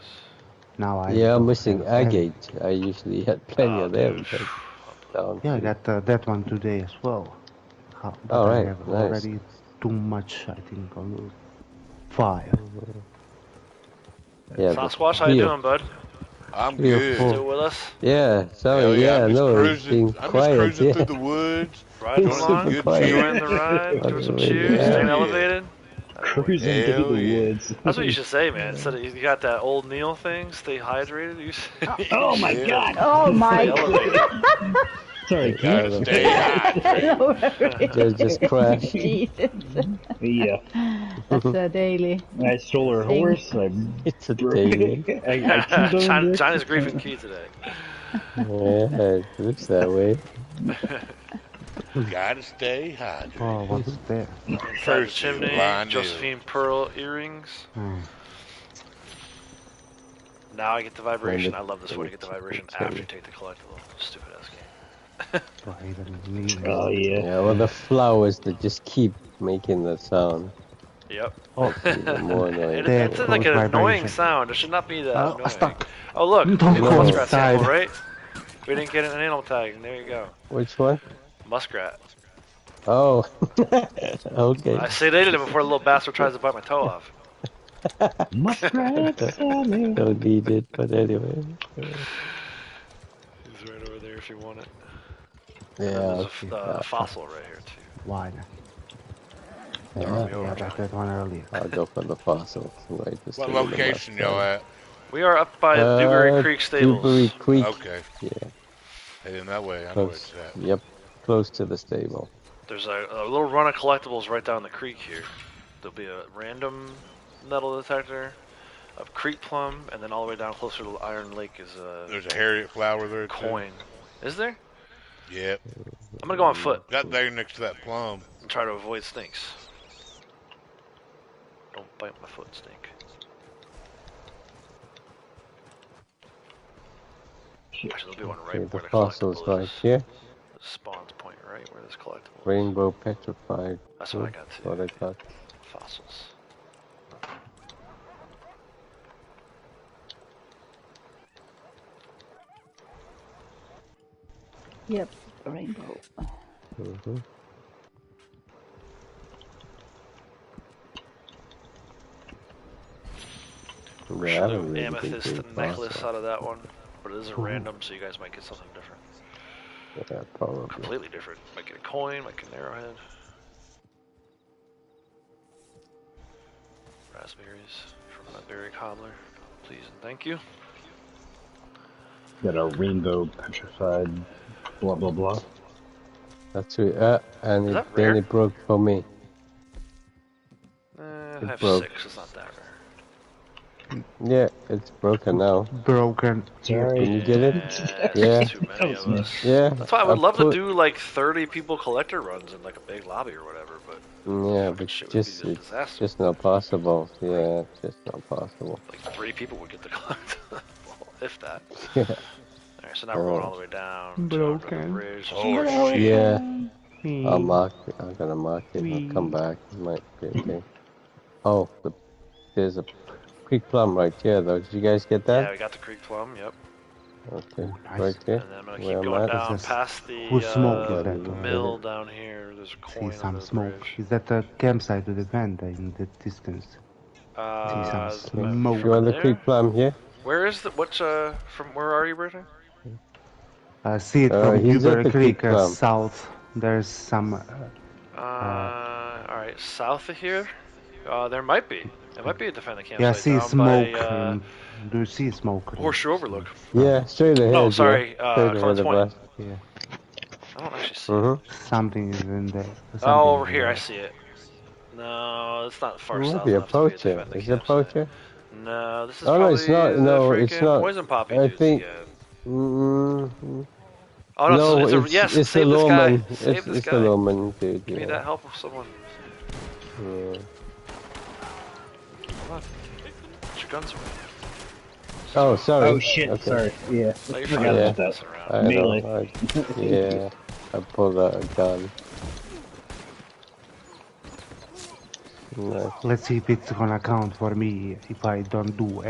Now I'm missing agate. I usually had plenty of them. But yeah, I got that one today as well. Alright, I have already too much, I think, on 5. Yeah, Sasquatch, how you doing, bud? I'm good. Still with us? Yeah, sorry, I'm just cruising through the woods. Riding along, enjoying the ride, doing some cheers, staying elevated. Cruising through the woods. That's what you should say, man. Instead of, you got that old Neil thing, stay hydrated. Oh my god! Oh my god! Sorry, Keith. Stay hydrated. Just crash. Yeah. That's a daily. I stole her horse. It's a daily. China's grieving Keith today. Yeah, it looks that way. Gotta stay hydrated. Oh, what's that? Inside the chimney, Josephine Pearl earrings. Now I get the vibration. I love this one. You get the vibration after you take the collectible. Stupid ass game. Oh yeah. Yeah, well, the flowers that just keep making the sound. Yep. Oh, even more annoying. It's like an annoying sound. It should not be that annoying. Oh look, we Don't have go a muskrat sample, inside. right? We didn't get an animal tag. There you go. Which one? Muskrat. Oh. Okay. I sedated it before the little bastard tries to bite my toe off. Muskrat. Don't need it, but anyway. He's right over there if you want it. Yeah. There's a fossil right here too. Why? Yeah, I got that one earlier. I'll go for the fossils. Right, What location y'all at? We are up by Dewberry Creek Stables. Dewberry Creek. Okay. Yeah. Heading that way. I know where it's at. Yep. Close to the stable. There's a little run of collectibles right down the creek here. There'll be a random metal detector, a creek plum, and then all the way down closer to Iron Lake is a... There's a Harriet flower there, coin. Is there? Yep. I'm gonna go on foot. Got there next to that plum. try to avoid snakes. Don't bite my foot, snake. Actually, there'll be one right where the fossils collectible right is. here. The spawn's point right where this collectible is. Rainbow petrified. That's what I got too. What I got. Fossils. Yep, a rainbow. Yeah, really amethyst necklace out of that one, but it is a random, so you guys might get something different. Yeah, probably. Completely different. Might get a coin, might get an arrowhead. Raspberries from that berry cobbler. Please and thank you. Got a rainbow petrified blah blah blah. That's it. And then it broke for me. I have 6, it's not that rare. Yeah, it's broken now. Broken. Sorry. Can you get it? Yeah. Too many of us. Yeah. That's why I would love to do like 30 people collector runs in like a big lobby or whatever, but yeah, but it's just not possible. Yeah, it's just not possible. Like 3 people would get to collect, if that. Yeah. Alright, so now we're going all the way down broken. to the bridge. Oh, yeah. I'll mark it. I'm gonna mark it. I'll come back. It might be okay. Oh, there's a creek plum right here, though. Did you guys get that? Yeah, we got the creek plum. Yep. Okay, right there. And then I'm gonna keep going down past the mill down here. There's a coin. See some smoke. Is that a campsite with a vent in the distance? See some smoke. You want the creek plum here? Where is the from where are you, Brittany? See it from Newberry Creek, south. There's some. Alright, south of here? There might be. It might be a defend the campsite. Yeah, see smoke. By, do you see smoke? Horseshoe Overlook. Yeah, straight ahead. Oh, sorry. Clint's Point. Yeah. I don't actually see it. Something is in there. Oh, over here, I see it. No, it's not far south. Be a poacher. Is it a poacher? No, this is no, it's not. No, it's not. Poison poppy I think. Oh no, it's the lawman. It's the lawman, dude. Give me that help with someone. Yeah. Come on. Put your guns away. Oh, sorry. Oh shit, okay. Sorry. Yeah. No, you're fine. Yeah. That. I know. Yeah, I pulled out a gun. Nice. Let's see if it's gonna count for me if I don't do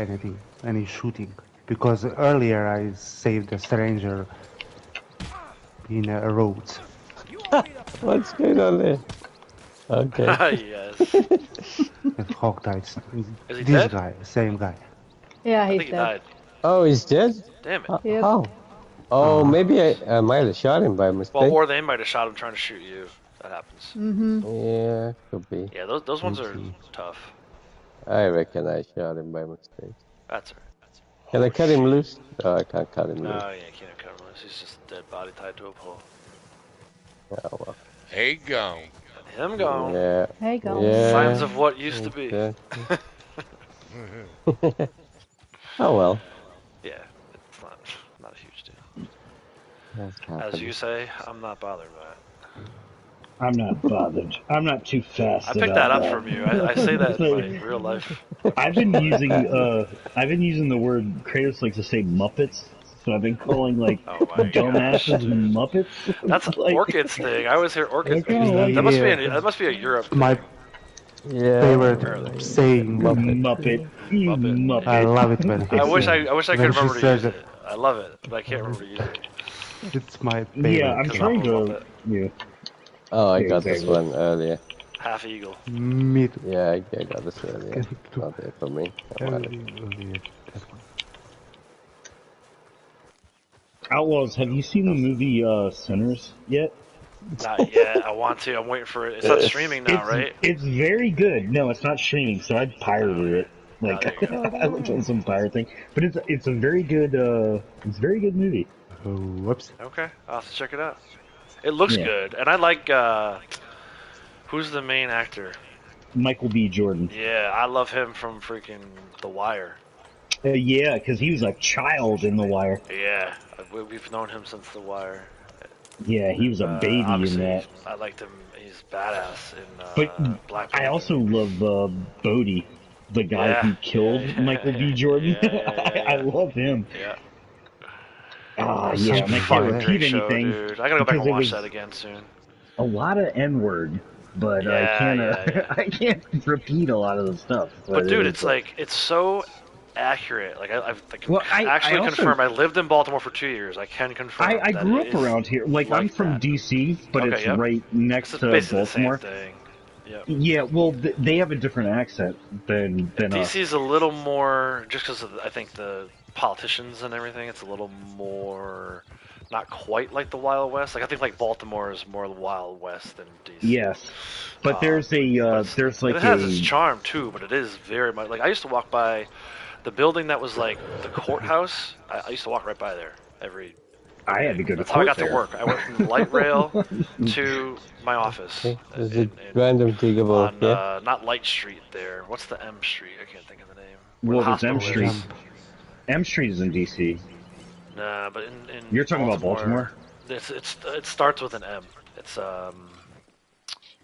any shooting. Because earlier I saved a stranger in a road. What's going on there? Okay. Yes. With hog tights. Is he this dead? guy, same guy. Yeah, I he's think he dead. died. Oh, he's dead? Damn it. Yep. How? Oh, maybe I might have shot him by mistake. Well, or they might have shot him trying to shoot you. That happens. Yeah, could be. Yeah, those ones are tough. I reckon I shot him by mistake. That's alright. Can I cut him loose? Oh, I can't cut him loose. No, yeah, you can't cut him loose. He's just a dead body tied to a pole. Oh, well. Hey, gone. Him gone. Yeah. Hey, go. Yeah. Signs of what used to be. Exactly. Oh well. Yeah, it's not a huge deal. As you say, I'm not bothered by it. I'm not bothered. I'm not too fast. I picked that up from you. I say that in my real life. I've been using the word Kratos likes to say Muppets, so I've been calling like dumbasses Muppets. That's an like, orchids thing. I always hear orchids. Oh, That must be a Europe. My favorite saying Muppet. Muppet. I love it when I wish I could remember to use it. it. I love it, but I can't remember to use it. It's my favorite. Yeah, I'm trying to. Yeah. Oh, I got this one earlier. Half eagle. Me too. Yeah, I got this earlier. Not there for me. Outlaws, have you seen the movie Sinners yet? Not yet. I want to. I'm waiting for it. It's not streaming now, right? It's very good. No, it's not streaming, so I pirated it. Like I looked on some pirate thing, but it's a very good movie. Oh, whoops. Okay, I'll have to check it out. It looks good, and I like who's the main actor? Michael B. Jordan. Yeah, I love him from freaking The Wire. Yeah, because he was a child in The Wire. Yeah, we've known him since The Wire. Yeah, he was a baby in that. I liked him. He's badass in But Black I also love Bodie, the guy who killed Michael B. Jordan. I love him. Yeah. Yeah, and I can't repeat anything. Dude. I gotta go back and watch that again soon. A lot of N-word, but I can't. I can't repeat a lot of the stuff. But dude, it's like it's so accurate. Like I've I confirmed. I lived in Baltimore for 2 years. I can confirm. I grew up around here. Like I'm from DC, but it's right next to Baltimore. The same thing. Yep. Yeah, well, they have a different accent than us. DC's a little more, just because I think the politicians and everything. It's a little more, not quite like the Wild West. Like I think like Baltimore is more the Wild West than DC. Yes, but there's like it has its charm too. But it is very much like I used to walk by the building that was like the courthouse. I used to walk right by there every. I had to go to That's how I got to work. I went from the light rail to my office. There's a random thing about not Light Street there. What's the M Street? I can't think of the name. What was M Street? M Street is in DC. Nah, but in you're talking about Baltimore. It starts with an M. It's But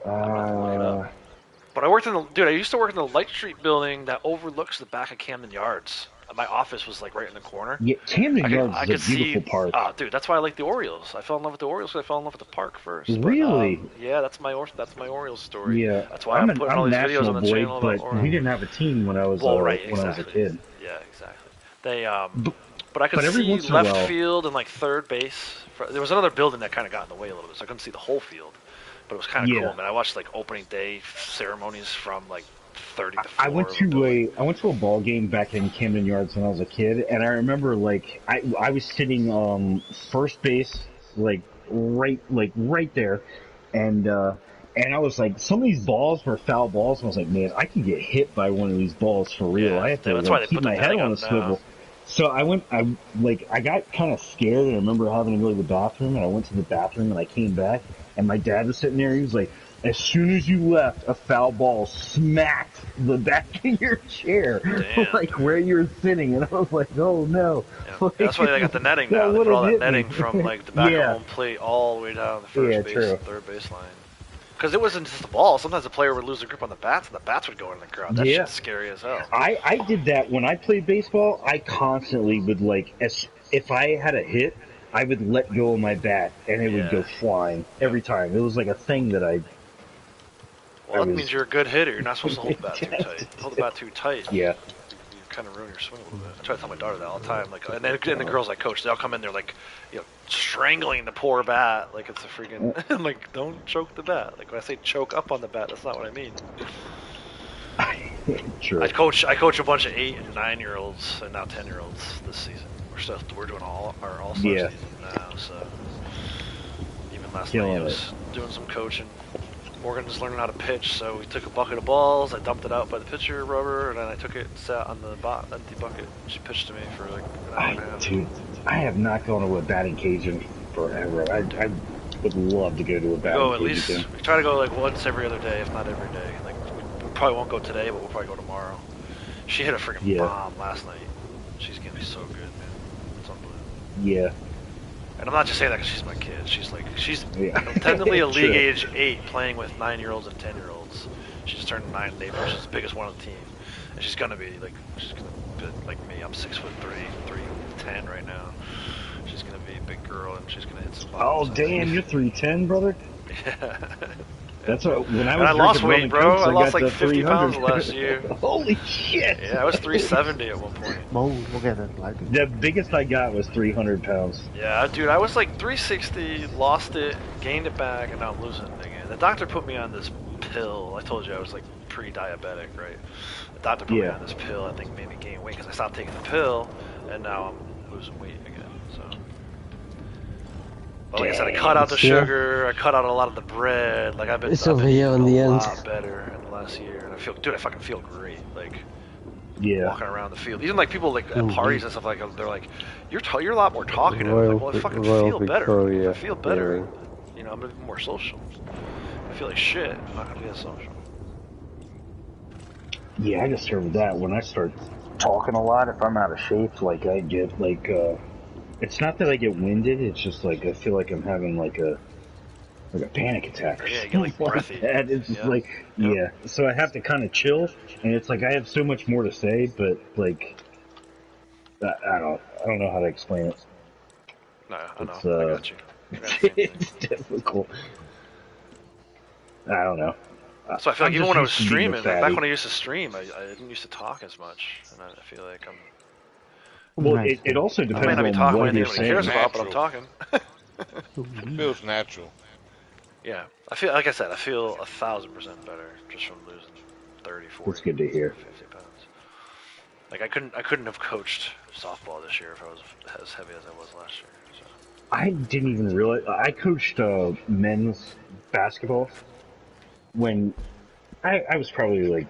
I worked in I used to work in the Light Street building that overlooks the back of Camden Yards. My office was like right in the corner. Yeah, Camden Yards is a beautiful park. Dude, that's why I like the Orioles. I fell in love with the Orioles because I fell in love with the park first. Really? But, yeah, that's my Orioles story. Yeah, that's why I'm putting all these videos on the channel. But we didn't have a team when I was when I was a kid. Yeah, exactly. They but I could see left field and like third base. There was another building that kind of got in the way a little bit, so I couldn't see the whole field. But it was kind of cool, man. I watched like opening day ceremonies from like 30 to 4. I went to a ball game back in Camden Yards when I was a kid, and I remember like I was sitting first base like right there, and I was like, some of these balls were foul balls, and I was like, man, I could get hit by one of these balls for real. Yeah, I have to keep my head on a swivel. So I got kind of scared, and I remember having to go to the bathroom, and I went to the bathroom, and I came back, and my dad was sitting there, he was like, as soon as you left, a foul ball smacked the back of your chair, like where you were sitting, and I was like, oh no. Yeah. Like, that's why they got the netting now. They put all that netting from like the back of home plate all the way down the first base and third baseline. Because it wasn't just the ball. Sometimes the player would lose the grip on the bats, and the bats would go in the ground. That shit's scary as hell. I did that when I played baseball. I constantly would if I had a hit, I would let go of my bat, and it would go flying every time. It was like a thing that I. Well, that means you're a good hitter. You're not supposed to hold the bat too tight. Hold the bat too tight. Yeah. You kind of ruin your swing a little bit. I try to tell my daughter that all the time. Like, and the girls I coach, they all come in there like, strangling the poor bat like it's a freaking. I'm like, don't choke the bat. Like when I say choke up on the bat, that's not what I mean. True. I coach a bunch of 8 and 9-year-olds and now 10-year-olds this season. We're doing our all-star season now. So even last night I was doing some coaching. Morgan's learning how to pitch, so we took a bucket of balls, I dumped it out by the pitcher rubber, and then I took it and sat on the empty bucket. She pitched to me for like an hour and a half. Dude, I have not gone to a batting cage in forever. I would love to go to a batting cage again. We try to go like once every other day, if not every day. Like we probably won't go today, but we'll probably go tomorrow. She hit a freaking bomb last night. She's gonna be so good, man. It's unbelievable. Yeah. And I'm not just saying that because she's my kid. She's technically a league age 8 playing with 9-year-olds and 10-year-olds. She just turned 9 in April. She's the biggest one on the team, and she's gonna be like me. I'm 6'3", 310 right now. She's gonna be a big girl, and she's gonna hit some bombs. Oh damn, you're 310, brother. Yeah. That's what, when I was and I lost weight, bro. I lost like 50 pounds last year. Holy shit! Yeah, I was 370 at one point. Look at it. The biggest I got was 300 pounds. Yeah, dude, I was like 360, lost it, gained it back, and now I'm losing it again. The doctor put me on this pill. I told you I was like pre-diabetic, right? The doctor put me on this pill. I think made me gain weight because I stopped taking the pill, and now I'm losing weight again. So. But like I said, I cut out the sugar, I cut out a lot of the bread, like I've been a lot better in the last year, and I fucking feel great, like, walking around the field. Even like people like at parties and stuff like that, they're like, you're a lot more talkative. I'm like, well, I fucking feel better. I feel better. You know, I'm gonna be more social. I feel like shit. I'm not gonna be as social. Yeah, I discovered that when I start talking a lot, if I'm out of shape, like I get like, It's not that I get winded. It's just like I feel like I'm having like a panic attack or you something get breathy. that. It's just yeah. So I have to kind of chill, and it's like I have so much more to say, but like I don't know how to explain it. No, I know. I got you. It's difficult. I don't know. So I feel like even when I was streaming, back when I used to stream, I didn't used to talk as much, and I feel like I'm. Well, it also depends on what you're saying. Cares about, but I'm talking. It feels natural. Yeah, I feel like I said, I feel 1,000% better just from losing 30, 40. That's good to hear. 50 pounds. Like I couldn't have coached softball this year if I was as heavy as I was last year. So. I didn't even realize I coached men's basketball when I was probably like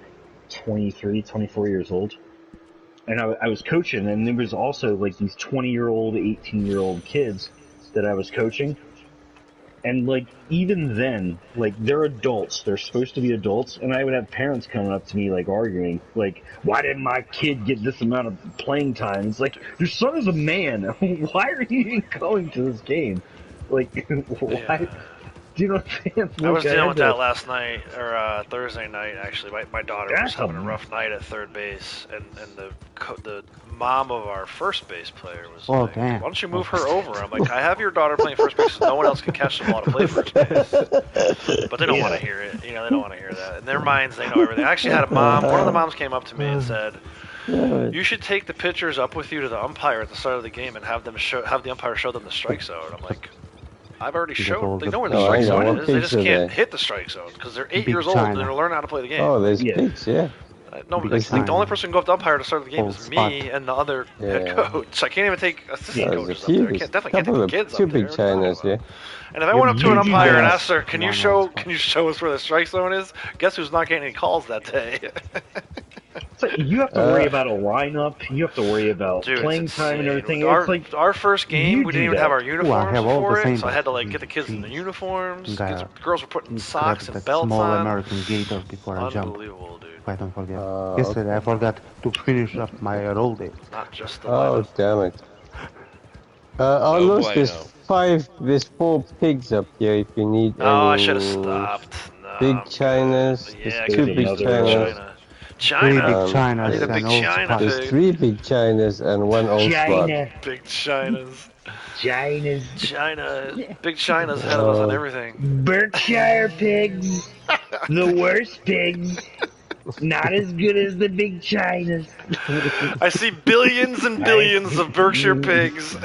23, 24 years old. And I was coaching, and there was also like these 20-year-old, 18-year-old kids that I was coaching. And like even then, like they're adults, they're supposed to be adults, and I would have parents coming up to me like arguing, like, why didn't my kid get this amount of playing time? It's like, your son is a man. Why are you even going to this game? Like, why? Do you know what I'm saying? I was dealing with that last night, or Thursday night, actually. My daughter was having a rough night at third base, and the mom of our first base player was like, why don't you move her over? I'm like, I have your daughter playing first base, so no one else can catch the ball to play first base. But they don't want to hear it. You know, they don't want to hear that. In their minds, they know everything. I actually had one of the moms came up to me and said, you should take the pitchers up with you to the umpire at the start of the game and have the umpire show them the strike zone. I'm like, I've already showed. They know where the strike zone is. They just can't hit the strike zone because they're 8 years old and they're learning how to play the game. Oh, there's pigs, yeah. No, like, the only person who can go up to umpire to start the game is me and the other head coach. I can't even take assistant coaches up there. I definitely can't take the kids up there. 2 big Chinas, yeah. And if I went up to an umpire and asked her, can you show us where the strike zone is? Guess who's not getting any calls that day? So you have to worry about a lineup. You have to worry about playing time and everything. Our first game, we didn't even have our uniforms for it, so I had to like get the kids in the uniforms. The girls were putting socks and belts small on. American gator before I jump. Unbelievable, dude. If I don't forget. Yesterday I forgot to finish up my roll day. Not just the lineup. Damn it. I'll lose there's 4 pigs up here if you need any. I should have stopped. No, big Chinas. Yeah, there's 2 big Chinas. China. 3 big Chinas. I need a big China. There's 3 big Chinas and 1 old spot. Big Chinas. China. Big China's ahead of us on everything. Berkshire pigs. The worst pigs. Not as good as the big Chinas. I see billions and billions of Berkshire pigs.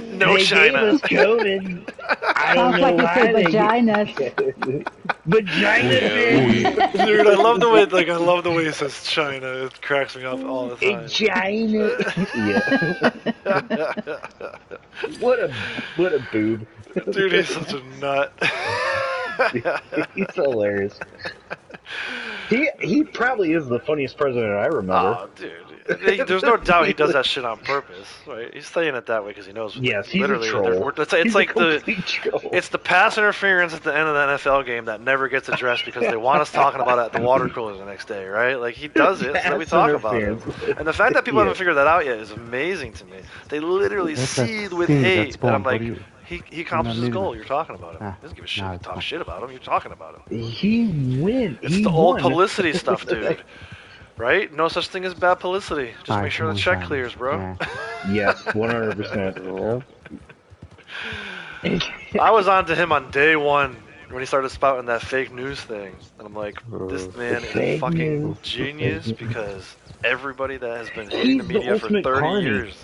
No they China. Gave us COVID. I don't know why they vaginas. Vagina pigs. Dude, I love the way he says China. It cracks me up all the time. China. Yeah. What a boob. Dude, he's such a nut. He's hilarious. He probably is the funniest president I remember. Oh, dude. There's no doubt he does that shit on purpose, right? He's saying it that way because he knows. Yes, he's literally, a troll. It's the pass interference at the end of the NFL game that never gets addressed because they want us talking about it at the water cooler the next day, right? Like he does it so that we talk about it. And the fact that people haven't figured that out yet is amazing to me. They literally seethe with hate, and I'm like, he accomplishes his goal. You're talking about him. He doesn't give a shit. You talk shit about him. You're talking about him. He wins. It's the old publicity stuff, dude. Right? No such thing as bad publicity. Just make sure the check clears, bro. Yes, 100%. I was on to him on day one when he started spouting that fake news thing. And I'm like, this man is a fucking genius because everybody that has been hating the media for 30 years.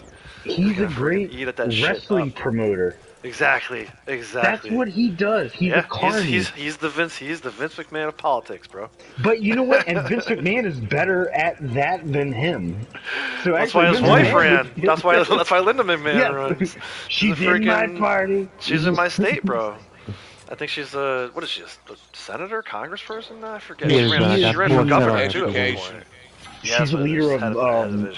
He's a great wrestling promoter. Exactly. That's what he does. He's a carny. He's the Vince McMahon of politics, bro. But you know what? And Vince McMahon is better at that than him. So that's why his wife ran. That's why Linda McMahon runs. She's in my party. She's in my state, bro. I think she's what is she? A senator, congressperson? I forget. She ran for governor too. She's a leader of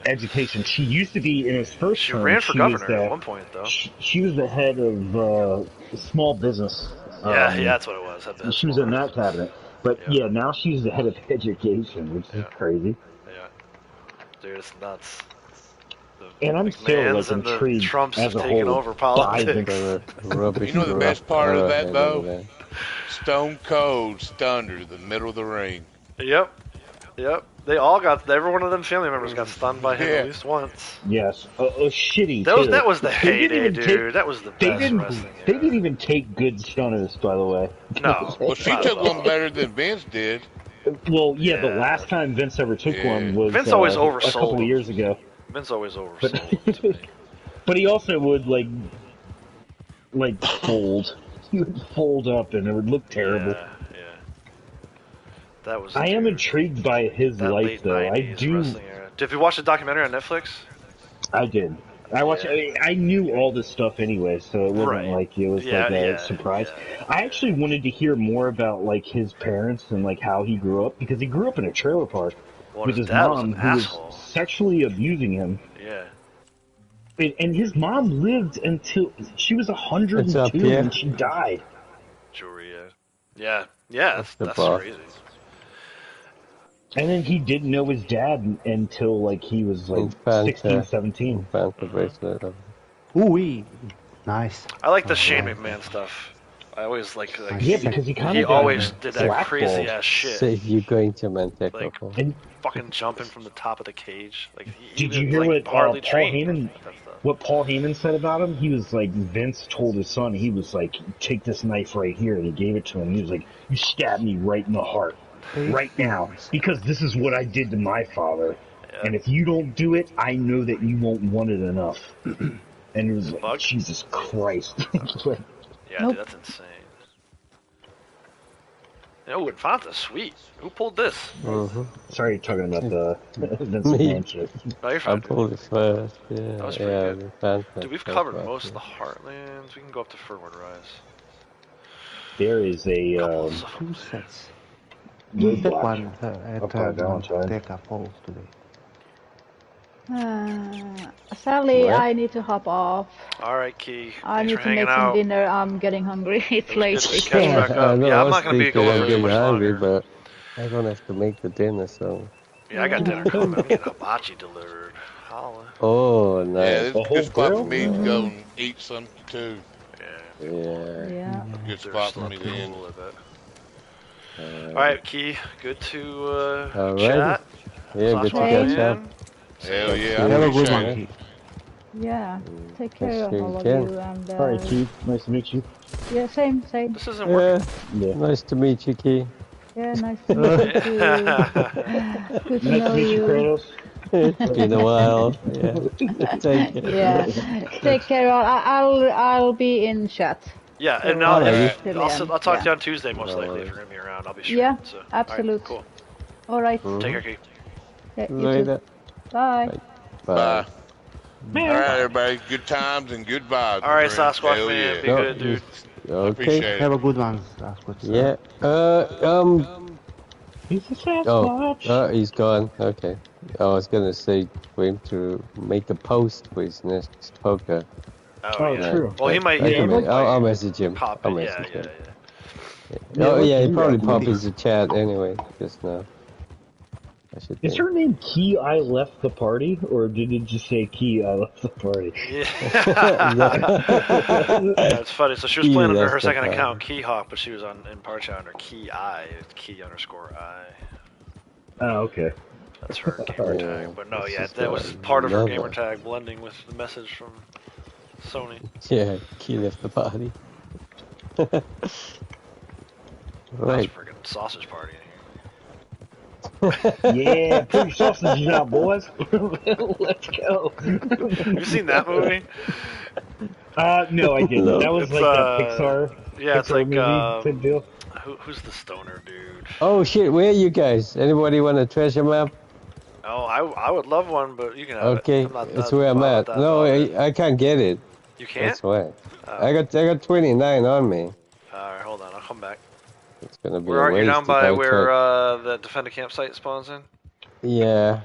education. She used to be in his first term. She ran for governor at one point, though. She was the head of small business. Yeah, that's what it was. She was in that cabinet. But yeah, now she's the head of education, which is crazy. Yeah. Dude, it's nuts. And I'm still like intrigued Trumps as a have taken whole over politics. You know the best part of that though? Stone Cold stunned her in the middle of the ring. Yep. They all got. Every one of them family members got stunned by him at least once. Yes. Shitty. That was the heyday, dude. That was the best wrestling. They didn't even take good stunners, by the way. No. Well, she took one better than Vince did. Well, yeah, the last time Vince ever took one was Vince always oversold a couple of years ago. Vince always oversold. But he also would like fold. He would fold up, and it would look terrible. Yeah. That was. I am intrigued by his life, though. I do. Did you watch the documentary on Netflix? I did. I watched. I knew all this stuff anyway, so it wasn't like it was like a surprise. Yeah. I actually wanted to hear more about like his parents and like how he grew up, because he grew up in a trailer park with his mom who was sexually abusing him. Yeah. And his mom lived until she was 102 when she died. Julia. Yeah. That's crazy. And then he didn't know his dad until like he was like 16, 17. Ooh, nice. I like the Shane McMahon stuff. I always like because he always did that crazy ass shit. So you're going to Manteca. Like fucking jumping from the top of the cage. Like did you hear what Paul Heyman? What Paul Heyman said about him? He was like, Vince told his son, he was like, take this knife right here, and he gave it to him. He was like, you stabbed me right in the heart. Right now, because this is what I did to my father, and if you don't do it, I know that you won't want it enough. And it was like, Jesus Christ. Dude, that's insane. Oh, Infanta, sweet. Who pulled this? Sorry, you're talking about the Vince McMahon shit. No, you're fine. I pulled it first. Yeah, that was pretty good. Dude, we've covered most of the Heartlands. We can go up to Fernwood Rise. There is a two sets. That one at Manteca Falls today. Sadly, I need to hop off. Alright, Key. I need to make some dinner. I'm getting hungry. It's late. I'm not going to be going too much hungry, longer. But I don't have to make the dinner, so... Yeah, I got dinner coming. I'm getting hibachi delivered. Holla. Oh, nice. Yeah, it's a good spot for me to go and eat something, too. Yeah. Good spot for me to end. Alright, Key. Good to chat. Yeah, good to catch up. Hell yeah. Have a good one, Key. Yeah. Take care of all of you. And, Alright, Key. Nice to meet you. Yeah, same. This isn't working. Yeah. Nice to meet you, Key. Yeah, nice to meet you. Good to know you. Kratos. It's been a while. Yeah. Take care. Yeah. Take care. I'll be in chat. Yeah, and I'll talk to you on Tuesday most likely if you're going to be around. I'll be sure. Yeah, so, absolutely. All right, cool. Take care, Key. Yeah, later. Bye. Bye. All right, everybody. Good times and good vibes. All right, Sasquatch man. Be good, dude. Okay. Have a good one, Sasquatch. Yeah. He's a Sasquatch. Oh, he's gone. Okay. I was gonna say for him to make a post for his next poker. Oh, yeah. True. Well, he might. I'll message him. I'll message him. Yeah. Oh yeah, he probably popped into chat anyway just now. Is her name Key I left the party, or did it just say Key I left the party? Yeah. It's funny. So she was playing under her second account, Keyhawk, but she was in Parcha under Key I, Key_I. Oh, okay. That's her gamer tag. But no, yeah, that was part of her gamer tag blending with the message from Sony. Yeah, Key left the party. Right. That's a freaking sausage party in here. Yeah, put your sausages out, boys. Let's go. Have you seen that movie? No, I didn't. That was like that Pixar. Yeah, it's like movie deal. Who's the stoner dude? Oh shit, where are you guys? Anybody want a treasure map? Oh, I would love one, but you can have it. Okay, that's where I'm at. No, I can't get it. You can't? That's why. I got 29 on me. Alright, hold on, I'll come back. It's gonna be Where are you down by where the Defender campsite spawns in? Yeah.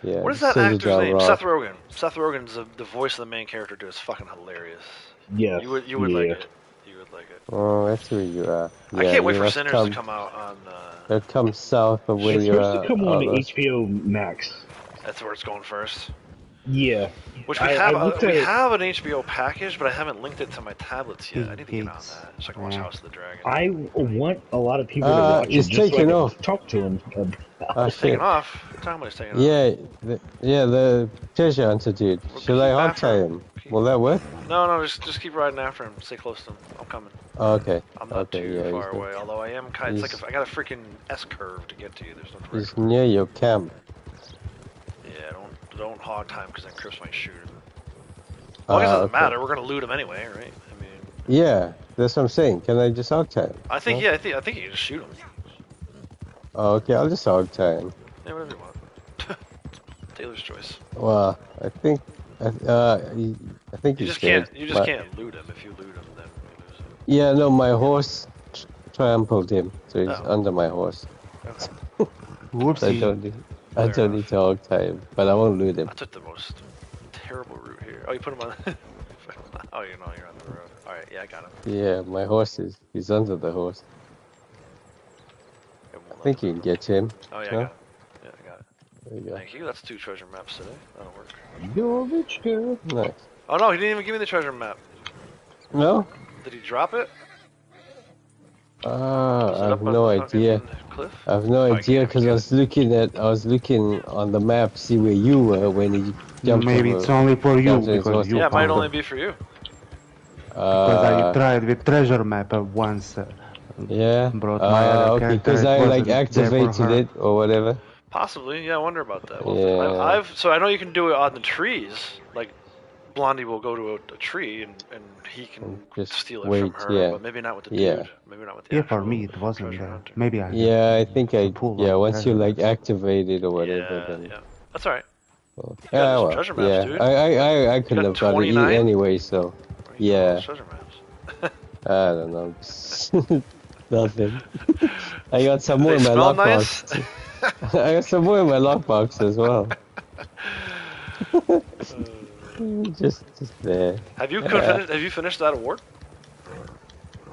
What is that actor's name? Seth Rogen. Seth Rogen's the voice of the main character, dude. It's fucking hilarious. Yeah. You would like it. You would like it. Oh, that's where you are. I can't wait for Sinners to come out on. That comes south of where it's you're supposed to come on HBO Max. That's where it's going first. Yeah. Which we have an HBO package, but I haven't linked it to my tablets yet. I need to get on that so I can watch House of the Dragon. I want a lot of people to watch it just so I can talk to them. It's taking off. What are you talking about? It's taking off. Yeah, the treasure hunter dude. Should I hog tie him? Will that work? No, just keep riding after him. Stay close to him. I'm coming. Oh, okay. I'm not too far away, although I am kind of. It's like I got a freaking S curve to get to you. There's no. He's near your camp. Yeah, don't hog time because then Chris might shoot him. Well, I guess it doesn't matter. We're gonna loot him anyway, right? I mean. Yeah, that's what I'm saying. Can I just hog tie him? I think I think you can just shoot him. Oh, okay. I'll just hog tie him. Yeah, whatever you want. Taylor's choice. Well, I think you just can't loot him. If you loot him, then you lose him. Yeah, no, my horse trampled him, so he's under my horse. Okay. Whoopsie. I don't need to hog tie him, but I won't loot him. I took the most terrible route here. Oh, you put him on. Oh, you're on the road. All right, yeah, I got him. Yeah, my horse he's under the horse. I think you can get him. Oh yeah, no? I got it. Yeah, I got it. There you go. Thank you. That's 2 treasure maps today. That'll work. You're a rich girl. Nice. Oh no, he didn't even give me the treasure map. No? Did he drop it? I have no idea. I have no idea because I was looking on the map, see where you were when he jumped. Maybe it's only for you because you. Yeah, it might only be for you. Because I tried with treasure map once. Yeah. Brought my other okay, because I like activated it or whatever. Possibly, yeah. I wonder about that. Well, so I know you can do it on the trees. Like Blondie will go to a tree and he can just steal it from her, but maybe not with the dude. Maybe not with the for me it wasn't there. Maybe I. Yeah, I think once you like activate it or whatever. Then... Yeah, that's alright. Well, treasure maps, dude. I couldn't have got it anyway, so yeah. Treasure maps. I don't know. Nothing. I got some more in my lockbox. I got some more in my lockbox as well. just there. Have you finished that award?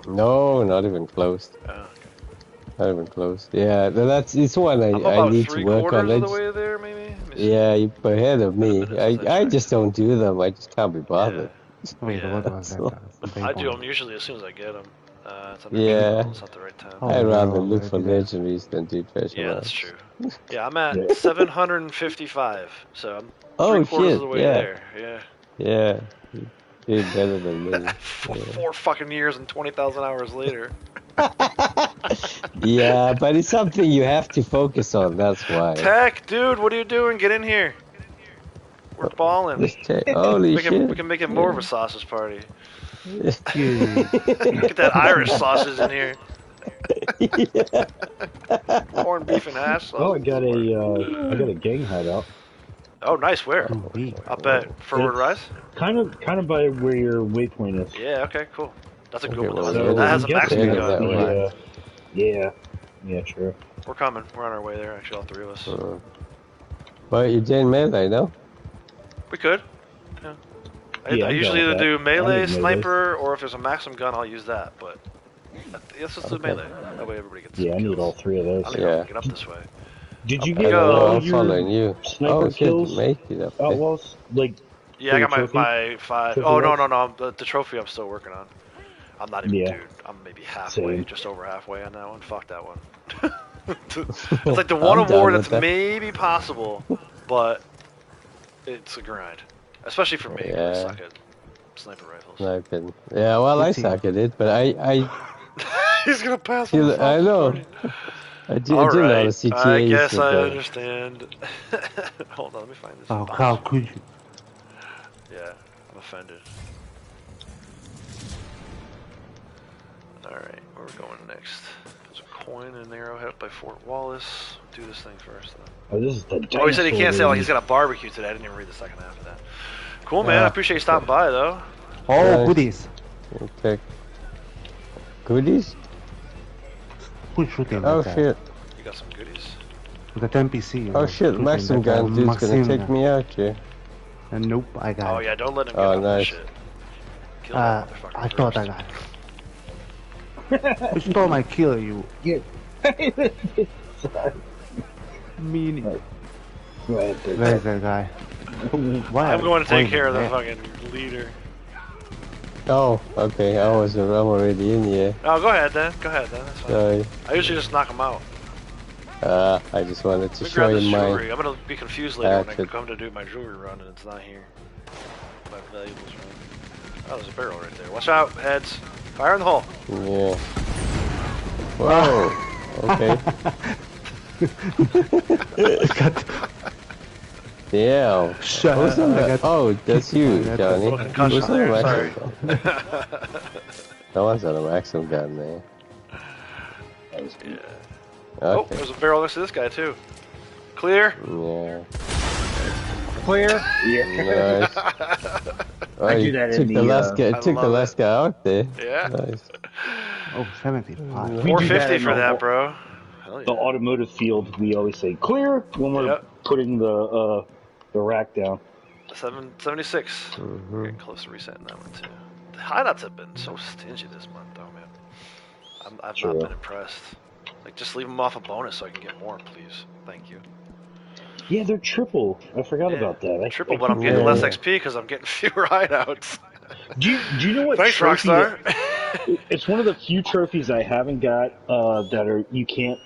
No, not even close. Not even close. Yeah, it's one I need to work on. Of the way there, maybe? Yeah, you're ahead of me. I just don't do them. I just can't be bothered. Wait, what was that? I do them usually as soon as I get them. It's not the right time. I'd rather look for legendaries than do treasure. Yeah, that's true. Yeah, I'm at 755, so I'm 3/4 of the way there. Yeah. Yeah, you're better than me. 4 fucking years and 20,000 hours later. Yeah, but it's something you have to focus on. That's why. Tech, dude, what are you doing? Get in here. We're balling. Holy shit. We can make it more of a sausage party. Get that Irish sausage in here. Corned beef and hash. Oh, I got a gang hideout. Oh, nice. Where? Up at Forward Rise? Kind of by where your waypoint is. Yeah. Okay. Cool. That's a good one. That has a maximum gun. Yeah. Sure. We're coming. We're on our way there. Actually, all 3 of us. But you did melee, no? We could. Yeah. I usually either do melee, sniper, or if there's a maximum gun, I'll use that. But let's just do melee. That way everybody gets. Yeah, I need all 3 of those. Get up this way. Did you get all your sniper kills? Outlaws? Yeah, I got my 5. Oh no! The trophy I'm still working on. I'm not even, dude. I'm maybe halfway, just over halfway on that one. Fuck that one. It's like the one award that's maybe possible, but it's a grind. Especially for me, I suck at sniper rifles. Sniping. Yeah, well, I suck at it, but I He's gonna pass. I know. I do know the CTAs. I guess I understand. Hold on, let me find this. Oh, how could you? Yeah, I'm offended. Alright, where are we going next? There's a coin and an arrowhead up by Fort Wallace. Do this thing first, though. Oh, this is the he said he can't say he's got a barbecue today. I didn't even read the second half of that. Cool, man. I appreciate you stopping by, though. Oh, goodies. Okay. Goodies? Who's shooting? Oh, shit. You got some goodies? That NPC. Oh, shit. Maxim gun dude's gonna take me out, yeah. Nope, I got it. Oh, yeah, don't let him get on that shit. Kill that motherfucker I thought I got it. You stole my kill, you. Yeah. Meanie. Where's that guy? Why I'm going to take care of the there? fucking leader. Oh, okay. I'm already in here. Oh, go ahead then. That's fine. Sorry. I usually just knock them out. I just wanted to Let me show grab you this my... jewelry. I'm gonna be confused later when I come to do my jewelry run and it's not here. My valuables run. Oh, there's a barrel right there. Watch out, heads. Fire in the hole. Yeah. Whoa. Okay. Damn. Shut up. Oh, that's you, Johnny. Who's on the Sorry. That one's on a Maxim gun, man. Yeah. Okay. Oh, there's a barrel next to this guy too. Clear? Yeah. Clear? Yeah. Nice. I do that in the... took the last guy out there. Yeah. Nice. Oh, 75. 450 for that, bro. Hell yeah. The automotive field, we always say clear when we're putting the rack down. 776. Getting close to resetting that one too. The hideouts have been so stingy this month, though, man. I've not been impressed. Like, just leave them off a bonus so I can get more, please. Thank you. Yeah, they're triple. I forgot about that. Triple, but I'm getting less XP because I'm getting fewer hideouts. Do you know what? Thanks, Rockstar. It's one of the few trophies I haven't got that are you can't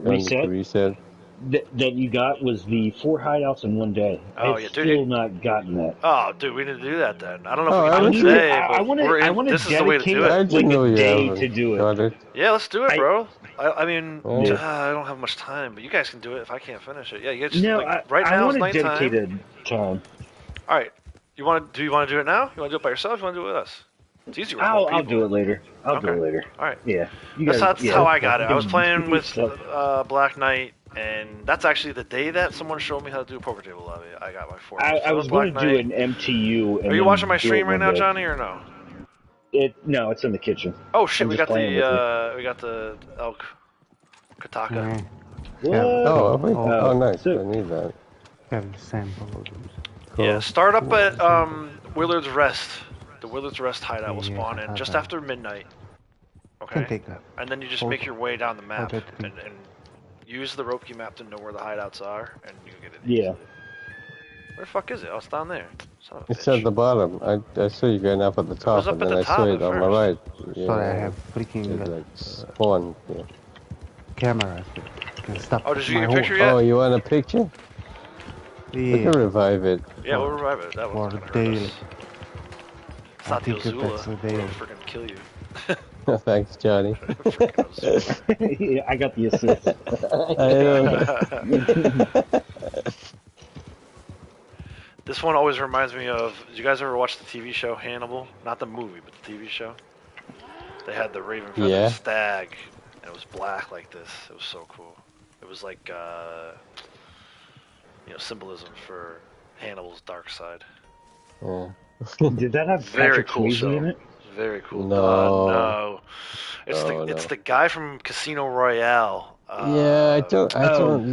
reset. That you got was the 4 hideouts in one day. I've still not gotten that. Oh, dude, we need to do that then. I don't know if we can do it today, but this is the way to do it. Like a day to do it. Yeah, let's do it, bro. I mean, I don't have much time, but you guys can do it if I can't finish it. Yeah, you just right now it's nighttime. Dedicated time. All right, do you want to do it now? You want to do it by yourself? You want to do it with us? It's easier. I'll do it later. I'll do it later. All right. Yeah. That's how I got it. I was playing with Black Knight, and that's actually the day that someone showed me how to do a poker table lobby. I got my 4. I was going to do an MTU. And are you watching my stream right now, Johnny, or no? No, it's in the kitchen. Oh shit, we got the elk kataka. Oh, nice. I need that. Cool. Yeah, start up at Willard's Rest. The Willard's Rest hideout will spawn in just after midnight. Okay. And then you just make your way down the map and use the rope key map to know where the hideouts are, and you get it. Yeah. Where the fuck is it? Oh, it's down there. It's at the bottom. I saw you going up at the top, and then I saw it on my right. Yeah, sorry, I have freaking like spawn. Yeah. Camera. Can stop. Oh, did you get a picture yet? Oh, you want a picture? Yeah. We can revive it. Yeah, we'll revive it. That one's gonna hurt us. It's not the Azula. We'll freaking kill you. Thanks, Johnny. Yeah, I got the assist. I know. This one always reminds me of. Did you guys ever watch the TV show Hannibal? Not the movie, but the TV show. They had the raven feathered stag, and it was black like this. It was so cool. It was like, symbolism for Hannibal's dark side. Yeah. Did that have very Patrick cool Swayze show? in it? Very cool. No. It's the guy from Casino Royale. I don't.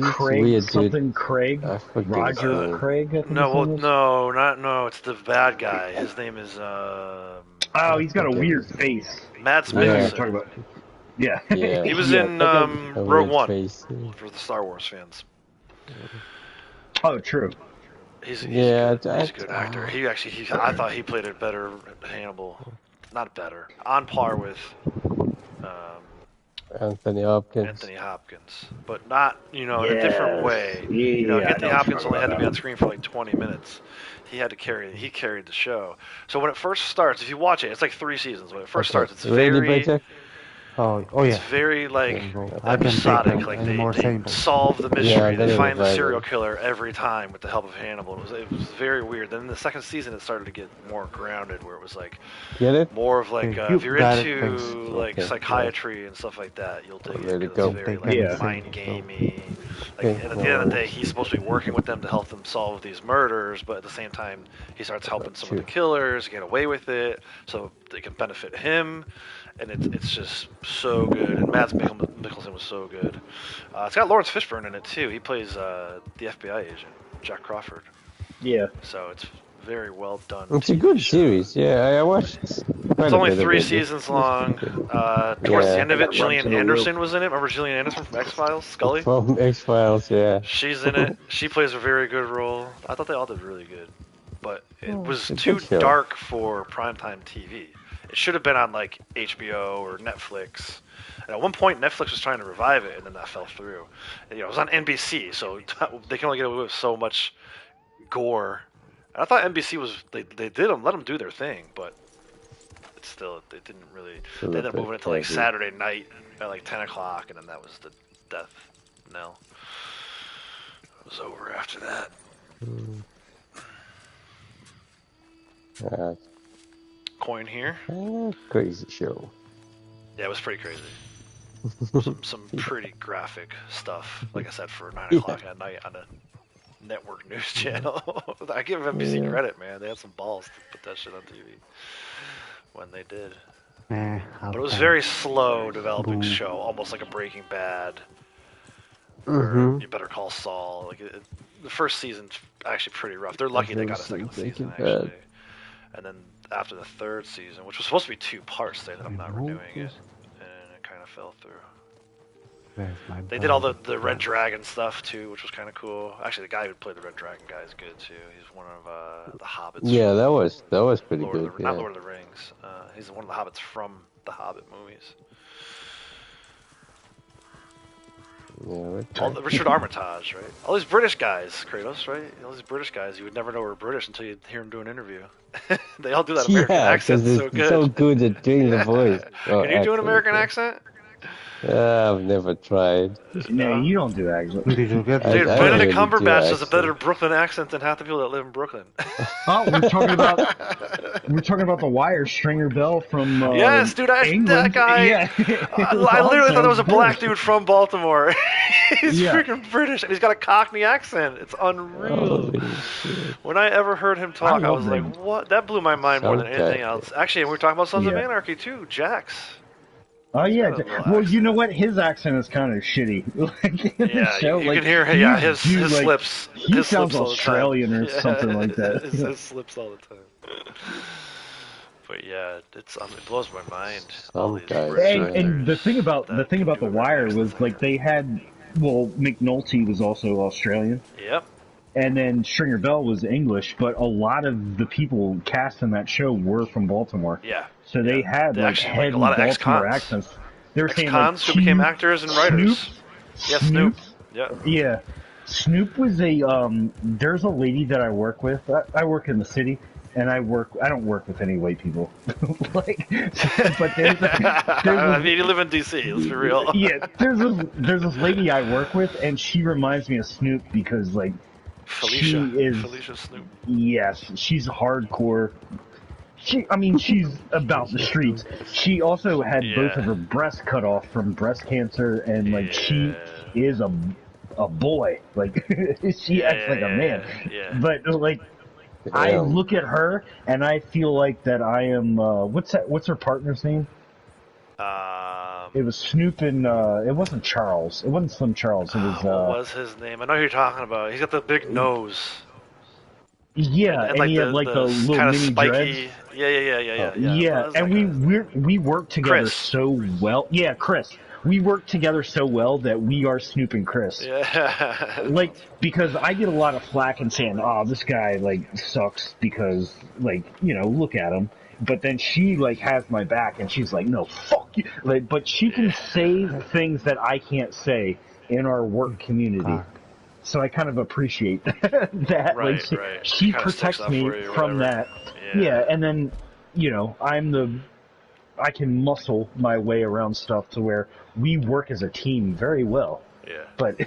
Craig, weird, something dude. Craig. Roger Craig. I think no. It's the bad guy. His name is. Oh, he's got a weird face. Mads Mikkelsen. Yeah. Yeah. He was in Rogue One for the Star Wars fans. Oh, true. He's a good actor. I thought he played it better. Hannibal, not better, on par with Anthony Hopkins, but not in a different way. Anthony Hopkins only had to be on screen for like 20 minutes. He carried the show. So when it first starts, if you watch it, it's like 3 seasons. When it first starts, it's very. Oh yeah. It's very episodic. Like they solve the mystery. They find the serial killer every time with the help of Hannibal. It was very weird. Then in the second season, it started to get more grounded, where it was like more of like if you're into like psychiatry and stuff like that, you'll dig it. It's very mind gamey. Like, and at the end of the day, he's supposed to be working with them to help them solve these murders, but at the same time, he starts helping some of the killers get away with it, so they can benefit him. And it's just so good. And Mads Mikkelsen was so good. It's got Lawrence Fishburne in it too. He plays the FBI agent, Jack Crawford. Yeah. So it's very well done. It's a good series. Yeah, I watched. It's only 3 seasons long. Towards the end of it, Gillian Anderson was in it. Remember Gillian Anderson from X-Files? Scully? From X-Files, yeah. She's in it. She plays a very good role. I thought they all did really good. But it was it's a too good show. dark for primetime TV. It should have been on like HBO or Netflix. And at one point, Netflix was trying to revive it, and then that fell through. And, it was on NBC, so they can only get away with so much gore. And I thought NBC was they let them do their thing, but it's still they didn't really. They ended up moving it to like Saturday night at like 10 o'clock, and then that was the death knell. It was over after that. Coin here. Crazy show. Yeah, it was pretty crazy. some pretty graphic stuff. Like I said, for 9 o'clock at night on a network news channel. I give NBC credit, man. They had some balls to put that shit on TV when they did. But it was very slow developing show, almost like a Breaking Bad. Or You Better Call Saul. Like the first season's actually pretty rough. They're lucky they got a second season actually. And then after the third season, which was supposed to be 2 parts, they ended up not renewing it, and it kind of fell through. They did all the Red Dragon stuff too, which was kind of cool. Actually, the guy who played the Red Dragon guy is good too. He's one of the Hobbits. Yeah, that was pretty good. Not Lord of the Rings. He's one of the Hobbits from the Hobbit movies. Yeah, Richard Armitage, right? All these British guys, Kratos, right? All these British guys, you would never know were British until you hear them do an interview. They all do that American accent so good. So good at doing the voice. Can you do an American accent? I've never tried. No, you don't do accent. Dude, Benedict Cumberbatch has a better Brooklyn accent than half the people that live in Brooklyn. Oh, we're talking about the Wire, Stringer Bell from yes, dude, that guy. Yeah. I literally thought that was a black dude from Baltimore. He's freaking British, and he's got a Cockney accent. It's unreal. When I ever heard him talk, I was like, "What?" That blew my mind more than anything else. Actually, and we were talking about Sons of Anarchy too. Jax. Oh yeah, well you know what? His accent is kind of shitty. You can hear his slips. He sounds Australian or something like that. His slips all the time. But yeah, it blows my mind. And the thing about the Wire was like they had McNulty was also Australian. Yep. And then Stringer Bell was English, but a lot of the people cast in that show were from Baltimore. Yeah. So they had heavy a lot of Baltimore accents. They were saying ex-cons who became actors and writers. Snoop. Yeah. Snoop was there's a lady that I work with. I work in the city, and I don't work with any white people. But there's I mean, you live in D.C., let's be real. Yeah, there's this lady I work with, and she reminds me of Snoop because, Felicia Snoop. Yes, she's hardcore. She's about the streets. She also had both of her breasts cut off from breast cancer, and she is a boy. She acts like a man. Yeah. But I look at her and I feel like that I am. What's her partner's name? It was Snoop and it wasn't Charles. It wasn't Slim Charles. It was. What was his name? I know who you're talking about. He's got the big nose. Yeah, and he had the little kind of mini spiky. dreads. Yeah. And we work together so well. Yeah, Chris. We work together so well that we are Snoop and Chris. Yeah. Because I get a lot of flack and saying, "Oh, this guy sucks," because look at him. But then she has my back and she's like, "No, fuck you." But she can say things that I can't say in our work community. So I kind of appreciate that. Right. She protects me from that. Yeah, and then, I can muscle my way around stuff to where we work as a team very well. Yeah. But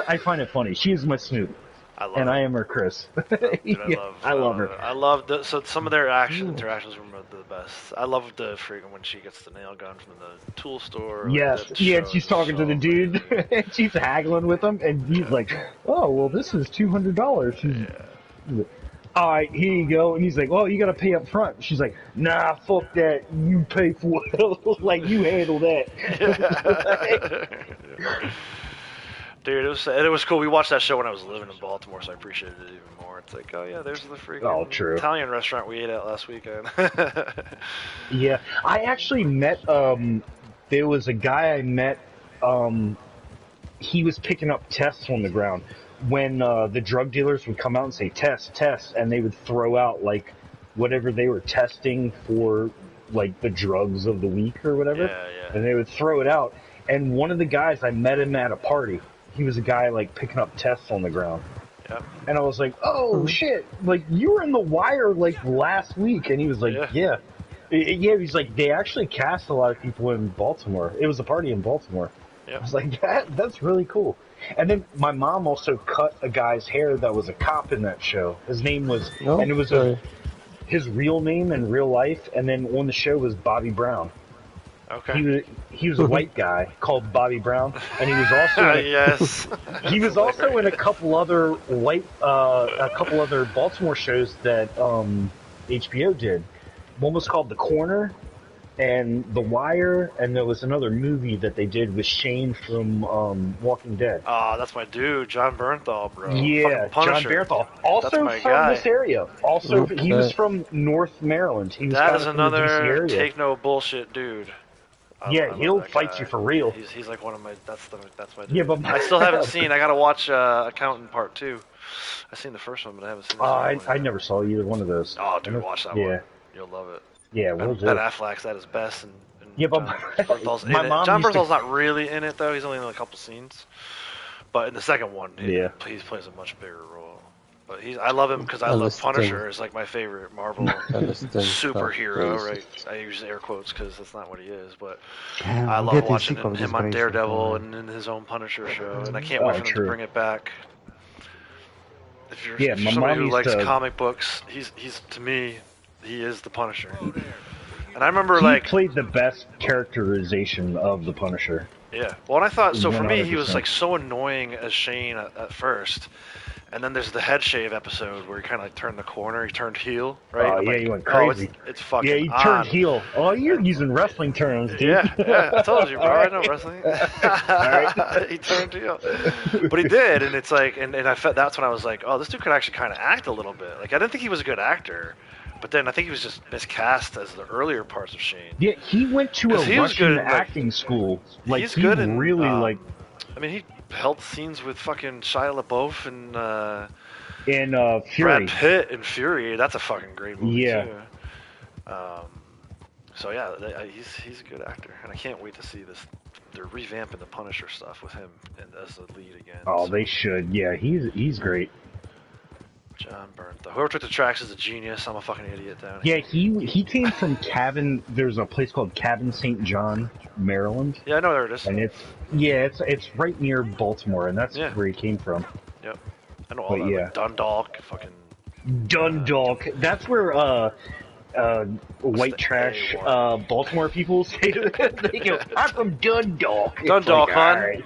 I find it funny. She is my Snoop. I am her Chris. Dude, I love her. I love some of their interactions were the best. I love the freaking when she gets the nail gun from the tool store. Yes, and she's talking to the dude, and she's haggling with him, and he's like, "Oh, well, this is $200." All right, here you go. And he's like, "Well, you got to pay up front." She's like, "Nah, fuck that. You pay for it. You handle that." Dude, it was cool. We watched that show when I was living in Baltimore, so I appreciated it even more. It's like, oh yeah, there's the freaking Italian restaurant we ate at last weekend. Yeah, I actually met. There was a guy I met. He was picking up tests on the ground when the drug dealers would come out and say test, and they would throw out like whatever they were testing for, like the drugs of the week or whatever. Yeah. And they would throw it out. And one of the guys, I met him at a party. He was a guy like picking up tests on the ground. Yep. And I was like, oh shit, like you were in The Wire like last week. And he was like, yeah. He's like, they actually cast a lot of people in Baltimore. It was a party in Baltimore. Yep. I was like, that's really cool. And then my mom also cut a guy's hair that was a cop in that show. His name was, and it was his real name in real life. And then on the show was Bobby Brown. Okay. He was a white guy called Bobby Brown, and he was also he was also in a couple other Baltimore shows that HBO did. One was called The Corner, and The Wire, and there was another movie that they did with Shane from Walking Dead. That's my dude, John Bernthal, bro. Yeah, John Bernthal. Also from this area. Also, he was from North Maryland. He was that is another take no bullshit dude. He'll fight you for real. He's like one of my. That's my dude. Yeah, but I still haven't seen. I gotta watch Accountant Part 2. I've seen the first one, but I haven't seen. I never saw either one of those. Oh, dude, watch that one. You'll love it. Yeah, we'll do. Ben Affleck's at his best, and but Bernthal's in it. John Bernthal's not really in it though. He's only in a couple scenes. But in the second one, he plays a much bigger role. But I love him because I love Punisher. Is like my favorite Marvel superhero, right? I use air quotes because that's not what he is, but I love watching him on Daredevil and in his own Punisher show, and I can't wait for them to bring it back. If you're somebody who likes comic books, he's to me, he is the Punisher. And I remember he played the best characterization of the Punisher. Yeah. Well, and I thought so. For me, he was like so annoying as Shane at first. And then there's the head shave episode where he kind of like turned the corner. He turned heel, right? Oh, yeah, he went crazy. It's fucking he turned heel. Oh, you're using wrestling terms, dude. Yeah, I told you, bro. I know wrestling. He turned heel. But he did, and it's like, and I felt that's when I was like, oh, this dude could actually kind of act a little bit. Like, I didn't think he was a good actor. But then I think he was just miscast as the earlier parts of Shane. Yeah, he went to a Russian acting school. Like, he's good in, really, like... I mean, he held scenes with fucking Shia LaBeouf and Fury. Brad Pitt and Fury. That's a fucking great movie, too. So, yeah, he's a good actor. And I can't wait to see this. They're revamping the Punisher stuff with him as the lead again. Oh, they should. Yeah, he's great. John Bernthal. Whoever took the tracks is a genius. I'm a fucking idiot down here. Yeah, he came from Cabin. There's a place called Cabin St. John, Maryland. Yeah, I know where it is. And it's right near Baltimore, and that's where he came from. Yep. I know all that. Yeah. Like Dundalk, fucking. Dundalk. That's where white trash Baltimore people say to them. They go, I'm from Dundalk. Dundalk, hon.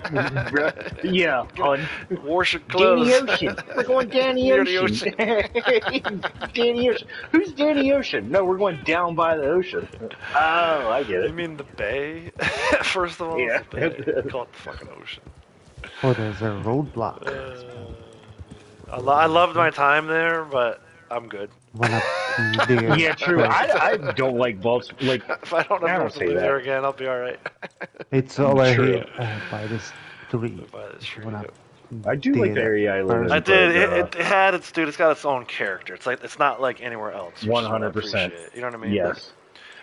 Right. Yeah, hon. Wash your clothes. Danny Ocean. We're going Danny Ocean. Danny Ocean. Who's Danny Ocean? No, we're going down by the ocean. Oh, I get it. You mean the bay? First of all, yeah. The bay. Call it the fucking ocean. Oh, there's a roadblock. I loved my time there, but I'm good. Yeah, true. I don't like Baltimore. Like, if I don't ever live there again, I'll be all right. It's over here by this tree. I do like the area I live in. I did. It had its dude. It's got its own character. It's like it's not like anywhere else. 100%. You know what I mean? Yes.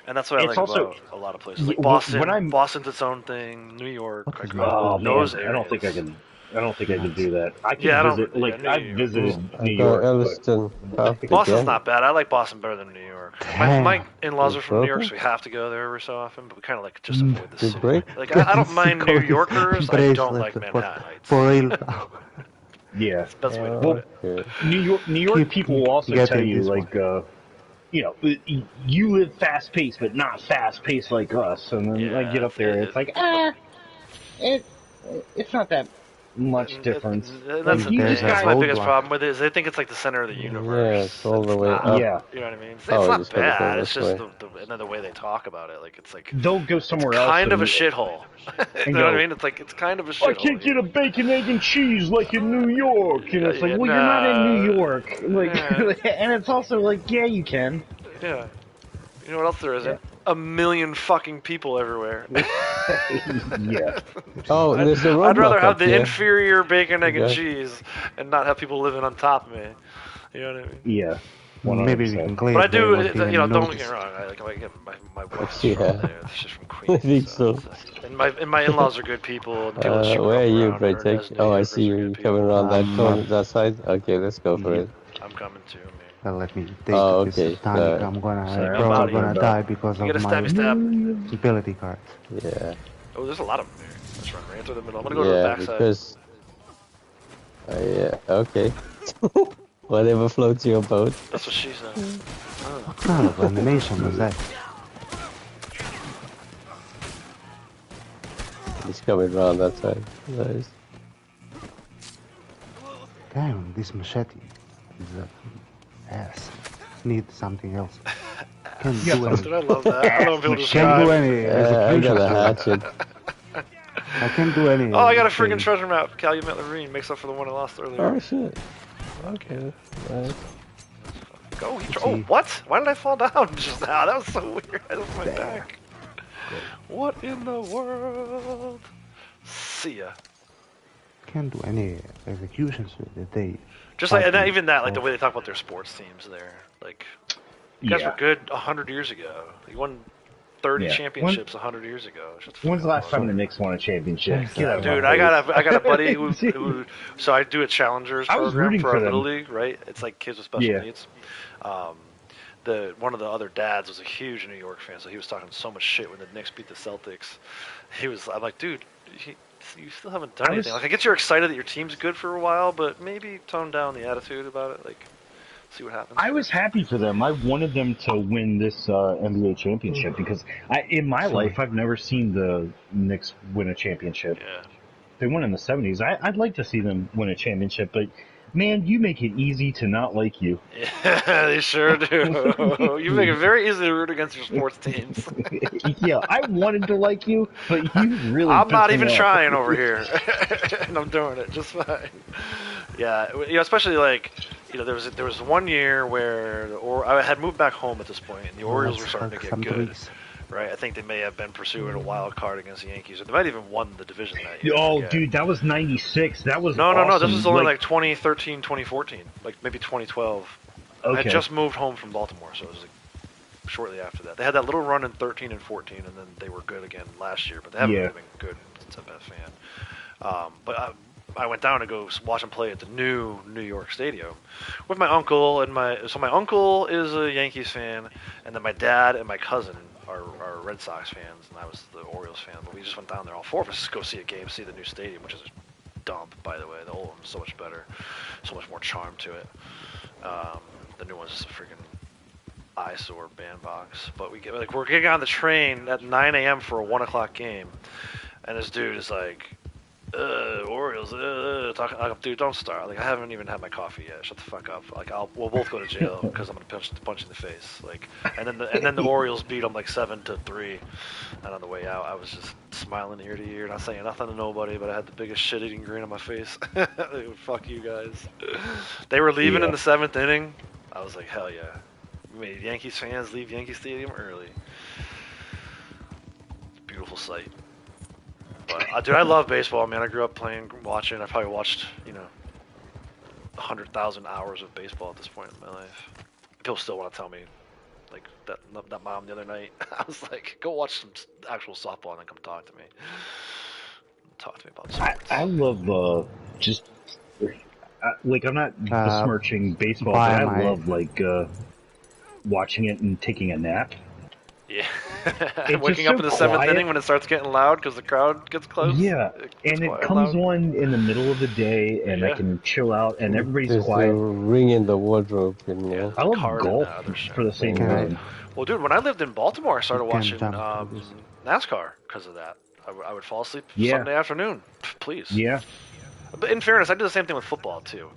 And that's what I like about a lot of places. Like Boston. Boston's its own thing. New York. Like, those areas. I don't think I can. I don't think I can do that. I can visit. Like I've visited New York. Boston's not bad. I like Boston better than New York. My in-laws are from New York, so we have to go there every so often. But we kind of like just avoid the city. Like I don't mind New Yorkers. I don't like Manhattanites. Yeah. That's well, New York people will also tell you like, you know, you live fast paced, but not fast paced like us. And then I get up there, it's like it's not that. much difference. That's the thing. That's my biggest problem with it is they think it's like the center of the universe. Yeah, it's all the way up. Yeah. You know what I mean? It's not bad. It's just and then the way they talk about it. Like, it's like... They'll go somewhere else. Kind of a shithole. You know what I mean? It's like, it's kind of a shithole. I can't get a bacon, egg, and cheese like in New York. And it's like, well, you're not in New York. Like, and it's also like, yeah, you can. Yeah. You know what else there isn't? Yeah. 1 million fucking people everywhere. Yeah. Oh, there's a I'd rather have the inferior bacon, egg, and cheese and not have people living on top of me. You know what I mean? Yeah. 100%. Maybe we can claim. But I do, you know, don't get me wrong. I get my wife's from there. She's from Queens. I think so. And my in-laws are good people. And where are you, Braytek? Oh, I see you coming around that corner, that side. Okay, let's go for it. I'm coming too. Well, let me take this tonic. I'm probably gonna die because of my ability card. Yeah. Oh, there's a lot of them there. Let's run right through the middle. I'm gonna go to the back side. Because... yeah, okay. Whatever floats your boat. That's what she said. What kind of animation was that? He's coming around that side. Nice. Damn, this machete is ass. Need something else. Can't do anything. I love that. I love people Can't do any. I got a hatchet. I can't do any. Oh, I got a freaking treasure map. Calumet Lorraine makes up for the one I lost earlier. Oh shit. Okay. Nice. Go. Oh, what? Why did I fall down just now? That was so weird. I lost my back. What in the world? See ya. Can't do any executions with the day. Just like, and even that, like the way they talk about their sports teams there. Like, you guys were good 100 years ago. You won 30 championships 100 years ago. When's the last time the Knicks won a championship? Dude, I got a buddy who so I do a challengers program for our little league, right? It's like kids with special needs. One of the other dads was a huge New York fan, so he was talking so much shit when the Knicks beat the Celtics. I'm like, dude, you still haven't done anything. Like, I get you're excited that your team's good for a while, but maybe tone down the attitude about it. Like, see what happens. I was happy for them. I wanted them to win this NBA championship because in my life I've never seen the Knicks win a championship. Yeah. They won in the 70s. I'd like to see them win a championship, but man, you make it easy to not like you. Yeah, they sure do. You make it very easy to root against your sports teams. Yeah, I wanted to like you, but you really. I'm not even trying over here, and I'm doing it just fine. Yeah, you know, especially like, you know, there was 1 year where I had moved back home at this point, and the Orioles were starting to get good. Right, I think they may have been pursuing a wild card against the Yankees, or they might even won the division that year. Oh, dude, that was '96. That was no. Awesome. This was only like 2013, 2014, like maybe 2012. Okay. I had just moved home from Baltimore, so it was like shortly after that. They had that little run in 13 and 14, and then they were good again last year, but they haven't really been good since I've been a fan. But I went down to go watch them play at the new New York Stadium with my uncle and my uncle is a Yankees fan, and then my dad and my cousin are Red Sox fans, and I was the Orioles fan. But we just went down there, all four of us, to go see a game, see the new stadium, which is a dump, by the way. The old one's so much better, so much more charm to it. The new one's just a freaking eyesore bandbox. But we're getting on the train at 9 a.m. for a 1 o'clock game, and this dude is like, Orioles, talking. Like, dude, don't start. Like, I haven't even had my coffee yet. Shut the fuck up. Like, we'll both go to jail because I'm gonna punch in the face. Like, and then the Orioles beat them like 7-3. And on the way out, I was just smiling ear to ear, not saying nothing to nobody, but I had the biggest shit-eating grin on my face. Fuck you guys. They were leaving in the 7th inning. I was like, hell yeah. We made Yankees fans leave Yankee Stadium early. Beautiful sight. But, dude, I love baseball, man. I grew up watching. I probably watched, 100,000 hours of baseball at this point in my life. People still want to tell me, like, that mom the other night. I was like, go watch some actual softball and then come talk to me. Talk to me about sports. I love I'm not besmirching baseball, but I love, watching it and taking a nap. Yeah. Waking up in the 7th inning when it starts getting loud because the crowd gets close. Yeah, and it comes on in the middle of the day, and I can chill out, and everybody's quiet. Ring in the wardrobe. I love golf for the same reason. Well, dude, when I lived in Baltimore, I started watching NASCAR because of that. I would fall asleep Sunday afternoon. Please. Yeah. But in fairness, I do the same thing with football too.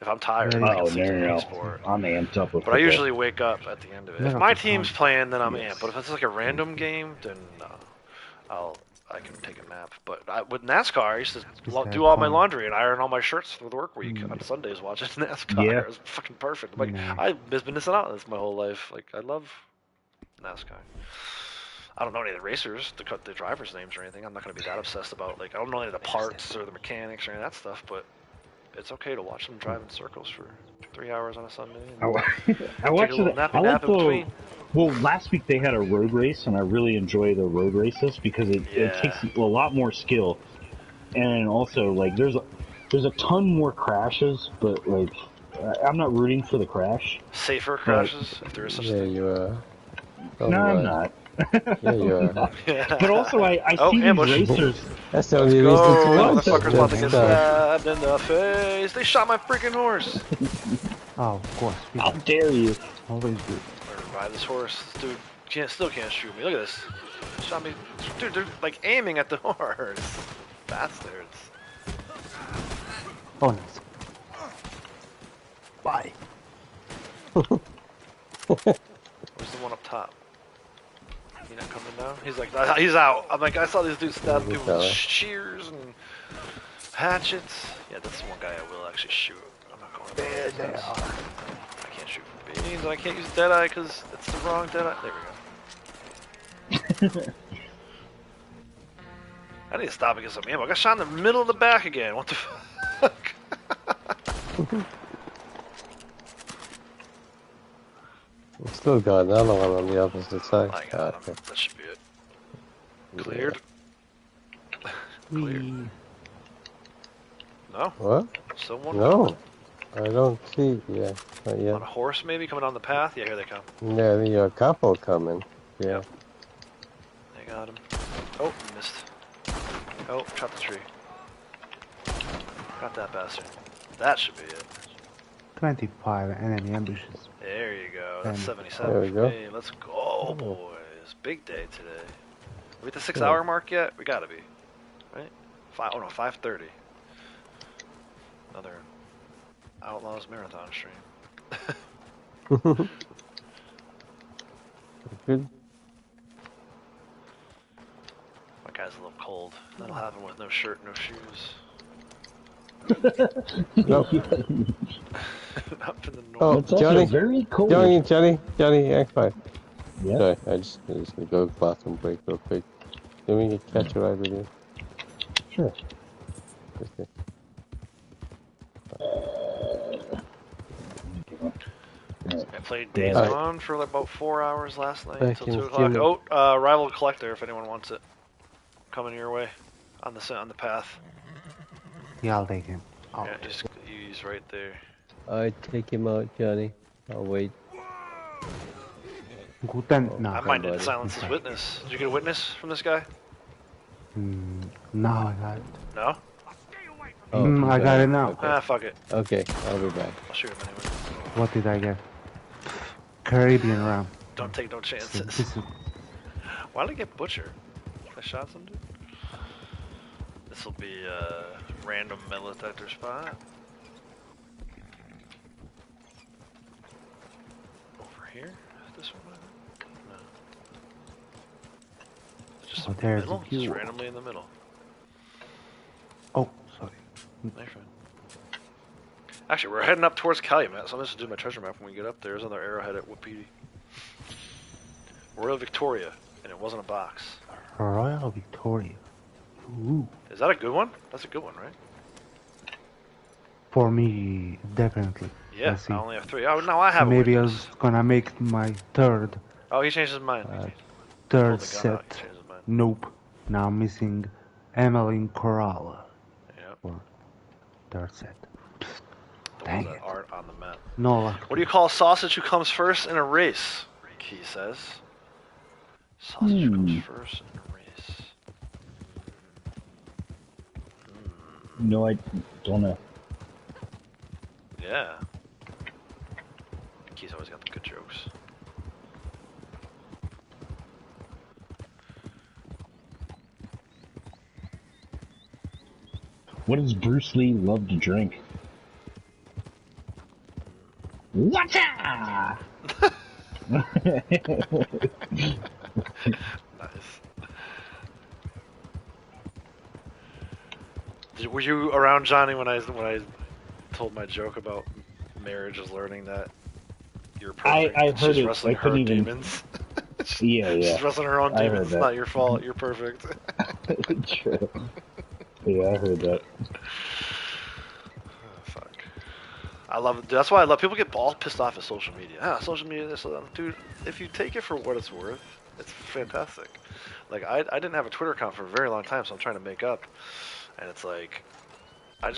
If I'm tired, I can sleep in the sport. I'm amped up with But football. I usually wake up at the end of it. If my team's playing, then I'm amped. But if it's like a random game, then I can take a nap. But with NASCAR, I used to do all my laundry and iron all my shirts for the work week on Sundays watching NASCAR. Yeah. It was fucking perfect. Like I've been missing out on this my whole life. Like I love NASCAR. I don't know any of the racers, the drivers' names or anything. I'm not going to be that obsessed about, like, I don't know any of the parts or the mechanics or any of that stuff, but it's okay to watch them drive in circles for 3 hours on a Sunday. I watched it. I like the. Well, last week they had a road race, and I really enjoy the road races because it takes a lot more skill, and also like there's a ton more crashes, but like I'm not rooting for the crash. Safer crashes, if there is such a thing. You are. Oh, no, I'm not. Yeah, you are. But also, I see ambush. these racers. That's the only reason to watch it. Motherfuckers about to get stabbed in the face. They shot my freaking horse. Oh, of course. How dare you? Always good. Revive this horse. This dude still can't shoot me. Look at this. Shot me. Dude, they're like aiming at the horse. Bastards. Oh, nice. Bye. Where's the one up top? He not coming down? He's like, he's out. I'm like, I saw these dudes stab people with shears and hatchets. Yeah, that's the one guy I will actually shoot. I'm not going there. They are. I can't shoot for beans, and I can't use Deadeye because it's the wrong Deadeye. There we go. I need to stop and get some ammo. I got shot in the middle of the back again. What the fuck? We still got another one on the opposite side. I got him. That should be it. Cleared. Cleared. No? What? Still one? No. I don't see. Yeah. Not yet. On a horse maybe coming down the path? Yeah, here they come. Yeah, there are a couple coming. Yeah. They got him. Oh, missed. Oh, chopped the tree. Got that bastard. That should be it. 25 enemy ambushes. There you go. That's 77 there we for go. me. Let's go, boys. Big day today. Are we at the 6 hour mark yet? We gotta be. Right? 5:30. Another Outlaws marathon stream. Good. My guy's a little cold. That'll happen with no shirt, no shoes. Nope. Up in the north. Oh, It's also Johnny, very cold. Johnny, act fine. Yeah. Sorry, I just gonna go bathroom break real quick. Then we can catch a ride with you. Sure. Okay. I played Days Gone for like about 4 hours last night Back until in 2 o'clock. June. Oh, Rival Collector if anyone wants it. Coming your way on the path. Yeah, I'll take him. Yeah, just he's right there. I take him out, Johnny. I'll wait. Guten I Nacht. might need to silence his witness. Did you get a witness from this guy? No, I got it. No? Oh, I got it now. Okay. Ah, fuck it. Okay, I'll be back. I'll shoot him anyway. What did I get? Caribbean ram. Don't take no chances. This is Why did I get butchered? I shot some dude. This will be a random metal detector spot. Over here? This one? No. It's just in the there's middle? a Just view. randomly in the middle. Oh, sorry. My friend. Actually, we're heading up towards Calumet, so I'm just gonna do my treasure map when we get up there. There's another arrowhead at Wapiti. Royal Victoria, and it wasn't a box. Royal Victoria. Ooh. Is that a good one? That's a good one, right? For me, definitely. Yeah, Let's see. I only have 3. Oh, now I have Maybe a I witness. was gonna make my third Oh, he changed his mind. third Pulled the gun out, set. he changed his mind. Nope. Now I'm missing Emmeline Coralla Yep. for third set. The Dang ones it. that aren't on the map. No luck. What do you call a sausage who comes first in a race? Key says. Sausage who comes first in a race. No, I don't know. Yeah. Key's always got the good jokes. What does Bruce Lee love to drink? Water! Nice. Were you around, Johnny, when I told my joke about marriage is learning that you're perfect? I heard She's it. wrestling I couldn't her even. demons. Yeah. She's wrestling her own demons. It's not your fault. You're perfect. True. Yeah, I heard that. Oh, fuck. I love it. That's why I love people get all pissed off at social media. Social media, this, dude. If you take it for what it's worth, it's fantastic. Like I didn't have a Twitter account for a very long time, so I'm trying to make up. And it's like, I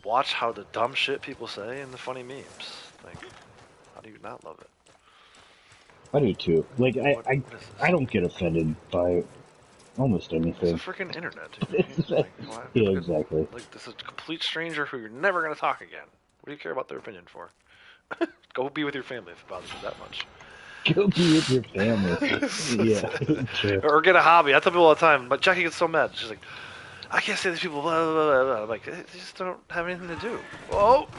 watch how the dumb shit people say and the funny memes. Like, how do you not love it? I do too. Like I don't get offended by almost anything. It's a freaking internet, dude. Like, yeah, exactly. Like, this is a complete stranger who you're never gonna talk again. What do you care about their opinion for? Go be with your family if it bothers you that much. Go be with your family. Yeah, true. Or get a hobby. I tell people all the time, but Jackie gets so mad. She's like, I can't say these people, blah, blah, blah, blah. I'm like, they just don't have anything to do. Oh!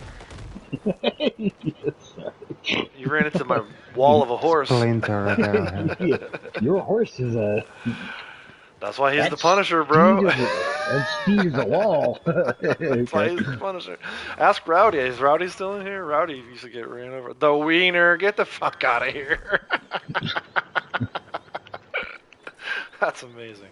You ran into my wall of a horse. Yeah, your horse is a... That's why he's the Punisher, bro. That speed is a wall. That's why he's the Punisher. Ask Rowdy. Is Rowdy still in here? Rowdy used to get ran over. The wiener. Get the fuck out of here. That's amazing.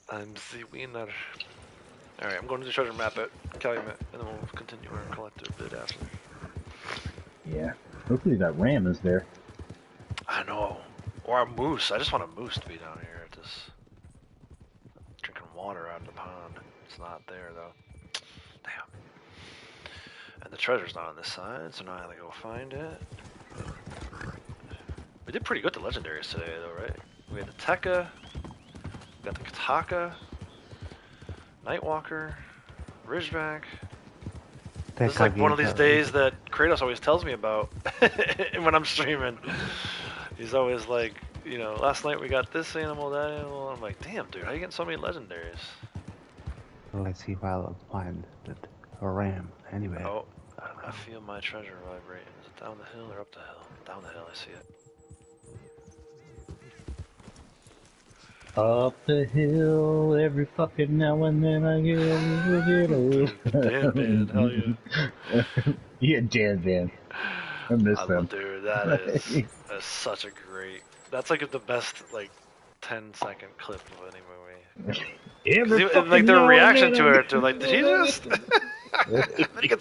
I'm the wiener. Alright, I'm going to the treasure map at Calumet, and then we'll continue our collective bit after. Yeah. Hopefully that ram is there. I know. Or a moose. I just want a moose to be down here at this. Drinking water out of the pond. It's not there, though. Damn. And the treasure's not on this side, so now I gotta go find it. We did pretty good the legendaries today, though, right? We had the Tekka. We got the Kataka. Nightwalker. Ridgeback. This is like one of these days that Kratos always tells me about when I'm streaming. He's always like, you know, last night we got this animal, that animal. I'm like, damn, dude, how you getting so many legendaries? Let's see if I'll find that ram anyway. Oh, I feel my treasure vibrating. Is it down the hill or up the hill? Down the hill, I see it. Up the hill, every fucking now and then I get a little. Dan Band, hell yeah. Yeah, Dan Band. I miss them. Dude, that's such a great. That's like the best like 10-second clip of any movie. Even, like their reaction to it, to like, did he just?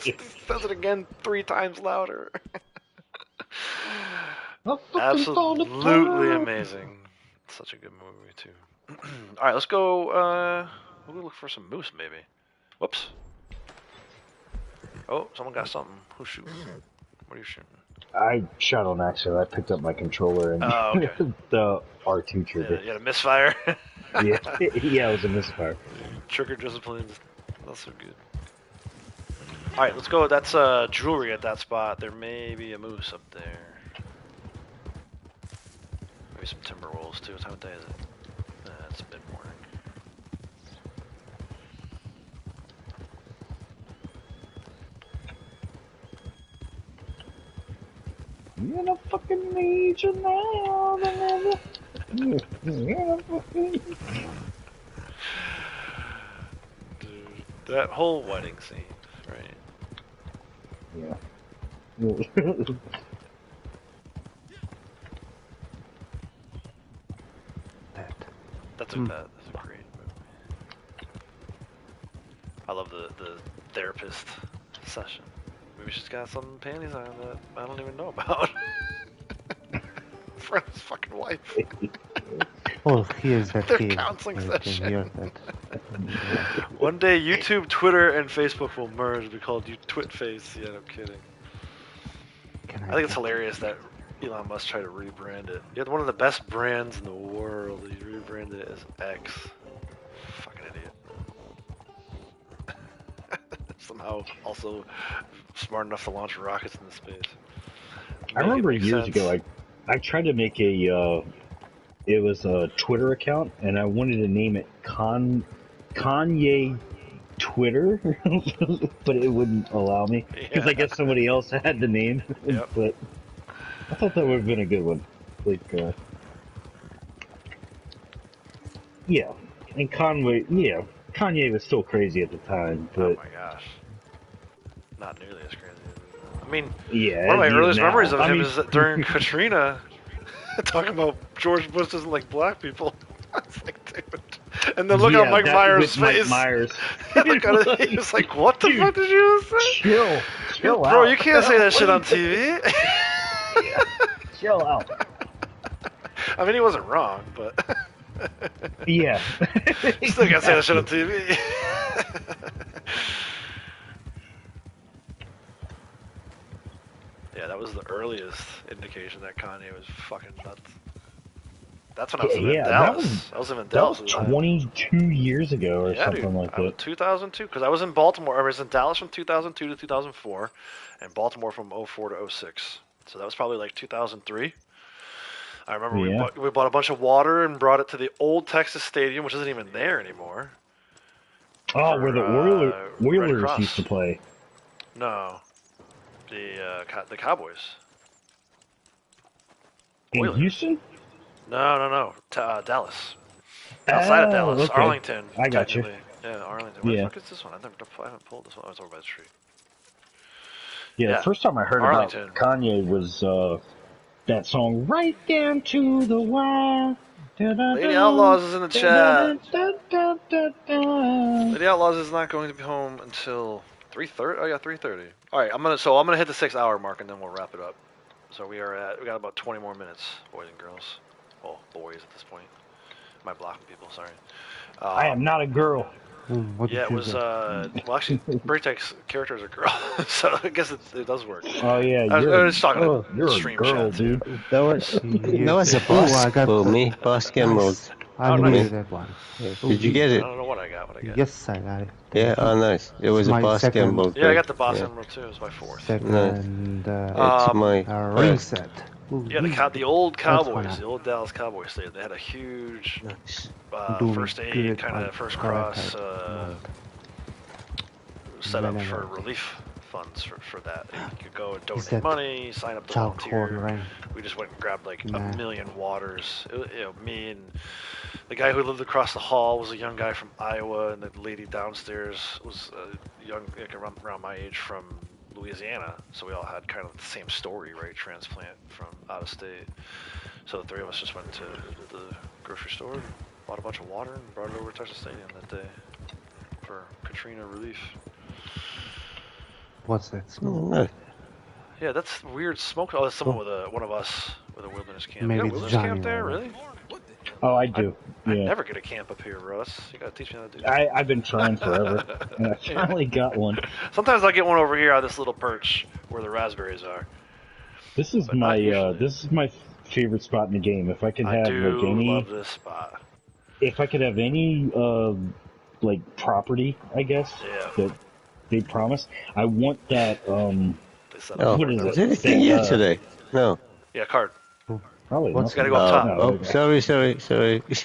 He says it again 3 times louder. Absolutely amazing. Such a good movie too. All right, let's go. We'll go look for some moose, maybe. Whoops. Oh, someone got something. Who's shooting? What are you shooting? I shot on accident. I picked up my controller and the R2 trigger. Yeah, you had a misfire. Yeah, it was a misfire. Trigger disciplines. That's so good. All right, let's go. That's jewelry at that spot. There may be a moose up there. Maybe some timber wolves too. What time of day is it? It's mid-morning. You're gonna fucking need you now. Dude, that whole wedding scene, right? Yeah. That's a great movie. I love the therapist session. Maybe she's got some panties on that I don't even know about. For his fucking wife. Oh, here's that Their counseling session. One day, YouTube, Twitter, and Facebook will merge and be called Twitface. Yeah, no kidding. I think it's hilarious that Elon Musk tried to rebrand it. You had one of the best brands in the world. He rebranded it as X. Fucking idiot. Somehow also smart enough to launch rockets into space. I remember years ago I tried to make it was a Twitter account, and I wanted to name it Kanye Twitter, but it wouldn't allow me because I guess somebody else had the name. Yep. But I thought that would have been a good one. Like, yeah, and Kanye was still crazy at the time, but oh my gosh, not nearly as crazy. I mean, yeah, one of my earliest now. memories of him is that during Katrina, talking about George Bush doesn't like black people. I was like, dude. And then look at Mike Myers' face. Mike Myers. He was like, what the fuck did you say? Chill Bro, out. you can't say that shit on TV. Chill out. I mean, he wasn't wrong, but... yeah. You still can't say that shit on TV. Yeah, that was the earliest indication that Kanye was fucking nuts. That's when I was in Dallas. I was in Dallas. That was 22 years ago or something like that. 2002, because I was in Baltimore. I was in Dallas from 2002 to 2004, and Baltimore from 04 to 06. So that was probably like 2003. I remember we bought a bunch of water and brought it to the old Texas Stadium, which isn't even there anymore. Oh, where the Oilers used to play. No, the Cowboys. In Houston? No. Dallas. Outside of Dallas. Okay. Arlington. I got you. Yeah, Arlington. Where the fuck is this one? I haven't pulled this one. I was over by the street. Yeah, the first time I heard about Kanye was that song, Right Down to the Wire. Lady Outlaws is in the chat. Lady Outlaws is not going to be home until 3:30. Oh yeah, 3:30. All right, I'm gonna hit the 6 hour mark and then we'll wrap it up. So we got about 20 more minutes, boys and girls. Well, boys at this point. Am I blocking people? Sorry. I am not a girl. It was, well, actually, Braytek's character is a girl, so I guess it does work. Oh, yeah, I was talking you're stream a girl, chat, dude. That was a boss for me, boss game mode. I needed that one. Did you get it? I don't know what I got. Yes, I got it. Yeah, oh nice. It was a boss game mode. Yeah, I got the boss emerald too. It was my fourth. And it's my ring set. Yeah, the old Cowboys, the old Dallas Cowboys stadium. They had a huge first aid, kind of first cross set up for relief funds for that. You could go and donate money, sign up to volunteer. We just went and grabbed like a million waters. Me and the guy who lived across the hall was a young guy from Iowa, and the lady downstairs was a young, like around my age, from Louisiana. So we all had kind of the same story, right? Transplant from out of state. So the three of us just went to the grocery store and bought a bunch of water and brought it over to Texas Stadium that day for Katrina relief. What's that smoke? Yeah, that's weird smoke. Oh, that's someone with one of us with a wilderness camp. Maybe you got a wilderness camp there, really? Oh, I do. I never get a camp up here, Russ. You gotta teach me how to do that. I've been trying forever, and I finally got one. Sometimes I get one over here on this little perch where the raspberries are. This is my favorite spot in the game. If I could have love this spot. If I could have any like property, I guess that they promised, I want that. What is it? Anything here today? No. Yeah, card. Probably. What's gotta go up top? Sorry.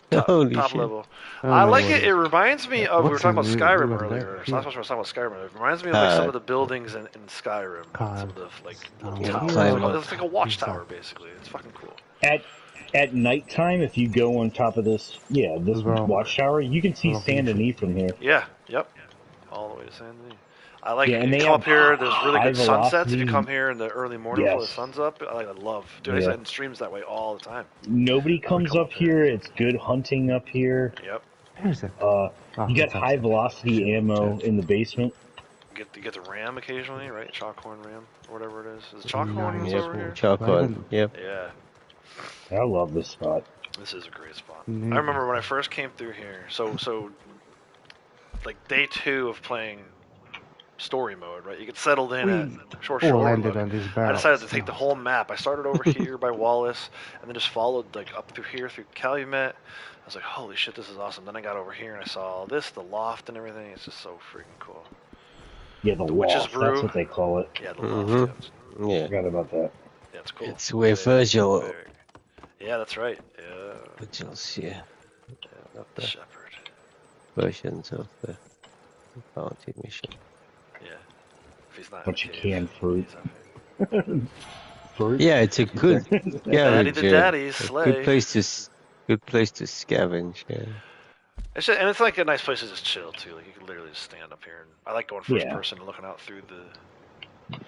Top level. I like it. It reminds me of, we were talking about Skyrim earlier. It's not supposed to be talking about Skyrim. It reminds me of like some of the buildings in Skyrim. Some of the like little towers. It's like a watchtower basically. It's fucking cool. At nighttime, if you go on top of this watchtower, you can see Saint Denis from here. Yeah. Yep. All the way to Saint Denis. I like it. You come up here, there's really good sunsets. If you come here in the early morning before the sun's up, I love. Dude, I send streams that way all the time. Nobody comes up here. It's good hunting up here. Yep. You got high velocity ammo in the basement. You get the ram occasionally, right? Chalkhorn ram, or whatever it is. Is it Chalkhorn over here? Chalkhorn, yep. Yeah. I love this spot. This is a great spot. I remember when I first came through here. So like day 2 of playing story mode, right? You get settled in at short mode. I decided to take the whole map. I started over here by Wallace, and then just followed like up through here through Calumet. I was like, holy shit, this is awesome. Then I got over here and I saw all this, the loft and everything. It's just so freaking cool. Yeah, the loft. That's what they call it. Yeah, the loft. Yeah. Forgot about that. Yeah, it's cool. It's where Virgil Yeah, that's right. Yeah. What else? Yeah. The shepherd. Versions of the bounty mission. Yeah. If he's not bunch of canned fruit. Fruit? Yeah, it's a good Daddy sleigh. Good place to scavenge. Yeah. It's like a nice place to just chill too. Like you can literally just stand up here. And I like going first person and looking out through the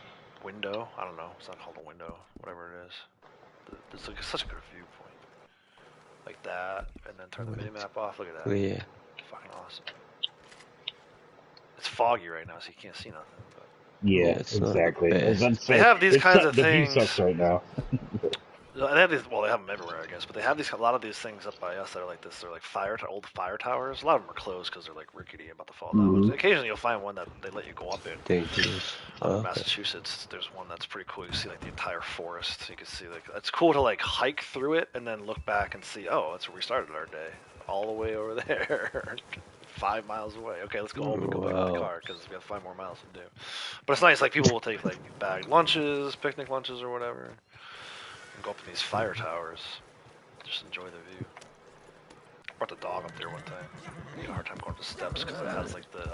window. I don't know. It's not called a window. Whatever it is. It's like such a good viewpoint. Like that, and then turn the mini map off. Look at that. Yeah. Fucking awesome. It's foggy right now, so you can't see nothing. But... Yeah, exactly. They have these kinds of things. The view sucks right now. They have these, well, they have them everywhere, I guess. But they have a lot of these things up by us that are like this. They're like old fire towers. A lot of them are closed because they're like rickety and about to fall down. But occasionally, you'll find one that they let you go up in. Dangerous. In Massachusetts, there's one that's pretty cool. You see like the entire forest. You can see like it's cool to like hike through it and then look back and see. Oh, that's where we started our day. All the way over there. 5 miles away. Okay, let's go home and go back in the car because we have 5 more miles to do. But it's nice. Like people will take like bagged lunches, picnic lunches, or whatever. Go up in these fire towers, just enjoy the view. I brought the dog up there one time. I had a hard time going up the steps because it has like the,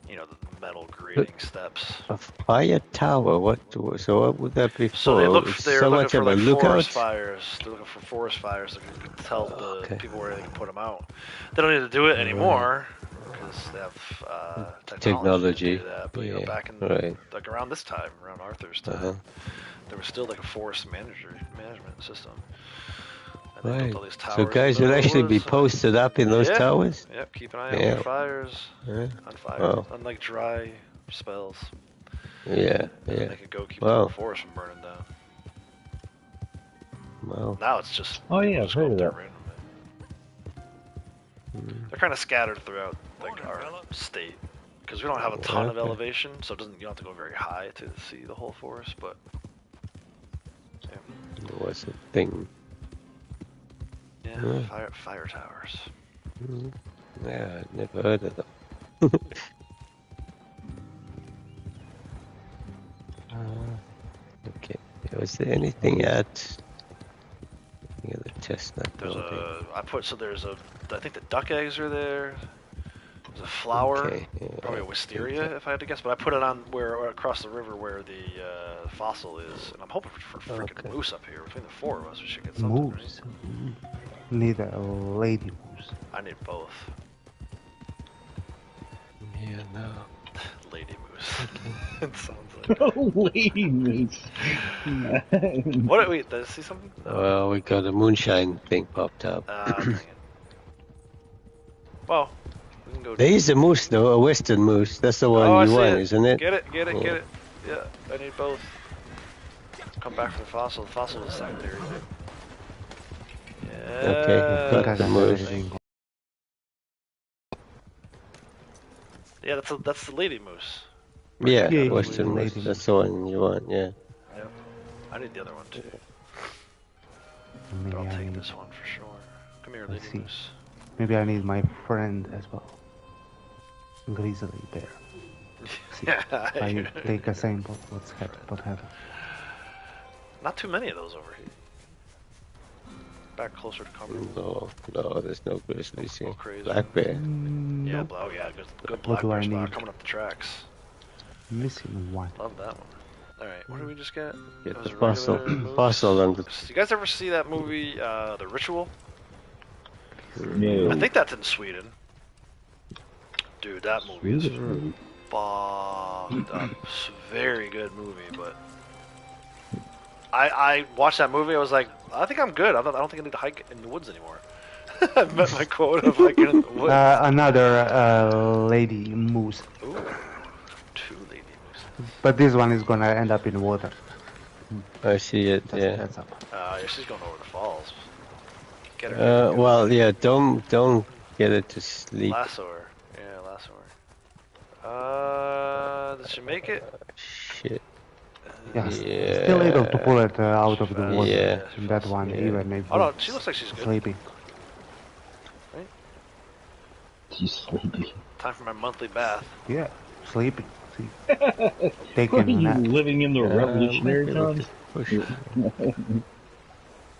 the metal grating steps. A fire tower? So what would that be for? So they're looking for like lookout? Forest fires. They're looking for forest fires so they can tell the people where they can put them out. They don't need to do it anymore because they have technology to do that. But back in like around this time, around Arthur's time. There was still like a forest management system. And they built all these towers. So guys would actually be posted up in those towers? Yep, keep an eye out for fires. On fires. Unlike dry spells. Yeah, They could go keep the forest from burning down. Well. Now it's just I've heard of that. They're kind of scattered throughout like our state. Because we don't have a ton of elevation, so you don't have to go very high to see the whole forest, but there was a thing. Yeah, fire towers. Yeah, I'd never heard of them. Okay, was there anything at the chestnut building? I think the duck eggs are there. There's a flower, probably a wisteria if I had to guess, but I put it on across the river where the fossil is, and I'm hoping for freaking moose up here. Between the 4 of us, we should get something. Moose? Right? Need a lady moose. I need both. Yeah, no. Lady moose. It sounds like lady moose. What? Wait, did I see something? Well, we got a moonshine thing popped up. Dang it. Well. There is a moose though, a western moose. That's the one you want, isn't it? Get it. Yeah, I need both. Come back for the fossil. The fossil is secondary. Yeah. Okay, got the moose. Yeah, that's the lady moose. Yeah, western moose. That's the one you want, yeah. Yep. I need the other one too. But I'll take this one for sure. Come here, lady moose. Maybe I need my friend as well. Grizzly bear. I take a sample. What happened? Not too many of those over here. Back closer to cover. No, there's no grizzlies here. Crazy. Black bear. Yeah, good black bear spot coming up the tracks. Missing one. Love that one. Alright, what did we just get? Get the fossil on the... You guys ever see that movie, The Ritual? No. I think that's in Sweden. Dude, that movie is bogged up. It's a very good movie, but I watched that movie. I was like, I think I'm good. I don't think I need to hike in the woods anymore. I've met my quota of hiking in the woods. Another lady moose. Ooh, 2 lady moose. But this one is gonna end up in water. I see it. That's up. Yeah, she's going over the falls. Get her. Well, yeah. Don't get it to sleep. Lasso her. Yeah, lasso her. Did she make it? Shit. Yeah, still able to pull it out of the water. Yeah. That one, even if oh no, she looks like she's good. Sleeping. Right? She's sleeping. Time for my monthly bath. Yeah, sleeping. Taking Are you living in the revolutionary times?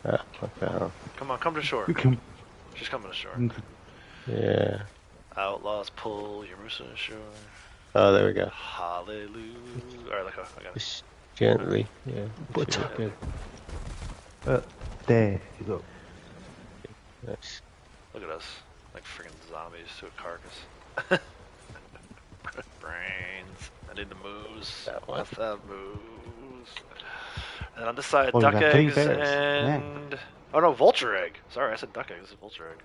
What the hell? Come on, come to shore. She's coming to shore. Yeah. Outlaws pull Yarusa ashore. Oh, there we go. Hallelujah. Alright, look, I got it. Just gently, yeah. What's should up? be good. There you go. Nice. Look at us, like freaking zombies to a carcass. Brains. I need the moose. What's that moose? And on this side, duck eggs and... Oh no, vulture egg. Sorry, I said duck eggs. It's vulture egg.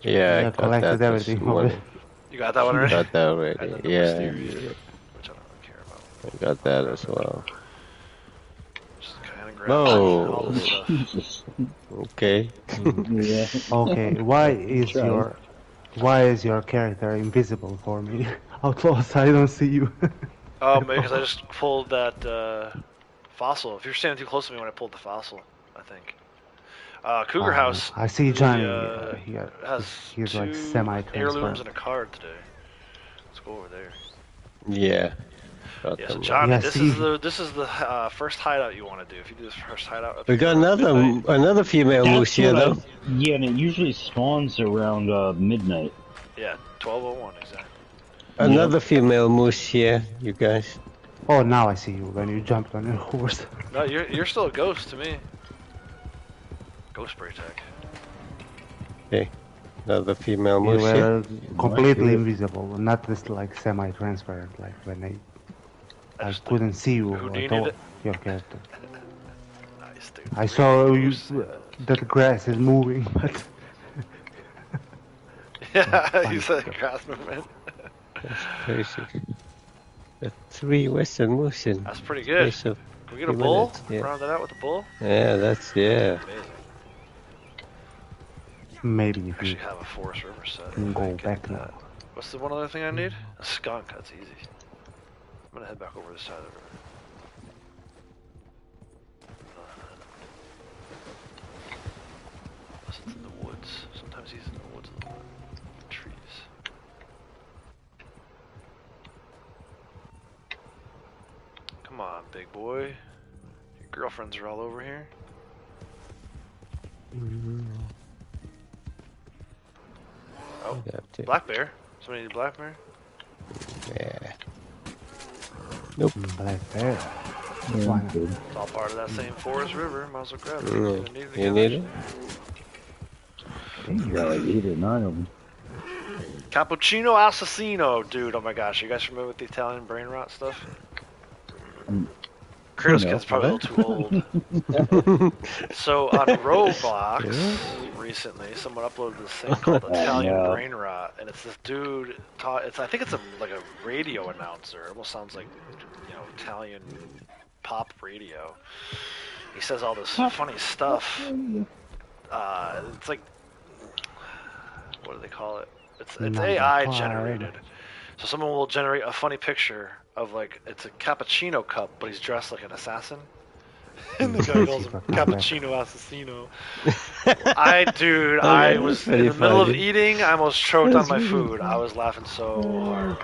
Yeah, I collected everything. You got that one already? Got that already. Yeah. Which I don't really care about. I got that as well. Just kind of grab all this stuff. Okay. Yeah. Okay. Why is your character invisible for me? Outlaws, I don't see you. Oh, maybe because I just pulled that fossil. If you're standing too close to me when I pulled the fossil, I think. Cougar House. I see Johnny. He's like semi-transparent. Heirlooms and a card today. Let's go over there. Yeah. Yeah, so Johnny, this is the first hideout you want to do. If you do this first hideout, we got another female moose here though. Yeah, and it usually spawns around midnight. Yeah, 12:01 exactly. Another female moose here, you guys. Oh, now I see you when you jumped on your horse. No, you're still a ghost to me. Ghost spray tech. Okay, another female moose You were here. completely invisible, not just like semi-transparent, like when I couldn't see you at all, your character. Nice, dude. I saw you, that the grass is moving, but... Yeah, you said grass movement. That's crazy. The 3 western moose in. That's pretty good. Can we get a bull? Yeah. Round that out with a bull? Yeah, Amazing. Maybe if actually you have a Forest River set. can go back now. What's the one other thing I need? A skunk. That's easy. I'm gonna head back over this side of the river. Unless it's in the woods. Sometimes he's in the woods and the trees. Come on, big boy. Your girlfriends are all over here. Oh, black bear. Somebody need a black bear? Yeah. Nope. Black bear. Yeah, it's all part of that same Forest River. Might as well grab it. You need it? You got like 8 or 9 of them. Cappuccino Assassino, dude. Oh my gosh, you guys familiar with the Italian brain rot stuff? Kratos kid's probably a little too old. So on Roblox recently, someone uploaded this thing called Italian Brain Rot, and it's this dude. I think it's like a radio announcer. It almost sounds like Italian pop radio. He says all this funny stuff. It's like, what do they call it? It's AI generated. So someone will generate a funny picture of it's a cappuccino cup, but he's dressed like an assassin. And the guy calls him Cappuccino Assassino. I was in the middle of eating. I almost choked on my food. I was laughing so hard.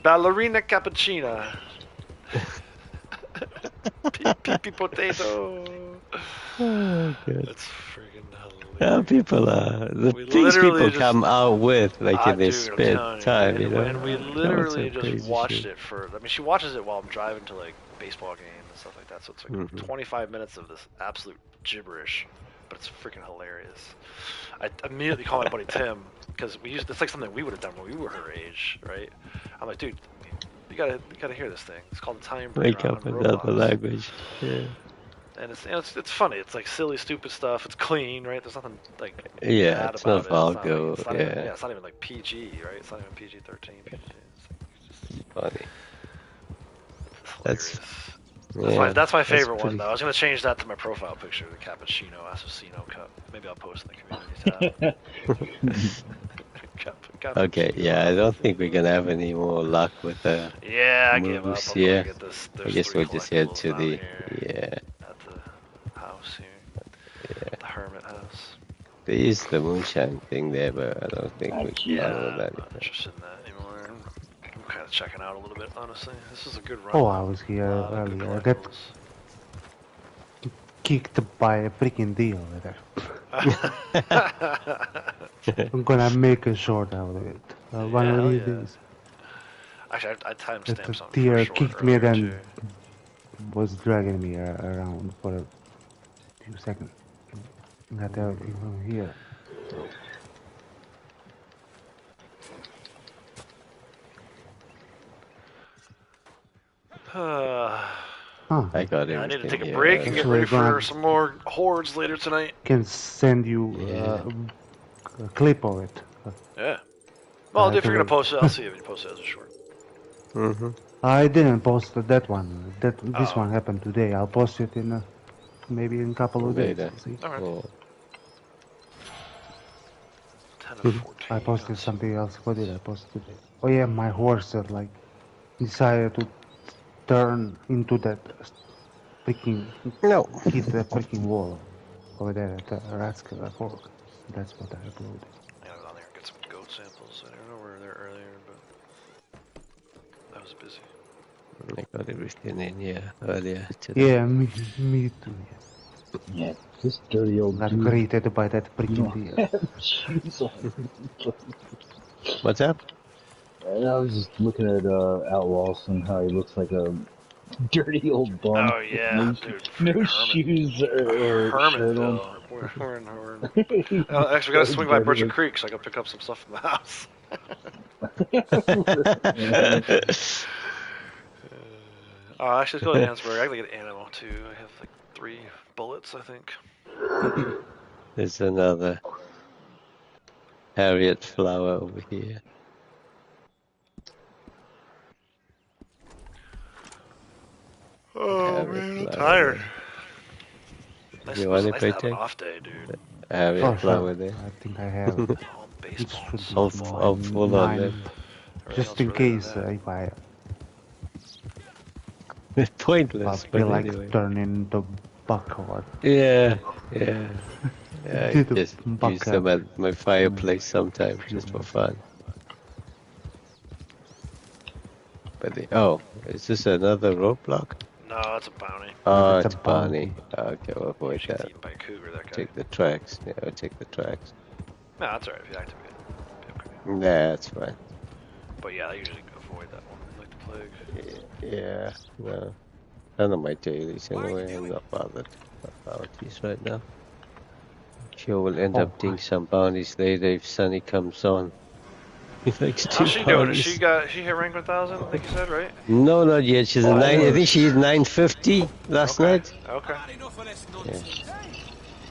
Ballerina Cappuccina. Pee potato. Oh, good. That's freaking hilarious. Yeah, people the things people come out with, in their spare time, And we literally just watched it for. I mean, she watches it while I'm driving to baseball games and stuff like that. So it's 25 minutes of this absolute gibberish, but it's freaking hilarious. I immediately call my buddy Tim because it's like something we would have done when we were her age, right? I'm like, dude, you gotta hear this thing. It's called Italian Brain Rot. Wake up another language. Yeah. And it's funny. It's funny, stupid stuff. It's clean, right? There's nothing yeah, bad it's about not vulgar. It's not even PG, right? It's not even PG-13. It's funny. That's my favorite one though. I was gonna change that to my profile picture, the Cappuccino Assassino cup. Maybe I'll post in the community tab. Okay, yeah, I don't think we're gonna have any more luck with the I gave up. Yeah, I guess we'll just head to the at the house here. The hermit house. There is the moonshine thing there, but I don't think we can follow that. I'm not interested in that anymore. I'm kind of checking out a little bit, honestly. This is a good run. Oh, I was here earlier. kicked by a freaking deer there. I'm gonna make a short out of it. One of these days. Actually, I timestamped something. The deer kicked me and was dragging me around for a few seconds. Got everything from here. I got everything. I need to take a break and get ready for some more hordes later tonight. Can send you a clip of it. Yeah. Well, if you're gonna post it, I'll see if you post it as a short. I didn't post that one. This one happened today. I'll post it in maybe in a couple of days. Alright. Oh. 10 of 14. I posted something else. What did I post today? Oh yeah, my horse like decided to turn into that freaking hit the freaking wall over there at the Ratska Fork. That's what I uploaded. Yeah, I was on there and get some goat samples. I don't know where they're earlier, but I was busy. I got everything in here earlier today. Yeah, me too. Yeah, this dirty old got created by that freaking deer. What's up? And I was just looking at Outlaws and how he looks like a dirty old bum. Oh yeah, no shoes or shirt on. We're in actually, we gotta swing by Bircher Creek so I can pick up some stuff from the house. Actually, let's go to Ansberg. I gotta get ammo too. I have like 3 bullets, I think. There's another Harriet flower over here. Oh man, I'm tired. You want to nice to have an off day, dude. Harriet flower there. I think I have. I'll full on them. Just in case if I. It's pointless. I feel like turning into buckhorn. Yeah. I just use them at my fireplace sometimes, just for fun. But is this another roadblock? No, it's a bounty. Oh, it's a bounty. Okay, we'll avoid that. By a cougar, that guy. Take the tracks. Yeah, we'll take the tracks. No, that's alright if you activate it. Nah, that's fine. But yeah, I usually avoid that one like the plague. Yeah, no. None of my dailies anyway. I'm not bothered about these right now. Sure, we'll end up doing some bounties later if Sunny comes on. He likes two How's she doing? She hit rank 1000, I think you said, right? No, not yet. She's a 9. I think she hit 950 last night. Okay.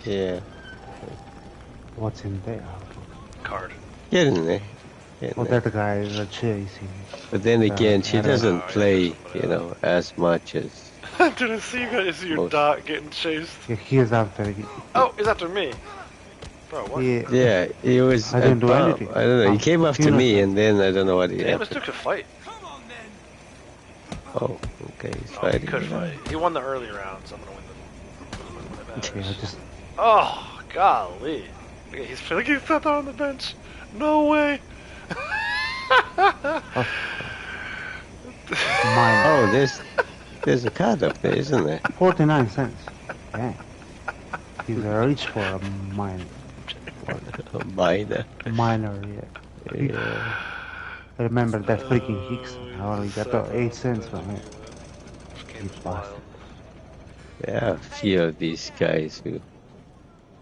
Yeah. What's in there? Card. Get in there. That guy is chasing. But then again, she doesn't play, as much as. Did I see you guys? Your dot getting chased? Yeah, he is after me. Oh, he's after me. Bro, what? Yeah, he was. I didn't do anything. I don't know. He came after me, and then I don't know what he. Damn, this dude could fight. Oh, okay, he's fighting. He could fight. He won the early rounds. I'm gonna win the match. Yeah, just. Oh, golly! He's like he's sat there on the bench. No way. Oh, there's a card up there, isn't there? 49 cents. Dang. He's rich for a mine. A miner. Miner, yeah. I remember that freaking Hicks. I only got 8 cents from him. Yeah, a few of these guys who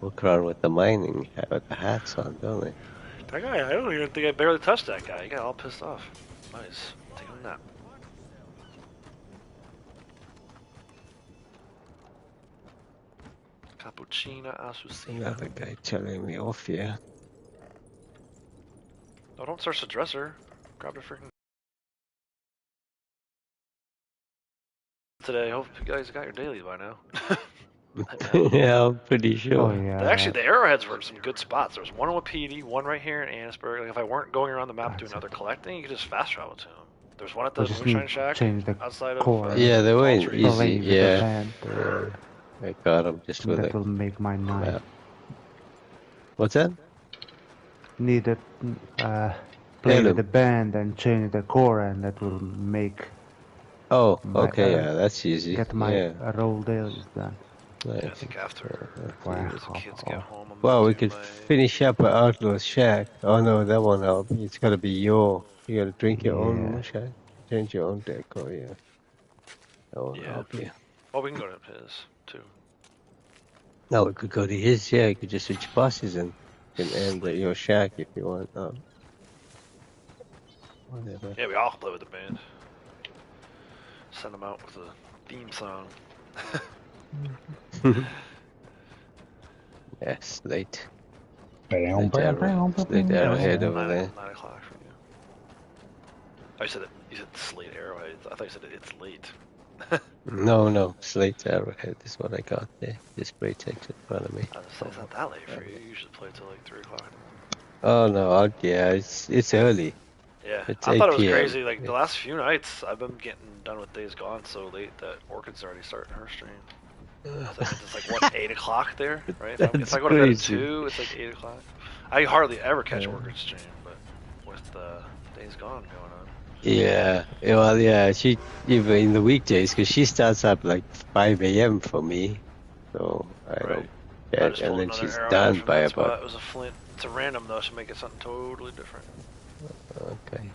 walk around with the mining with the hats on, don't they? That guy, I don't even think I barely touched that guy. He got all pissed off. Nice. Take a nap. Cappuccino Asusina. Another guy telling me off here. No, don't search the dresser. Grab the freaking. Today, hope you guys got your daily by now. Yeah, I'm pretty sure. Oh, yeah. Actually, the arrowheads were in some good spots. There was one in Wapiti, one right here in Annisburg. Like, if I weren't going around the map doing other collecting, you could just fast travel to them. There's one at the Moonshine Shack outside of. Yeah, they were easy. Yeah. I got them just with that will make my knife. What's that? Need to play with the band and change the core, and that will make. Oh, okay, yeah, that's easy. Get my roll dailies done. Yeah, I think after the kids get home, I'm well, we do could finish up at Outlaw's Shack. Oh no, that won't help. It's got to be you got to drink your own moonshine, change your own decor. Yeah, that won't help you. Well, we can go to his too. No, we could go to his. Yeah, you could just switch buses and end at your shack if you want. Whatever. Yeah, we all play with the band. Send them out with a theme song. Yes, late. Late Arrowhead over there. 9 o'clock for you. Oh, you said Slate Arrowhead. I thought you said it's late. No, Slate Arrowhead is what I got there. Display text in front of me. It's not that late for you. You usually play till like 3 o'clock. Oh no, it's early. Yeah, it's I thought it was PM. crazy. Like the last few nights, I've been getting done with Days Gone so late that Orchid's already starting her stream. So it's like what 8 o'clock there, right? If I go to bed at 2, it's like 8 o'clock. I hardly ever catch Orchid's stream, but with Days Gone going on. Yeah, well, yeah, she even in the weekdays because she starts up like 5 a.m. for me, so I don't. Yeah, and then she's done by about. It was a flint. It's a random though, so make it something totally different. Okay.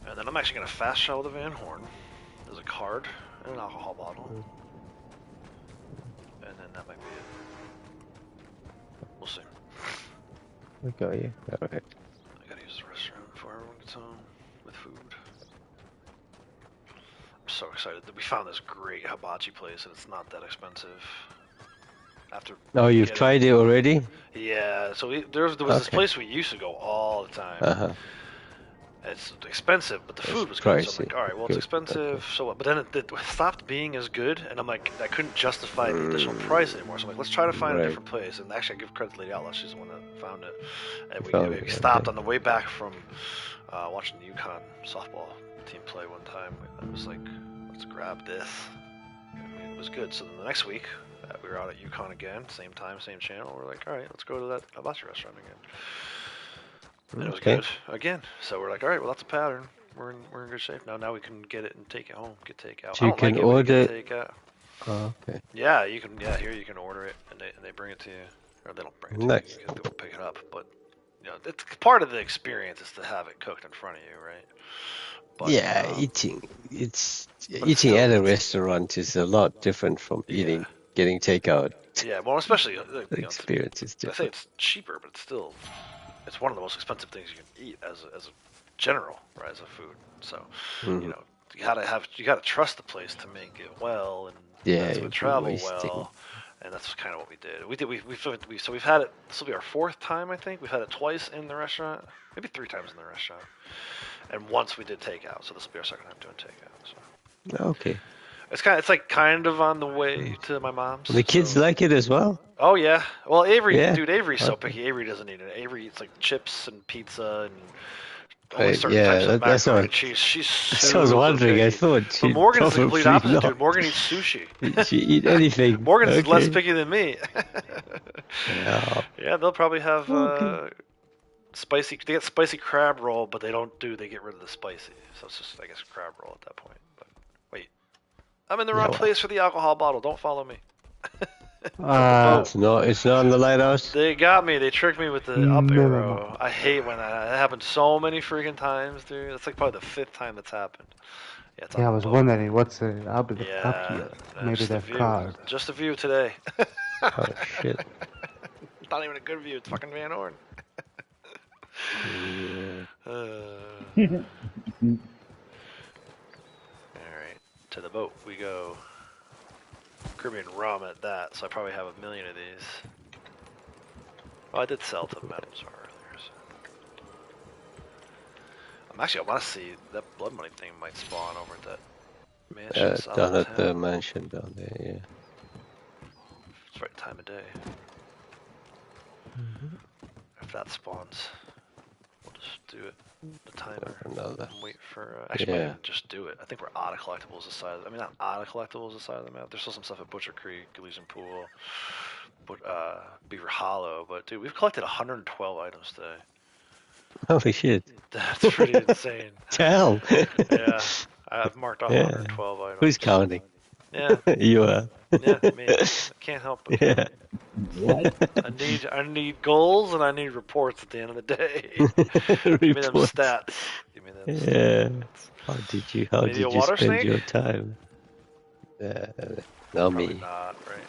And then I'm actually gonna fast shell the Van Horn. There's a card and an alcohol bottle, and then that might be it. We'll see. Okay, yeah. All right. I gotta use the restroom before everyone gets home with food. I'm so excited that we found this great hibachi place, and it's not that expensive. Oh, you've tried it already? Yeah, so there was this place we used to go all the time. It's expensive, but the food was good. So I'm like, all right, well, it's expensive, so what? But then it stopped being as good, and I'm like, I couldn't justify the additional price anymore. So I'm like, let's try to find a different place. And actually, I give credit to Lady Outlaw. She's the one that found it. And we stopped on the way back from watching the UConn softball team play one time. I was like, let's grab this. I mean, it was good. So then the next week, we were out at UConn again, same time, same channel. We're like, all right, let's go to that hibachi restaurant again. And it was good again. So we're like, all right, well, that's a pattern. We're in good shape now. Now we can get it and take it home, get takeout. So you can order. Oh, okay. Yeah, you can. Yeah, here you can order it, and they bring it to you, or they don't bring it to you. You can go pick it up. But you know, it's part of the experience is to have it cooked in front of you, right? But, yeah, eating at a restaurant is a lot different from getting takeout. Yeah, well, especially the experience is different. I say it's cheaper, but it's one of the most expensive things you can eat as a general, right, as a food. So you know, you gotta trust the place to make it well, and that's what travel well, and that's kind of what we did. So we've had it. This will be our 4th time, I think. We've had it twice in the restaurant, maybe 3 times in the restaurant, and once we did takeout. So this will be our 2nd time doing takeout. So. Okay. It's kind of on the way to my mom's. The kids like it as well. Oh yeah. Well, Avery's so picky. Avery doesn't eat it. Avery eats like chips and pizza and only certain types of macaroni and cheese. She's so. I was wondering. Picky. I thought. But Morgan's the complete opposite, dude. Morgan eats sushi. She eat anything. Morgan's less picky than me. Yeah, they'll probably have spicy. They get spicy crab roll, but they get rid of the spicy. So it's just, I guess, crab roll at that point. But wait. I'm in the wrong place for the alcohol bottle. Don't follow me. It's not on the lighthouse. They got me. They tricked me with the up arrow. I hate when that happens so many freaking times, dude. That's like probably the 5th time that's happened. Yeah, I was wondering what's up here. Maybe that card. Just a view today. Oh shit! It's not even a good view. It's fucking Van Horn. Alright, to the boat we go. Caribbean rum at that, so I probably have 1 million of these. Oh, I did sell to Metals earlier. So. I want to see that blood money thing might spawn over at that mansion. Down at the mansion down there, yeah. It's the right time of day. If that spawns, we'll just do it. The timer. Another. And wait for. Actually, just do it. I think we're out of collectibles aside. I mean, not out of collectibles aside of the map. There's still some stuff at Butcher Creek, Elysian Pool, Beaver Hollow. But dude, we've collected 112 items today. Holy shit! That's pretty insane. Hell. Yeah, I've marked off 112 items. Who's counting? Yeah. You are. Yeah, me. I can't help it. Yeah. What? I need goals and I need reports at the end of the day. Give me them stats. Give me them stats. How did you spend your time? Not me. Not, right?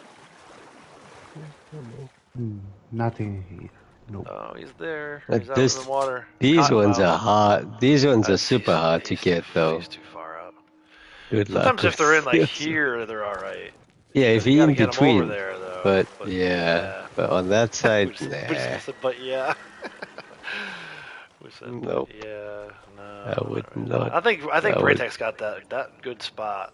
Nothing here. Nope. Oh, he's there. He's out in the water. These ones are hard. These ones are super hard to get, though. He's too far out. Good luck. Sometimes if they're in like here, they're all right. Yeah, if you're in between. Over there, though. But yeah, but on that side, we just said, but yeah. We said, nope. Yeah, no. I would not. I think Braytek's got that good spot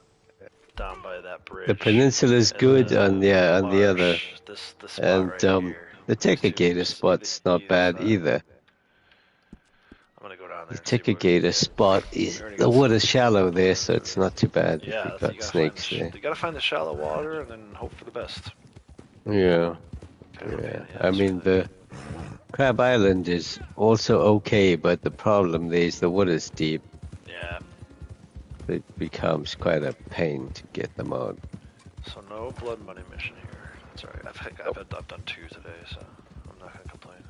down by that bridge. The peninsula is good on the other, this spot and right here. the Tekagator spot's not bad either. I'm gonna go down there. The Tekagator spot is the water's shallow there, so it's not too bad. Yeah, if you've got snakes there. You gotta find the shallow water and then hope for the best. Yeah. I mean, the Crab Island is also okay, but the problem there is the water's deep. Yeah. It becomes quite a pain to get them out. So no blood money mission here. That's alright. I've done 2 today, so I'm not gonna complain.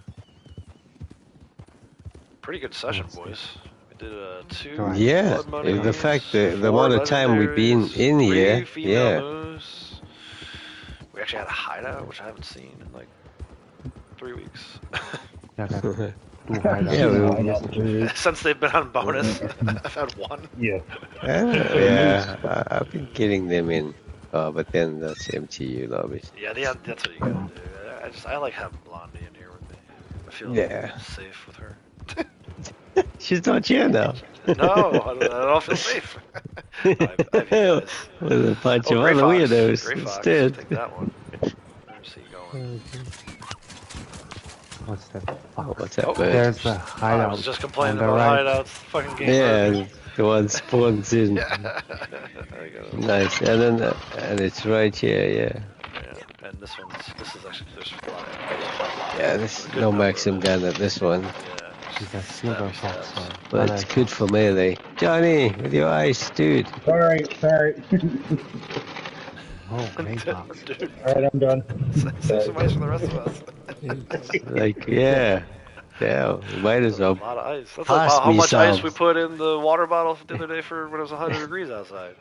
Pretty good session, boys. We did 2 Yeah, blood money. the fact that the amount of time we've been in here, yeah. Moose. We actually had a hideout, which I haven't seen in like 3 weeks. Since they've been on bonus, I've had 1. Yeah. I've been getting them in, but then that's MTU lobbies. Yeah, that's what you gotta do. I like having Blondie in here with me. I feel safe with her. She's not here now. No, I don't feel safe. With a bunch of other weirdos instead. Take that one. Where's he going? What's that? What's that? There's the hideout. I was just complaining about hideouts. Fucking game. Yeah, the one spawns in. Nice, and then and it's right here. Yeah. And this is actually there's a lot. Yeah, there's no maximum gun at this one. She's a silver fox. But it's good for melee. Johnny, with your eyes, dude. Sorry. Oh, great box. Alright, I'm done. Save some ice for the rest of us. Like, yeah. Yeah, we might as well. A lot of ice. That's like how much ice we put in the water bottle the other day for when it was 100 degrees outside.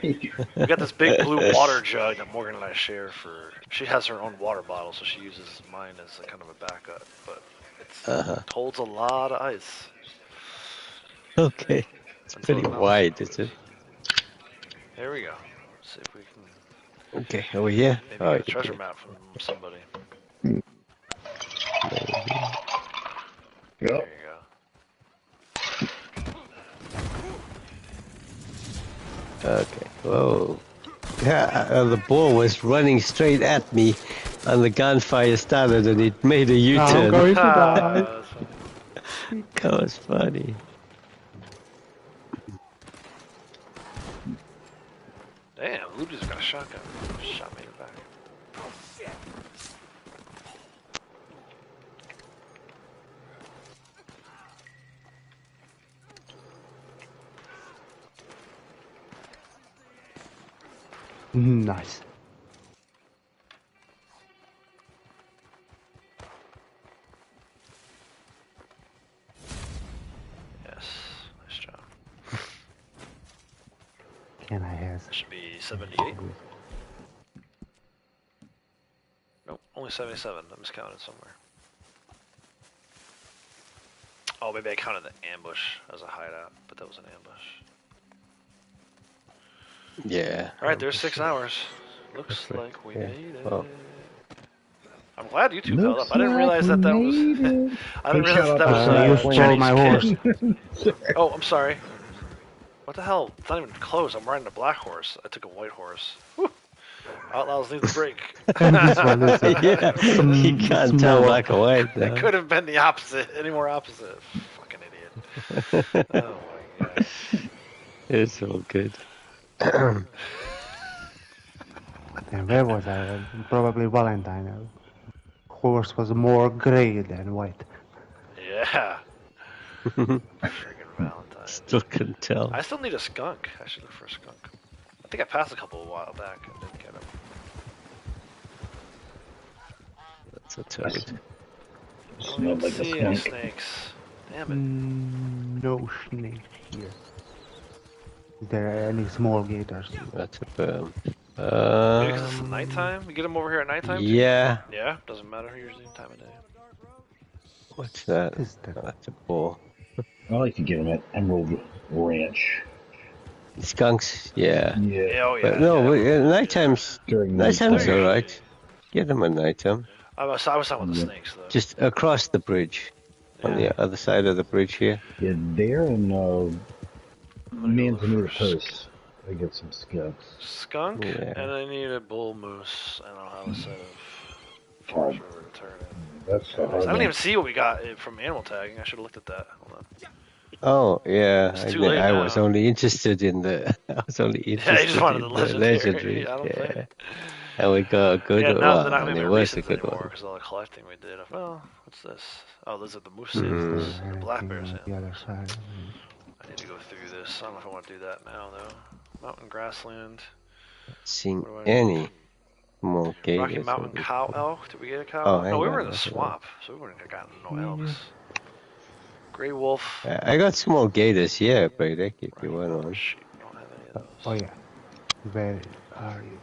We got this big blue water jug that Morgan and I share for. She has her own water bottle, so she uses mine as a kind of a backup. But it holds a lot of ice. Okay. It's pretty wide, is it? There we go. Let's see if we can. Okay, over here. Maybe get a treasure map from somebody. Yep. There you go. Okay. Whoa. Yeah, the ball was running straight at me, and the gunfire started, and it made a U-turn. I'm going to die. That was funny. Damn, Ludi's got a shotgun. Shot me in the back. Oh, shit. Nice. Yes, nice job. Can I have? Should be 78. Nope, only 77. I miscounted somewhere. Oh, maybe I counted the ambush as a hideout, but that was an ambush. Yeah. Alright, there's 6 hours. Looks like we made it. Well, I'm glad you two held up. I didn't realize that was... I didn't realize that was stole my horse. Oh, I'm sorry. What the hell? It's not even close. I'm riding a black horse. I took a white horse. Whew. Outlaws need the break. Yeah, you can't tell black or white. It could have been the opposite. Any more opposite. Fucking idiot. Oh my god. It's all good. And where was I? Probably Valentine. Horse was more gray than white. Yeah. Friggin' Valentine. Still couldn't tell. I still need a skunk. I should look for a skunk. I think I passed a couple a while back and didn't get them. That's a toad. Smelled like a skunk. Snakes. Damn it. No snake here. Is there any small gators? That's a berm. Maybe because it's nighttime? We get them over here at nighttime? Yeah. Yeah? Doesn't matter usually time of day. What's that? That's a bull. I like to get them at Emerald Ranch. Skunks, yeah. Yeah. Oh, yeah. But no, nighttime's alright. Get them at nighttime. I was talking about the snakes, though. Just across the bridge. On the other side of the bridge here. Yeah, there and Manzanita Post. I get some skunks. Skunk, and I need a bull moose, and I'll have a set of Forest River to turn in. That's I don't even see what we got from animal tagging. I should have looked at that. Hold on. Oh yeah, It's too late I now. was only interested in the. I was only interested Yeah, you just wanted in the legendary. I don't think. And we got a good Yeah, one. now they're not And going to it be was a recent good anymore one. because all the collecting we did. Well, what's this? Oh, those are the moose seeds, the black bears. The other side. I need to go through this. I don't know if I want to do that now, though. Mountain grassland. Seen any more gators? Rocky Mountain cow elk. Did we get a cow Oh, elk? No, we were in the that's swamp, so we wouldn't have gotten no elks. Gray wolf. I got small gators here, Brady, if you want one. Oh yeah. Where are you?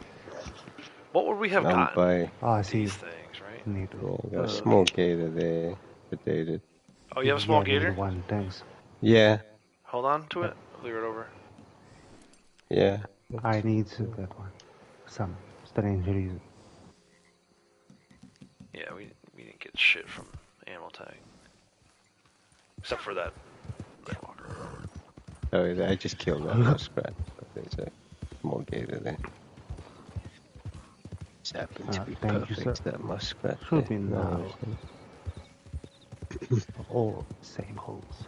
What would we have Down gotten? by I see. These things, right? Need I got a small gator there, sedated. Oh, you have a small gator? One, thanks. Yeah, Hold on to it. Leave it over. yeah. I need that one. Some strange reason. Yeah, we didn't get shit from animal tag. Except for that walker. Oh, I just killed that muskrat. There's a small gator there. Just happened to be thank you, perfect, sir. that muskrat. Should be there. now. All same holes.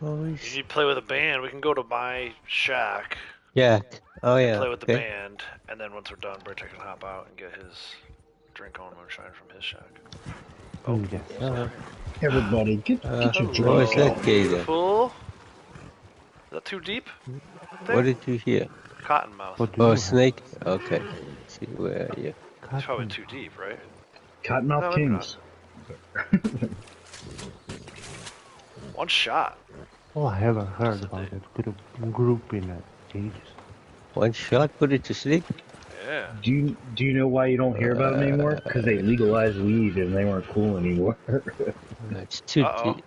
You need to play with a band. We can go to my shack. Yeah. Oh yeah. Play with the okay. band, and then once we're done, Bertie can hop out and get his drink on moonshine from his shack. Oh, yes. Everybody, get your drink. What was that gator? Full? Is that too deep? What did you hear? Cottonmouth. Oh, snake? Okay. Let's see, where are you? It's probably too deep, right? Cottonmouth No, maybe Kings. One shot. Oh, I haven't heard about that group in ages. One shot, put it to sleep? Yeah. Do you know why you don't hear about it anymore? Because they legalized weed and they weren't cool anymore. It's too deep.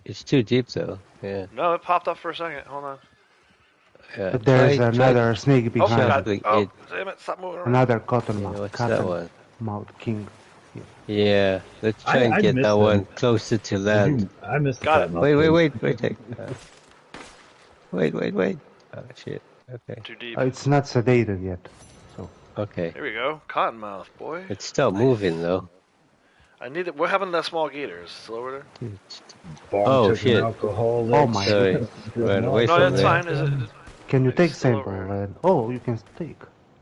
It's too deep, though. Yeah. No, it popped up for a second. Hold on. But there's another snake Oh, behind. God. Oh, damn it. Stop moving around. Another cottonmouth. What's that one? Cottonmouth king. Yeah, let's try and get that one closer to land. I missed Got it. Wait. Wait. Oh, shit. Okay. Too deep. It's not sedated yet. So. Okay. Here we go. Cottonmouth, boy. It's still moving, though. I need it. What happened to that small gator? Is it still over there? Oh, shit. Oh, my Sorry. goodness. Ran away No, from that's there. fine. Is it? Can you take still sample? over Oh, you can take.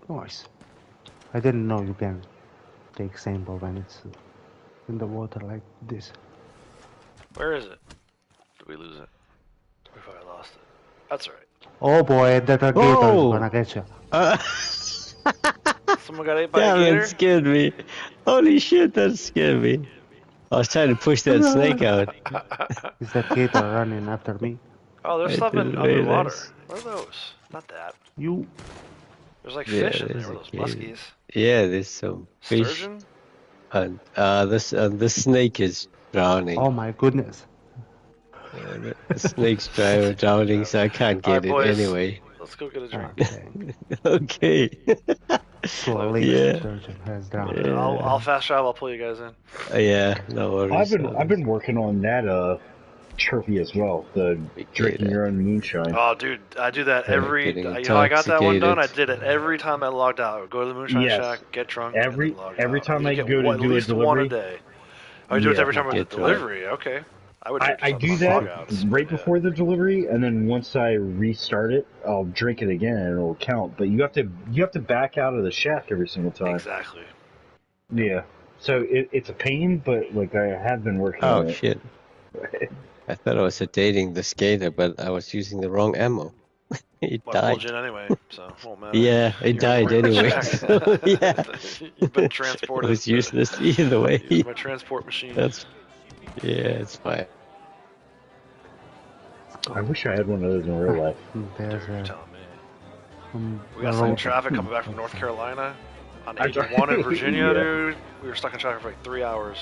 Nice. I didn't know you can take sample when it's in the water like this. Where is it? Did we lose it? We probably lost it. That's alright. Oh boy, that gator is gonna get you. Someone got ate by Damn, a gator? that scared me. Holy shit, that scared me. I was trying to push that snake out. Is that gator running after me? Oh, there's I stuff in didn't underwater. realize. What are those? Not that. You. There's like Yeah, fish in there's there. a Those gator. muskies. Yeah, there's some fish. Sturgeon? And the snake is drowning. Oh my goodness. The snake's drowning, so I can't get Alright, it boys. anyway. Let's go get a drink. Okay. Slowly, Yeah. sturgeon has drowned. Yeah. I'll fast travel. I'll pull you guys in. Yeah, no worries. I've been working on that trophy as well. The drinking your own moonshine. Oh, dude, I do that every. getting You know, I got that one done. I intoxicated. did it every time I logged out. I would go to the moonshine Yes. shack, get drunk. Every- and then log every out. time You I get go to one, do at a least one a delivery. day. I would do it Yeah. every time I Get did drunk. delivery. Okay. I would I drink do stuff on that logouts. right before the delivery, and then once I restart it, I'll drink it again and it'll count. But you have to back out of the shack every single time. Exactly. Yeah. So it's a pain, but like I have been working on Oh it. shit. I thought I was sedating the skater, but I was using the wrong ammo. He Well, I died. pulled you in anyway, so it won't matter. Yeah, he died anyway. So, yeah. You've been transported. It was useless either way. Use my transport machine. Yeah, it's fine. I wish I had one of those in real life. Dude, you're telling me. We got stuck in traffic coming back from North Carolina on 81 in Virginia, yeah. Dude. We were stuck in traffic for like 3 hours,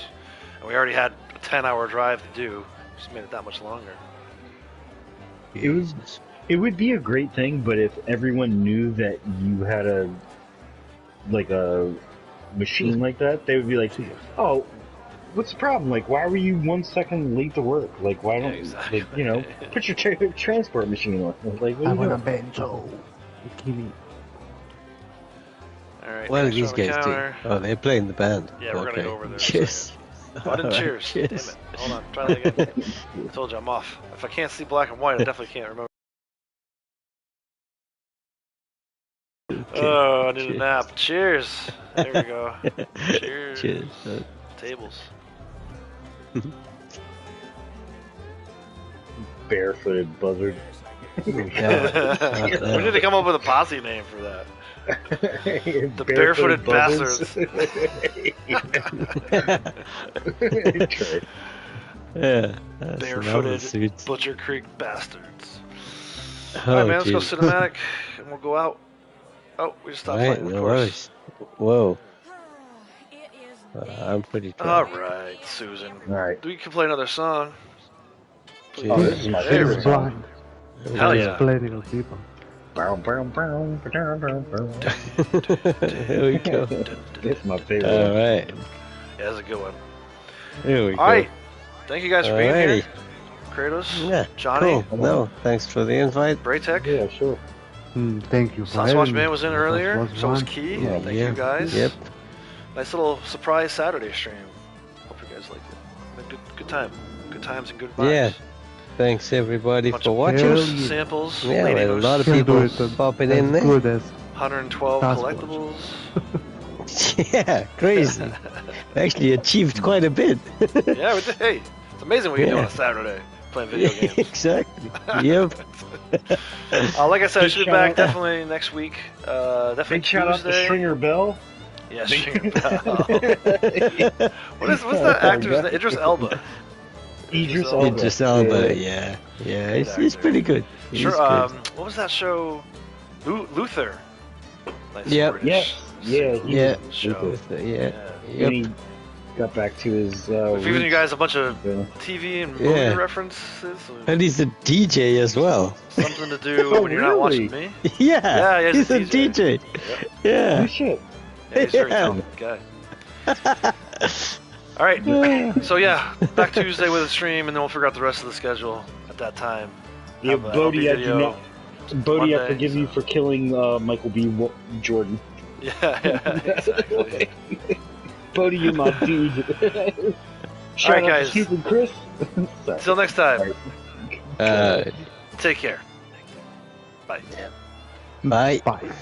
and we already had a 10-hour drive to do. Just made it that much longer. It would be a great thing, but if everyone knew that you had a machine like that, they would be like, "Oh, what's the problem? Like, why were you 1 second late to work? Like, why don't exactly. like, you know, put your transport machine on? Like, what I are you want a doing?" bento. Alright, what are these guys doing? Oh, they're playing the band. Yeah, we're gonna go over there. Cheers. Oh, I didn't cheers. Cheers. Damn it. Hold on, try that again. I told you I'm off. If I can't see black and white, I definitely can't remember. Okay. Oh, I need a nap. Cheers. There we go. Cheers. Cheers. Tables. Barefooted buzzard. We need to come up with a posse name for that. The barefooted bastards. Yeah. Barefooted Butcher Creek bastards. Oh, Alright, man, let's go cinematic and we'll go out. Oh, we just stopped playing, of course. Whoa. I'm pretty drunk. Alright, Susan. Alright. We can play another song. Please. Oh, this is my favorite song. Hell yeah. Plenty of people. Here we go. It's my favorite. Alright. Yeah, that's a good one. Here we go. Alright. Thank you guys for being here. Kratos. Yeah. Johnny. Cool. No, thanks for the invite. Braytech. Yeah, sure. Thank you. Sasquatch Man was in earlier. So was Key. Yeah, Thank you guys. Yep. Nice little surprise Saturday stream. Hope you guys liked it. Good time. Good times and good vibes. Yeah. Thanks everybody for watching. Samples. Yeah, we had a lot of people popping in there. 112 collectibles. Yeah, crazy. Actually achieved quite a bit. Yeah, we did. Hey, it's amazing what you do on a Saturday playing video games. Exactly. Yep. Like I said, I should be back definitely next week. Definitely big shout out to Stringer Bell. Yeah, Stringer Bell. What's that actor's name? Idris Elba. Idris Elba, yeah. He's pretty good. Sure. What was that show? Luther. Nice yep. Yeah. Luther, yeah. When he got back to his. We've given you guys a bunch of TV and movie references. And he's a DJ as well. Something to do when you're not watching me. Yeah, he's a DJ. Yep. Yeah. Oh, shit. Yeah, he's a very talented guy. All right, so yeah, back Tuesday with a stream, and then we'll figure out the rest of the schedule at that time. Yeah, Bodhi, I forgive you for killing Michael B. Jordan. Yeah, exactly. Bodhi, you're my dude. All right, guys. Cupid Chris. Until next time. Take care. Bye. Bye. Bye.